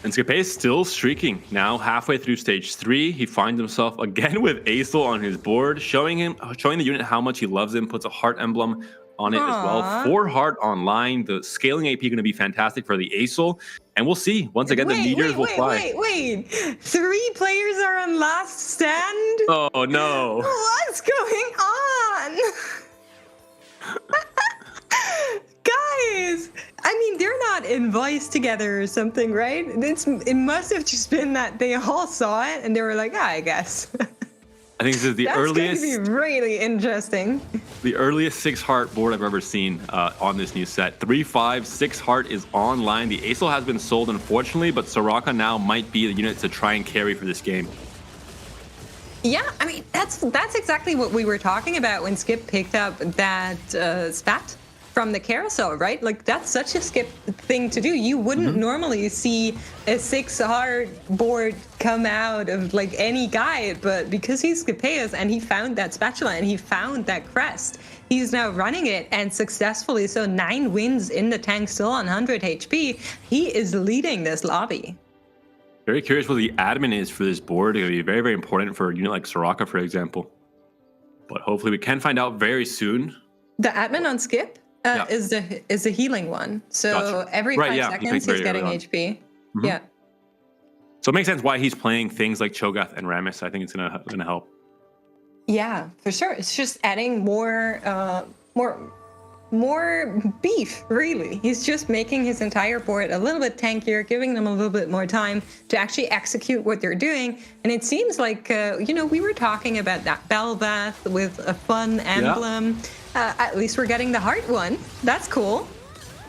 And Scape is still streaking. Now halfway through stage 3, he finds himself again with Acel on his board, showing the unit how much he loves him, puts a heart emblem on it as well. 4 heart online. The scaling AP going to be fantastic for the Acel. And we'll see. Once again, the meteors will fly. Wait. 3 players are on last stand? Oh, no. What's going on? Guys, I mean, they're not in Vice together or something, right? It must have just been that they all saw it and they were like, I guess. I think this is the earliest. That's going to be really interesting. The earliest 6 heart board I've ever seen on this new set. 3-5, 6 heart is online. The Acel has been sold, unfortunately, but Soraka now might be the unit to try and carry for this game. Yeah, I mean, that's exactly what we were talking about when Skip picked up that spat from the carousel, right? Like, that's such a Skip thing to do. You wouldn't normally see a 6 heart board come out of like any guide, but because he's Scapeus and he found that spatula and he found that crest, he's now running it and successfully. So 9 wins in the tank, still on 100 HP. He is leading this lobby. Very curious what the admin is for this board. It's going to be very, very important for a unit like Soraka, for example. But hopefully we can find out very soon. The admin on Skip is the healing one. So every 5 seconds he's getting HP. Yeah. So it makes sense why he's playing things like Cho'Gath and Rammus. I think it's gonna help. Yeah, for sure. It's just adding more beef, really. He's just making his entire board a little bit tankier, giving them a little bit more time to actually execute what they're doing. And it seems like, we were talking about that Belvath with a fun emblem. At least we're getting the heart one. That's cool.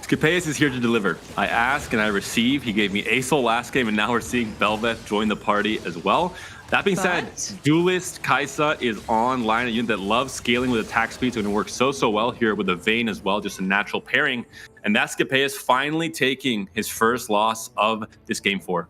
Scapeus is here to deliver. I ask and I receive. He gave me Acel last game, and now we're seeing Belvath join the party as well. That being said, Duelist Kaisa is online, a unit that loves scaling with attack speed, so it's going to work so well here with the Vayne as well, just a natural pairing. And that's Scapeus finally taking his first loss of this game 4.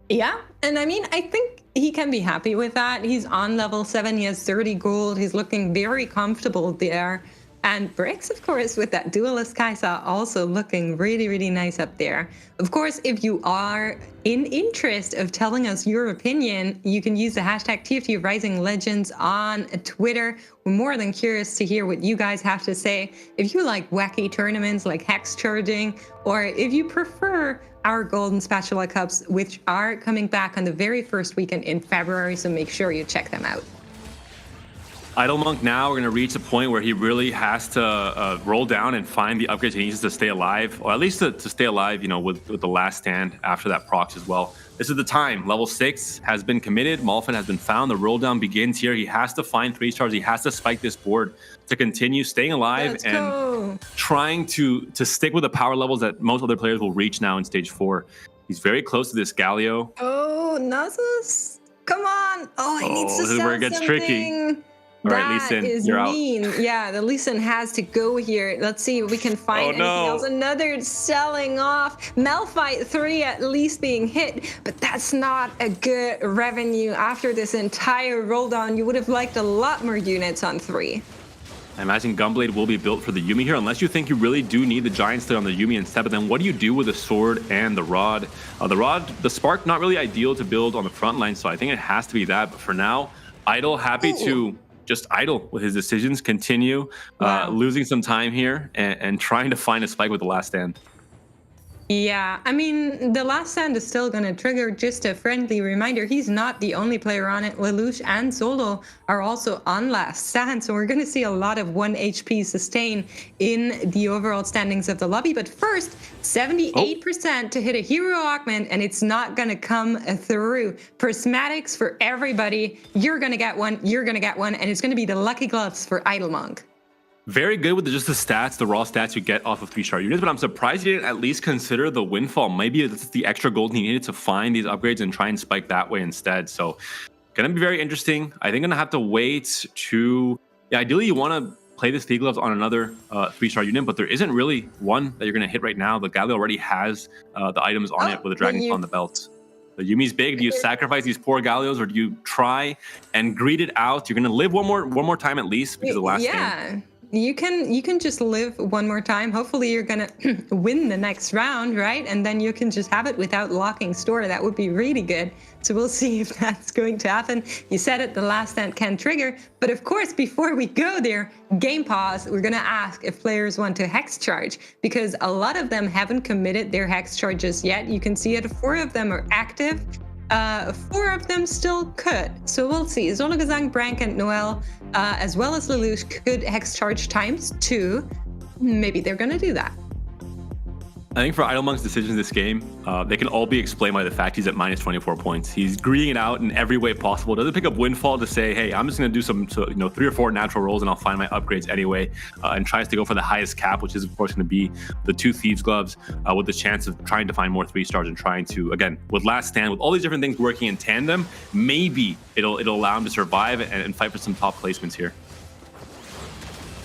Yeah, and I mean, I think he can be happy with that. He's on level 7, he has 30 gold, he's looking very comfortable there. And Bricks, of course, with that Duelist Kaisa also looking really, really nice up there. Of course, if you are in interest of telling us your opinion, you can use the hashtag TFT Rising Legends on Twitter. We're more than curious to hear what you guys have to say. If you like wacky tournaments like Hex Charging, or if you prefer our Golden Spatula Cups, which are coming back on the very first weekend in February, so make sure you check them out. Idlemonk now we're going to reach a point where he really has to roll down and find the upgrades he needs to stay alive, or at least to stay alive, with the last stand after that procs as well. This is the time. Level 6 has been committed. Malphite has been found. The roll down begins here. He has to find 3 stars. He has to spike this board to continue staying alive trying to stick with the power levels that most other players will reach now in stage 4. He's very close to this Galio. Oh, Nasus, come on. Oh, I need to this is where it gets tricky. All right, That Lee Sin, is you're out. mean. Yeah, the Lee Sin has to go here. Let's see if we can find anything else. Another selling off. Malphite 3 at least being hit, but that's not a good revenue after this entire roll down. You would have liked a lot more units on 3. I imagine Gunblade will be built for the Yuumi here, unless you think you really do need the Giant Slayer on the Yuumi instead. But then what do you do with the Sword and the Rod? The Spark, not really ideal to build on the front line, so I think it has to be that. But for now, Idle happy to just idle with his decisions, continue losing some time here and trying to find a spike with the last stand. Yeah, I mean, the last stand is still going to trigger. Just a friendly reminder, he's not the only player on it. Lelouch and Solo are also on last stand, so we're going to see a lot of 1 HP sustain in the overall standings of the lobby. But first, 78% to hit a hero augment, and it's not going to come through. Prismatics for everybody. You're going to get one, you're going to get one, and it's going to be the lucky gloves for Idle Monk. Very good with just the stats, the raw stats you get off of 3-star units, but I'm surprised you didn't at least consider the windfall. Maybe it's the extra gold he needed to find these upgrades and try and spike that way instead. So gonna be very interesting. I think gonna have to wait to, ideally you wanna play the Steel Gloves on another 3-star unit, but there isn't really one that you're gonna hit right now. The Galio already has the items on it with the Dragon Claw on the belt. The Yuumi's big. Do you sacrifice these poor Galios, or do you try and greed it out? You're gonna live one more time at least because of the last stand. You can just live one more time. Hopefully you're gonna win the next round, right? And then you can just have it without locking store. That would be really good. So we'll see if that's going to happen. You said it, the last stand can trigger. But of course, before we go there, game pause, we're gonna ask if players want to hex charge, because a lot of them haven't committed their hex charges yet. You can see it, 4 of them are active. 4 of them still could. So we'll see. Zologazang, Brank, and Noel, as well as Lelouch, could hex charge ×2. Maybe they're going to do that. I think for Idle Monk's decisions this game, they can all be explained by the fact he's at minus 24 points. He's greeting it out in every way possible. Doesn't pick up Windfall to say, hey, I'm just going to do some 3 or 4 natural rolls and I'll find my upgrades anyway, and tries to go for the highest cap, which is of course going to be the 2 Thieves Gloves, with the chance of trying to find more 3-stars and trying to, again, with last stand, with all these different things working in tandem, maybe it'll allow him to survive and fight for some top placements here.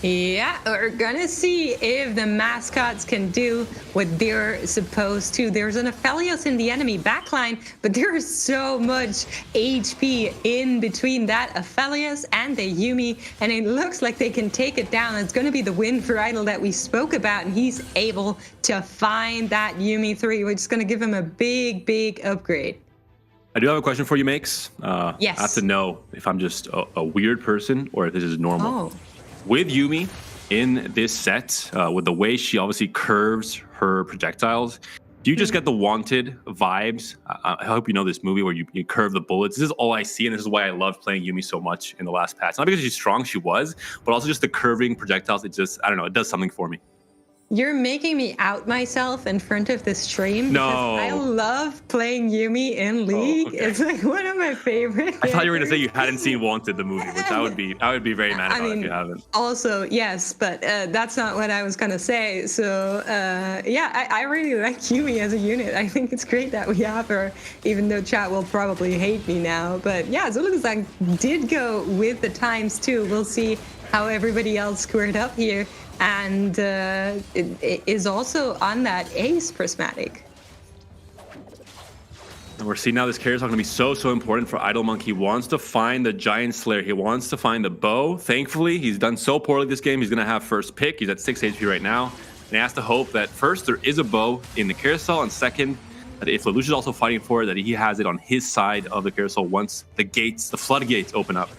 Yeah, we're gonna see if the mascots can do what they're supposed to. There's an Aphelios in the enemy backline, but there is so much HP in between that Aphelios and the Yuumi, and it looks like they can take it down. It's gonna be the win for Idle that we spoke about, and he's able to find that Yuumi 3, which is gonna give him a big upgrade. I do have a question for you, Makes. Yes. I have to know if I'm just a weird person or if this is normal. With Yuumi in this set, with the way she obviously curves her projectiles, do you just get the Wanted vibes? I hope you know this movie where you curve the bullets. This is all I see, and this is why I love playing Yuumi so much in the last patch. Not because she's strong, she was, but also just the curving projectiles. It just, I don't know, it does something for me. You're making me out myself in front of the stream. No. I love playing Yuumi in League. Okay. It's like one of my favorite. I thought you were going to say you hadn't seen Wanted, the movie, which I would be very mad about if you haven't. Also, yes, but that's not what I was going to say. So, yeah, I really like Yuumi as a unit. I think it's great that we have her, even though chat will probably hate me now. But yeah, Zologazang did go with the ×2. We'll see how everybody else squared up here. And it is also on that ace prismatic. And we're seeing now this carry is not going to be so important for Idle Monk. He wants to find the Giant Slayer. He wants to find the bow. Thankfully, he's done so poorly this game. He's going to have first pick. He's at 6 HP right now. And he has to hope that first, there is a bow in the carousel. And second, that if Lelouch is also fighting for it, that he has it on his side of the carousel once the floodgates open up.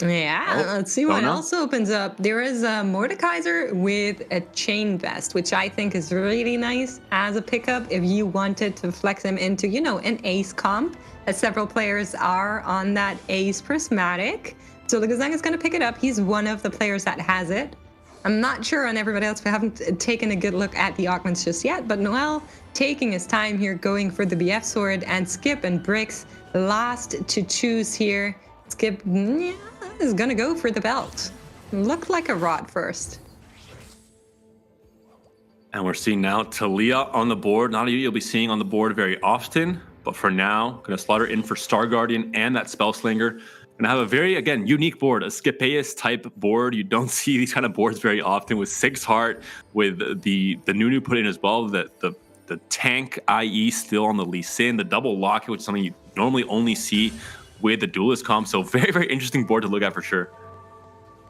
Yeah, let's see what else opens up. There is a Mordekaiser with a chain vest, which I think is really nice as a pickup if you wanted to flex him into, an ace comp, as several players are on that ace prismatic. So Zologazang is going to pick it up. He's one of the players that has it. I'm not sure on everybody else. We haven't taken a good look at the augments just yet, but Noel taking his time here, going for the BF sword, and Skip and Bricks last to choose here. Skip, is gonna go for the belt. Looked like a rod first. And we're seeing now Talia on the board. Not you'll be seeing on the board very often, but for now, gonna slaughter in for Star Guardian and that Spellslinger. And I have a very, again, unique board, a Scapeus type board. You don't see these kind of boards very often with 6 heart, with the Nunu put in as well, the tank IE still on the Lee Sin, the double locket, which is something you normally only see with the duelist comp. So very, very interesting board to look at for sure.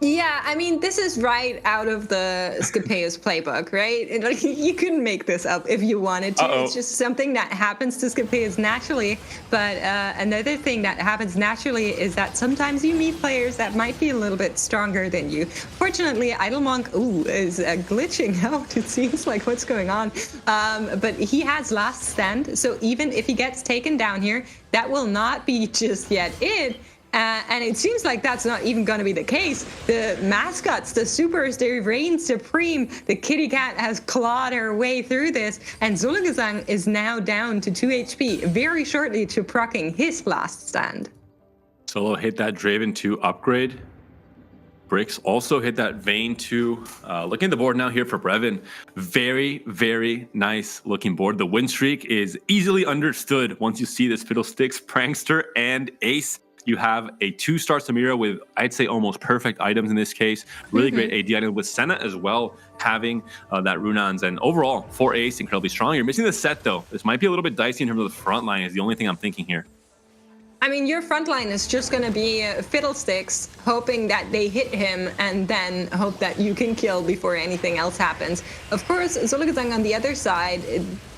Yeah, I mean, this is right out of the Scapeus playbook, right? And, like, you couldn't make this up if you wanted to. It's just something that happens to Scapeus naturally. But another thing that happens naturally is that sometimes you meet players that might be a little bit stronger than you. Fortunately, Idlemonk, is glitching out. It seems like what's going on. But he has last stand. So even if he gets taken down here, that will not be just yet it. And it seems like that's not even going to be the case. The mascots, the supers, they reign supreme. The kitty cat has clawed her way through this. And Zulugazang is now down to 2 HP, very shortly to proccing his last stand. Solo hit that Draven 2 upgrade. Bricks also hit that Vayne 2. Looking at the board now here for Brevin. Very, very nice looking board. The win streak is easily understood once you see this Fiddlesticks, Prankster, and Ace. You have a 2-star Samira with, I'd say, almost perfect items in this case. Really great AD item with Senna as well, having that Runans. And overall, for Ace, incredibly strong. You're missing the set, though. This might be a little bit dicey in terms of the front line is the only thing I'm thinking here. I mean, your front line is just going to be Fiddlesticks, hoping that they hit him and then hope that you can kill before anything else happens. Of course, Zulugazang on the other side,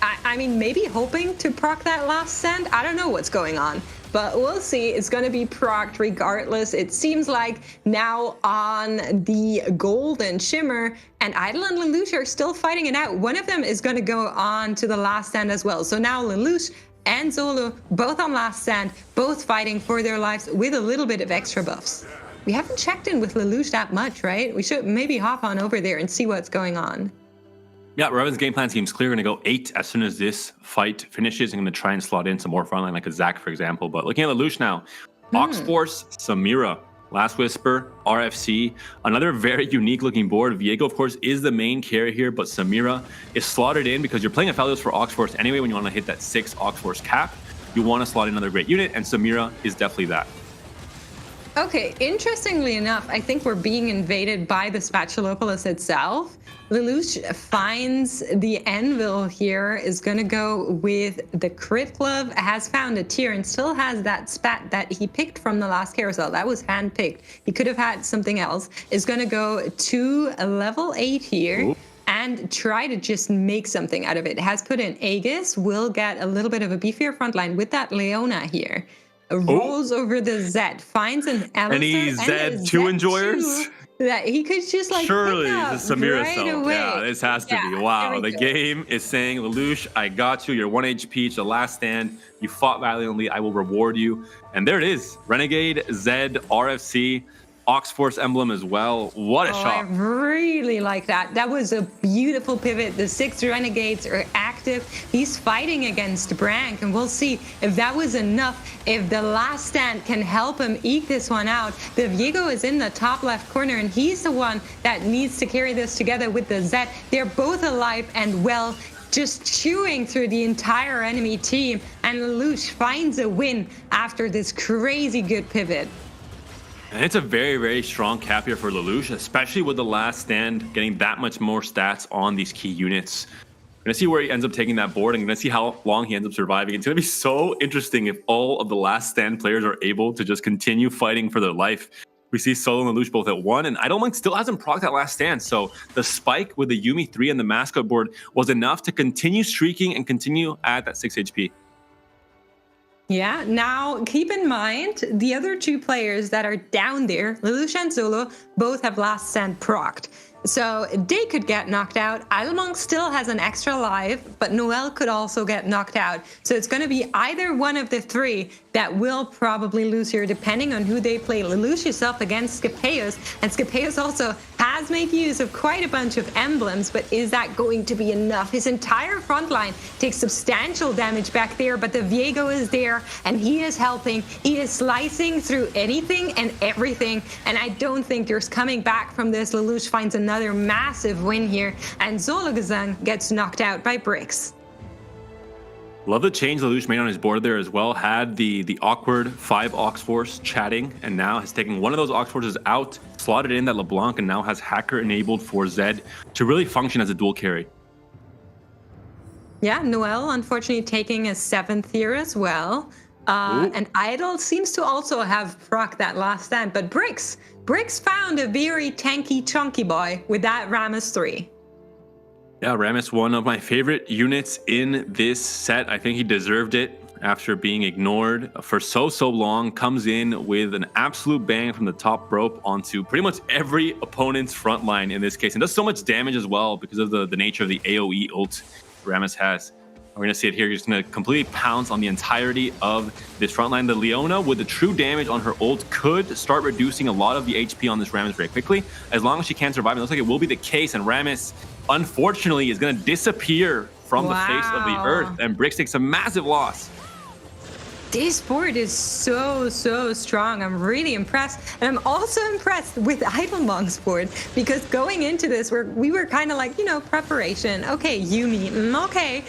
I mean, maybe hoping to proc that last stand. I don't know what's going on. But we'll see. It's going to be procced regardless. It seems like now on the Golden Shimmer, and Idle and Lelouch are still fighting it out. One of them is going to go on to the last stand as well. So now Lelouch and Zolo, both on last stand, both fighting for their lives with a little bit of extra buffs. We haven't checked in with Lelouch that much, right? We should maybe hop on over there and see what's going on. Yeah, Revan's game plan seems clear. Going to go 8 as soon as this fight finishes. I'm going to try and slot in some more frontline, like a Zac, for example. But looking at Lelouch now, Oxforce, Samira, Last Whisper, RFC, another very unique looking board. Viego, of course, is the main carry here, but Samira is slotted in because you're playing a Aphelios for Oxforce anyway. When you want to hit that 6 Oxforce cap, you want to slot in another great unit, and Samira is definitely that. Okay, interestingly enough, I think we're being invaded by the Spatulopolis itself. Lelouch finds the Anvil here, is going to go with the Crit Glove, has found a tier, and still has that spat that he picked from the last carousel. That was hand-picked. He could have had something else. Is going to go to a level 8 here. Ooh. And try to just make something out of it. Has put in Aegis, will get a little bit of a beefier frontline with that Leona here. Rolls over the Zed, finds an Alistair any Z2 enjoyers? That he could just like surely pick up the Samira right self. away. Yeah, this has to be. Wow, the game is saying, Lelouch, I got you. You're 1 HP. It's the last stand. You fought valiantly. I will reward you. And there it is. Renegade, Zed, RFC. Oxforce emblem as well. What a shot. I really like that. That was a beautiful pivot. The 6 Renegades are active. He's fighting against Brank, and we'll see if that was enough. If the last stand can help him eke this one out. The Viego is in the top left corner, and he's the one that needs to carry this together with the Zed. They're both alive and well, just chewing through the entire enemy team, and Lelouch finds a win after this crazy good pivot. And it's a very, very strong cap here for Lelouch, especially with the last stand getting that much more stats on these key units. We're going to see where he ends up taking that board, and going to see how long he ends up surviving. It's going to be so interesting if all of the last stand players are able to just continue fighting for their life. We see Solo and Lelouch both at 1, and Idlemonk still hasn't procced that last stand. So the spike with the Yuumi 3 and the mascot board was enough to continue streaking and continue at that 6 HP. Yeah, now keep in mind, the other 2 players that are down there, Lelouch and Zolo, both have last stand procced. So they could get knocked out. Idlemonk still has an extra life, but Noel could also get knocked out. So it's going to be either one of the 3 that will probably lose here, depending on who they play. Lelouch yourself against Scapeus, and Scapeus also has made use of quite a bunch of emblems, but is that going to be enough? His entire front line takes substantial damage back there, but the Viego is there, and he is helping. He is slicing through anything and everything, and I don't think there's coming back from this. Lelouch finds another massive win here, and Zulugazang gets knocked out by Bricks. Love the change Lelouch made on his board there as well. Had the awkward 5 Ox Force chatting, and now has taken one of those Ox Forces out, slotted in that LeBlanc, and now has Hacker enabled for Zed to really function as a dual carry. Yeah, Noel unfortunately taking a 7th here as well. And Idol seems to also have proc that last stand, but Bricks found a very tanky, chunky boy with that Rammus 3. Yeah, Rammus, one of my favorite units in this set. I think he deserved it after being ignored for so long. Comes in with an absolute bang from the top rope onto pretty much every opponent's front line in this case, and does so much damage as well because of the nature of the AoE ult Rammus has. We're going to see it here. He's going to completely pounce on the entirety of this front line. The Leona, with the true damage on her ult, could start reducing a lot of the HP on this Rammus very quickly, as long as she can survive. It looks like it will be the case, and Rammus, unfortunately, is going to disappear from the face of the earth, and Bricks takes a massive loss. This board is so strong. I'm really impressed. And I'm also impressed with Idolmonk's board, because going into this, we were kind of like, you know, preparation. Okay, Yuumi, okay.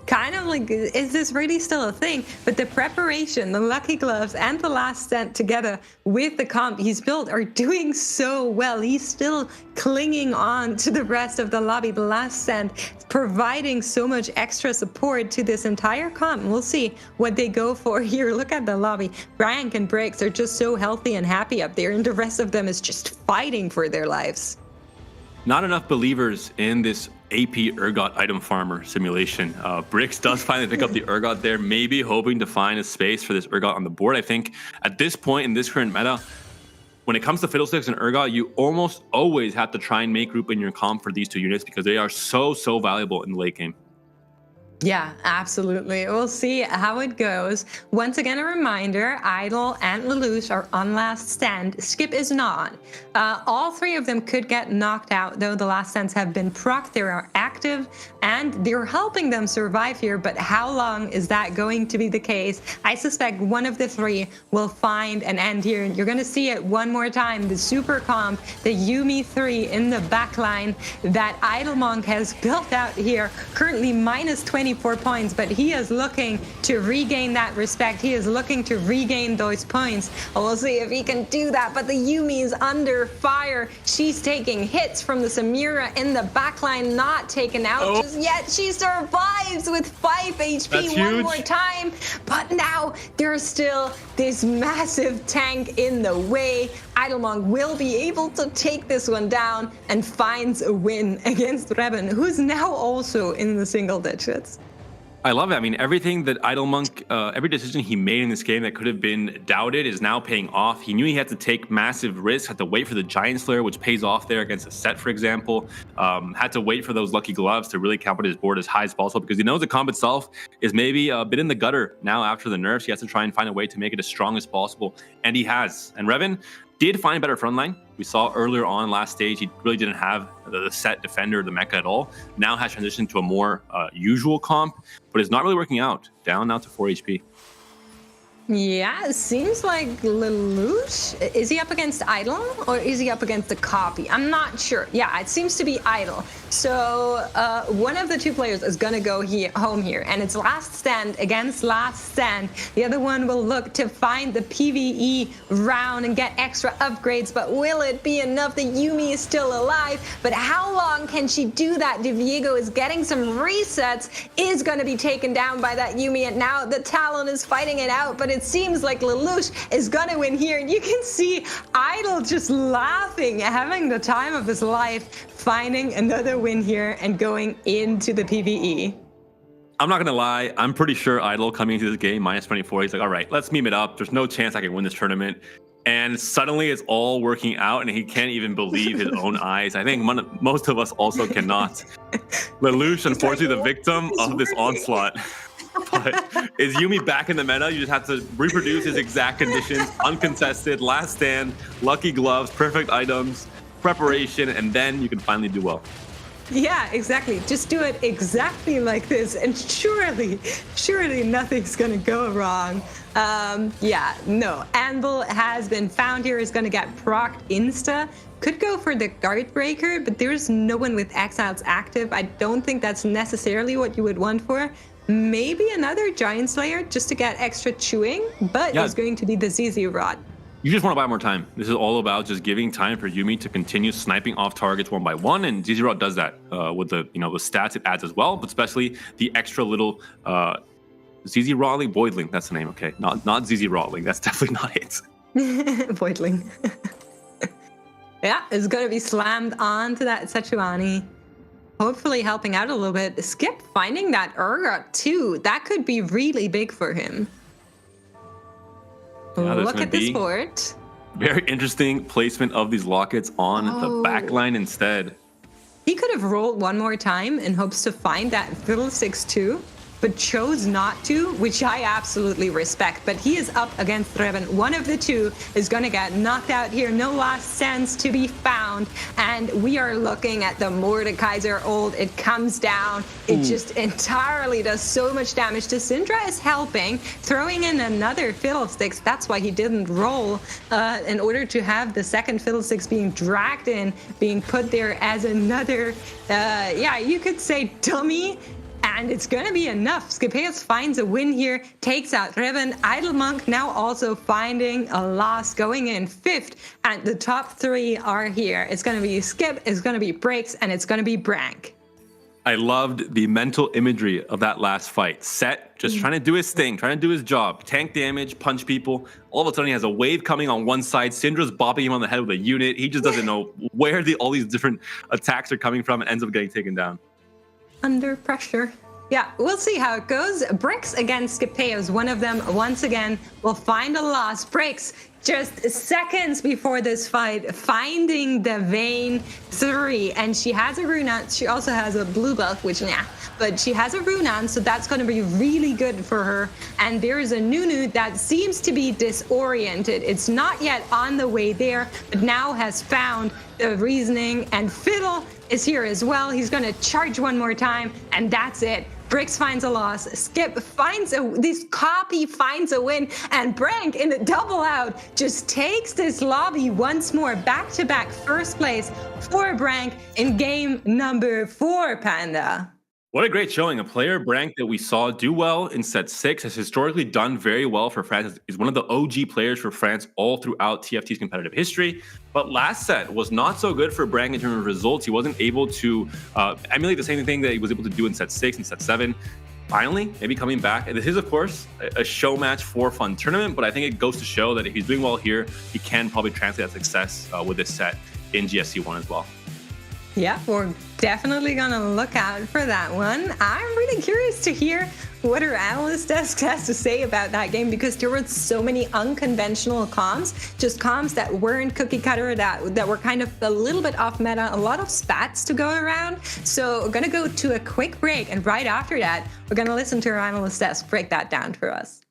Kind of like, is this really still a thing? But the preparation, the Lucky Gloves, and the last stand together with the comp he's built are doing so well. He's still clinging on to the rest of the lobby. The last stand providing so much extra support to this entire comp. We'll see what they go for here. Look at the lobby. Brank and Bricks are just so healthy and happy up there, and the rest of them is just fighting for their lives. Not enough believers in this AP Urgot item farmer simulation. Bricks does finally pick up the Urgot there, maybe hoping to find a space for this Urgot on the board. I think at this point in this current meta, when it comes to Fiddlesticks and Urgot, you almost always have to try and make group in your comp for these two units because they are so valuable in the late game. Yeah, absolutely. We'll see how it goes. Once again, a reminder, Idol and Lelouch are on last stand. Skip is not. All three of them could get knocked out, though the last stands have been proc. They are active, and they're helping them survive here, but how long is that going to be the case? I suspect one of the three will find an end here, and you're going to see it one more time. The super comp, the Yuumi 3 in the backline that Idolmonk has built out here, currently minus 24 points, but he is looking to regain that respect. He is looking to regain those points. We'll see if he can do that, but the Yuumi is under fire. She's taking hits from the Samira in the backline, not taken out just yet. She survives with 5 HP. That's one huge. more time, but now there's still this massive tank in the way. Idolmonk will be able to take this one down and finds a win against Reben, who's now also in the single digits. I love it. I mean, everything that Idolmonk, every decision he made in this game that could have been doubted is now paying off. He knew he had to take massive risks, had to wait for the Giant Slayer, which pays off there against a set, for example. Had to wait for those Lucky Gloves to really cap his board as high as possible because he knows the comp itself is maybe a bit in the gutter now after the nerfs. He has to try and find a way to make it as strong as possible, and he has. And Reben did find a better front line. We saw earlier on last stage, he really didn't have the set defender, the mecha at all. Now has transitioned to a more usual comp, but it's not really working out. Down now to 4 HP. Yeah, it seems like Lelouch, is he up against Idol or is he up against the copy? I'm not sure. Yeah, it seems to be Idol. So one of the two players is going to go home here, and it's last stand against last stand. The other one will look to find the PvE round and get extra upgrades, but will it be enough? The Yuumi is still alive, but how long can she do that? Diviego is getting some resets, is going to be taken down by that Yuumi, and now the Talon is fighting it out, but it seems like Lelouch is going to win here, and you can see Idol just laughing, having the time of his life, finding another win here and going into the PvE. I'm not going to lie. I'm pretty sure Idol coming into this game, minus 24, he's like, all right, let's meme it up. There's no chance I can win this tournament. And suddenly it's all working out, and he can't even believe his own eyes. I think most of us also cannot. Lelouch, unfortunately, the victim of this onslaught. But is Yuumi back in the meta? You just have to reproduce his exact conditions, uncontested, last stand, lucky gloves, perfect items, preparation, and then you can finally do well. Yeah, exactly. Just do it exactly like this, and surely nothing's gonna go wrong. Yeah, no. Anvil has been found here, is gonna get procced insta. Could go for the guard breaker, but there's no one with exiles active. I don't think that's necessarily what you would want for. maybe another Giant Slayer just to get extra chewing, but Yeah. it's going to be the ZZ Rod. You just want to buy more time. This is all about just giving time for Yuumi to continue sniping off targets one by one, and ZZ Rod does that with the the stats it adds as well, but especially the extra little ZZ Rodling, Boydling. That's the name, okay? Not ZZ Rodling. That's definitely not it. Voidling. Yeah, it's going to be slammed onto that Sechuani. Hopefully helping out a little bit. Skip finding that Urgot too. That could be really big for him. Yeah, Look at this board. Very interesting placement of these lockets on the back line instead. He could have rolled one more time in hopes to find that Fiddlesticks too, but chose not to, which I absolutely respect. But he is up against Reven. One of the two is going to get knocked out here. No last sense to be found. And we are looking at the Mordekaiser ult. It comes down. It just entirely does so much damage. The Syndra is helping, throwing in another Fiddlesticks. That's why he didn't roll in order to have the second Fiddlesticks being dragged in, being put there as another, yeah, you could say dummy. And it's going to be enough. Scipeus finds a win here, takes out Reven. Idle Monk now also finding a loss, going in 5th. And the top 3 are here. It's going to be Skip, it's going to be Breaks, and it's going to be Brank. I loved the mental imagery of that last fight. Set, just trying to do his thing, trying to do his job. Tank damage, punch people. All of a sudden he has a wave coming on one side. Syndra's bopping him on the head with a unit. He just doesn't know where all these different attacks are coming from and ends up getting taken down. Under pressure. Yeah, we'll see how it goes. Bricks against Scipeus. One of them, once again, will find a loss. Breaks just seconds before this fight, finding the Vayne 3. And she has a rune on. She also has a blue buff, which, but she has a rune on, so that's going to be really good for her. And there is a Nunu that seems to be disoriented. It's not yet on the way there, but now has found the reasoning. And Fiddle is here as well. He's going to charge one more time, and that's it. Bricks finds a loss. Skip finds this copy finds a win, and Brank in a double out just takes this lobby once more. Back-to-back first place for Brank in game number 4, Panda. What a great showing. A player, Brank, that we saw do well in set 6, has historically done very well for France. Is one of the OG players for France all throughout TFT's competitive history. But last set was not so good for Brank in terms of results. He wasn't able to emulate the same thing that he was able to do in set 6 and set 7. Finally, maybe coming back. And this is, of course, a show match for fun tournament, but I think it goes to show that if he's doing well here, he can probably translate that success with this set in GSC1 as well. Yeah, we're definitely going to look out for that one. I'm really curious to hear what our analyst desk has to say about that game, because there were so many unconventional comms, just comms that weren't cookie cutter, that were kind of a little bit off meta, a lot of spats to go around. So we're going to go to a quick break, and right after that, we're going to listen to our analyst desk break that down for us.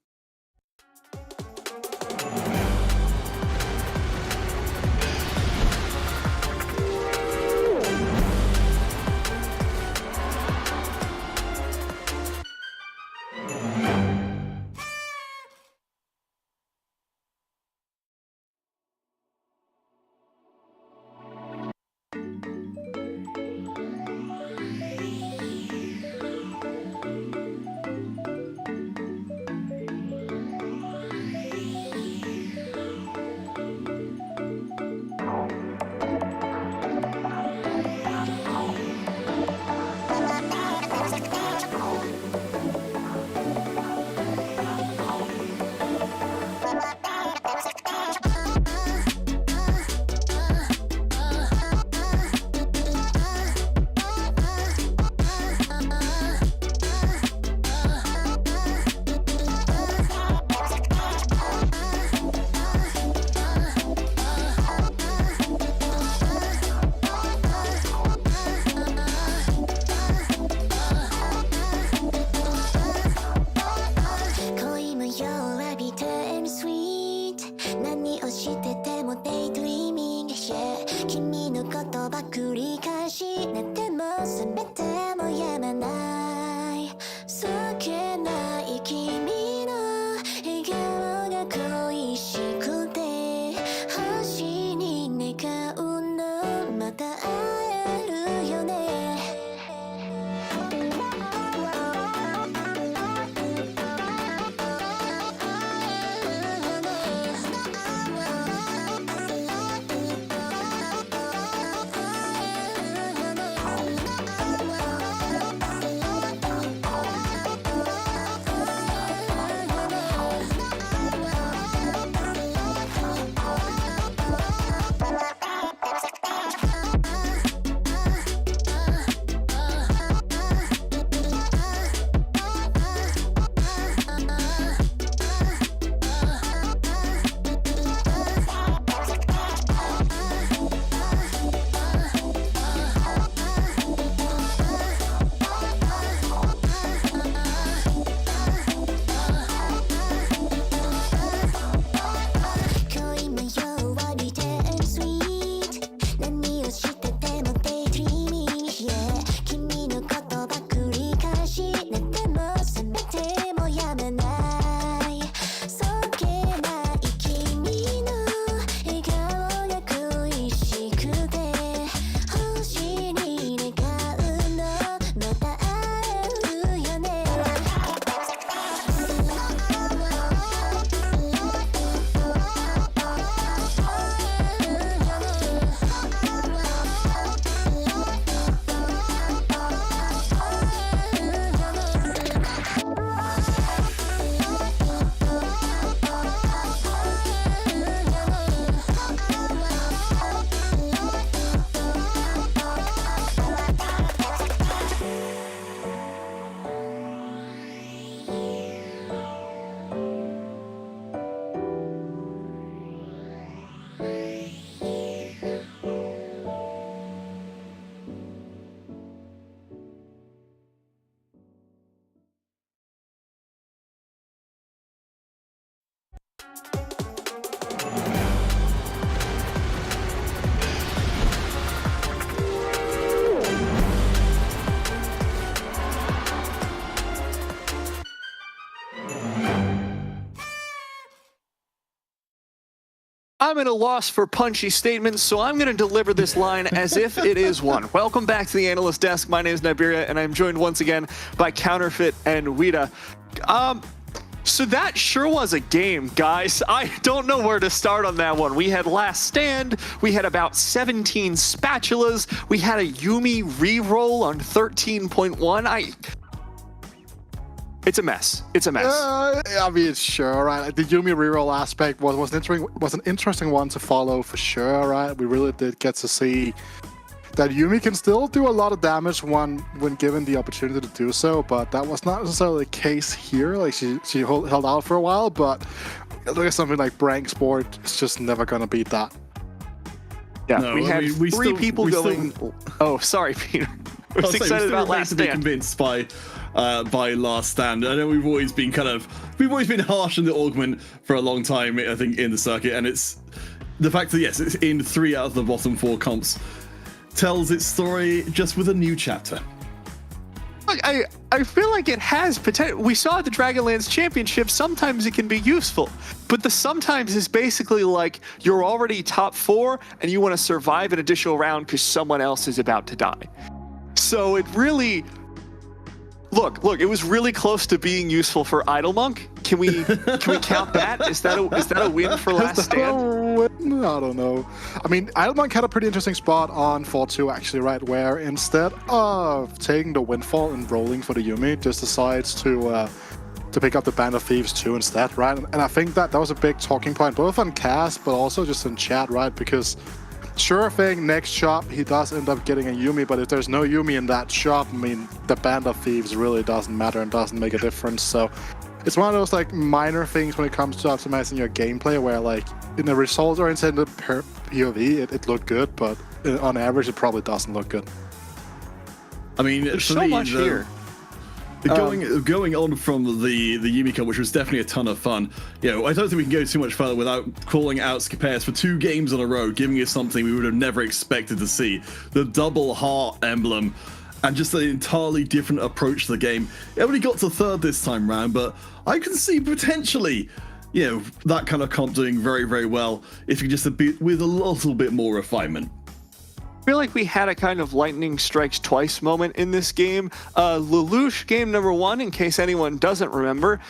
I'm at a loss for punchy statements, so I'm going to deliver this line as if it is one. Welcome back to the Analyst Desk. My name is Niberia, and I'm joined once again by Counterfeit and Wida. So that sure was a game, guys. I don't know where to start on that one. We had Last Stand. We had about 17 spatulas. We had a Yuumi reroll on 13.1. It's a mess. It's a mess. I mean, sure, right? The Yuumi reroll aspect was an interesting one to follow for sure, right? We really did get to see that Yuumi can still do a lot of damage when given the opportunity to do so, but that was not necessarily the case here. Like, she held out for a while, but look at something like Brank Sport, it's just never gonna beat that. Yeah, no, we had three people going. Oh, sorry, Peter. I was excited about Last Stand. Convinced by Last Stand. I know we've always been harsh on the augment for a long time, I think, in the circuit, and it's the fact that yes, it's in 3 out of the bottom 4 comps tells its story just with a new chapter. Look, I feel like it has potential. We saw at the Dragonlance Championship, sometimes it can be useful, but the sometimes is basically like you're already top 4 and you want to survive an additional round because someone else is about to die. So it really, look, it was really close to being useful for Idlemonk. Can we count that? Is that a win for Last Stand? I don't know. I mean, Idlemonk had a pretty interesting spot on 4-2 actually, right? Where instead of taking the windfall and rolling for the Yuumi, just decides to pick up the Band of Thieves 2 instead, right? And I think that was a big talking point, both on cast, but also just in chat, right? Because sure thing, next shop, he does end up getting a Yuumi, but if there's no Yuumi in that shop, I mean, the Band of Thieves really doesn't matter and doesn't make a difference. So it's one of those like minor things when it comes to optimizing your gameplay where like in the results-oriented POV, it looked good, but on average, it probably doesn't look good. I mean, there's so much here. Going on from the Yuumi Cup, which was definitely a ton of fun. You know, I don't think we can go too much further without calling out Scapeus for 2 games in a row, giving us something we would have never expected to see. The double heart emblem, and just an entirely different approach to the game. It only got to 3rd this time round, but I can see potentially, you know, that kind of comp doing very, very well if you just with a little bit more refinement. I feel like we had a kind of lightning strikes twice moment in this game. Lelouch, game number 1, in case anyone doesn't remember,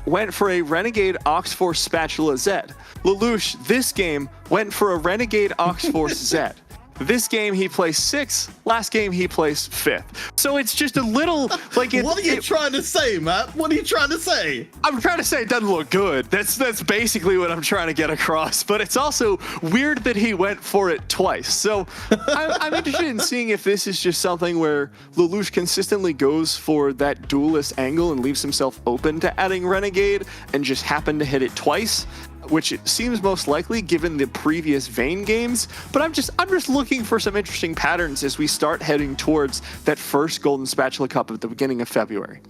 went for a Renegade Oxforce Spatula Z. Lelouch, this game, went for a Renegade Oxforce Z. This game he placed 6th. Last game he placed 5th. So it's just a little like what are you trying to say, Matt? What are you trying to say? I'm trying to say it doesn't look good. That's basically what I'm trying to get across. But it's also weird that he went for it twice. So I'm interested in seeing if this is just something where Lelouch consistently goes for that duelist angle and leaves himself open to adding Renegade and just happened to hit it twice, which seems most likely given the previous Vayne games. But I'm just looking for some interesting patterns as we start heading towards that first Golden Spatula Cup at the beginning of February.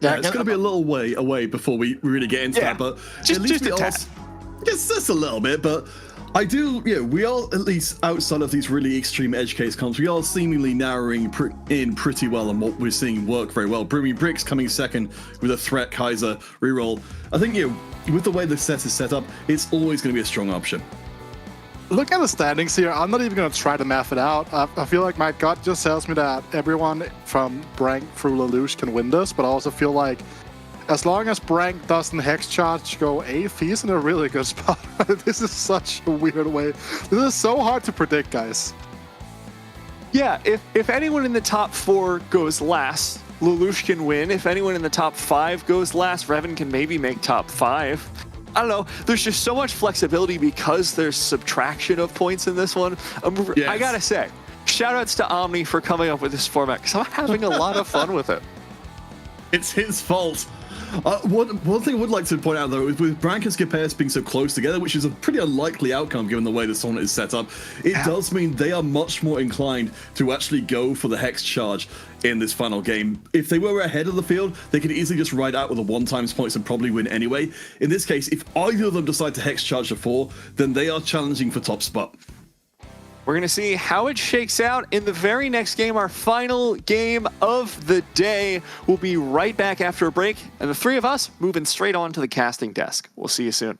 Yeah, it's going to be a little way away before we really get into that, but just a tad. Just a little bit, but I do, we are, at least outside of these really extreme edge case comps, we are seemingly narrowing in pretty well on what we're seeing work very well. Broomy Bricks coming 2nd with a Threat Kaiser reroll. I think, with the way the set is set up, it's always going to be a strong option. Look at the standings here. I'm not even going to try to math it out. I feel like my gut just tells me that everyone from Brank through Lelouch can win this, but I also feel like as long as Brank doesn't Hex Charge go 8th, he's in a really good spot. This is such a weird way. This is so hard to predict, guys. Yeah, if anyone in the top 4 goes last, Lelouch can win. If anyone in the top 5 goes last, Revan can maybe make top 5. I don't know. There's just so much flexibility because there's subtraction of points in this one. Yes. I gotta say, shout outs to Omni for coming up with this format because I'm having a lot of fun with it. It's his fault. One thing I would like to point out, though, is with Brank and Scapeus being so close together, which is a pretty unlikely outcome given the way the tournament is set up, it does mean they are much more inclined to actually go for the Hex Charge in this final game. If they were ahead of the field, they could easily just ride out with a 1x points and probably win anyway. In this case, if either of them decide to Hex Charge to 4, then they are challenging for top spot. We're going to see how it shakes out in the very next game, our final game of the day. We'll be right back after a break, and the 3 of us moving straight on to the casting desk. We'll see you soon.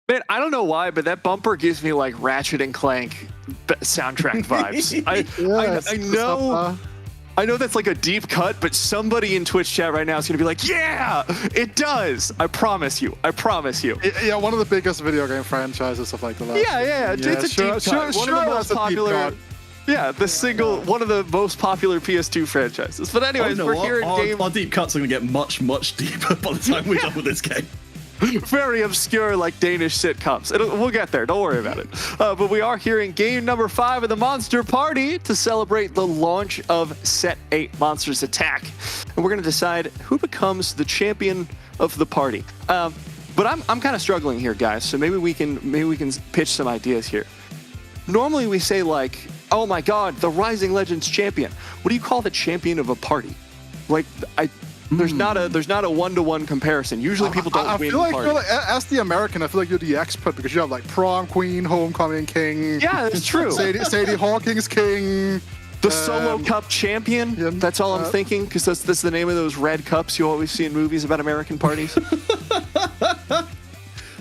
Man, I don't know why, but that bumper gives me like Ratchet and Clank soundtrack vibes. I know that's like a deep cut, but somebody in Twitch chat right now is going to be like, yeah, it does. I promise you. I promise you. Yeah, one of the biggest video game franchises of like the last. Yeah. It's a deep cut. One of the most popular. Yeah, one of the most popular PS2 franchises. But anyways, we're here in game. Our deep cuts are going to get much, much deeper by the time we're done with this game. Very obscure, like Danish sitcoms. We'll get there. Don't worry about it. But we are here in game number 5 of the Monster Party to celebrate the launch of Set 8 Monsters Attack. And we're going to decide who becomes the champion of the party. But I'm kind of struggling here, guys. So maybe we can pitch some ideas here. Normally we say like, oh my God, the Rising Legends champion. What do you call the champion of a party? Like There's not a one-to-one comparison. Usually people don't win. I feel like as the American, I feel like you're the expert because you have like prom queen, homecoming king. Yeah, that's true. Sadie Hawkins king. The solo cup champion. Yeah, that's all I'm thinking because that's the name of those red cups you always see in movies about American parties.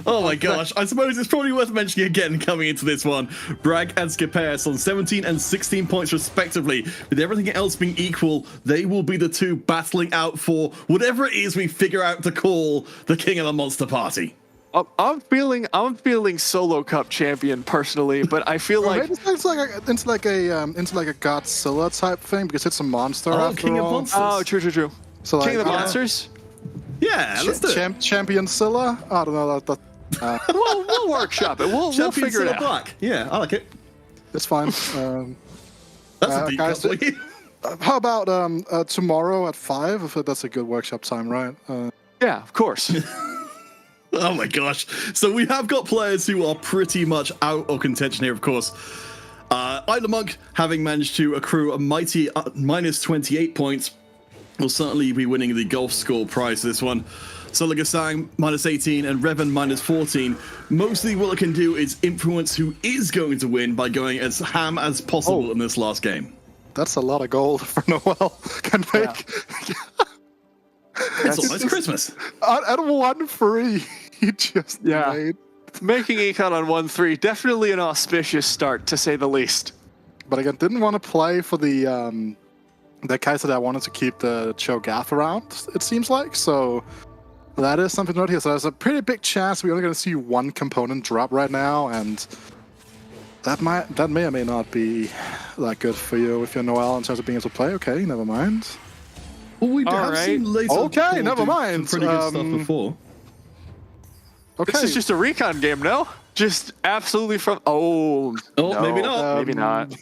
Oh my gosh, I suppose it's probably worth mentioning again coming into this one. Bragg and Skipaeus on 17 and 16 points respectively. With everything else being equal, they will be the two battling out for whatever it is we figure out to call the king of the Monster Party. I'm feeling solo cup champion personally, but I feel like maybe it's like a Godzilla type thing because it's a monster after King all. Of Monsters. Oh, true. So like, King of the Monsters? Yeah, let's do it. Champion Scylla? I don't know. We'll workship it. We'll figure it out. Black. Yeah, I like it. It's fine. That's a deep guys, how about tomorrow at 5? If that's a good workshop time, right? Yeah, of course. Oh my gosh. So we have got players who are pretty much out of contention here, of course. Idler Monk, having managed to accrue a mighty minus 28 points, will certainly be winning the golf score prize this one. Solar Gasang minus 18 and Revan minus 14. Mostly what it can do is influence who is going to win by going as ham as possible in this last game. That's a lot of gold for Noel can make. Yeah. It's almost Christmas. At 1-3, he just made. Making econ on 1-3, definitely an auspicious start to say the least. But again, didn't want to play for the Kaiser that wanted to keep the Cho'Gath around, it seems like, so that is something to note here. So there's a pretty big chance we're only going to see one component drop right now, and that may or may not be that good for you if you're Noel in terms of being able to play. Okay, never mind. Well, we have seen later. Okay, never mind. Pretty good stuff before. Okay. This is just a recon game, no? Just absolutely from... Oh, no, maybe not. Maybe not.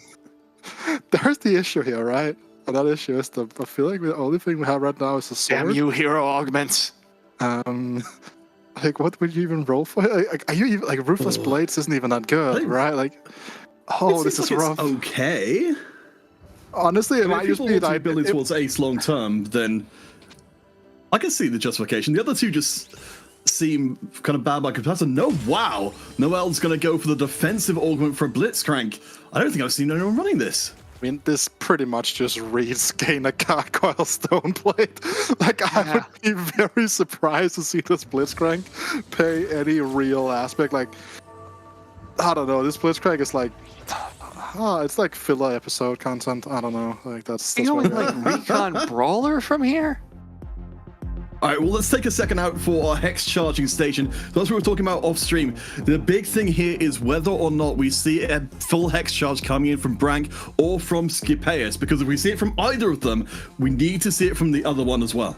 There's the issue here, right? And that issue is I feel like the only thing we have right now is a sword. Damn you, hero augments. Like, what would you even roll for? Like, are you even, like, Ruthless Blades isn't even that good, right? Like, this is rough. It's okay. Honestly, it might just be like building towards Ace long term, then I can see the justification. The other two just seem kind of bad by comparison. No, wow, Noel's going to go for the defensive augment for Blitzcrank. I don't think I've seen anyone running this. I mean, this pretty much just reads gain a gargoyle stone plate. Like, I would be very surprised to see this Blitzcrank pay any real aspect. Like, I don't know, this Blitzcrank is like, it's like filler episode content. I don't know. Like, that's You know, like recon brawler from here. All right, well, let's take a second out for our Hex charging station. That's what we were talking about off stream. The big thing here is whether or not we see a full Hex charge coming in from Brank or from Skipeus, because if we see it from either of them, we need to see it from the other one as well.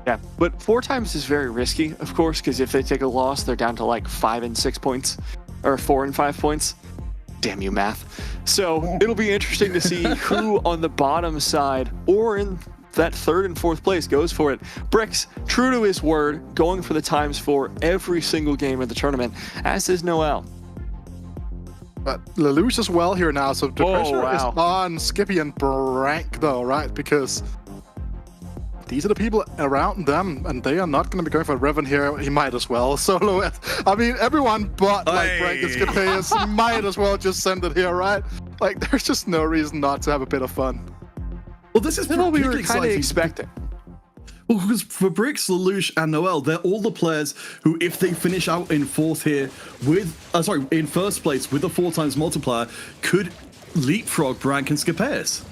Yeah, but 4 times is very risky, of course, because if they take a loss, they're down to like 5 and 6 points, or 4 and 5 points. Damn you, math. So it'll be interesting to see who on the bottom side or in that 3rd and 4th place goes for it. Bricks, true to his word, going for the ×4 every single game of the tournament, as is Noel. But Lelouch as well here now, so the pressure is on Skippy and Brank though, right? Because these are the people around them, and they are not going to be going for Revan here. He might as well solo it. I mean, everyone but like Brank and Skippy might as well just send it here, right? Like, there's just no reason not to have a bit of fun. Well, this is what we were kind of expecting. Well, because for Bricks, Lelouch, and Noel, they're all the players who, if they finish out in 4th here with, in 1st place with a 4 times multiplier, could leapfrog Brank and Skipeus.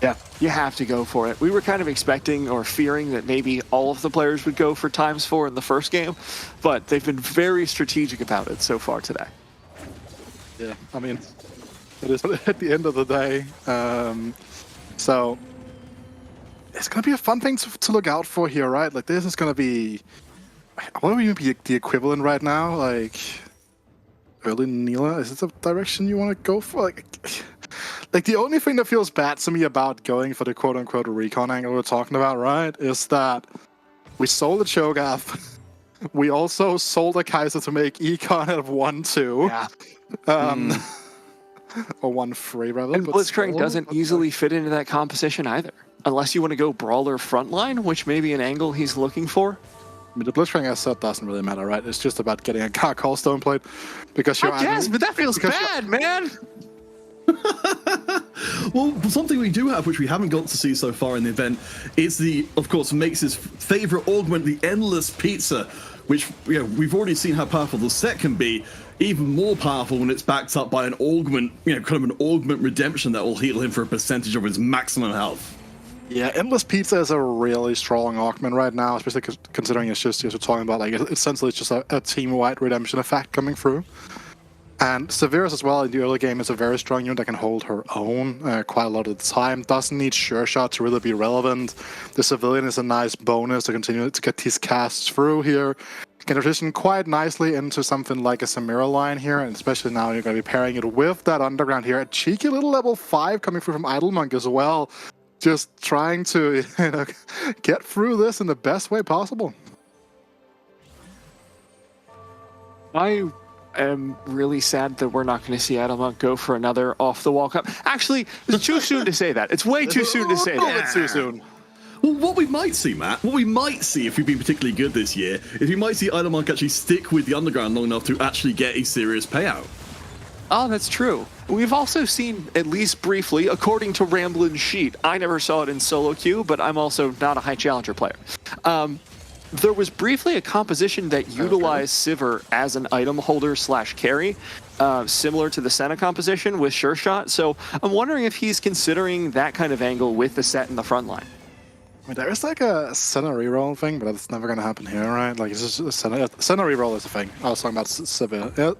Yeah, you have to go for it. We were kind of expecting or fearing that maybe all of the players would go for ×4 in the first game, but they've been very strategic about it so far today. Yeah, I mean, it is at the end of the day. So it's going to be a fun thing to look out for here, right? Like, this is going to be... What would even be the equivalent right now? Like, early Neela? Is it the direction you want to go for? Like, the only thing that feels bad to me about going for the quote-unquote recon angle we're talking about, right, is that we sold a Cho'Gath. We also sold a Kaiser to make Econ at 1-2. Yeah. Or 1-3, rather. And Blitzcrank doesn't easily fit into that composition either. Unless you want to go Brawler frontline, which may be an angle he's looking for. I mean, the Blitzcrank asset doesn't really matter, right? It's just about getting a Gargoyle Stone Plate. Because you're... I guess, but that feels bad, man! Well, something we do have, which we haven't got to see so far in the event, is of course, Makes' favorite augment, the Endless Pizza, which, we've already seen how powerful the set can be. Even more powerful when it's backed up by an augment, kind of an augment redemption that will heal him for a percentage of his maximum health. Yeah, Endless Pizza is a really strong augment right now, especially considering it's just, as we're talking about, like, essentially it's just a team-wide redemption effect coming through. And Severus as well in the early game is a very strong unit that can hold her own quite a lot of the time. Doesn't need Sure Shot to really be relevant. The Civilian is a nice bonus to continue to get these casts through here. Can transition quite nicely into something like a Samira line here, and especially now you're going to be pairing it with that Underground here. A cheeky little level 5 coming through from Idlemonk as well. Just trying to get through this in the best way possible. I am really sad that we're not going to see Idlemonk go for another off-the-wall cup. Actually, it's too soon to say that. It's way too soon to say that. It's too soon. Well, what we might see, Matt, what we might see if we've been particularly good this year, is we might see Idlemonk actually stick with the Underground long enough to actually get a serious payout. Oh, that's true. We've also seen, at least briefly, according to Ramblin' Sheet, I never saw it in solo queue, but I'm also not a high challenger player. There was briefly a composition that utilized Sivir as an item holder / carry, similar to the Senna composition with Sure Shot. So I'm wondering if he's considering that kind of angle with the set in the front line. I mean, there is like a Senna reroll thing, but that's never going to happen here, right? Like, it's just Senna reroll is a thing. I was talking about Sivir.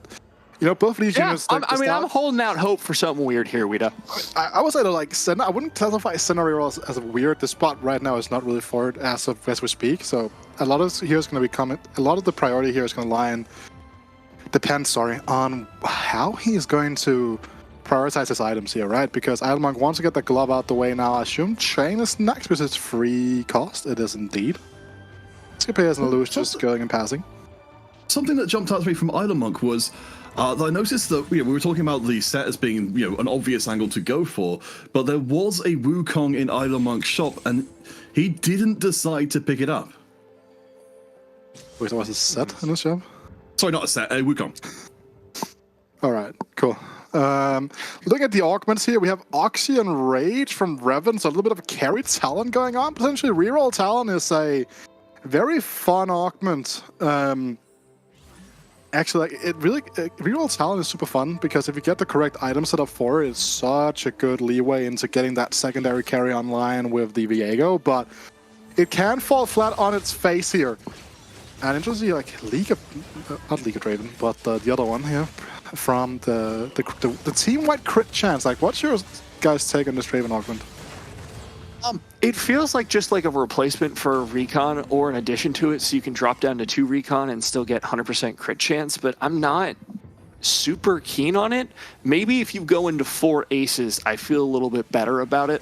You know, both of these Yeah, units. I'm holding out hope for something weird here, Wida. I would say that like I wouldn't classify Scenario as weird. The spot right now is not really for it as we speak. So a lot of here is going to be coming. A lot of the priority here is going to lie in depends, on how he is going to prioritize his items here, right? Because Idlemonk wants to get the glove out the way now. I assume Chain is next because it's free cost. It is indeed. Skip has an illusion just going and passing. Something that jumped out to me from Idlemonk was that I noticed that we were talking about the set as being an obvious angle to go for, but there was a Wukong in Idlemonk's shop, and he didn't decide to pick it up. Wait, there was a set in the shop? Sorry, not a set, a Wukong. All right, cool. Looking at the augments here, we have Oxy and Rage from Revan, so a little bit of a carry Talon going on. Potentially reroll Talon is a very fun augment. Actually, reroll Talon is super fun because if you get the correct item setup for it, it's such a good leeway into getting that secondary carry online with the Viego, but it can fall flat on its face here. And interestingly, like not League of Draven, but the other one here from the team-wide crit chance. Like, what's your guys' take on this Draven augment? It feels like just like a replacement for recon or an addition to it, so you can drop down to 2 recon and still get 100% crit chance, but I'm not super keen on it. Maybe if you go into 4 aces, I feel a little bit better about it.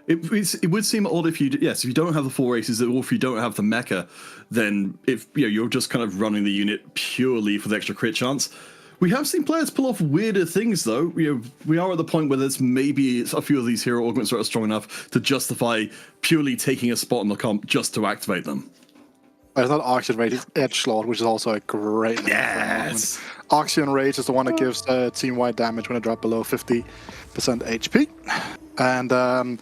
It would seem odd if if you don't have the 4 aces, or if you don't have the mecha, then if you're just kind of running the unit purely for the extra crit chance. We have seen players pull off weirder things, though. We are at the point where there's maybe a few of these hero augments that are strong enough to justify purely taking a spot in the comp just to activate them. It's not Oxy Rage, it's Edgelord, which is also a great name. Yes! Oxy Rage is the one that gives team-wide damage when it drops below 50% HP. And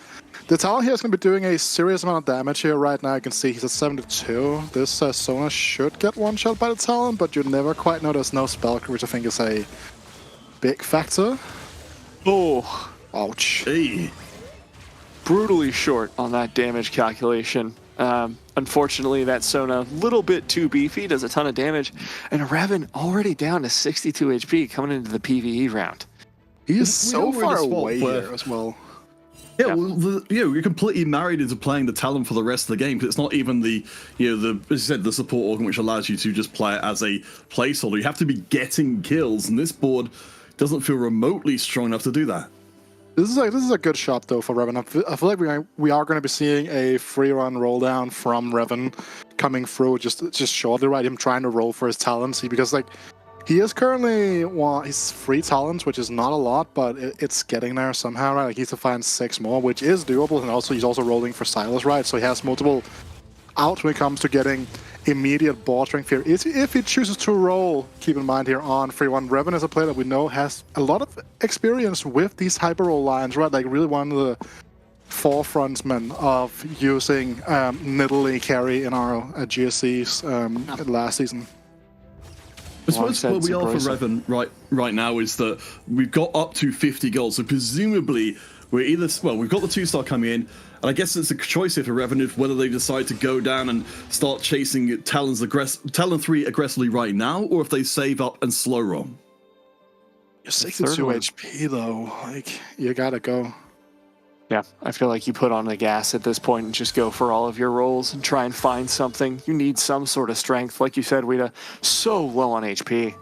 the Talon here is going to be doing a serious amount of damage here right now. You can see he's at 72. This Sona should get one shot by the Talon, but you never quite know there's no spell, which I think is a big factor. Oh, ouch. Hey. Brutally short on that damage calculation. Unfortunately, that Sona, a little bit too beefy, does a ton of damage. And Revan already down to 62 HP coming into the PvE round. He is so far away here as well. Yeah, well, you're completely married into playing the Talon for the rest of the game, because it's not even the as you said, the support organ, which allows you to just play it as a placeholder. You have to be getting kills, and this board doesn't feel remotely strong enough to do that. This is a good shot though for Revan. I feel like we are going to be seeing a free run roll down from Revan coming through just shortly, right? Him trying to roll for his talents, because like he is currently he's 3 talents, which is not a lot, but it's getting there somehow, right? Like he needs to find 6 more, which is doable, and also he's also rolling for Silas, right? So he has multiple outs when it comes to getting immediate board strength here. If he chooses to roll, keep in mind here on 3-1, Revan is a player that we know has a lot of experience with these hyper roll lines, right? Like really one of the forefrontsmen of using Nidalee carry in our GSCs last season. I suppose where we are for Revan right now is that we've got up to 50 goals, so presumably we're either we've got the 2-star coming in, and I guess it's a choice here for Revan if whether they decide to go down and start chasing Talon 3 aggressively right now, or if they save up and slow roll. You're 62 HP though, like you gotta go. Yeah, I feel like you put on the gas at this point and just go for all of your rolls and try and find something. You need some sort of strength. Like you said, Wida, so low on HP.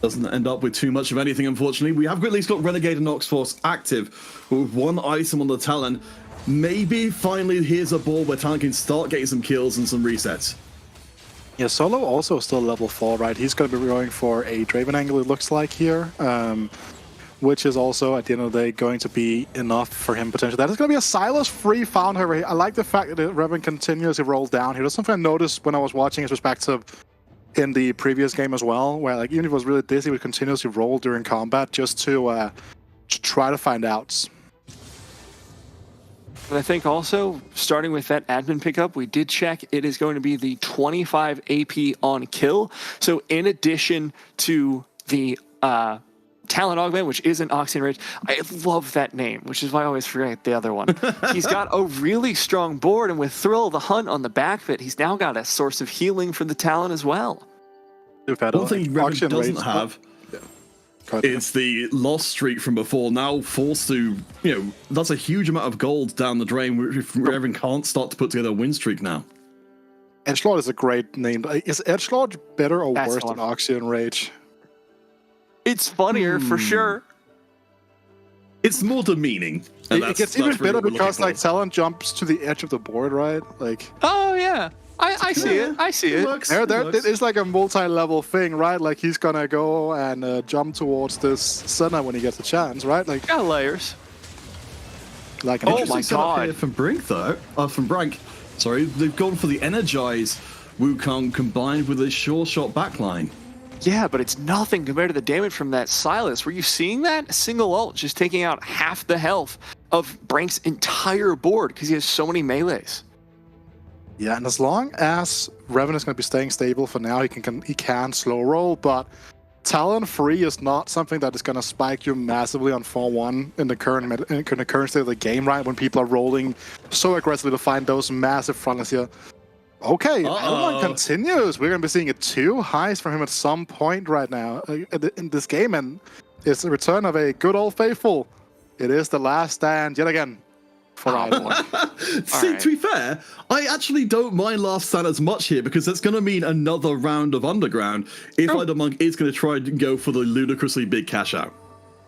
Doesn't end up with too much of anything, unfortunately. We have at least got Renegade and Oxforce active, but with 1 item on the Talon. Maybe finally here's a ball where Talon can start getting some kills and some resets. Yeah, Solo also still level 4, right? He's going to be going for a Draven angle, it looks like here. Which is also, at the end of the day, going to be enough for him potentially. That is going to be a Silas free found here. I like the fact that Revan continuously rolls down here. That's something I noticed when I was watching his perspective in the previous game as well, where like even if he was really dizzy, he would continuously roll during combat just to try to find outs. And I think also, starting with that admin pickup, we did check it is going to be the 25 AP on kill. So in addition to the Talon Augment, which isn't Oxygen Rage. I love that name, which is why I always forget the other one. He's got a really strong board, and with Thrill of the Hunt on the back of it, he's now got a source of healing for the Talon as well. One thing Revan doesn't have is the loss streak from before, now forced to, that's a huge amount of gold down the drain if Revan can't start to put together a win streak now. Edgelord is a great name. Is Edgelord better or worse than Oxygen Rage? It's funnier for sure. It's more demeaning. It gets even better because like Talon jumps to the edge of the board, right? Like. Oh yeah. I see it. I see it. It is like a multi-level thing, right? Like he's gonna go and jump towards this center when he gets a chance, right? Like got layers. Like oh my god! From Brink though, from Brank, sorry, they've gone for the Energize Wukong combined with a sure shot backline. Yeah, but it's nothing compared to the damage from that Silas. Were you seeing that? A single ult just taking out half the health of Brank's entire board because he has so many melees. Yeah, and as long as Revan is going to be staying stable for now, he can slow roll, but Talon free is not something that is going to spike you massively on 4-1 in the current state of the game, right? When people are rolling so aggressively to find those massive frontals here. Okay, everyone continues. We're going to be seeing 2 highs from him at some point right now in this game, and it's the return of a good old faithful. It is the last stand yet again. See, to be fair, I actually don't mind Last Stand as much here because that's going to mean another round of Underground if Monk is going to try and go for the ludicrously big cash out.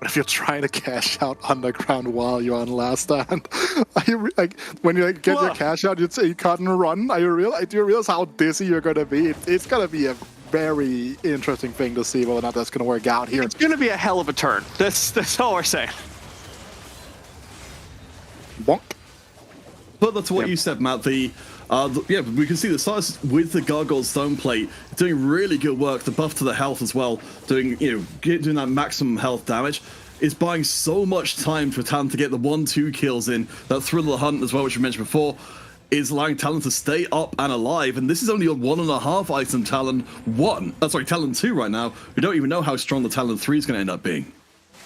If you're trying to cash out Underground while you're on Last Stand, are you like when you get your cash out, you'd say you can't run? Do you realize how dizzy you're going to be? It's going to be a very interesting thing to see whether or not that's going to work out here. It's going to be a hell of a turn. That's all we're saying. Bonk. Further to what you said, Matt, we can see the size with the Gargoyle Stone Plate doing really good work. The buff to the health as well, doing that maximum health damage. Is buying so much time for Talon to get the 1-2 kills in. That Thrill of the Hunt as well, which we mentioned before, is allowing Talon to stay up and alive. And this is only a 1.5 item Talon 2 right now. We don't even know how strong the Talon 3 is going to end up being.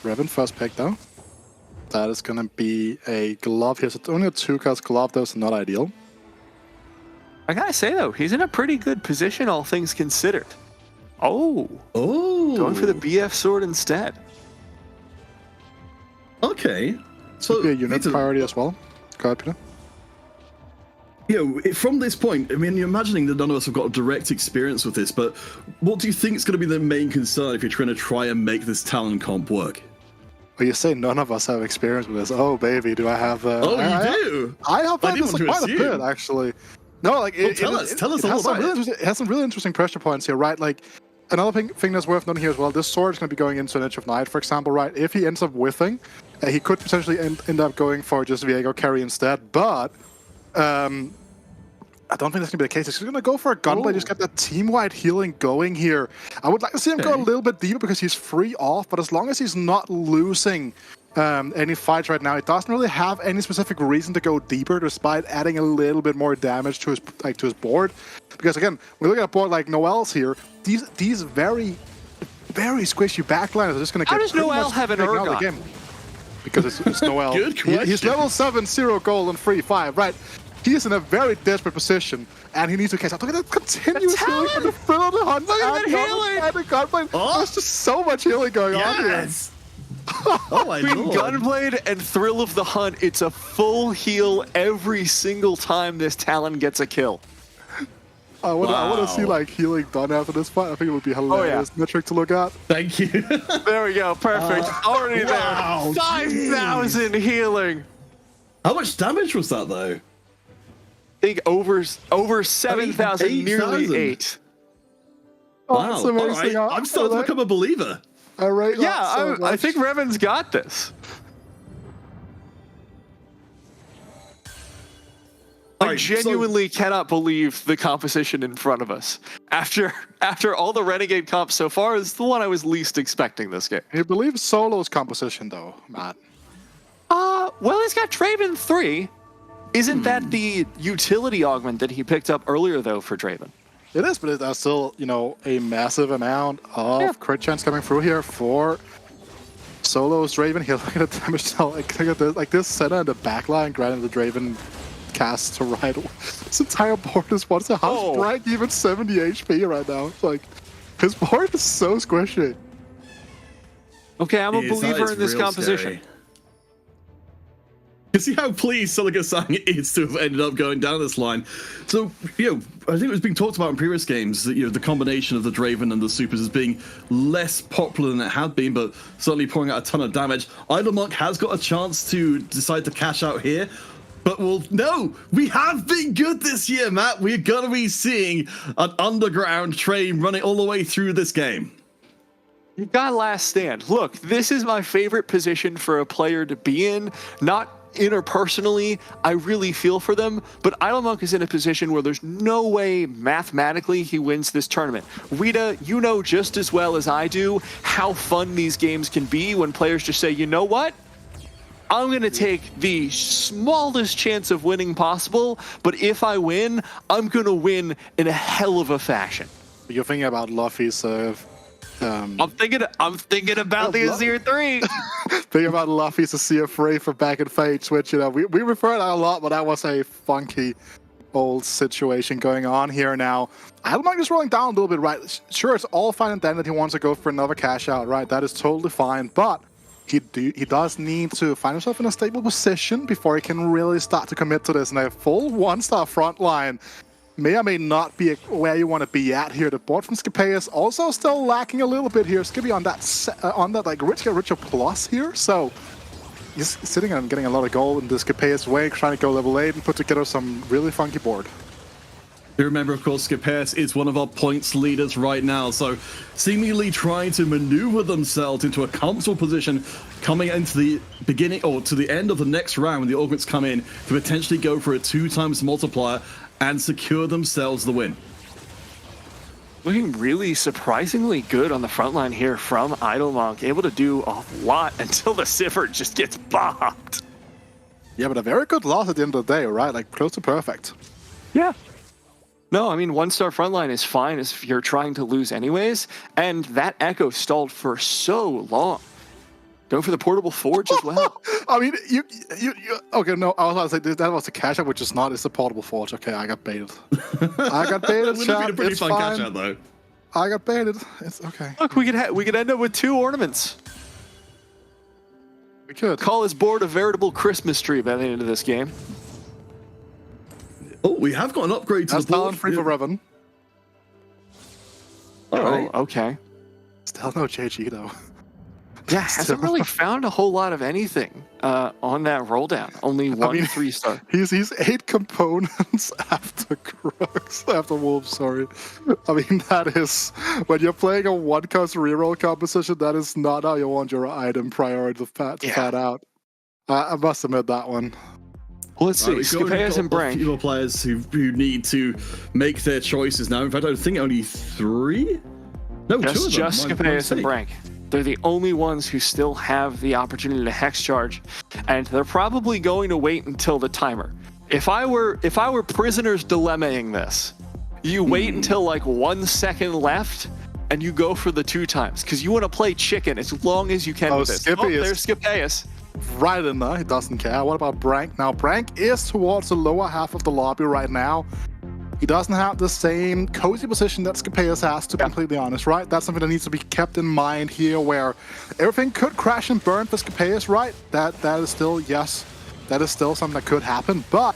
Revan first pick though. That is going to be a glove here. So it's only a 2-cost glove, though, so not ideal. I gotta say, though, he's in a pretty good position, all things considered. Oh. Going for the BF sword instead. Okay. So be a unit priority as well. Go ahead, Peter. From this point, I mean, you're imagining that none of us have got a direct experience with this, but what do you think is going to be the main concern if you're trying to try and make this Talon comp work? Well, you say none of us have experience with this. Oh, baby, do I have... you do? I have played this quite a bit, actually. No, like... Tell us all about it. It has some really interesting pressure points here, right? Like, another thing that's worth noting here as well, this sword is going to be going into an Edge of Night, for example, right? If he ends up whiffing, he could potentially end up going for just Viego carry instead, but... I don't think that's going to be the case. He's going to go for a gunblade, just get that team-wide healing going here. I would like to see him go a little bit deeper because he's free off, but as long as he's not losing any fights right now, it doesn't really have any specific reason to go deeper despite adding a little bit more damage to his board. Because again, when we look at a board like Noel's here, these very, very squishy backliners are just going to get... How does Noel have an Urgot? Because it's Noel. Good question. He's level 7, 0 gold and free 5, right? He is in a very desperate position, and he needs to catch up. Look at that continuous healing from the Thrill of the Hunt. Look at that healing! And the Gunblade. There's just so much healing going on here. Oh my Between Gunblade and Thrill of the Hunt, it's a full heal every single time this Talon gets a kill. I want to see like healing done after this fight. I think it would be hilarious metric to look at. Thank you. There we go. Perfect. Already there. 5,000 healing. How much damage was that though? I think over 7,000, nearly 8. Wow. That's amazing. All right. I'm starting to become a believer. All right. Yeah, I think Revan's got this. I genuinely cannot believe the composition in front of us. After all the Renegade comps so far, is the one I was least expecting this game. I believe Solo's composition, though, Matt. Well, he's got Draven 3. Isn't that the utility augment that he picked up earlier, though, for Draven? It is, but that's still, a massive amount of crit chance coming through here for Solo's Draven here. Look at the damage now. Like, look at this. Like this center and the backline. Granted, the Draven casts to right. This entire board is what's a half Brank even 70 HP right now. It's like his board is so squishy. Okay, I'm a believer in this composition. You see how pleased Sologasang is to have ended up going down this line. So, I think it was being talked about in previous games that, the combination of the Draven and the Supers is being less popular than it had been, but certainly pouring out a ton of damage. Idlemonk has got a chance to decide to cash out here. But no, we have been good this year, Matt. We're going to be seeing an underground train running all the way through this game. You got last stand. Look, this is my favorite position for a player to be in. Not interpersonally, I really feel for them, but Idlemonk is in a position where there's no way mathematically he wins this tournament. Rita, you know just as well as I do how fun these games can be when players just say, you know what? I'm going to take the smallest chance of winning possible, but if I win, I'm going to win in a hell of a fashion. You're thinking about Luffy's I'm thinking about the Azir 3. Thinking about Luffy's Azir 3 for back and Fates, which, we refer to that a lot, but that was a funky old situation going on here now. Idlemonk is rolling down a little bit, right? Sure, it's all fine and then that he wants to go for another cash out, right? That is totally fine, but he does need to find himself in a stable position before he can really start to commit to this. And a full one-star front line may or may not be where you want to be at here. The board from Scapeus also still lacking a little bit here. Skippy on that like richer plus here. So he's sitting and getting a lot of gold in the Scapeus way, trying to go level 8 and put together some really funky board. You remember, of course, Scapeus is one of our points leaders right now, so seemingly trying to maneuver themselves into a comfortable position coming into the beginning or to the end of the next round when the augments come in to potentially go for a 2x multiplier and secure themselves the win. Looking really surprisingly good on the front line here from Idlemonk, able to do a lot until the Sivert just gets bopped. Yeah, but a very good loss at the end of the day, right? Like close to perfect. Yeah. No, I mean, one-star frontline is fine if you're trying to lose anyways, and that Echo stalled for so long. Go for the portable forge as well. I mean, you okay, no, I was about to say that was a cash out, which is not, it's a portable forge. Okay, I got baited. I got baited, It would have been a pretty fun cash out, though. I got baited. It's okay. Look, we could end up with 2 ornaments. We could. Call this board a veritable Christmas tree by the end of this game. Oh, we have got an upgrade to That's the board. talent free for Revan. Oh, okay. Still no JG, though. Yeah, hasn't really found a whole lot of anything on that roll down. Only one 3-star. He's 8 components after Crux, after Wolves, sorry. I mean, that is, when you're playing a 1-cost reroll composition, that is not how you want your item priority to pad out. I must admit that one. Well, let's see. Scapeus and Brank. Fewer players who need to make their choices now. In fact, I think only 3? No, 2 of them. Just Scapeus and Brank. They're the only ones who still have the opportunity to hex charge, and they're probably going to wait until the timer. If I were prisoners dilemmaing this, you wait until like 1 second left, and you go for the 2x because you want to play chicken as long as you can with this. There's Scapeus. Right in there, he doesn't care. What about Brank? Now, Brank is towards the lower half of the lobby right now. He doesn't have the same cozy position that Scapeus has, to be completely honest, right? That's something that needs to be kept in mind here, where everything could crash and burn for Scapeus, right? That is still, yes, that is still something that could happen, but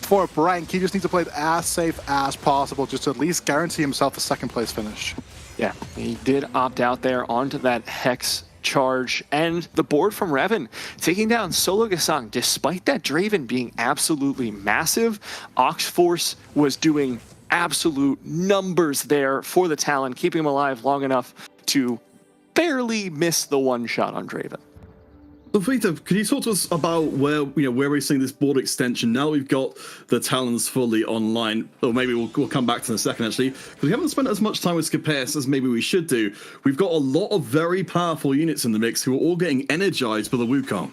for Brank, he just needs to play it as safe as possible, just to at least guarantee himself a 2nd place finish. Yeah, he did opt out there onto that hex charge, and the board from Revan taking down Sologasang. Despite that Draven being absolutely massive, Oxforce was doing absolute numbers there for the Talon, keeping him alive long enough to barely miss the 1 shot on Draven. So, Vita, can you talk to us about where we're seeing this board extension now? We've got the Talons fully online, or maybe we'll come back to in a second actually, because we haven't spent as much time with Scapeus as maybe we should do. We've got a lot of very powerful units in the mix who are all getting energized by the Wukong.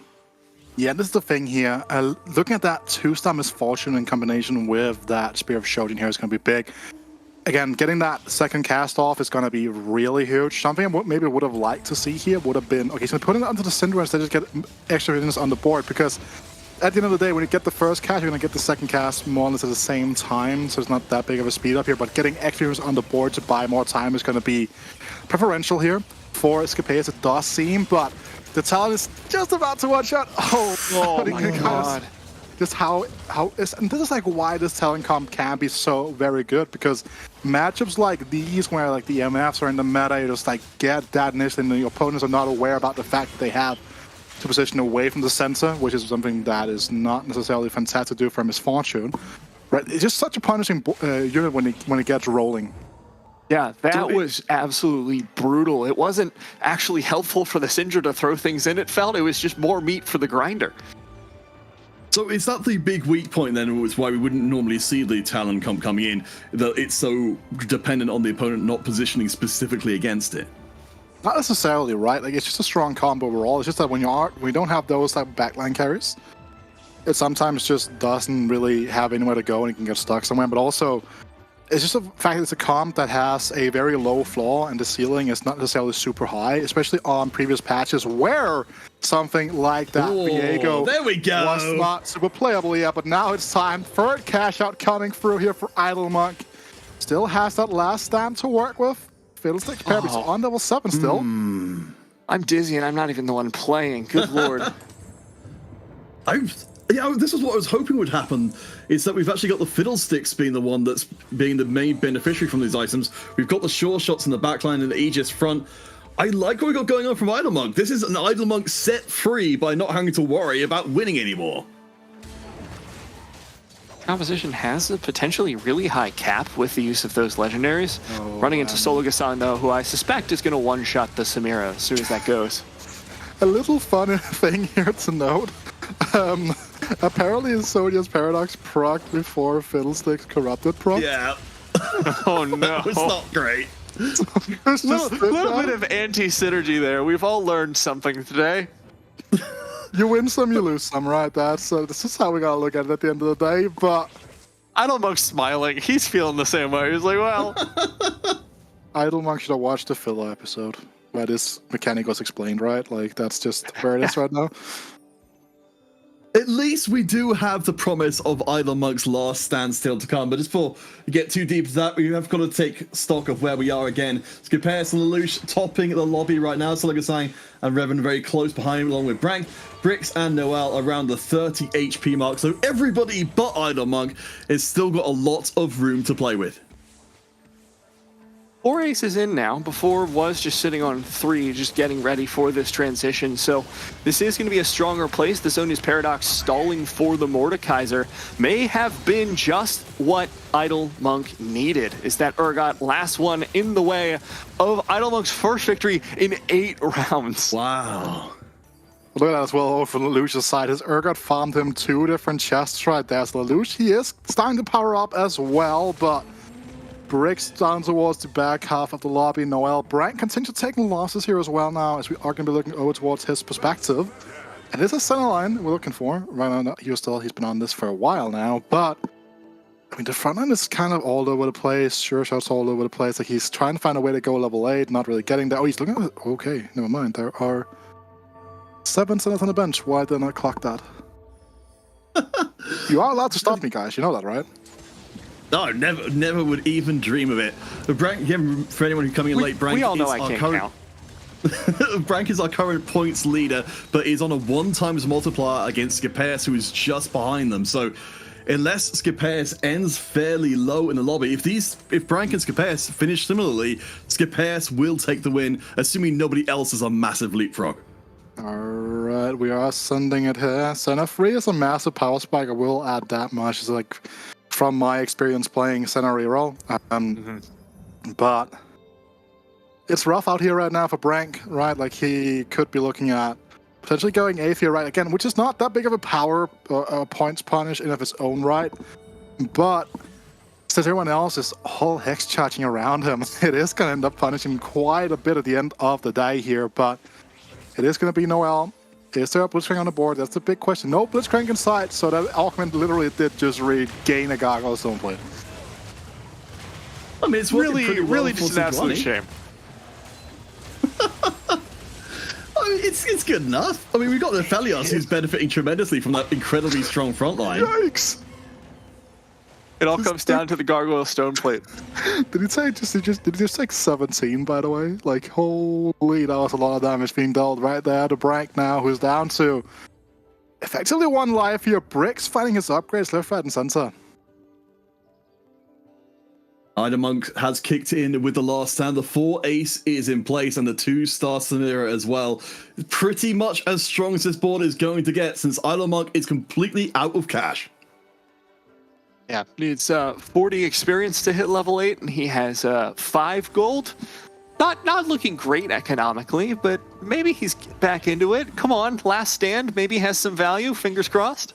Yeah, this is the thing here. Looking at that 2-star Misfortune in combination with that Spear of Shodan here is going to be big. again, getting that second cast off is going to be really huge. Something I maybe would have liked to see here would have been, okay, so putting it onto the Syndra instead just get extra visions on the board, because at the end of the day, when you get the first cast, you're going to get the second cast more or less at the same time, so it's not that big of a speed up here, but getting extra visions on the board to buy more time is going to be preferential here for Escapades, it does seem, but the Talon is just about to one-shot. Oh my god. Just how is, and this is like why this Talon comp can be so very good, because matchups like these where like the MFs are in the meta, you just like get that initially and the opponents are not aware about the fact that they have to position away from the center, which is something that is not necessarily fantastic to do for Misfortune. Right? It's just such a punishing unit when it gets rolling. Yeah, that was absolutely brutal. It wasn't actually helpful for the Syndra to throw things in, it felt. It was just more meat for the grinder. So is that the big weak point then? It's why we wouldn't normally see the Talon comp coming in, that it's so dependent on the opponent not positioning specifically against it? Not necessarily, right? Like, it's just a strong comp overall. It's just that when you don't have those type of backline carries, it sometimes just doesn't really have anywhere to go and it can get stuck somewhere. But also, it's just the fact that it's a comp that has a very low floor and the ceiling is not necessarily super high, especially on previous patches where something like that Viego there we go. Was not super playable yet. But now it's time. Third cash out coming through here for Idle Monk. Still has that last stand to work with. Fiddlestick Parry's on level 7 still. I'm dizzy and I'm not even the one playing. Good lord. This is what I was hoping would happen, is that we've actually got the Fiddlesticks being the one that's being the main beneficiary from these items. We've got the sure shots in the backline and the Aegis front. I like what we got going on from Idle Monk. This is an Idle Monk set free by not having to worry about winning anymore. Composition has a potentially really high cap with the use of those legendaries. Running into Solo Gassan, though, who I suspect is going to one-shot the Samira as soon as that goes. A little fun thing here to note. Apparently Zodia's Paradox procced before Fiddlestick's Corrupted proc. Yeah. Oh no. It's not great. little bit of anti-synergy there. We've all learned something today. You win some, you lose some, right? This is how we gotta look at it at the end of the day, but... Idle Monk's smiling. He's feeling the same way. He's like, well... Idle Monk should have watched the filler episode where this mechanic was explained, right? Like, that's just where it is right now. At least we do have the promise of Idle Monk's last stand still to come. But just before we get too deep into that, we have got to take stock of where we are again. Scapeus and Lelouch topping the lobby right now. Sologasang and Revan very close behind, along with Brank, Brix, and Noel around the 30 HP mark. So everybody but Idle Monk has still got a lot of room to play with. 4 aces in now. Before was just sitting on 3, just getting ready for this transition. So this is going to be a stronger place. The Zonia's Paradox stalling for the Mordekaiser may have been just what Idle Monk needed. Is that Urgot last one in the way of Idle Monk's first victory in 8 rounds. Wow. Look at that as well over from Lelouch's side. His Urgot farmed him 2 different chests right there. So Lelouch, he is starting to power up as well, but Brix down towards the back half of the lobby. Noel Brank continues to take losses here as well now, as we are going to be looking over towards his perspective. And this is center line we're looking for. Right now, he's been on this for a while now, but I mean, the front line is kind of all over the place. Sure shots all over the place. Like, he's trying to find a way to go level 8, not really getting there. Oh, he's looking at it. Okay, never mind. There are 7 centers on the bench. Why did I not clock that? You are allowed to stop me, guys. You know that, right? No, never would even dream of it. But Brank, again, for anyone who's coming in late, Brank we all know is I our can't current... count. Brank is our current points leader, but is on a 1x multiplier against Scapeus, who is just behind them. So unless Scapeus ends fairly low in the lobby, if Brank and Scapeus finish similarly, Scapeus will take the win, assuming nobody else is a massive leapfrog. Alright, we are sending it here. Center 3 is a massive power spike. I will add that much. It's like, from my experience playing center reroll. But it's rough out here right now for Brank, right? Like, he could be looking at potentially going 8th here, right? Again, which is not that big of a power points punish in of its own right. But since everyone else is all hex charging around him, it is going to end up punishing quite a bit at the end of the day here. But it is going to be Noel. Is there a Blitzcrank on the board? That's the big question. No Blitzcrank inside, so that Alchemist literally did just regain a Gargoyle Stoneblade. I mean, it's working really, pretty well really for just an absolute Sejuani. shame. I mean, it's good enough. I mean, we've got the Felios who's benefiting tremendously from that incredibly strong front line. Yikes! It all comes down to the gargoyle stone plate. Did he just take 17, by the way? Like, holy, that was a lot of damage being dealt right there to Brank now, who's down to effectively 1 life here. Bricks finding his upgrades left, right, and center. Monk has kicked in with the last stand. The 4 ace is in place and the 2-star Samira as well. Pretty much as strong as this board is going to get since Monk is completely out of cash. Yeah, needs 40 experience to hit level 8, and he has 5 gold. Not looking great economically, but maybe he's back into it. Come on, last stand, maybe has some value, fingers crossed.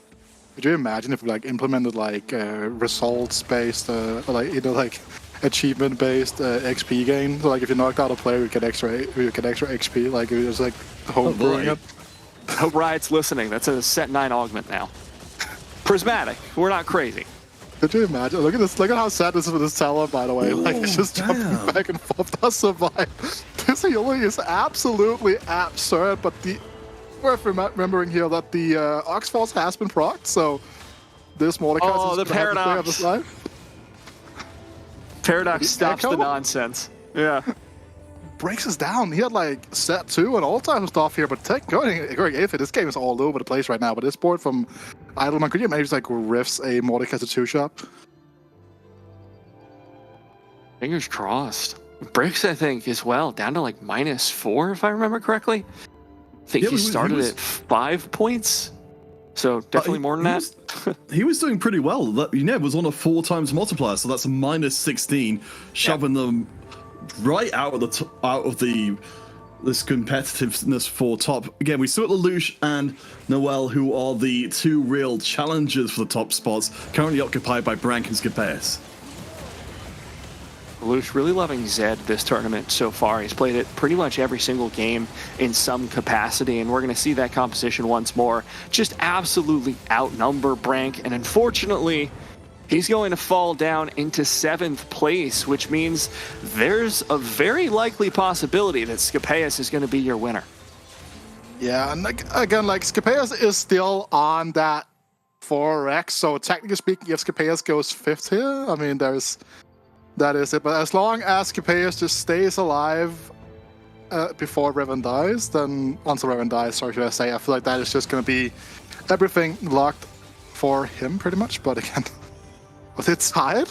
Could you imagine if we like implemented like results-based, like achievement-based XP gain? So like if you knocked out a player, you get extra XP. Like it was like home brewing it. Hope Riot's listening. That's a set 9 augment now. Prismatic. We're not crazy. Could you imagine? Look at this. Look at how sad this is with this talent, by the way. Like it's just jumping back and forth. Does survive. This healing is absolutely absurd, but worth remembering here that the Oxforce has been procced, so this Mordecai is the Paradox. Paradox stops the nonsense. Yeah. Breaks us down. He had like set 2 and all types of stuff here, but going 8th, this game is all over the place right now. But this board from Idleman, could you imagine like riffs a Mordecai to 2-shot? Fingers crossed. Bricks, I think, as well, down to like -4, if I remember correctly. I think he started at 5 points, so definitely more than that. He was doing pretty well. Was on a 4 times multiplier, so that's a -16, shoving them right out of this competitiveness for top. Again, we still got Lelouch and Noel, who are the 2 real challengers for the top spots, currently occupied by Brank and Scapeus. Lelouch really loving Zed this tournament so far. He's played it pretty much every single game in some capacity, and we're going to see that composition once more. Just absolutely outnumber Brank, and unfortunately, he's going to fall down into 7th place, which means there's a very likely possibility that Scapeus is going to be your winner. Yeah, and again, like Scapeus is still on that 4x, so technically speaking, if Scapeus goes 5th here, I mean, that is it. But as long as Scapeus just stays alive before Revan dies, then until Revan dies, sorry should I say, I feel like that is just going to be everything locked for him pretty much. But again, was it tied?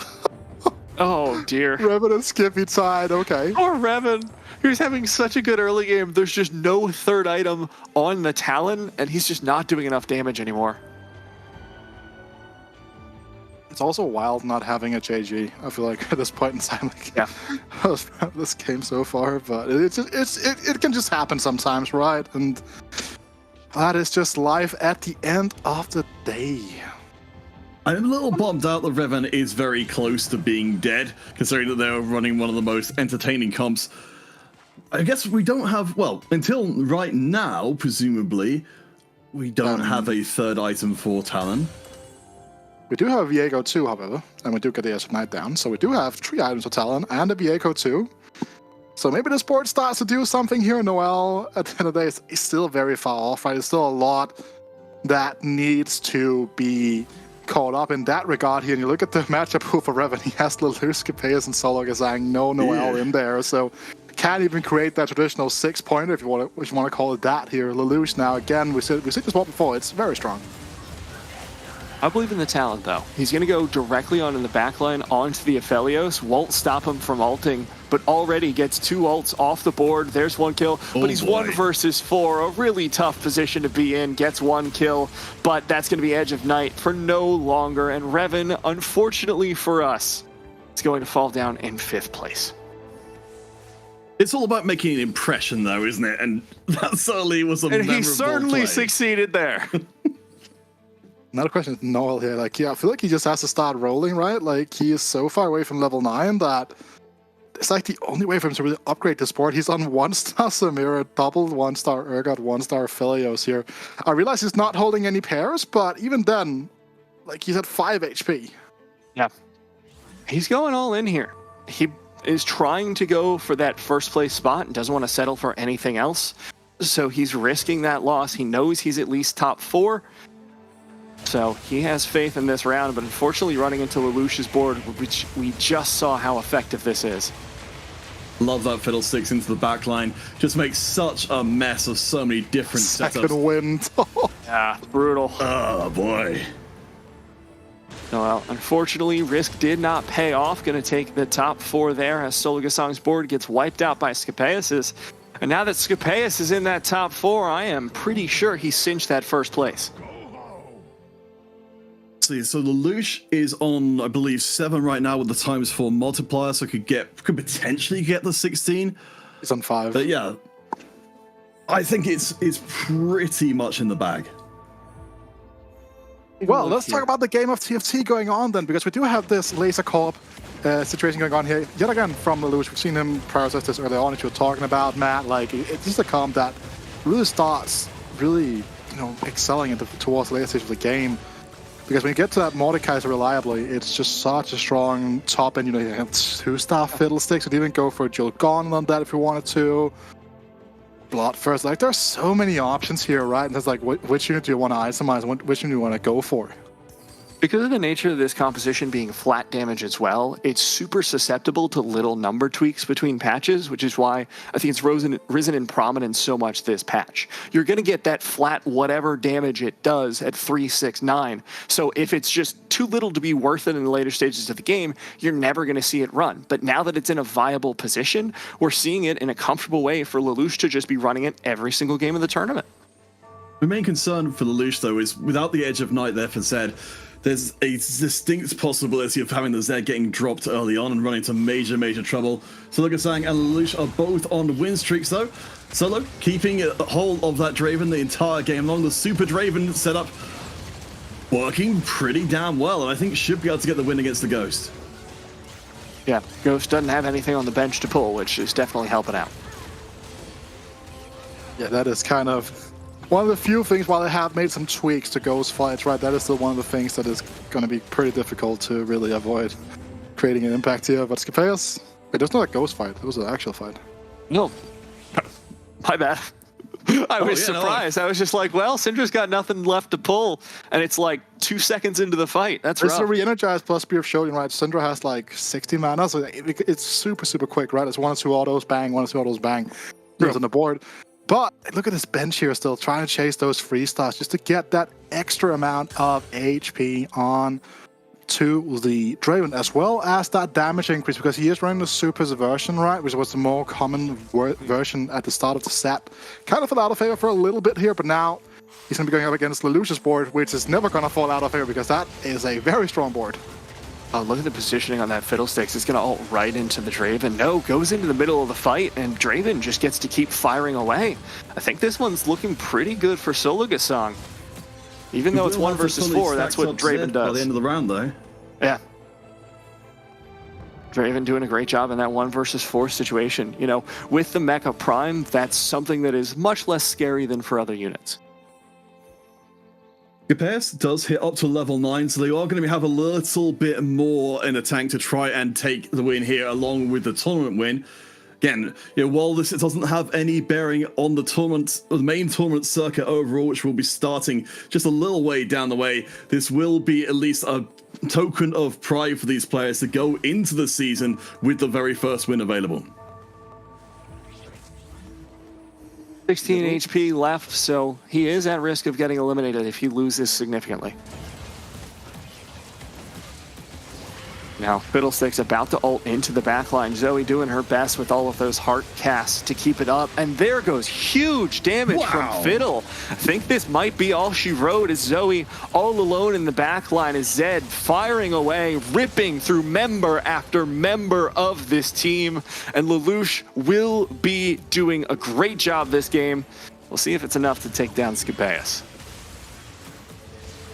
Oh dear. Revan and Skippy tied, okay. Poor Revan. He was having such a good early game. There's just no 3rd item on the Talon, and he's just not doing enough damage anymore. It's also wild not having a JG, I feel like, at this point in time. Like, yeah. This game so far, but it can just happen sometimes, right? And that is just life at the end of the day. I'm a little bummed out that Revan is very close to being dead, considering that they're running one of the most entertaining comps. I guess we don't have, well, until right now, presumably, we don't have a 3rd item for Talon. We do have a Viego 2, however, and we do get the Edge of Night down, so we do have 3 items for Talon and a Viego 2. So maybe this board starts to do something here. Noel, at the end of the day, is still very far off, right? There's still a lot that needs to be caught up in that regard here. And you look at the matchup pool for Revan, he has Lelouch, Scapeus, and Solog saying no Noel in there, so can't even create that traditional 6-pointer, if you want to call it that here. Lelouch now, again, we said this one before, it's very strong. I believe in the talent, though. He's going to go directly onto the backline, onto the Aphelios. Won't stop him from ulting, but already gets 2 ults off the board. There's 1 kill, but he's 1 versus 4. A really tough position to be in. Gets 1 kill, but that's going to be Edge of Night for no longer. And Revan, unfortunately for us, is going to fall down in 5th place. It's all about making an impression, though, isn't it? And that certainly was a memorable he certainly play. Succeeded there. Another question is Noel here. Like, yeah, I feel like he just has to start rolling, right? Like, he is so far away from level 9 that it's like the only way for him to really upgrade this board. He's on 1-star Samira, double 1-star Urgot, 1-star Philios here. I realize he's not holding any pairs, but even then, like, he's at 5 HP. Yeah. He's going all in here. he is trying to go for that first place spot and doesn't want to settle for anything else. So he's risking that loss. He knows he's at least top 4. So he has faith in this round, but unfortunately running into Lelouch's board, which we just saw how effective this is. Love that Fiddlesticks into the back line. Just makes such a mess of so many different Second setups. wind. Yeah, brutal. Oh, boy. Well, unfortunately, Risk did not pay off. Going to take the top 4 there as Sologasong's board gets wiped out by Scapeus's. And now that Scapeus is in that top 4, I am pretty sure he cinched that first place. So Lelouch is on, I believe, 7 right now with the ×4 multiplier, so could potentially get the 16. He's on 5. But yeah, I think it's pretty much in the bag. Well, let's talk about the game of TFT going on then, because we do have this laser corp situation going on here. Yet again, from Lelouch, we've seen him prioritize this earlier on, as you were talking about, Matt. Like, it's just a comp that really starts excelling towards the later stage of the game. Because when you get to that Mordekaiser reliably, it's just such a strong top end. You have 2-star Fiddlesticks. You'd even go for a Jill Gauntlet on that if you wanted to. Blood first. Like, there's so many options here, right? And it's like, which unit do you want to itemize? Which unit do you want to go for? Because of the nature of this composition being flat damage as well, it's super susceptible to little number tweaks between patches, which is why I think it's risen in prominence so much this patch. You're going to get that flat whatever damage it does at 3, 6, 9. So if it's just too little to be worth it in the later stages of the game, you're never going to see it run. But now that it's in a viable position, we're seeing it in a comfortable way for Lelouch to just be running it every single game of the tournament. The main concern for Lelouch, though, is without the Edge of Night there for Zed, there's a distinct possibility of having the Zed getting dropped early on and running into major trouble. Sologasong and Lelouch are both on win streaks, though. Solo keeping a hold of that Draven the entire game long. The Super Draven setup working pretty damn well, and I think should be able to get the win against the Ghost. Yeah, Ghost doesn't have anything on the bench to pull, which is definitely helping out. Yeah, that is kind of one of the few things, while they have made some tweaks to Ghost fights, right, that is still one of the things that is going to be pretty difficult to really avoid creating an impact here. But Scapeus, wait, there's not a Ghost fight, it was an actual fight. No. My bad. I was surprised. I was just like, well, Syndra's got nothing left to pull, and it's like 2 seconds into the fight. That's rough. It's a re-energized plus Spear of Shogun, right? Syndra has like 60 mana, so it's super quick, right? It's 1 or 2 autos, bang, 1 or 2 autos, bang. It's on the board. But look at this bench here still, trying to chase those 3-stars just to get that extra amount of HP on to the Draven, as well as that damage increase, because he is running the Super's version, right, which was the more common version at the start of the set. Kind of fell out of favor for a little bit here, but now he's going to be going up against Lelouch's board, which is never going to fall out of favor, because that is a very strong board. Oh, look at the positioning on that Fiddlesticks. It's going to ult right into the Draven. No, goes into the middle of the fight, and Draven just gets to keep firing away. I think this one's looking pretty good for Sologasong. Even though it's 1 versus 4, that's what Draven does. By the end of the round, though. Yeah. Draven doing a great job in that 1 versus 4 situation. You know, with the Mecha Prime, that's something that is much less scary than for other units. Scapeus does hit up to level 9, so they are going to have a little bit more in the tank to try and take the win here, along with the tournament win. Again, while this doesn't have any bearing on the tournament, the main tournament circuit overall, which will be starting just a little way down the way, this will be at least a token of pride for these players to go into the season with the very first win available. 16 HP left, so he is at risk of getting eliminated if he loses significantly. Now, Fiddlesticks about to ult into the backline. Zoe doing her best with all of those heart casts to keep it up. And there goes huge damage from Fiddle. I think this might be all she wrote, as Zoe all alone in the backline as Zed firing away, ripping through member after member of this team. And Lelouch will be doing a great job this game. We'll see if it's enough to take down Scapeus.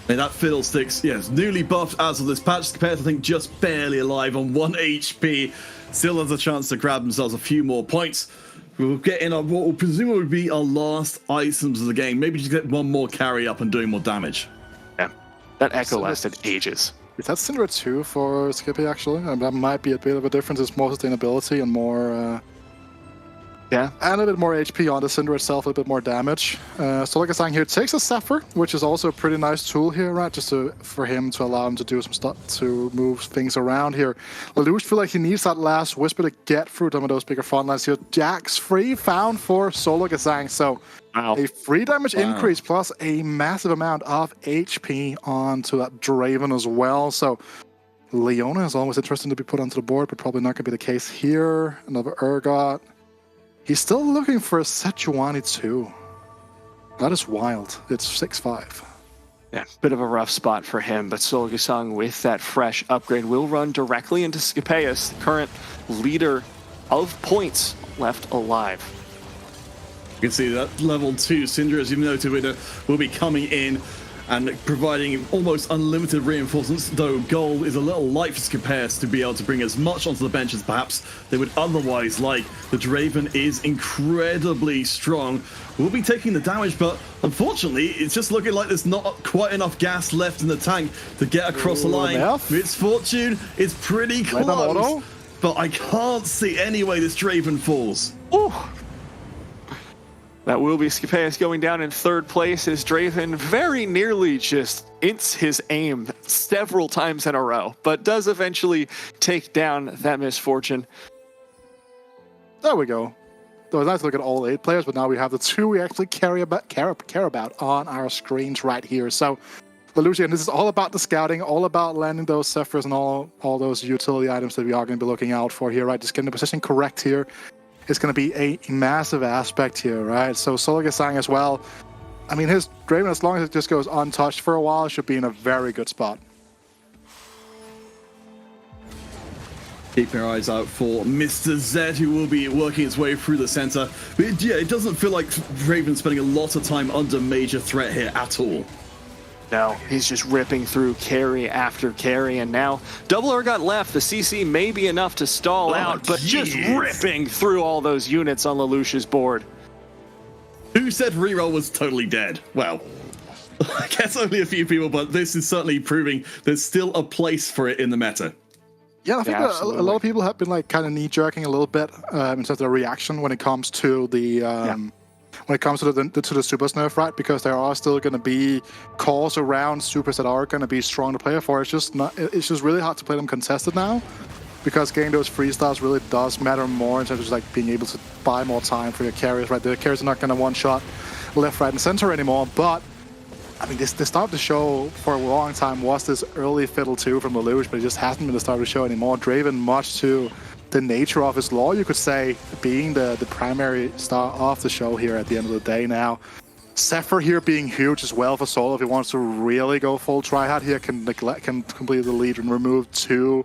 And that Fiddlesticks, yes, newly buffed as of this patch. Scapeus, I think, just barely alive on 1 HP. Still has a chance to grab themselves a few more points. We'll get in on what will presumably be our last items of the game. Maybe just get 1 more carry up and doing more damage. Yeah, that Echo lasted ages. Is that Syndra 2 for Skippy, actually? That might be a bit of a difference. It's more sustainability and more... yeah. And a bit more HP on the Syndra itself, a bit more damage. So like I was saying here, takes a Zephyr, which is also a pretty nice tool here, right? Just for him to allow him to do some stuff, to move things around here. Lelouch feel like he needs that last Whisper to get through some of those bigger front lines here. Jax free found for Solo Gazang. So a free damage increase plus a massive amount of HP onto that Draven as well. So Leona is always interesting to be put onto the board, but probably not going to be the case here. Another Urgot. He's still looking for a Sejuani too. That is wild. It's 6-5. Yeah, bit of a rough spot for him, but Solgasang with that fresh upgrade will run directly into Scapeus, the current leader of points left alive. You can see that level 2 Syndra, as you've noted, will be coming in and providing almost unlimited reinforcements, though gold is a little light for Scapeus to be able to bring as much onto the bench as perhaps they would otherwise like. The Draven is incredibly strong. We'll be taking the damage, but unfortunately, it's just looking like there's not quite enough gas left in the tank to get across the line. Misfortune is pretty close, but I can't see any way this Draven falls. Ooh. That will be Scapeus going down in third place as Draven very nearly just ints his aim several times in a row, but does eventually take down that Misfortune. There we go. It was nice to look at all 8 players, but now we have the 2 we actually care about on our screens right here. So, Lelouch, and this is all about the scouting, all about landing those Zephyrs and all those utility items that we are going to be looking out for here, right? Just getting the position correct here. It's going to be a massive aspect here, right? So Solgasang as well. I mean, his Draven, as long as it just goes untouched for a while, should be in a very good spot. Keeping our eyes out for Mr. Z, who will be working his way through the center. But yeah, it doesn't feel like Draven's spending a lot of time under major threat here at all. No, he's just ripping through carry after carry, and now double Urgot left. The CC may be enough to stall out, but just ripping through all those units on Lelouch's board. Who said reroll was totally dead? Well, I guess only a few people, but this is certainly proving there's still a place for it in the meta. Yeah, I think a lot of people have been like kind of knee-jerking a little bit in terms of the reaction when it comes to the when it comes to the supers nerf, right? Because there are still going to be calls around supers that are going to be strong to play for. It's just really hard to play them contested now, because getting those freestyles really does matter more in terms of like being able to buy more time for your carriers, right? The carriers are not going to one-shot left, right, and center anymore. But I mean, the start of the show for a long time was this early Fiddle 2 from Lelouch, but it just hasn't been the start of the show anymore. Draven, much to the nature of his law, you could say, being the primary star of the show here at the end of the day now. Zephyr here being huge as well for Solo. If he wants to really go full tryhard here, can complete the lead and remove 2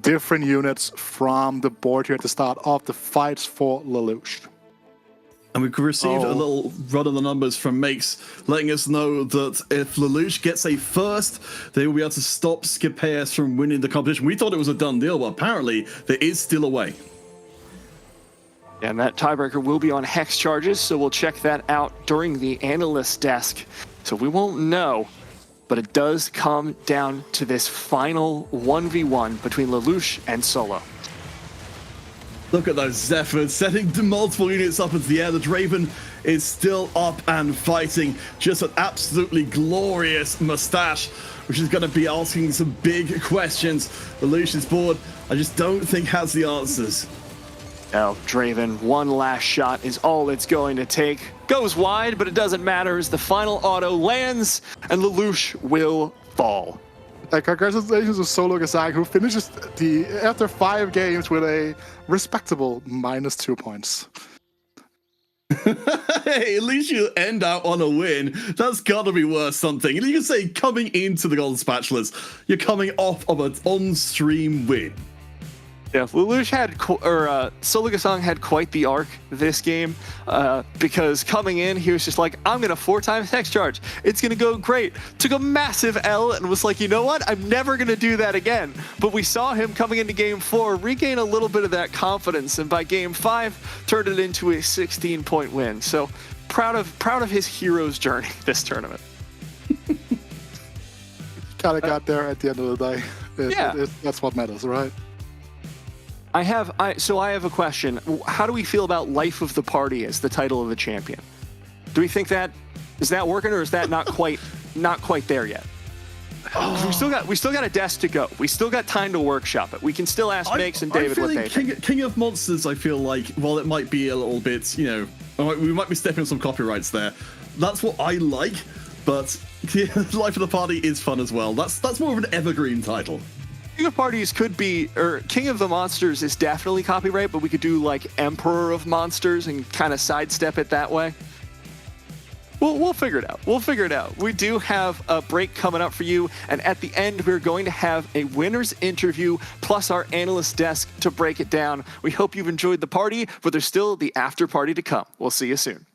different units from the board here at the start of the fights for Lelouch. And we've received a little run of the numbers from Makes, letting us know that if Lelouch gets a first, they will be able to stop Scapeus from winning the competition. We thought it was a done deal, but apparently there is still a way. And that tiebreaker will be on hex charges, so we'll check that out during the analyst desk. So we won't know, but it does come down to this final 1v1 between Lelouch and Solo. Look at those Zephyrs setting multiple units up into the air. The Draven is still up and fighting. Just an absolutely glorious mustache, which is going to be asking some big questions. Lelouch's board, I just don't think has the answers. Now, Draven, one last shot is all it's going to take. Goes wide, but it doesn't matter as the final auto lands and Lelouch will fall. Congratulations to Solo Gazang, who finishes after 5 games with a respectable -2 points. Hey, at least you end out on a win. That's got to be worth something. And you can say, coming into the Golden Spatulas, you're coming off of an on-stream win. Yeah, Lelouch Solo Gazang had quite the arc this game because coming in, he was just like, I'm going to 4 times hex charge. It's going to go great. Took a massive L and was like, you know what? I'm never going to do that again. But we saw him coming into game 4 regain a little bit of that confidence, and by game 5, turned it into a 16-point win. So proud of his hero's journey this tournament. kind of got there at the end of the day. Yeah. That's what matters, right? I have a question. How do we feel about Life of the Party as the title of the champion? Do we think that is that working, or is that not quite there yet? We still got a desk to go. We still got time to workshop it. We can still ask Makes and David what they think. King of Monsters, I feel like, while it might be a little bit, we might be stepping on some copyrights there. That's what I like, but Life of the Party is fun as well. That's more of an evergreen title. King of Parties could be, or King of the Monsters is definitely copyright, but we could do like Emperor of Monsters and kind of sidestep it that way. We'll figure it out. We do have a break coming up for you, and at the end, we're going to have a winner's interview plus our analyst desk to break it down. We hope you've enjoyed the party, but there's still the after party to come. We'll see you soon.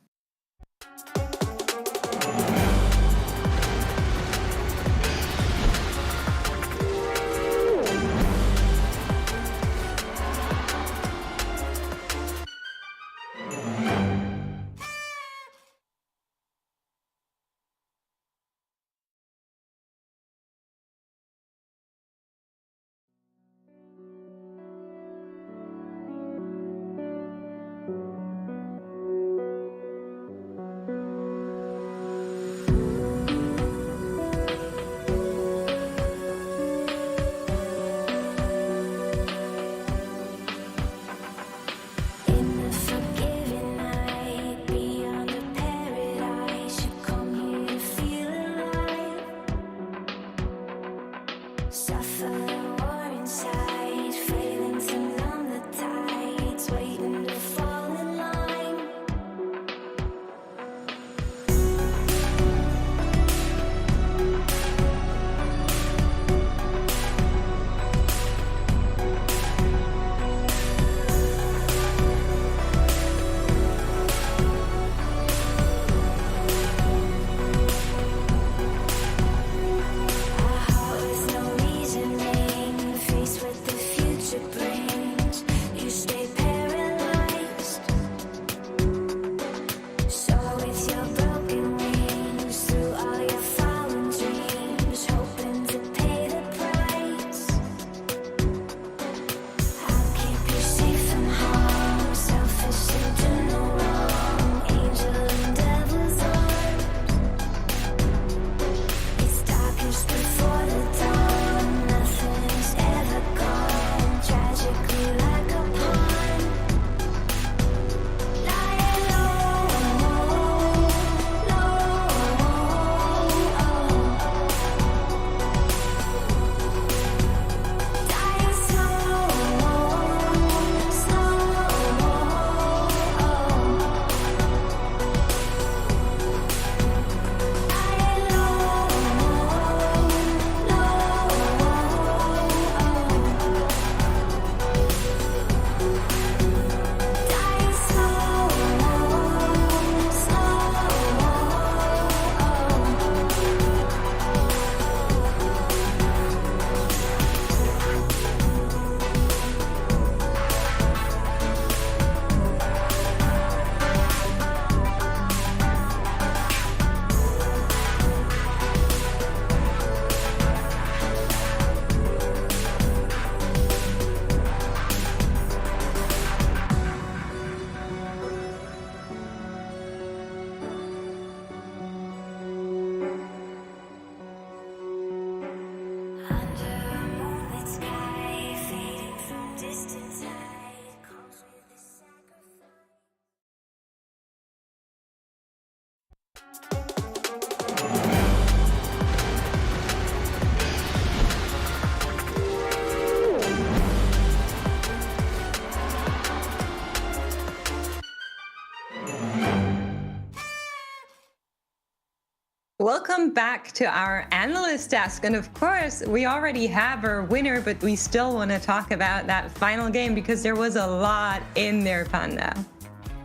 Welcome back to our analyst desk. And of course, we already have our winner, but we still want to talk about that final game because there was a lot in there, Panda.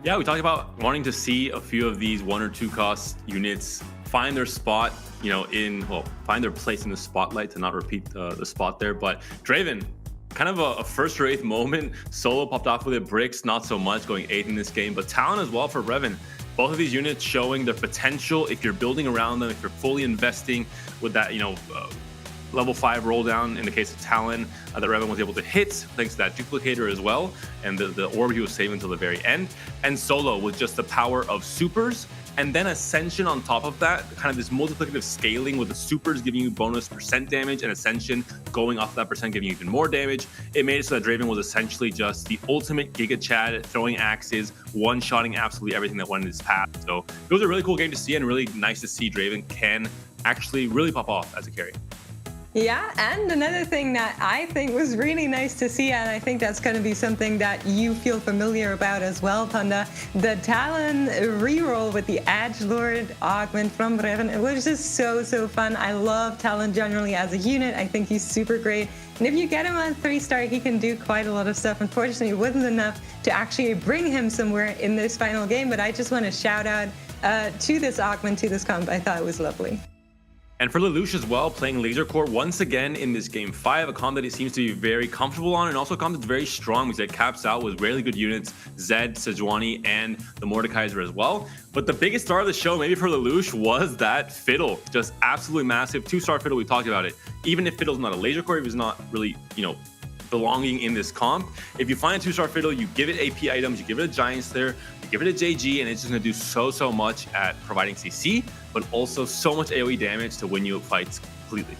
Yeah, we talked about wanting to see a few of these 1 or 2 cost units find their spot, find their place in the spotlight, to not repeat the spot there. But Draven, kind of a first or 8th moment. Solo popped off with it. Bricks, not so much, going 8th in this game. But Talon as well for Revan. Both of these units showing their potential if you're building around them, if you're fully investing with that, level 5 roll down in the case of Talon that Revan was able to hit thanks to that duplicator as well, and the orb he was saving until the very end. And solo with just the power of supers, and then Ascension on top of that, kind of this multiplicative scaling with the supers giving you bonus percent damage and Ascension going off that percent giving you even more damage. It made it so that Draven was essentially just the ultimate Giga Chad, throwing axes, one-shotting absolutely everything that went in his path. So it was a really cool game to see, and really nice to see Draven can actually really pop off as a carry. Yeah, and another thing that I think was really nice to see, and I think that's going to be something that you feel familiar about as well, Panda, the Talon reroll with the Edgelord augment from Revan. It was just so fun. I love Talon generally as a unit. I think he's super great. And if you get him on 3-star, he can do quite a lot of stuff. Unfortunately, it wasn't enough to actually bring him somewhere in this final game, but I just want to shout out to this augment, to this comp. I thought it was lovely. And for Lelouch as well, playing Laser Core once again in this game 5, a comp that he seems to be very comfortable on, and also a comp that's very strong because it caps out with really good units, Zed, Sejuani, and the Mordekaiser as well. But the biggest star of the show, maybe for Lelouch, was that Fiddle. Just absolutely massive. 2-star Fiddle, we talked about it. Even if Fiddle's not a Laser Core, he was not really, belonging in this comp. If you find a 2-star Fiddle, you give it AP items, you give it a Giant Slayer, you give it a JG, and it's just going to do so much at providing CC, but also so much AoE damage to win you fights completely.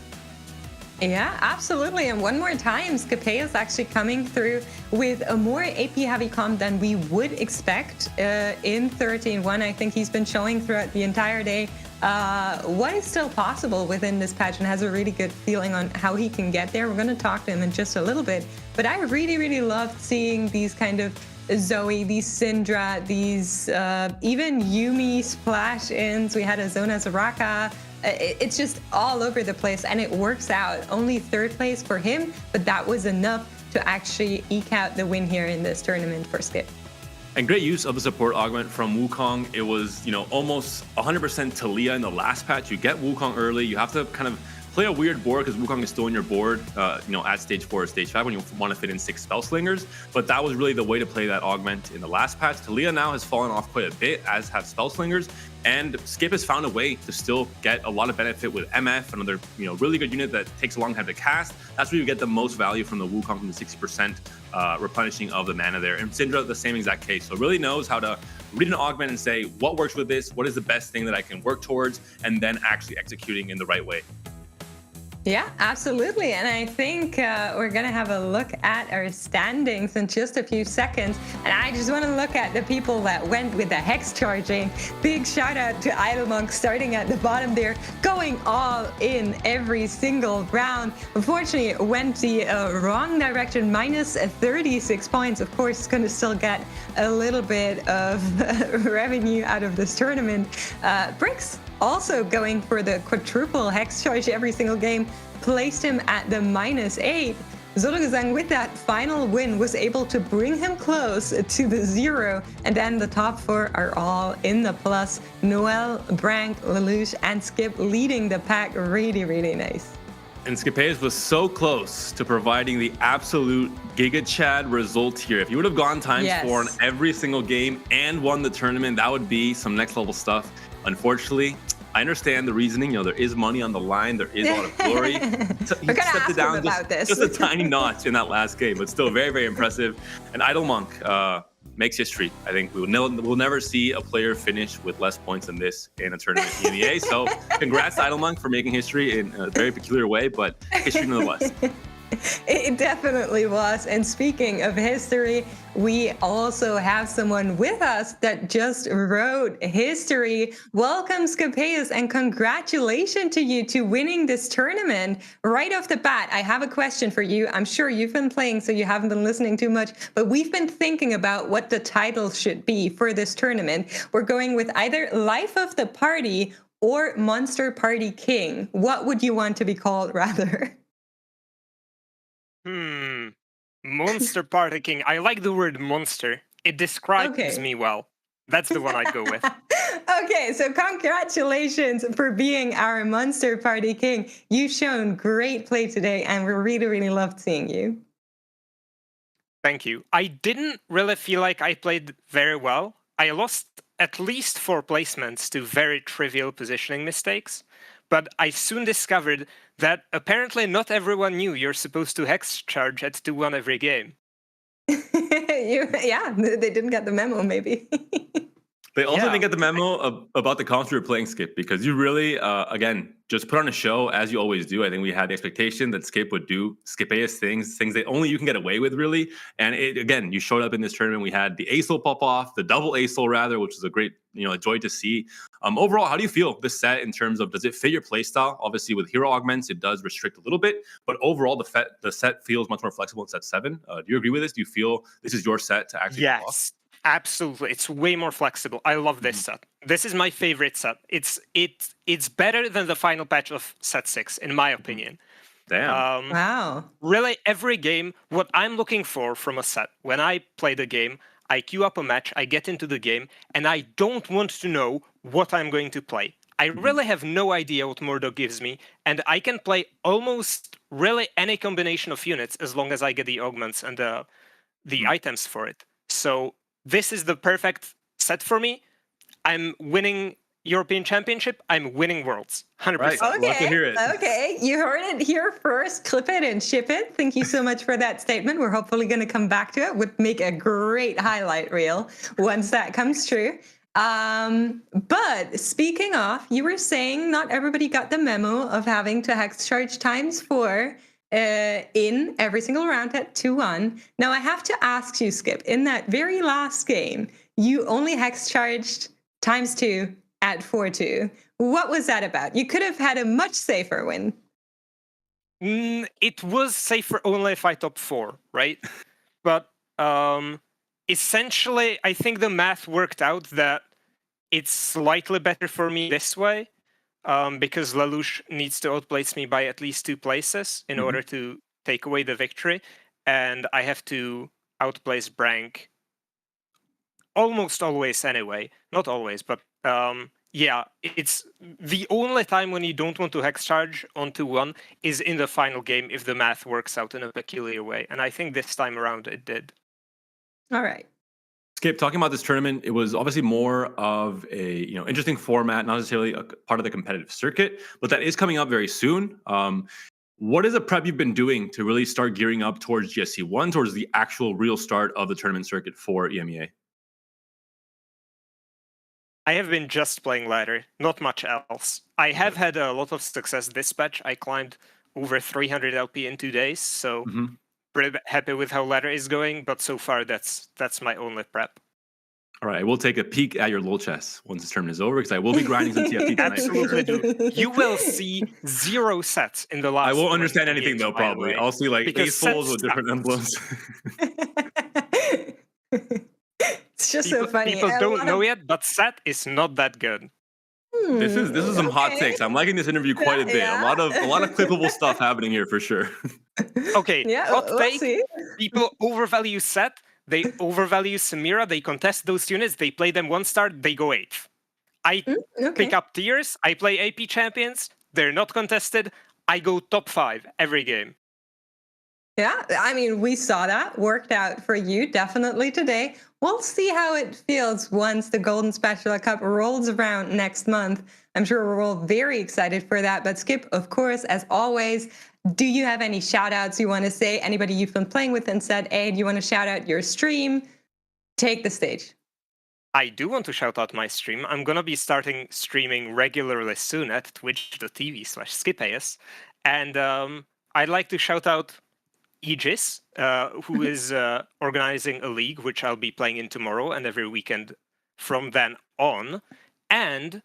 Yeah, absolutely. And one more time, Scape is actually coming through with a more AP-heavy comp than we would expect in 13-1. I think he's been showing throughout the entire day what is still possible within this patch and has a really good feeling on how he can get there. We're going to talk to him in just a little bit. But I really loved seeing these kind of Zoe, these Syndra, these even Yumi splash-ins. We had a Zona Zaraka. It's just all over the place, and it works out. Only 3rd place for him, but that was enough to actually eke out the win here in this tournament for Skip. And great use of the support augment from Wukong. It was, almost 100% Talia in the last patch. You get Wukong early. You have to kind of play a weird board because Wukong is still on your board, at stage 4 or stage 5 when you want to fit in 6 spell slingers. But that was really the way to play that augment in the last patch. Talia now has fallen off quite a bit, as have spell slingers. And Skip has found a way to still get a lot of benefit with MF, another really good unit that takes a long time to cast. That's where you get the most value from the Wukong, from the 60% replenishing of the mana there. And Syndra, the same exact case. So really knows how to read an augment and say, what works with this? What is the best thing that I can work towards? And then actually executing in the right way. Yeah, absolutely. And I think we're going to have a look at our standings in just a few seconds. And I just want to look at the people that went with the hex charging. Big shout out to Idlemonk starting at the bottom there, going all in every single round. Unfortunately, it went the wrong direction, minus 36 points. Of course, it's going to still get a little bit of revenue out of this tournament. Bricks also going for the quadruple hex charge every single game, placed him at the -8. Zolgazang with that final win was able to bring him close to the 0, and then the top 4 are all in the plus. Noel, Brank, Lelouch, and Skip leading the pack. Really nice. And Scapeus was so close to providing the absolute Giga Chad result here. If you would have gone ×4 on every single game and won the tournament, that would be some next level stuff. Unfortunately, I understand the reasoning. There is money on the line. There is a lot of glory. He stepped it down just a tiny notch in that last game, but still very impressive. And Idlemonk makes history. I think we'll never see a player finish with less points than this in a tournament in EMEA. So congrats to Idlemonk for making history in a very peculiar way, but history nonetheless. It definitely was. And speaking of history, we also have someone with us that just wrote history. Welcome, Scapeus, and congratulations to you to winning this tournament. Right off the bat, I have a question for you. I'm sure you've been playing, so you haven't been listening too much, but we've been thinking about what the title should be for this tournament. We're going with either Life of the Party or Monster Party King. What would you want to be called, rather? Monster Party King. I like the word monster. It describes me well. That's the one I'd go with. Okay, so congratulations for being our Monster Party King. You've shown great play today, and we really loved seeing you. Thank you. I didn't really feel like I played very well. I lost at least 4 placements to very trivial positioning mistakes. but I soon discovered that apparently not everyone knew you're supposed to hex charge at 2-1 every game. Yeah, they didn't get the memo, maybe. They also didn't get the memo about the comps we were playing, Skip, because you really, again, just put on a show as you always do. I think we had the expectation that Skip would do Skip-ass things that only you can get away with, really. And again, you showed up in this tournament. We had the ASOL pop off, the double ASOL rather, which was a great, a joy to see. Overall, how do you feel this set in terms of, does it fit your playstyle? Obviously, with hero augments, it does restrict a little bit, but overall, the set feels much more flexible in set 7. Do you agree with this? Do you feel this is your set to actually pull off? Absolutely, it's way more flexible. I love this set. This is my favorite set. It's better than the final patch of set 6, in my opinion. Damn. Wow. Really, every game, what I'm looking for from a set, when I play the game, I queue up a match, I get into the game, and I don't want to know what I'm going to play. I really have no idea what Murdoch gives me, and I can play almost really any combination of units as long as I get the augments and the items for it. So this is the perfect set for me. I'm winning European Championship. I'm winning Worlds. 100%. Right. Love to hear it. Okay, you heard it here first. Clip it and ship it. Thank you so much for that statement. We're hopefully going to come back to it. Would make a great highlight reel once that comes true. But speaking of, you were saying not everybody got the memo of having to hex charge ×4 in every single round at 2-1. Now I have to ask you, Skip, in that very last game, you only hex charged ×2 at 4-2. What was that about? You could have had a much safer win. It was safer only if I top 4, right? But essentially, I think the math worked out that it's slightly better for me this way. Because Lelouch needs to outplace me by at least 2 places in order to take away the victory. And I have to outplace Brank almost always anyway. Not always, but yeah, it's the only time when you don't want to hex charge on 2-1 is in the final game if the math works out in a peculiar way. And I think this time around it did. All right. Skip, talking about this tournament, it was obviously more of a interesting format, not necessarily a part of the competitive circuit, but that is coming up very soon. What is the prep you've been doing to really start gearing up towards GSC1, towards the actual real start of the tournament circuit for EMEA? I have been just playing ladder, not much else. I have had a lot of success this patch. I climbed over 300 LP in 2 days, so pretty happy with how ladder is going, but so far that's my only prep. All right, I will take a peek at your LoL chess once this tournament is over, because I will be grinding some TFT tonight. Absolutely do. You will see 0 sets in the last. I won't understand anything though, probably. I'll see like 8 souls with different emblems. It's just so funny. People don't know yet, but set is not that good. This is some hot takes. I'm liking this interview quite a bit. A lot of clippable stuff happening here for sure. Okay, hot take. People overvalue set. They overvalue Samira. They contest those units. They play them 1 star. They go 8th. I pick up tiers. I play AP champions. They're not contested. I go top 5 every game. Yeah, I mean, we saw that worked out for you definitely today. We'll see how it feels once the Golden Spatula Cup rolls around next month. I'm sure we're all very excited for that. But Skip, of course, as always, do you have any shout outs you want to say? Anybody you've been playing with and said, hey, do you want to shout out your stream? Take the stage. I do want to shout out my stream. I'm going to be starting streaming regularly soon at twitch.tv/skipayas. And I'd like to shout out Aegis, who is organizing a league, which I'll be playing in tomorrow and every weekend from then on. And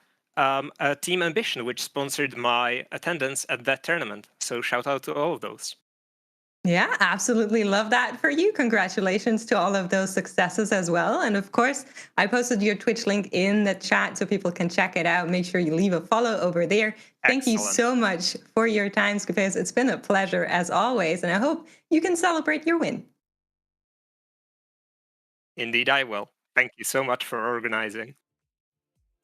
Team Ambition, which sponsored my attendance at that tournament. So shout out to all of those. Yeah, absolutely love that for you. Congratulations to all of those successes as well. And of course, I posted your Twitch link in the chat so people can check it out. Make sure you leave a follow over there. Thank you so much for your time, Skipayas. It's been a pleasure as always. And I hope you can celebrate your win. Indeed, I will. Thank you so much for organizing.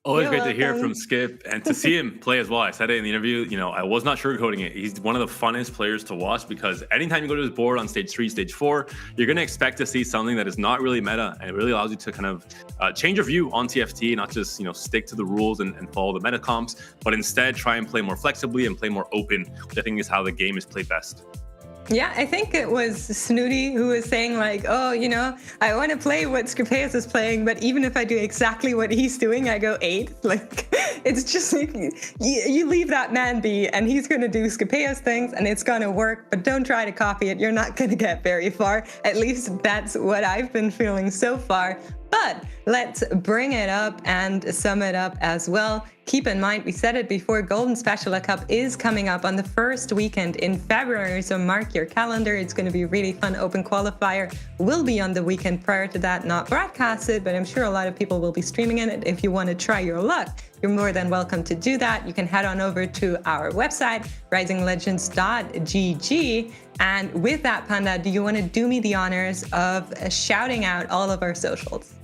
Always You're great to hear welcome. from Skip and to see him play as well. I said it in the interview, I was not sugarcoating it. He's one of the funnest players to watch because anytime you go to his board on stage 3, stage 4, you're going to expect to see something that is not really meta, and it really allows you to kind of change your view on TFT, not just, stick to the rules and follow the meta comps, but instead try and play more flexibly and play more open, which I think is how the game is played best. Yeah, I think it was Snooty who was saying like, oh, I want to play what Scripeus is playing, but even if I do exactly what he's doing, I go 8th. Like, it's just like, you leave that man be, and he's going to do Scripeus things, and it's going to work, but don't try to copy it. You're not going to get very far. At least that's what I've been feeling so far. But let's bring it up and sum it up as well. Keep in mind, we said it before, Golden Spatula Cup is coming up on the first weekend in February, so mark your calendar. It's going to be really fun. Open Qualifier will be on the weekend prior to that, not broadcasted, but I'm sure a lot of people will be streaming in it. If you want to try your luck, you're more than welcome to do that. You can head on over to our website, risinglegends.gg. And with that, Panda, do you want to do me the honors of shouting out all of our socials?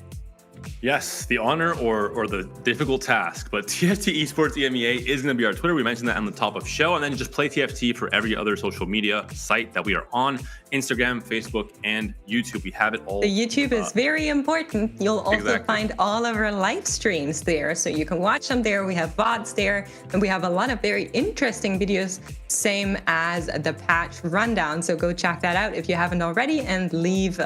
Yes, the honor or the difficult task, but TFT Esports EMEA is going to be our Twitter. We mentioned that on the top of show, and then just play TFT for every other social media site that we are on: Instagram, Facebook, and YouTube. We have it all. The YouTube is very important. You'll also find all of our live streams there, so you can watch them there. We have VODs there, and we have a lot of very interesting videos, same as the patch rundown. So go check that out if you haven't already, and leave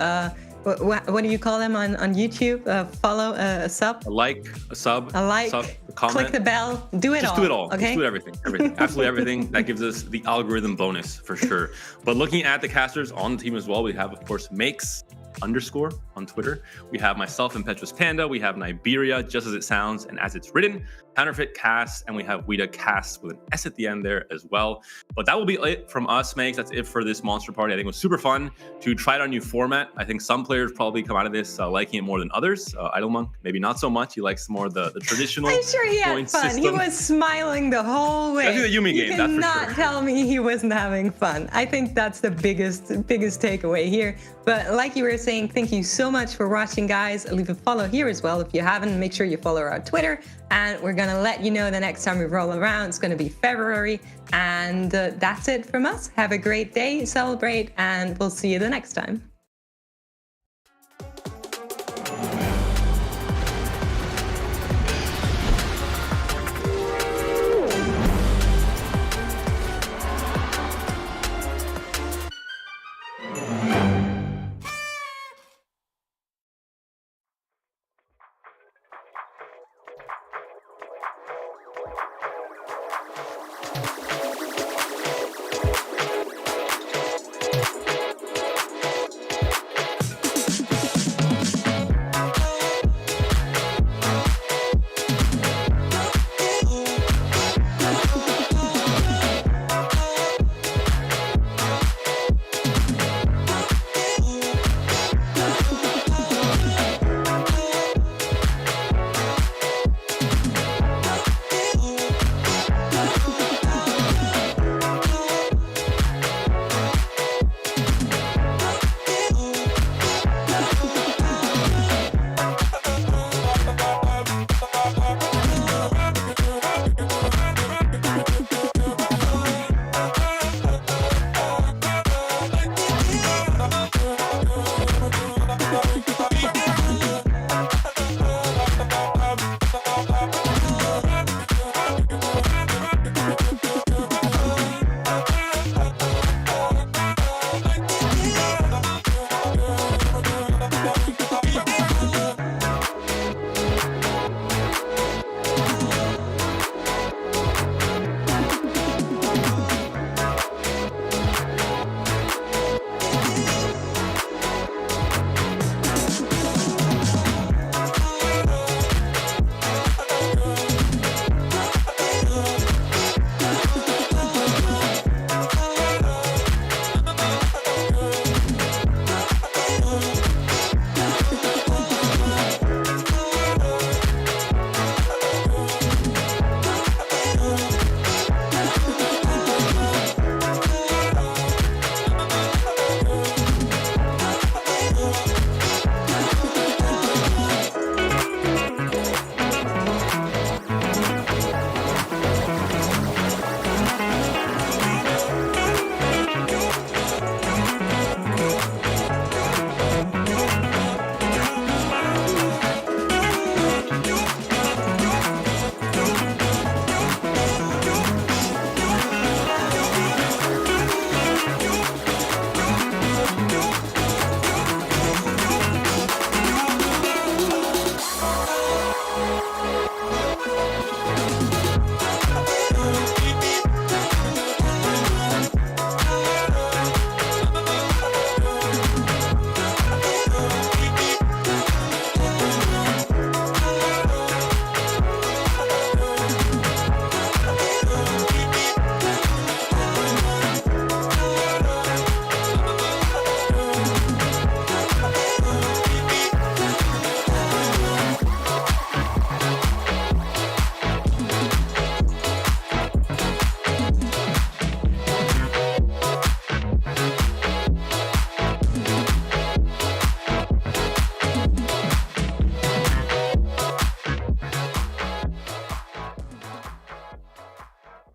what do you call them on YouTube? Follow, a sub? A like, a sub, a comment. Click the bell, do it all. Just do it all. Okay? Just do everything. Absolutely everything. That gives us the algorithm bonus for sure. But looking at the casters on the team as well, we have, of course, Makes _ on Twitter. We have myself and Petrus Panda. We have Niberia, just as it sounds and as it's written. Counterfeit Cast, and we have Weta Cast with an S at the end there as well. But that will be it from us, Makes. That's it for this Monster Party. I think it was super fun to try out a new format. I think some players probably come out of this liking it more than others. Idlemonk, maybe not so much. He likes more the traditional. I'm sure he had fun. System. He was smiling the whole way. Especially the Yumi game, that's for You cannot tell me he wasn't having fun. I think that's the biggest takeaway here. But like you were saying, thank you so much for watching, guys. Leave a follow here as well if you haven't. Make sure you follow our Twitter, and we're going to let you know the next time we roll around. It's going to be February, and that's it from us. Have a great day, celebrate, and we'll see you the next time.